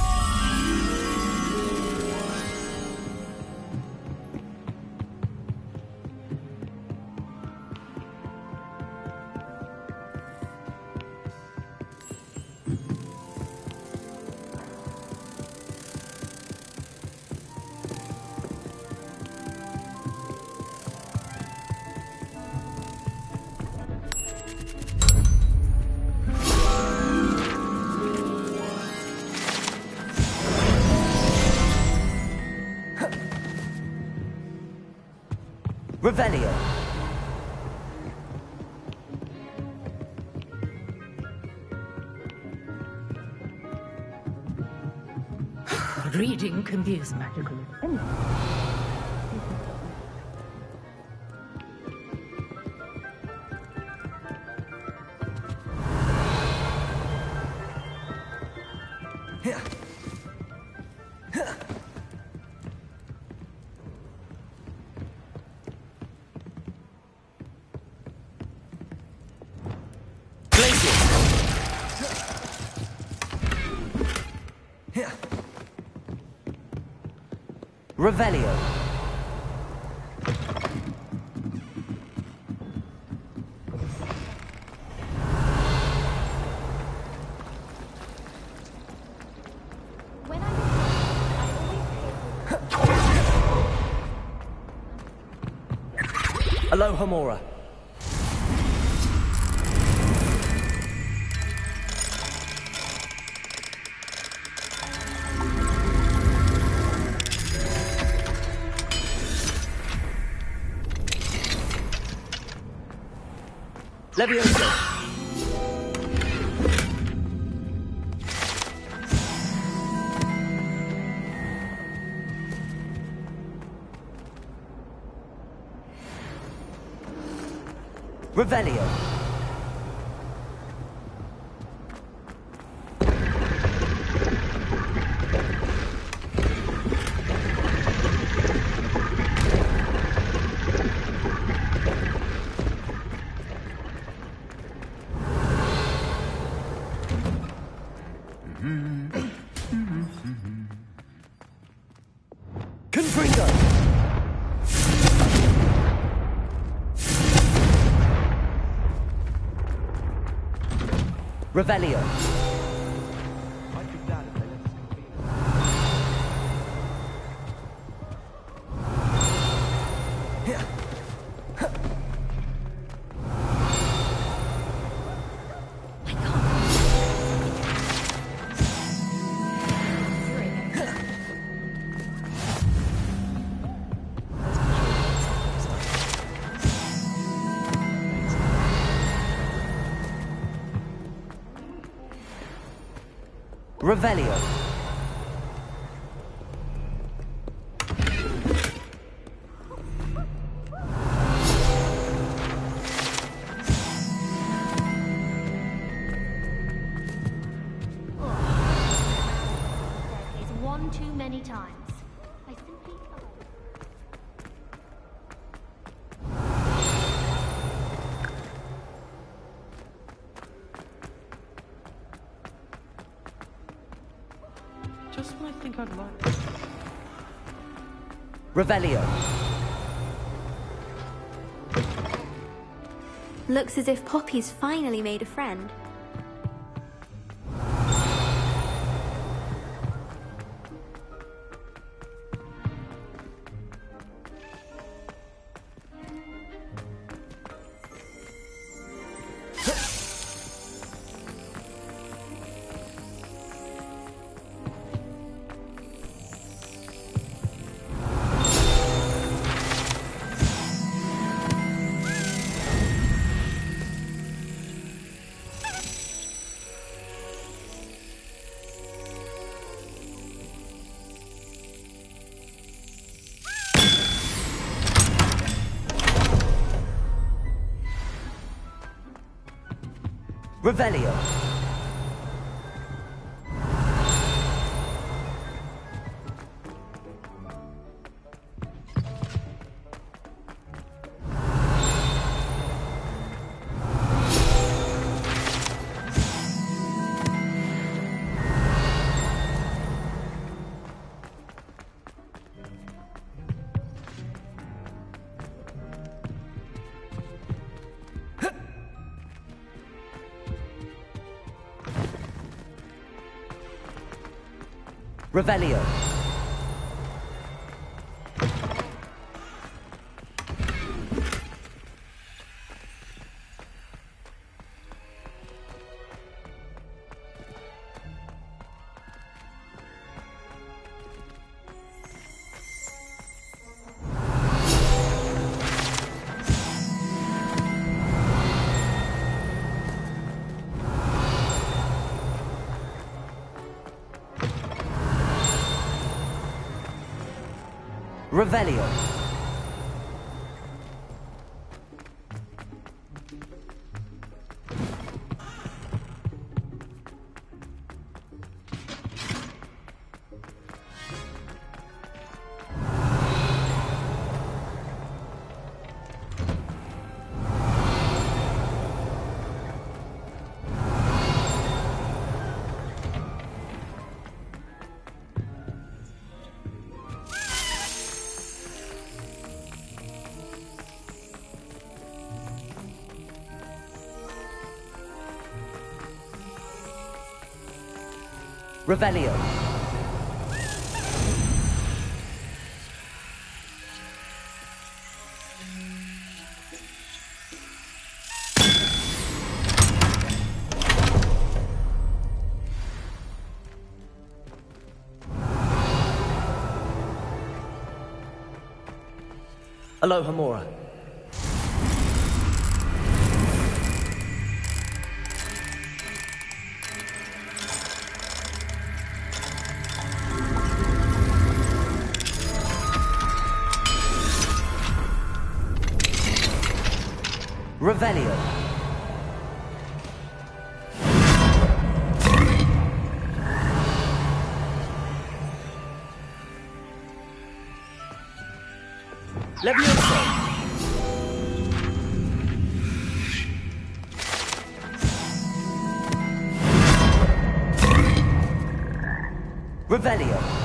Revelio. Reading can be as magical as anything. Revelio. Alohomora. Leviosa. Revelio. Confringo. Revelio. I'd be glad if they let us complete Revelio. It's one too many times. I simply... Just when I think I'd like... Revelio. Looks as if Poppy's finally made a friend. Revelio. Revelio. Revelio. Revelio. Alohomora. Revelio. Levioso. Revelio.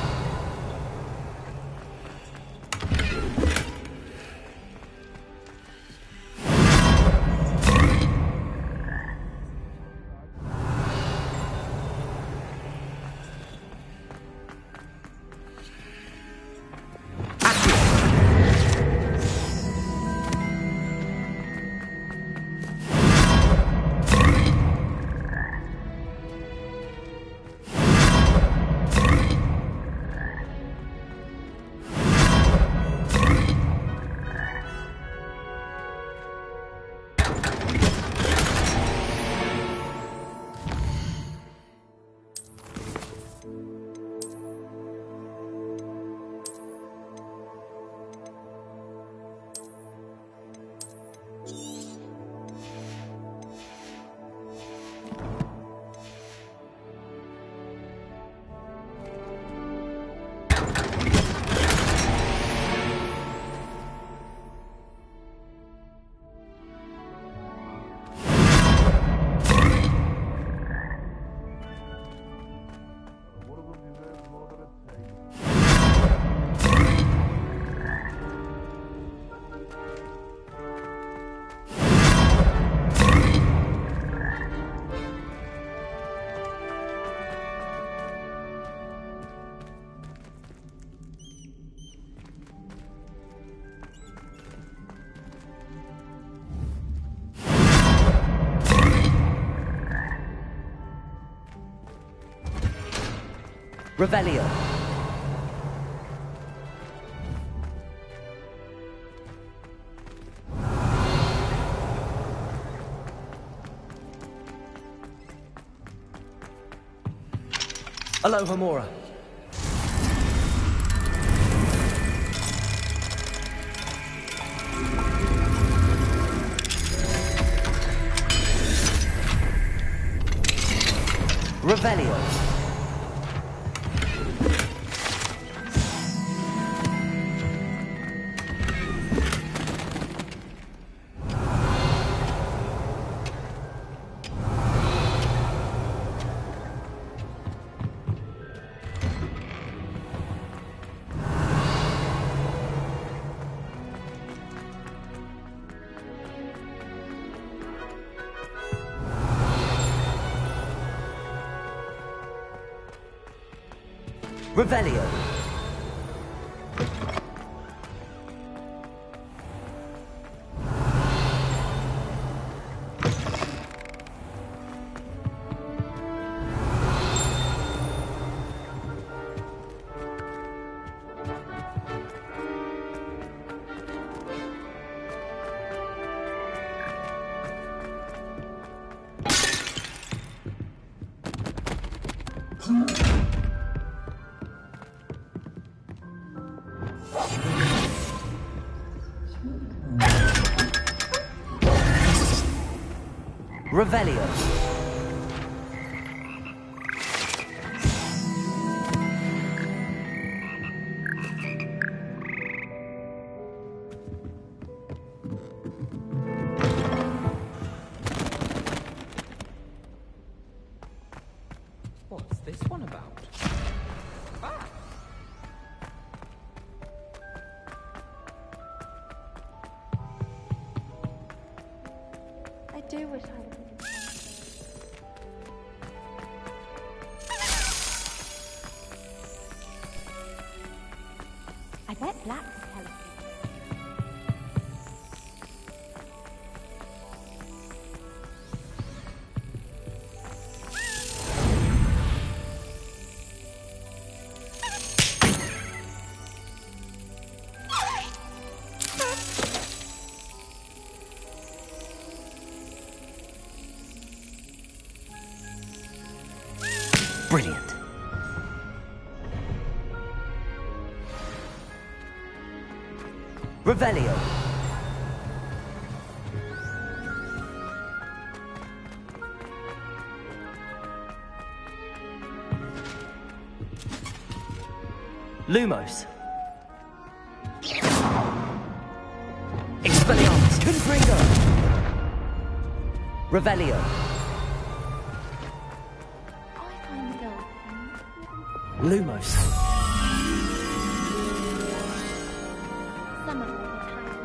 Revelio. Alohomora. Revelio. Revelio. Revelio. What's this one about? Ah! I do wish I would. I bet Black's telling me. Brilliant. Revelio. Lumos. Expelliarmus. Confringo. Revelio. Lumos. Some of all the time.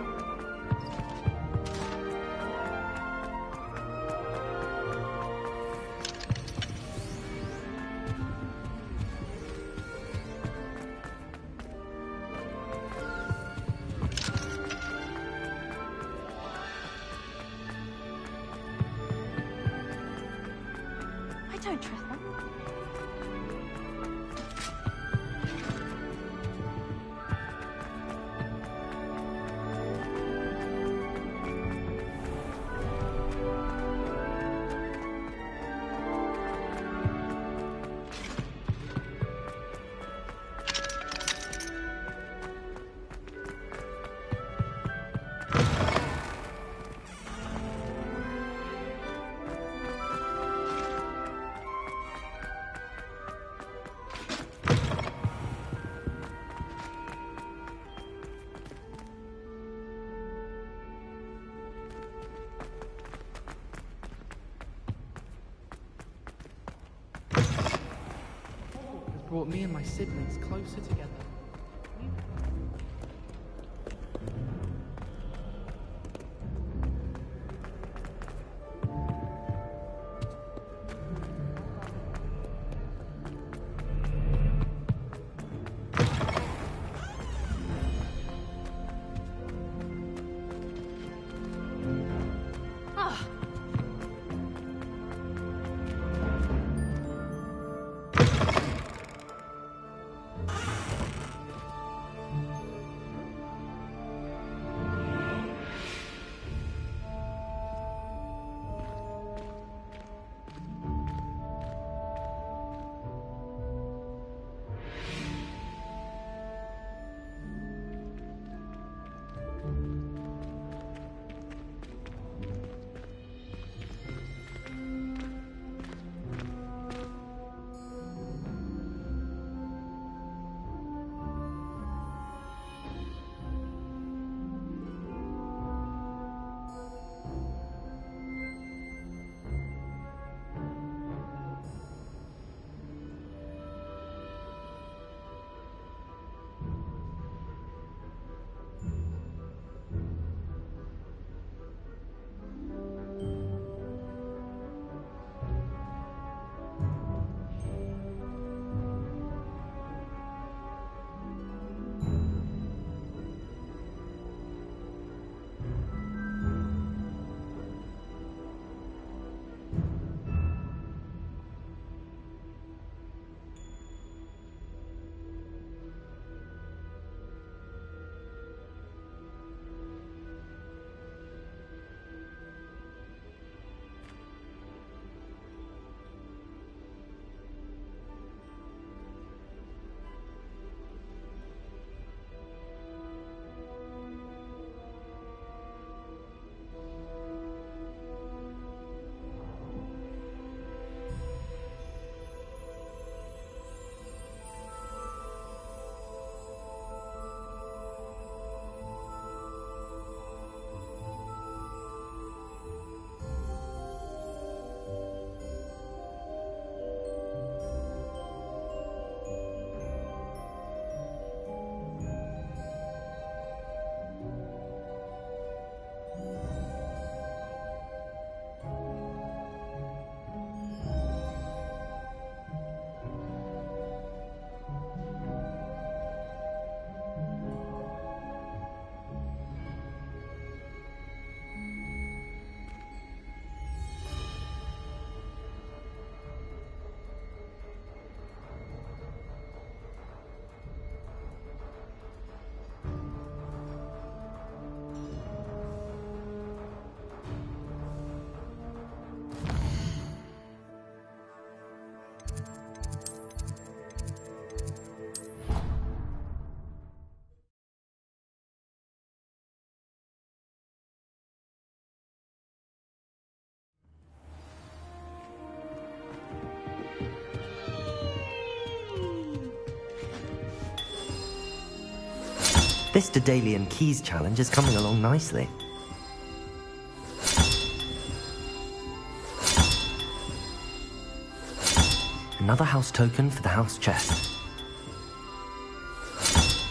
I don't trust them. Brought me and my siblings closer together. This Daedalian Keys challenge is coming along nicely. Another house token for the house chest.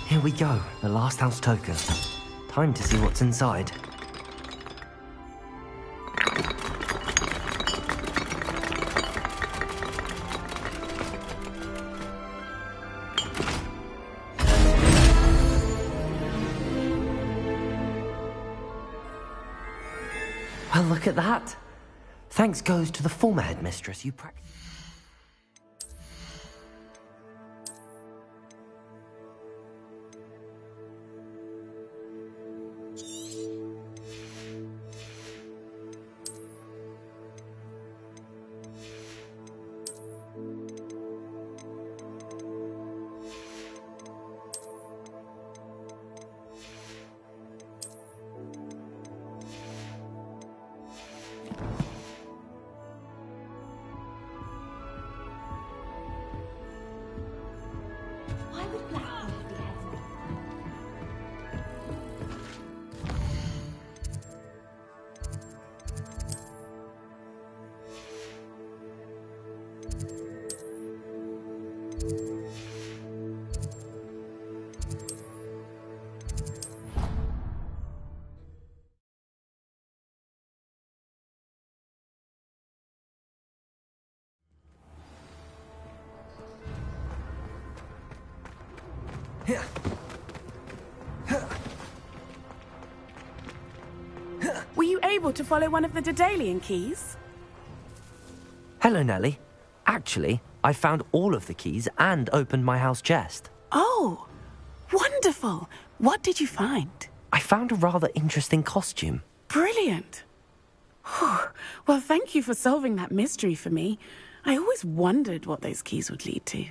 Here we go, the last house token. Time to see what's inside. Well, look at that. Thanks goes to the former headmistress you practiced. Why would Blackbeard be hesitant? Were you able to follow one of the Daedalian keys? Hello, Nellie. Actually, I found all of the keys and opened my house chest. Oh, wonderful. What did you find? I found a rather interesting costume. Brilliant. Well, thank you for solving that mystery for me. I always wondered what those keys would lead to.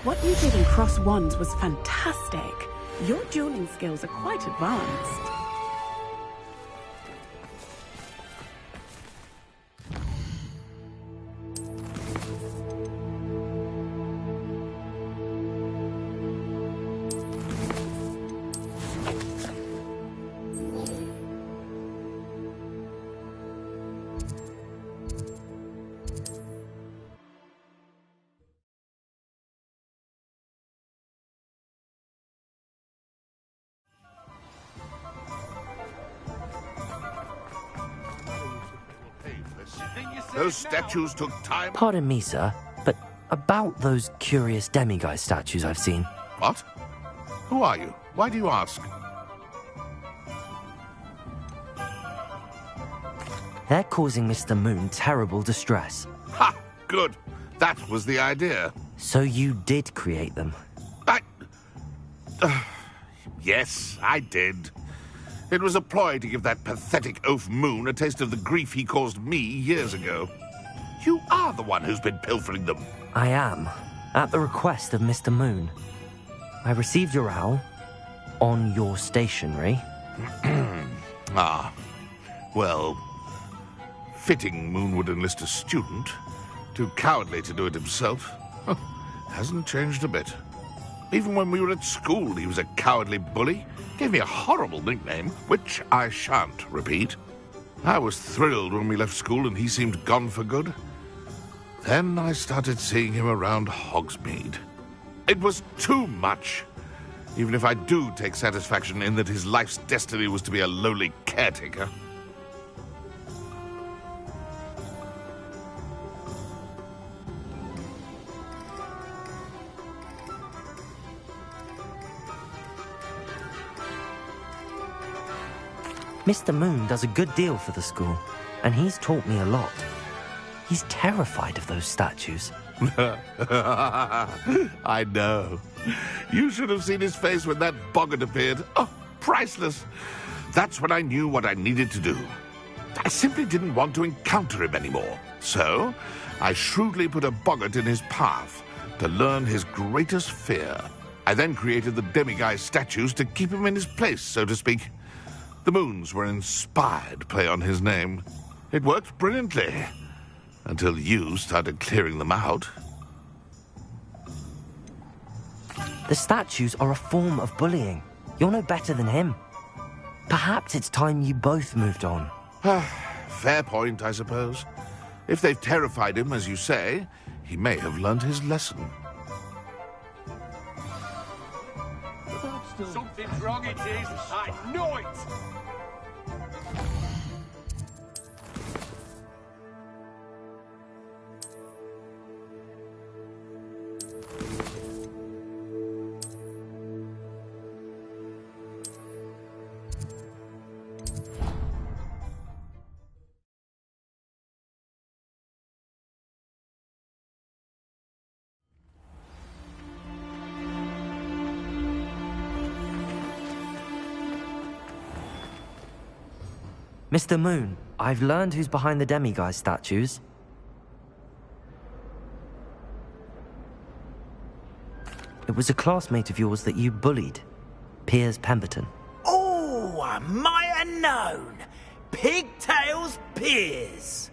What you did in Cross Wands was fantastic. Your dueling skills are quite advanced. Those statues took time. Pardon me, sir, but about those curious demiguise statues I've seen. What? Who are you? Why do you ask? They're causing Mr. Moon terrible distress. Ha! Good. That was the idea. So you did create them? Yes, I did. It was a ploy to give that pathetic oaf Moon a taste of the grief he caused me years ago. You are the one who's been pilfering them. I am, at the request of Mr. Moon. I received your owl on your stationery. Ah, well, fitting Moon would enlist a student. Too cowardly to do it himself. Hasn't changed a bit. Even when we were at school, he was a cowardly bully. Gave me a horrible nickname, which I shan't repeat. I was thrilled when we left school and he seemed gone for good. Then I started seeing him around Hogsmeade. It was too much. Even if I do take satisfaction in that his life's destiny was to be a lowly caretaker. Mr. Moon does a good deal for the school, and he's taught me a lot. He's terrified of those statues. I know. You should have seen his face when that boggart appeared. Oh, priceless. That's when I knew what I needed to do. I simply didn't want to encounter him anymore. So, I shrewdly put a boggart in his path to learn his greatest fear. I then created the demiguise statues to keep him in his place, so to speak. The Moons were an inspired play on his name. It worked brilliantly. Until you started clearing them out. The statues are a form of bullying. You're no better than him. Perhaps it's time you both moved on. Fair point, I suppose. If they've terrified him, as you say, he may have learned his lesson. Something's wrong, it is. I know it! Mr. Moon, I've learned who's behind the demiguise statues. It was a classmate of yours that you bullied, Piers Pemberton. Oh, I might have known. Pigtails Piers.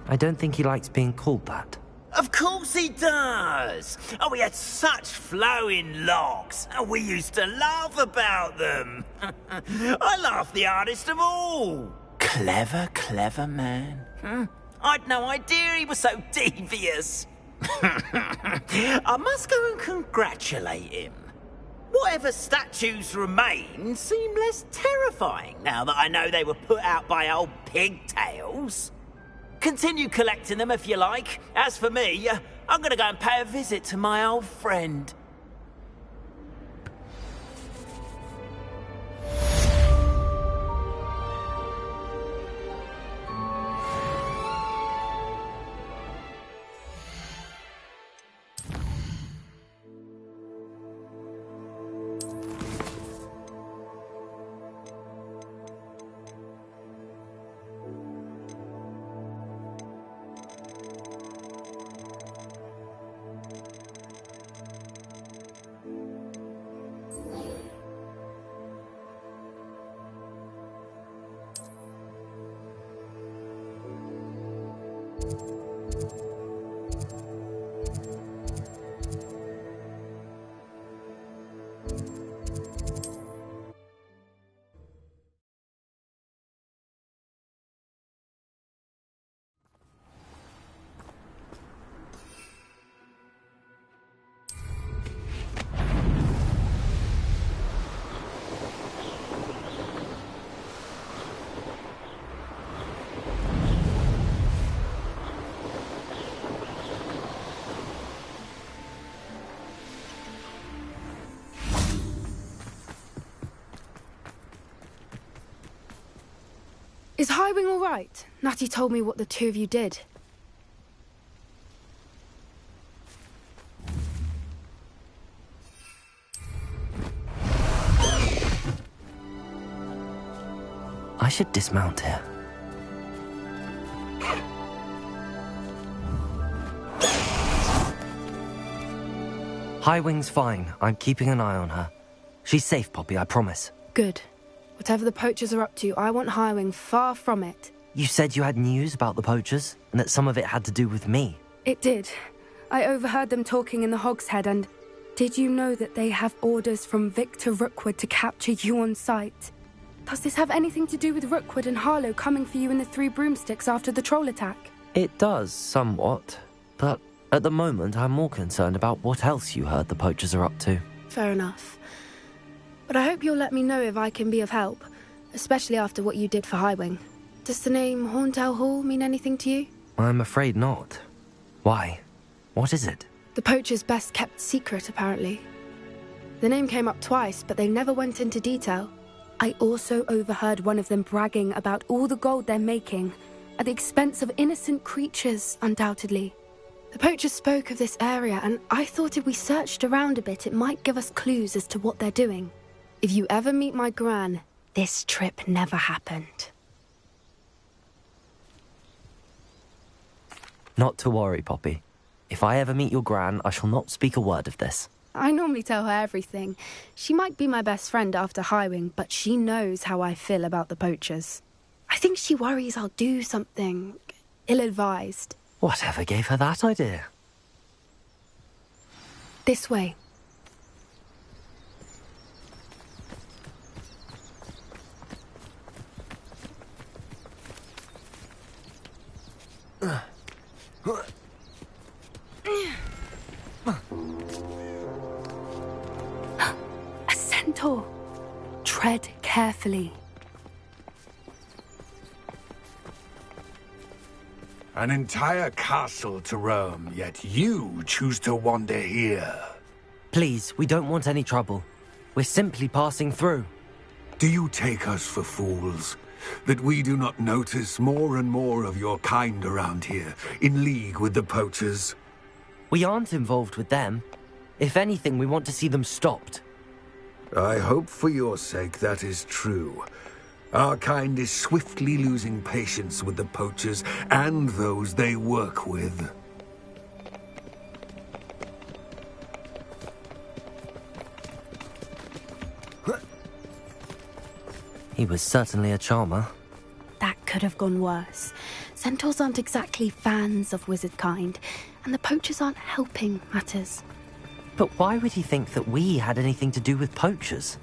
I don't think he likes being called that. Of course he does. Oh, he had such flowing locks, and we used to laugh about them. I laughed the hardest of all. Clever, clever man. I'd no idea he was so devious. I must go and congratulate him. Whatever statues remain seem less terrifying now that I know they were put out by old pigtails. Continue collecting them if you like. As for me, I'm gonna go and pay a visit to my old friend. Is Highwing all right? Natty told me what the two of you did. I should dismount here. Highwing's fine. I'm keeping an eye on her. She's safe, Poppy, I promise. Good. Whatever the poachers are up to, I want Highwing far from it. You said you had news about the poachers, and that some of it had to do with me. It did. I overheard them talking in the Hogshead, and did you know that they have orders from Victor Rookwood to capture you on sight? Does this have anything to do with Rookwood and Harlow coming for you in the Three Broomsticks after the troll attack? It does, somewhat. But at the moment, I'm more concerned about what else you heard the poachers are up to. Fair enough. But I hope you'll let me know if I can be of help, especially after what you did for Highwing. Does the name Horntail Hall mean anything to you? I'm afraid not. Why? What is it? The poachers' best kept secret, apparently. The name came up twice, but they never went into detail. I also overheard one of them bragging about all the gold they're making, at the expense of innocent creatures, undoubtedly. The poachers spoke of this area, and I thought if we searched around a bit, it might give us clues as to what they're doing. If you ever meet my gran, this trip never happened. Not to worry, Poppy. If I ever meet your gran, I shall not speak a word of this. I normally tell her everything. She might be my best friend after Highwing, but she knows how I feel about the poachers. I think she worries I'll do something ill-advised. Whatever gave her that idea? This way. A centaur. Tread carefully. An entire castle to roam, yet you choose to wander here. Please, we don't want any trouble. We're simply passing through. Do you take us for fools? That we do not notice more and more of your kind around here, in league with the poachers? We aren't involved with them. If anything, we want to see them stopped. I hope for your sake that is true. Our kind is swiftly losing patience with the poachers and those they work with. He was certainly a charmer. That could have gone worse. Centaurs aren't exactly fans of wizard kind, and the poachers aren't helping matters. But why would he think that we had anything to do with poachers?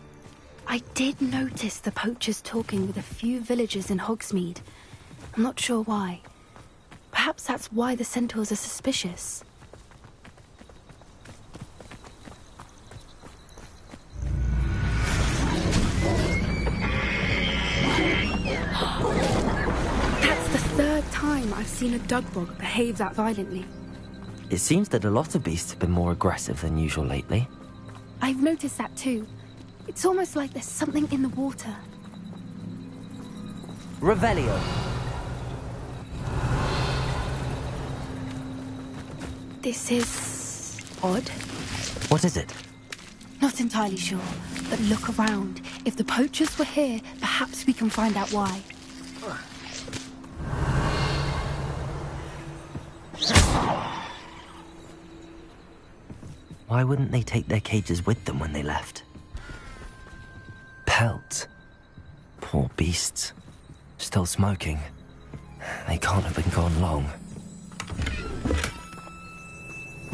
I did notice the poachers talking with a few villagers in Hogsmeade. I'm not sure why. Perhaps that's why the centaurs are suspicious. That's the third time I've seen a dugbog behave that violently. It seems that a lot of beasts have been more aggressive than usual lately. I've noticed that too. It's almost like there's something in the water. Revelio. This is odd. What is it? Not entirely sure, but look around. If the poachers were here, perhaps we can find out why. Why wouldn't they take their cages with them when they left? Pelts. Poor beasts. Still smoking. They can't have been gone long.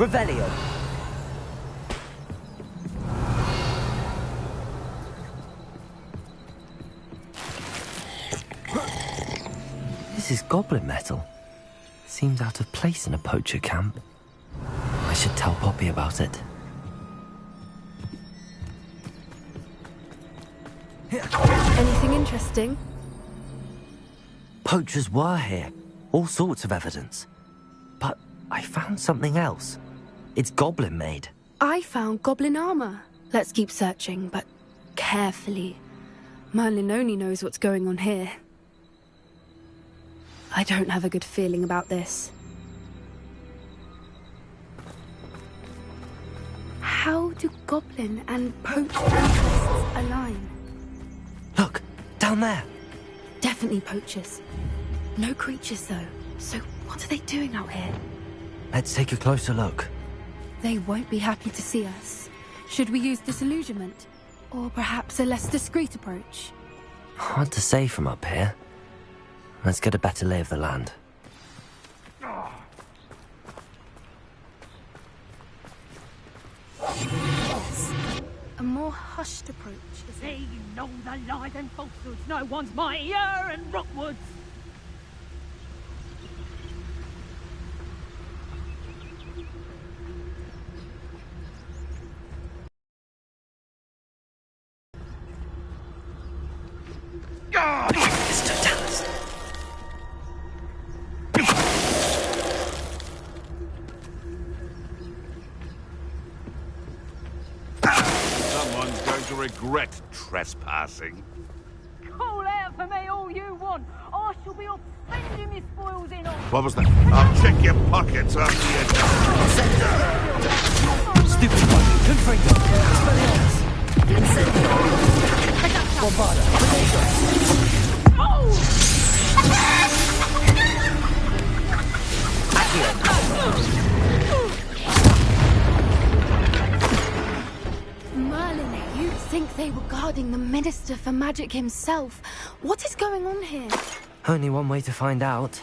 Revelio. This is goblin metal. Seems out of place in a poacher camp. I should tell Poppy about it. Anything interesting? Poachers were here. All sorts of evidence. But I found something else. It's goblin made. I found goblin armor. Let's keep searching, but carefully. Merlin only knows what's going on here. I don't have a good feeling about this. How do goblin and poacher interests align? Look, down there. Definitely poachers. No creatures, though. So what are they doing out here? Let's take a closer look. They won't be happy to see us. Should we use disillusionment? Or perhaps a less discreet approach? Hard to say from up here. Let's get a better lay of the land. Yes. A more hushed approach. Say you know the lies and falsehoods. No one's mightier in Rockwoods. Someone's going to regret trespassing. Call out for me all you want. I shall be off spending my spoils in on. What was that? I'll check your pockets after you're done. Stupid one. Confringo. Expelliarmus. Incendio. Bombarda. Merlin, you'd think they were guarding the Minister for Magic himself. What is going on here? Only one way to find out.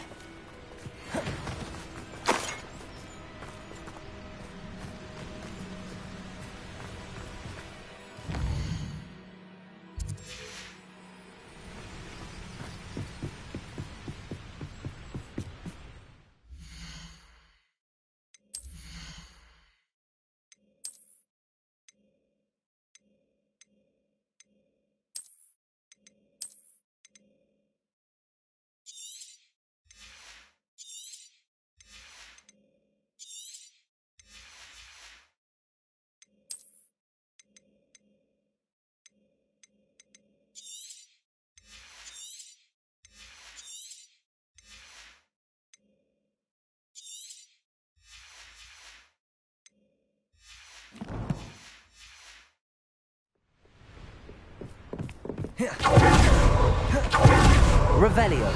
Revelio.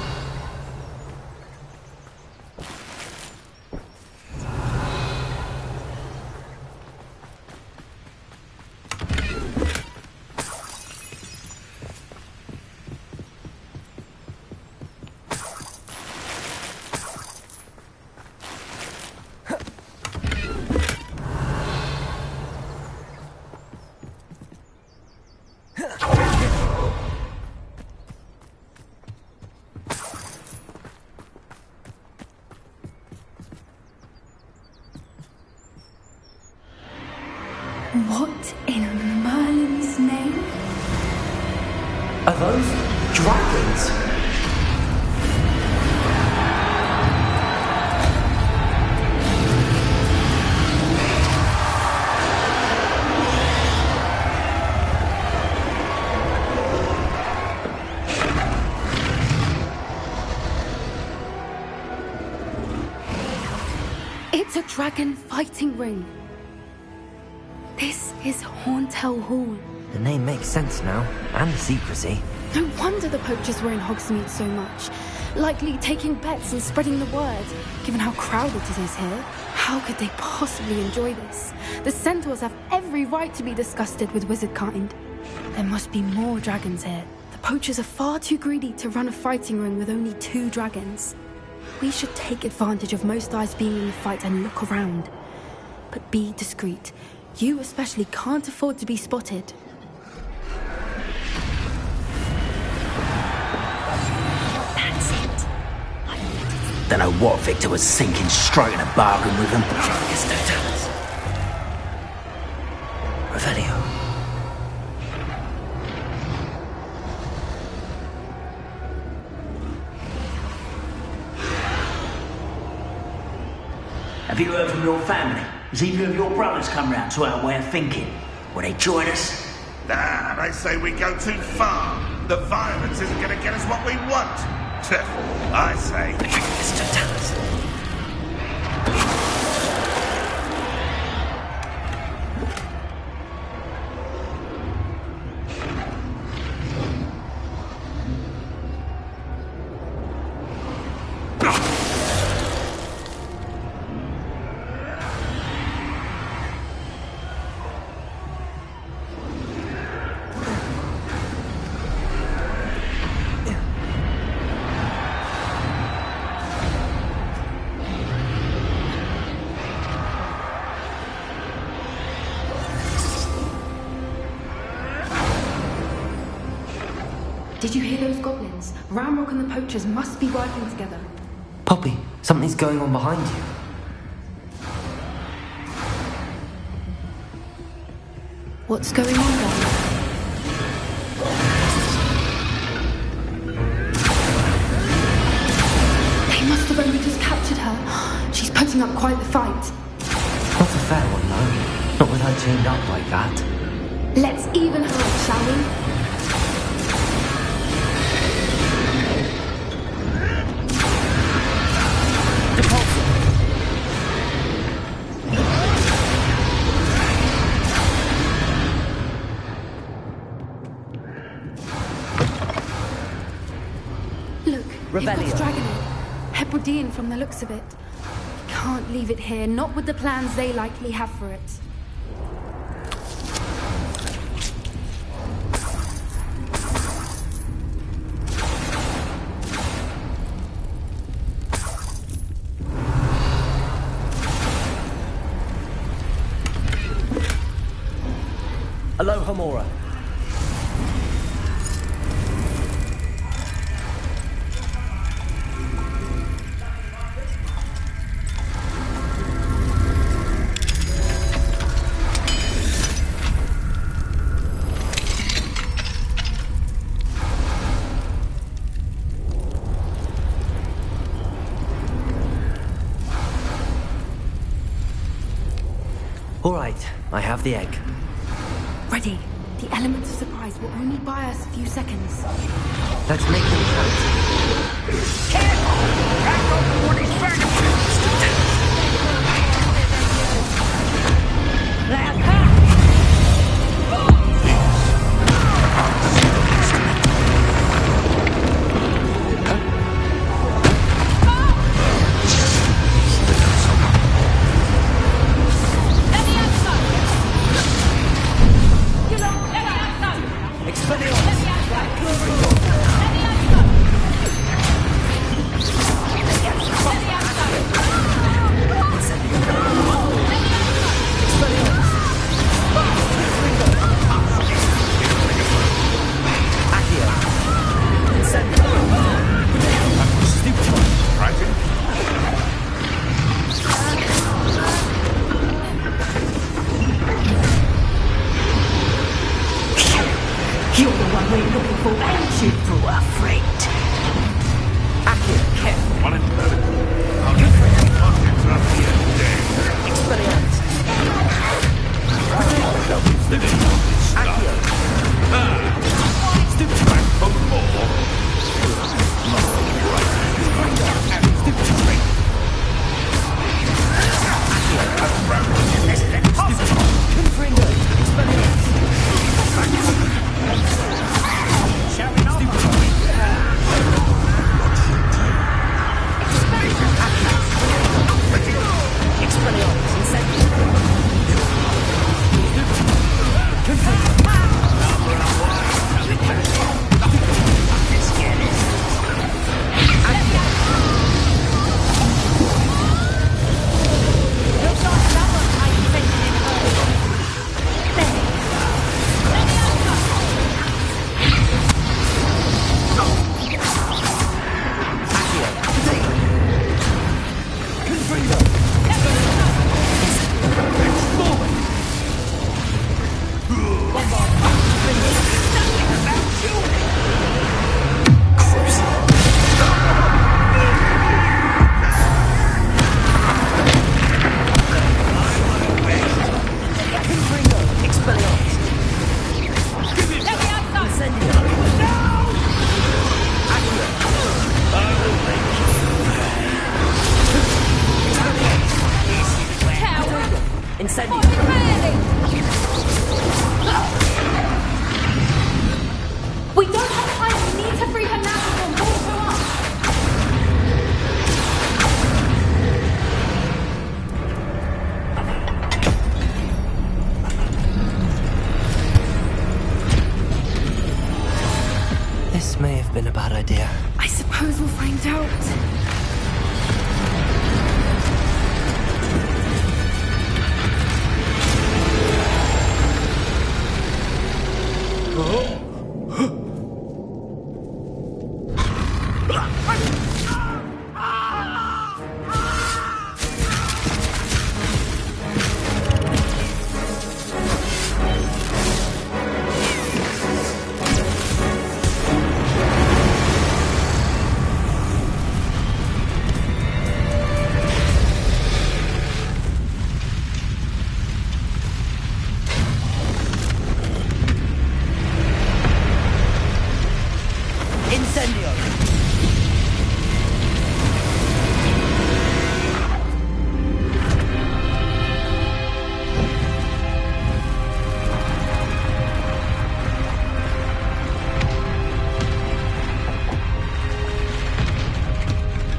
What in Merlin's name? Are those dragons? It's a dragon fighting ring. This is Hauntel Hall. The name makes sense now, and the secrecy. No wonder the poachers were in Hogsmeade so much. Likely taking bets and spreading the word. Given how crowded it is here, how could they possibly enjoy this? The centaurs have every right to be disgusted with wizard kind. There must be more dragons here. The poachers are far too greedy to run a fighting ring with only 2 dragons. We should take advantage of most eyes being in the fight and look around. but be discreet. You especially can't afford to be spotted. That's it. Don't know what Victor was thinking, striking a bargain with him. Revelio. Have you heard from your family? Has either of your brothers come round to our way of thinking? Will they join us? Nah, they say we go too far. The violence isn't going to get us what we want. I say... Mr. Tallis. Did you hear those goblins? Ramrock and the poachers must be working together. Poppy, something's going on behind you. What's going on there? They must have only just captured her. She's putting up quite the fight. Not a fair one, though. Not with her chained up like that. Let's even her up, shall we? Revelio. It's Dragonet. Hebridean from the looks of it. Can't leave it here, not with the plans they likely have for it. Alohomora. All right, I have the egg. Ready. The elements of surprise will only buy us a few seconds. Let's make them count. Back up what he's back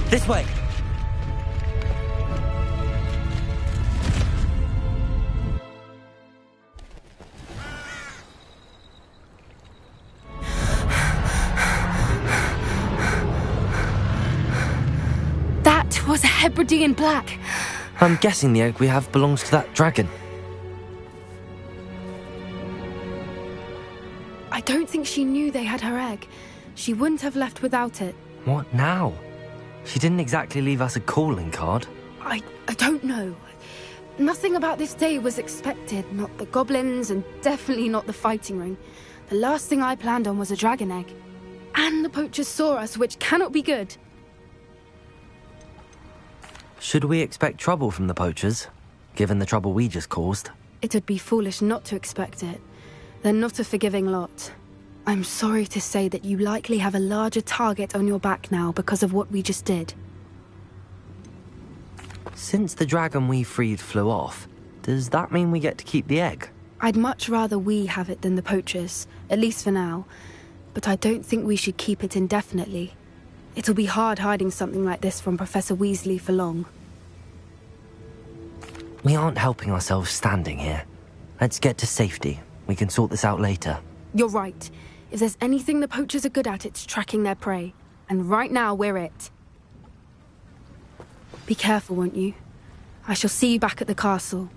This way! That was a Hebridean black. I'm guessing the egg we have belongs to that dragon. I don't think she knew they had her egg. She wouldn't have left without it. What now? She didn't exactly leave us a calling card. I don't know. Nothing about this day was expected. Not the goblins, and definitely not the fighting ring. The last thing I planned on was a dragon egg. And the poachers saw us, which cannot be good. Should we expect trouble from the poachers, given the trouble we just caused? It would be foolish not to expect it. They're not a forgiving lot. I'm sorry to say that you likely have a larger target on your back now because of what we just did. Since the dragon we freed flew off, does that mean we get to keep the egg? I'd much rather we have it than the poachers, at least for now. But I don't think we should keep it indefinitely. It'll be hard hiding something like this from Professor Weasley for long. We aren't helping ourselves standing here. Let's get to safety. We can sort this out later. You're right. If there's anything the poachers are good at, it's tracking their prey. And right now, we're it. Be careful, won't you? I shall see you back at the castle.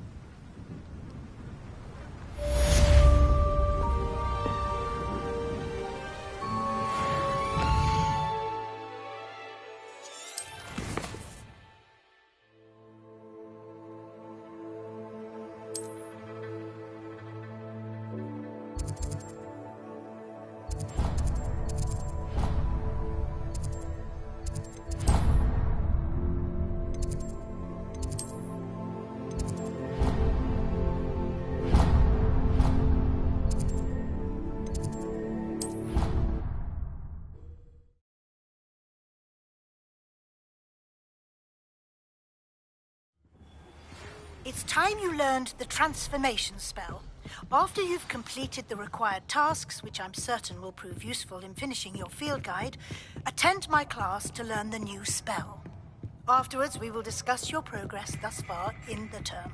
It's time you learned the transformation spell. After you've completed the required tasks, which I'm certain will prove useful in finishing your field guide, attend my class to learn the new spell. Afterwards, we will discuss your progress thus far in the term.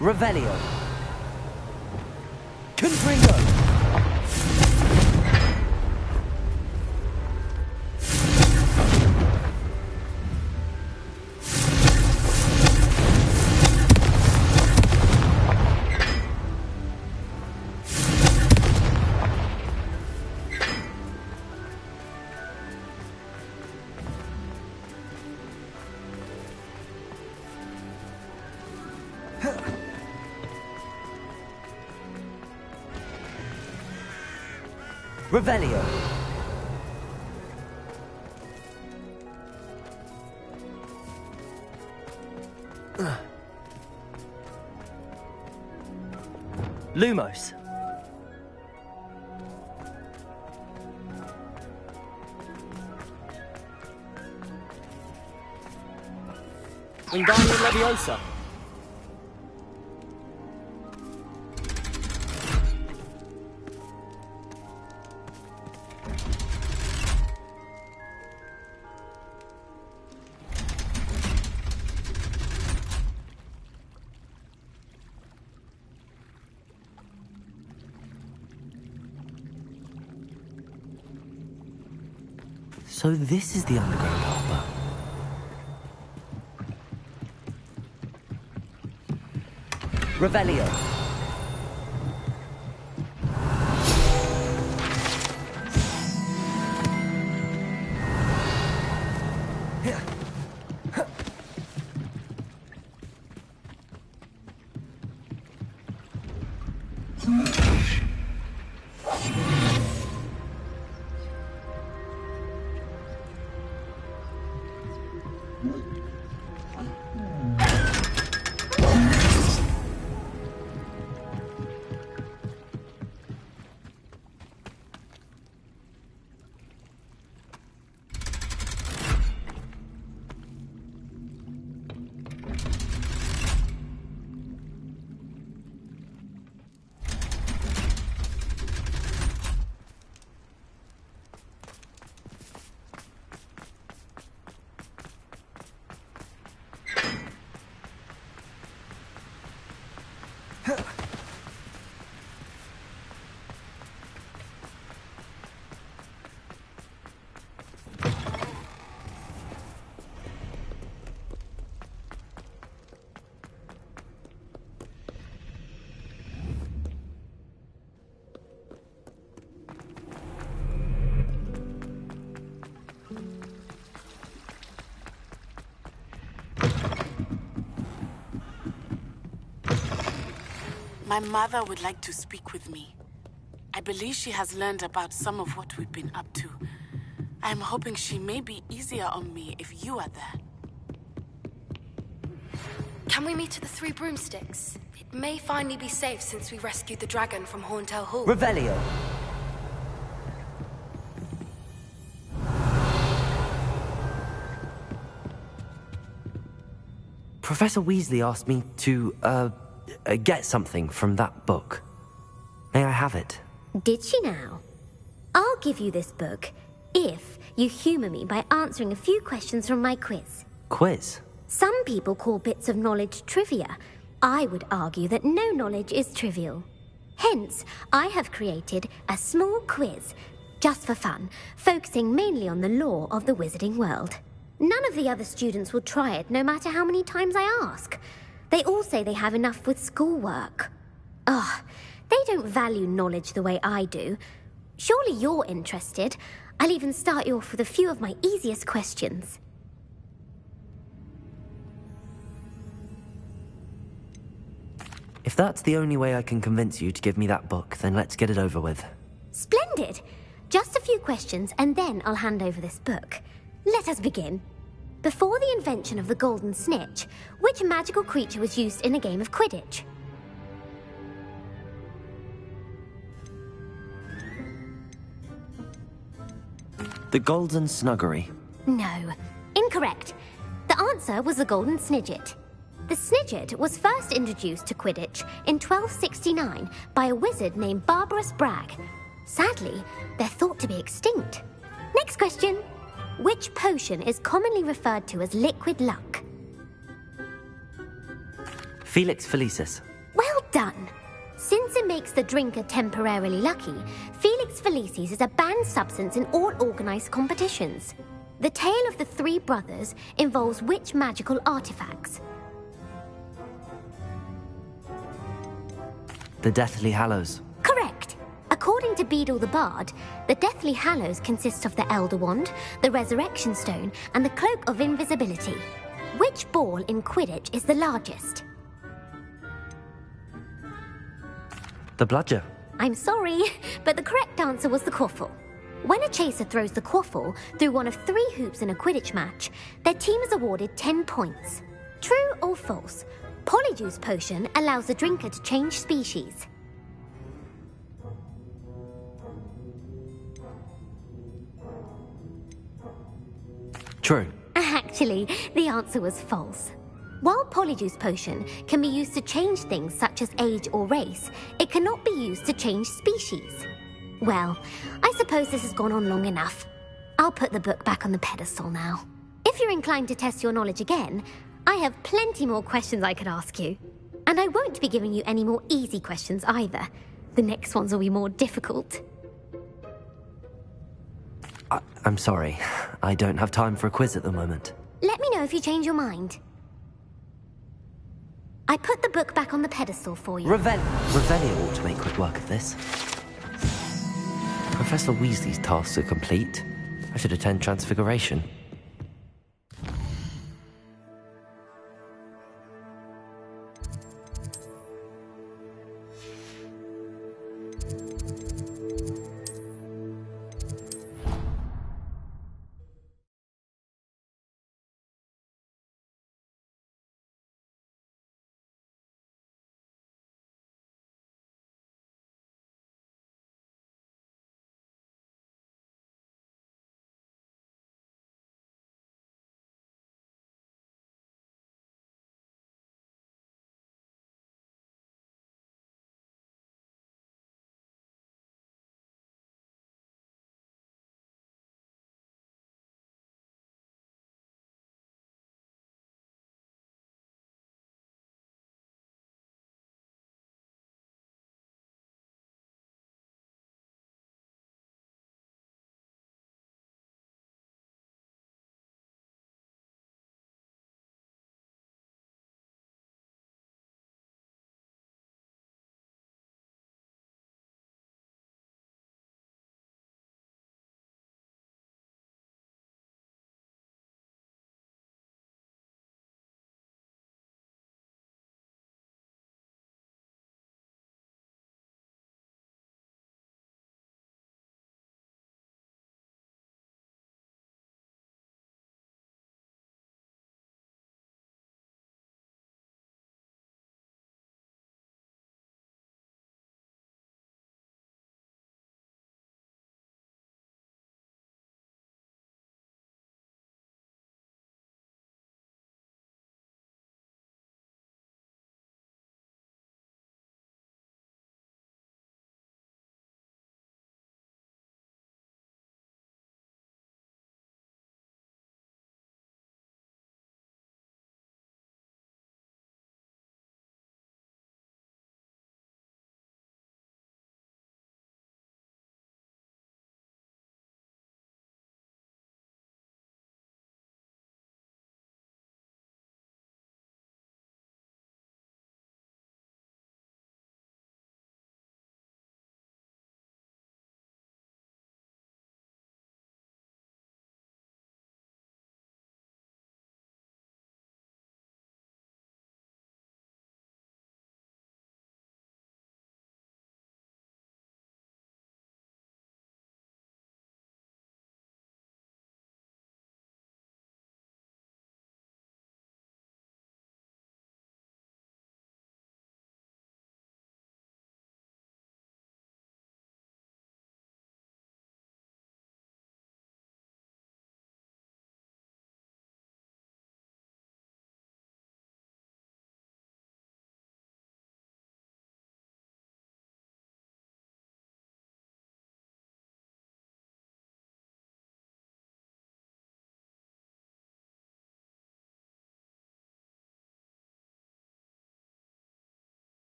Revelio. Confringo. Revelio. Lumos. Wingardium Leviosa. So this is the underground harbour. Revelio. My mother would like to speak with me. I believe she has learned about some of what we've been up to. I'm hoping she may be easier on me if you are there. Can we meet at the Three Broomsticks? It may finally be safe since we rescued the dragon from Horntail Hall. Revelio. Professor Weasley asked me to, get something from that book. May I have it? Did she now? I'll give you this book if you humour me by answering a few questions from my quiz. Quiz? Some people call bits of knowledge trivia. I would argue that no knowledge is trivial. Hence, I have created a small quiz, just for fun, focusing mainly on the lore of the wizarding world. None of the other students will try it, no matter how many times I ask. They all say they have enough with schoolwork. Ugh, they don't value knowledge the way I do. Surely you're interested. I'll even start you off with a few of my easiest questions. If that's the only way I can convince you to give me that book, then let's get it over with. Splendid! Just a few questions, and then I'll hand over this book. Let us begin. Before the invention of the golden snitch, which magical creature was used in a game of Quidditch? The Golden Snuggery. No. Incorrect. The answer was the golden snidget. The snidget was first introduced to Quidditch in 1269 by a wizard named Barbarous Bragg. Sadly, they're thought to be extinct. Next question. Which potion is commonly referred to as liquid luck? Felix Felicis. Well done. Since it makes the drinker temporarily lucky, Felix Felicis is a banned substance in all organized competitions. The tale of the three brothers involves which magical artifacts? The Deathly Hallows. Correct. According to Beadle the Bard, the Deathly Hallows consist of the Elder Wand, the Resurrection Stone, and the Cloak of Invisibility. Which ball in Quidditch is the largest? The Bludger. I'm sorry, but the correct answer was the quaffle. When a chaser throws the quaffle through one of 3 hoops in a Quidditch match, their team is awarded 10 points. True or false? Polyjuice Potion allows the drinker to change species. True. Actually, the answer was false. While Polyjuice Potion can be used to change things such as age or race, it cannot be used to change species. Well, I suppose this has gone on long enough. I'll put the book back on the pedestal now. If you're inclined to test your knowledge again, I have plenty more questions I could ask you. And I won't be giving you any more easy questions either. The next ones will be more difficult. I'm sorry. I don't have time for a quiz at the moment. Let me know if you change your mind. I put the book back on the pedestal for you. Revelio ought to make quick work of this. Professor Weasley's tasks are complete. I should attend Transfiguration.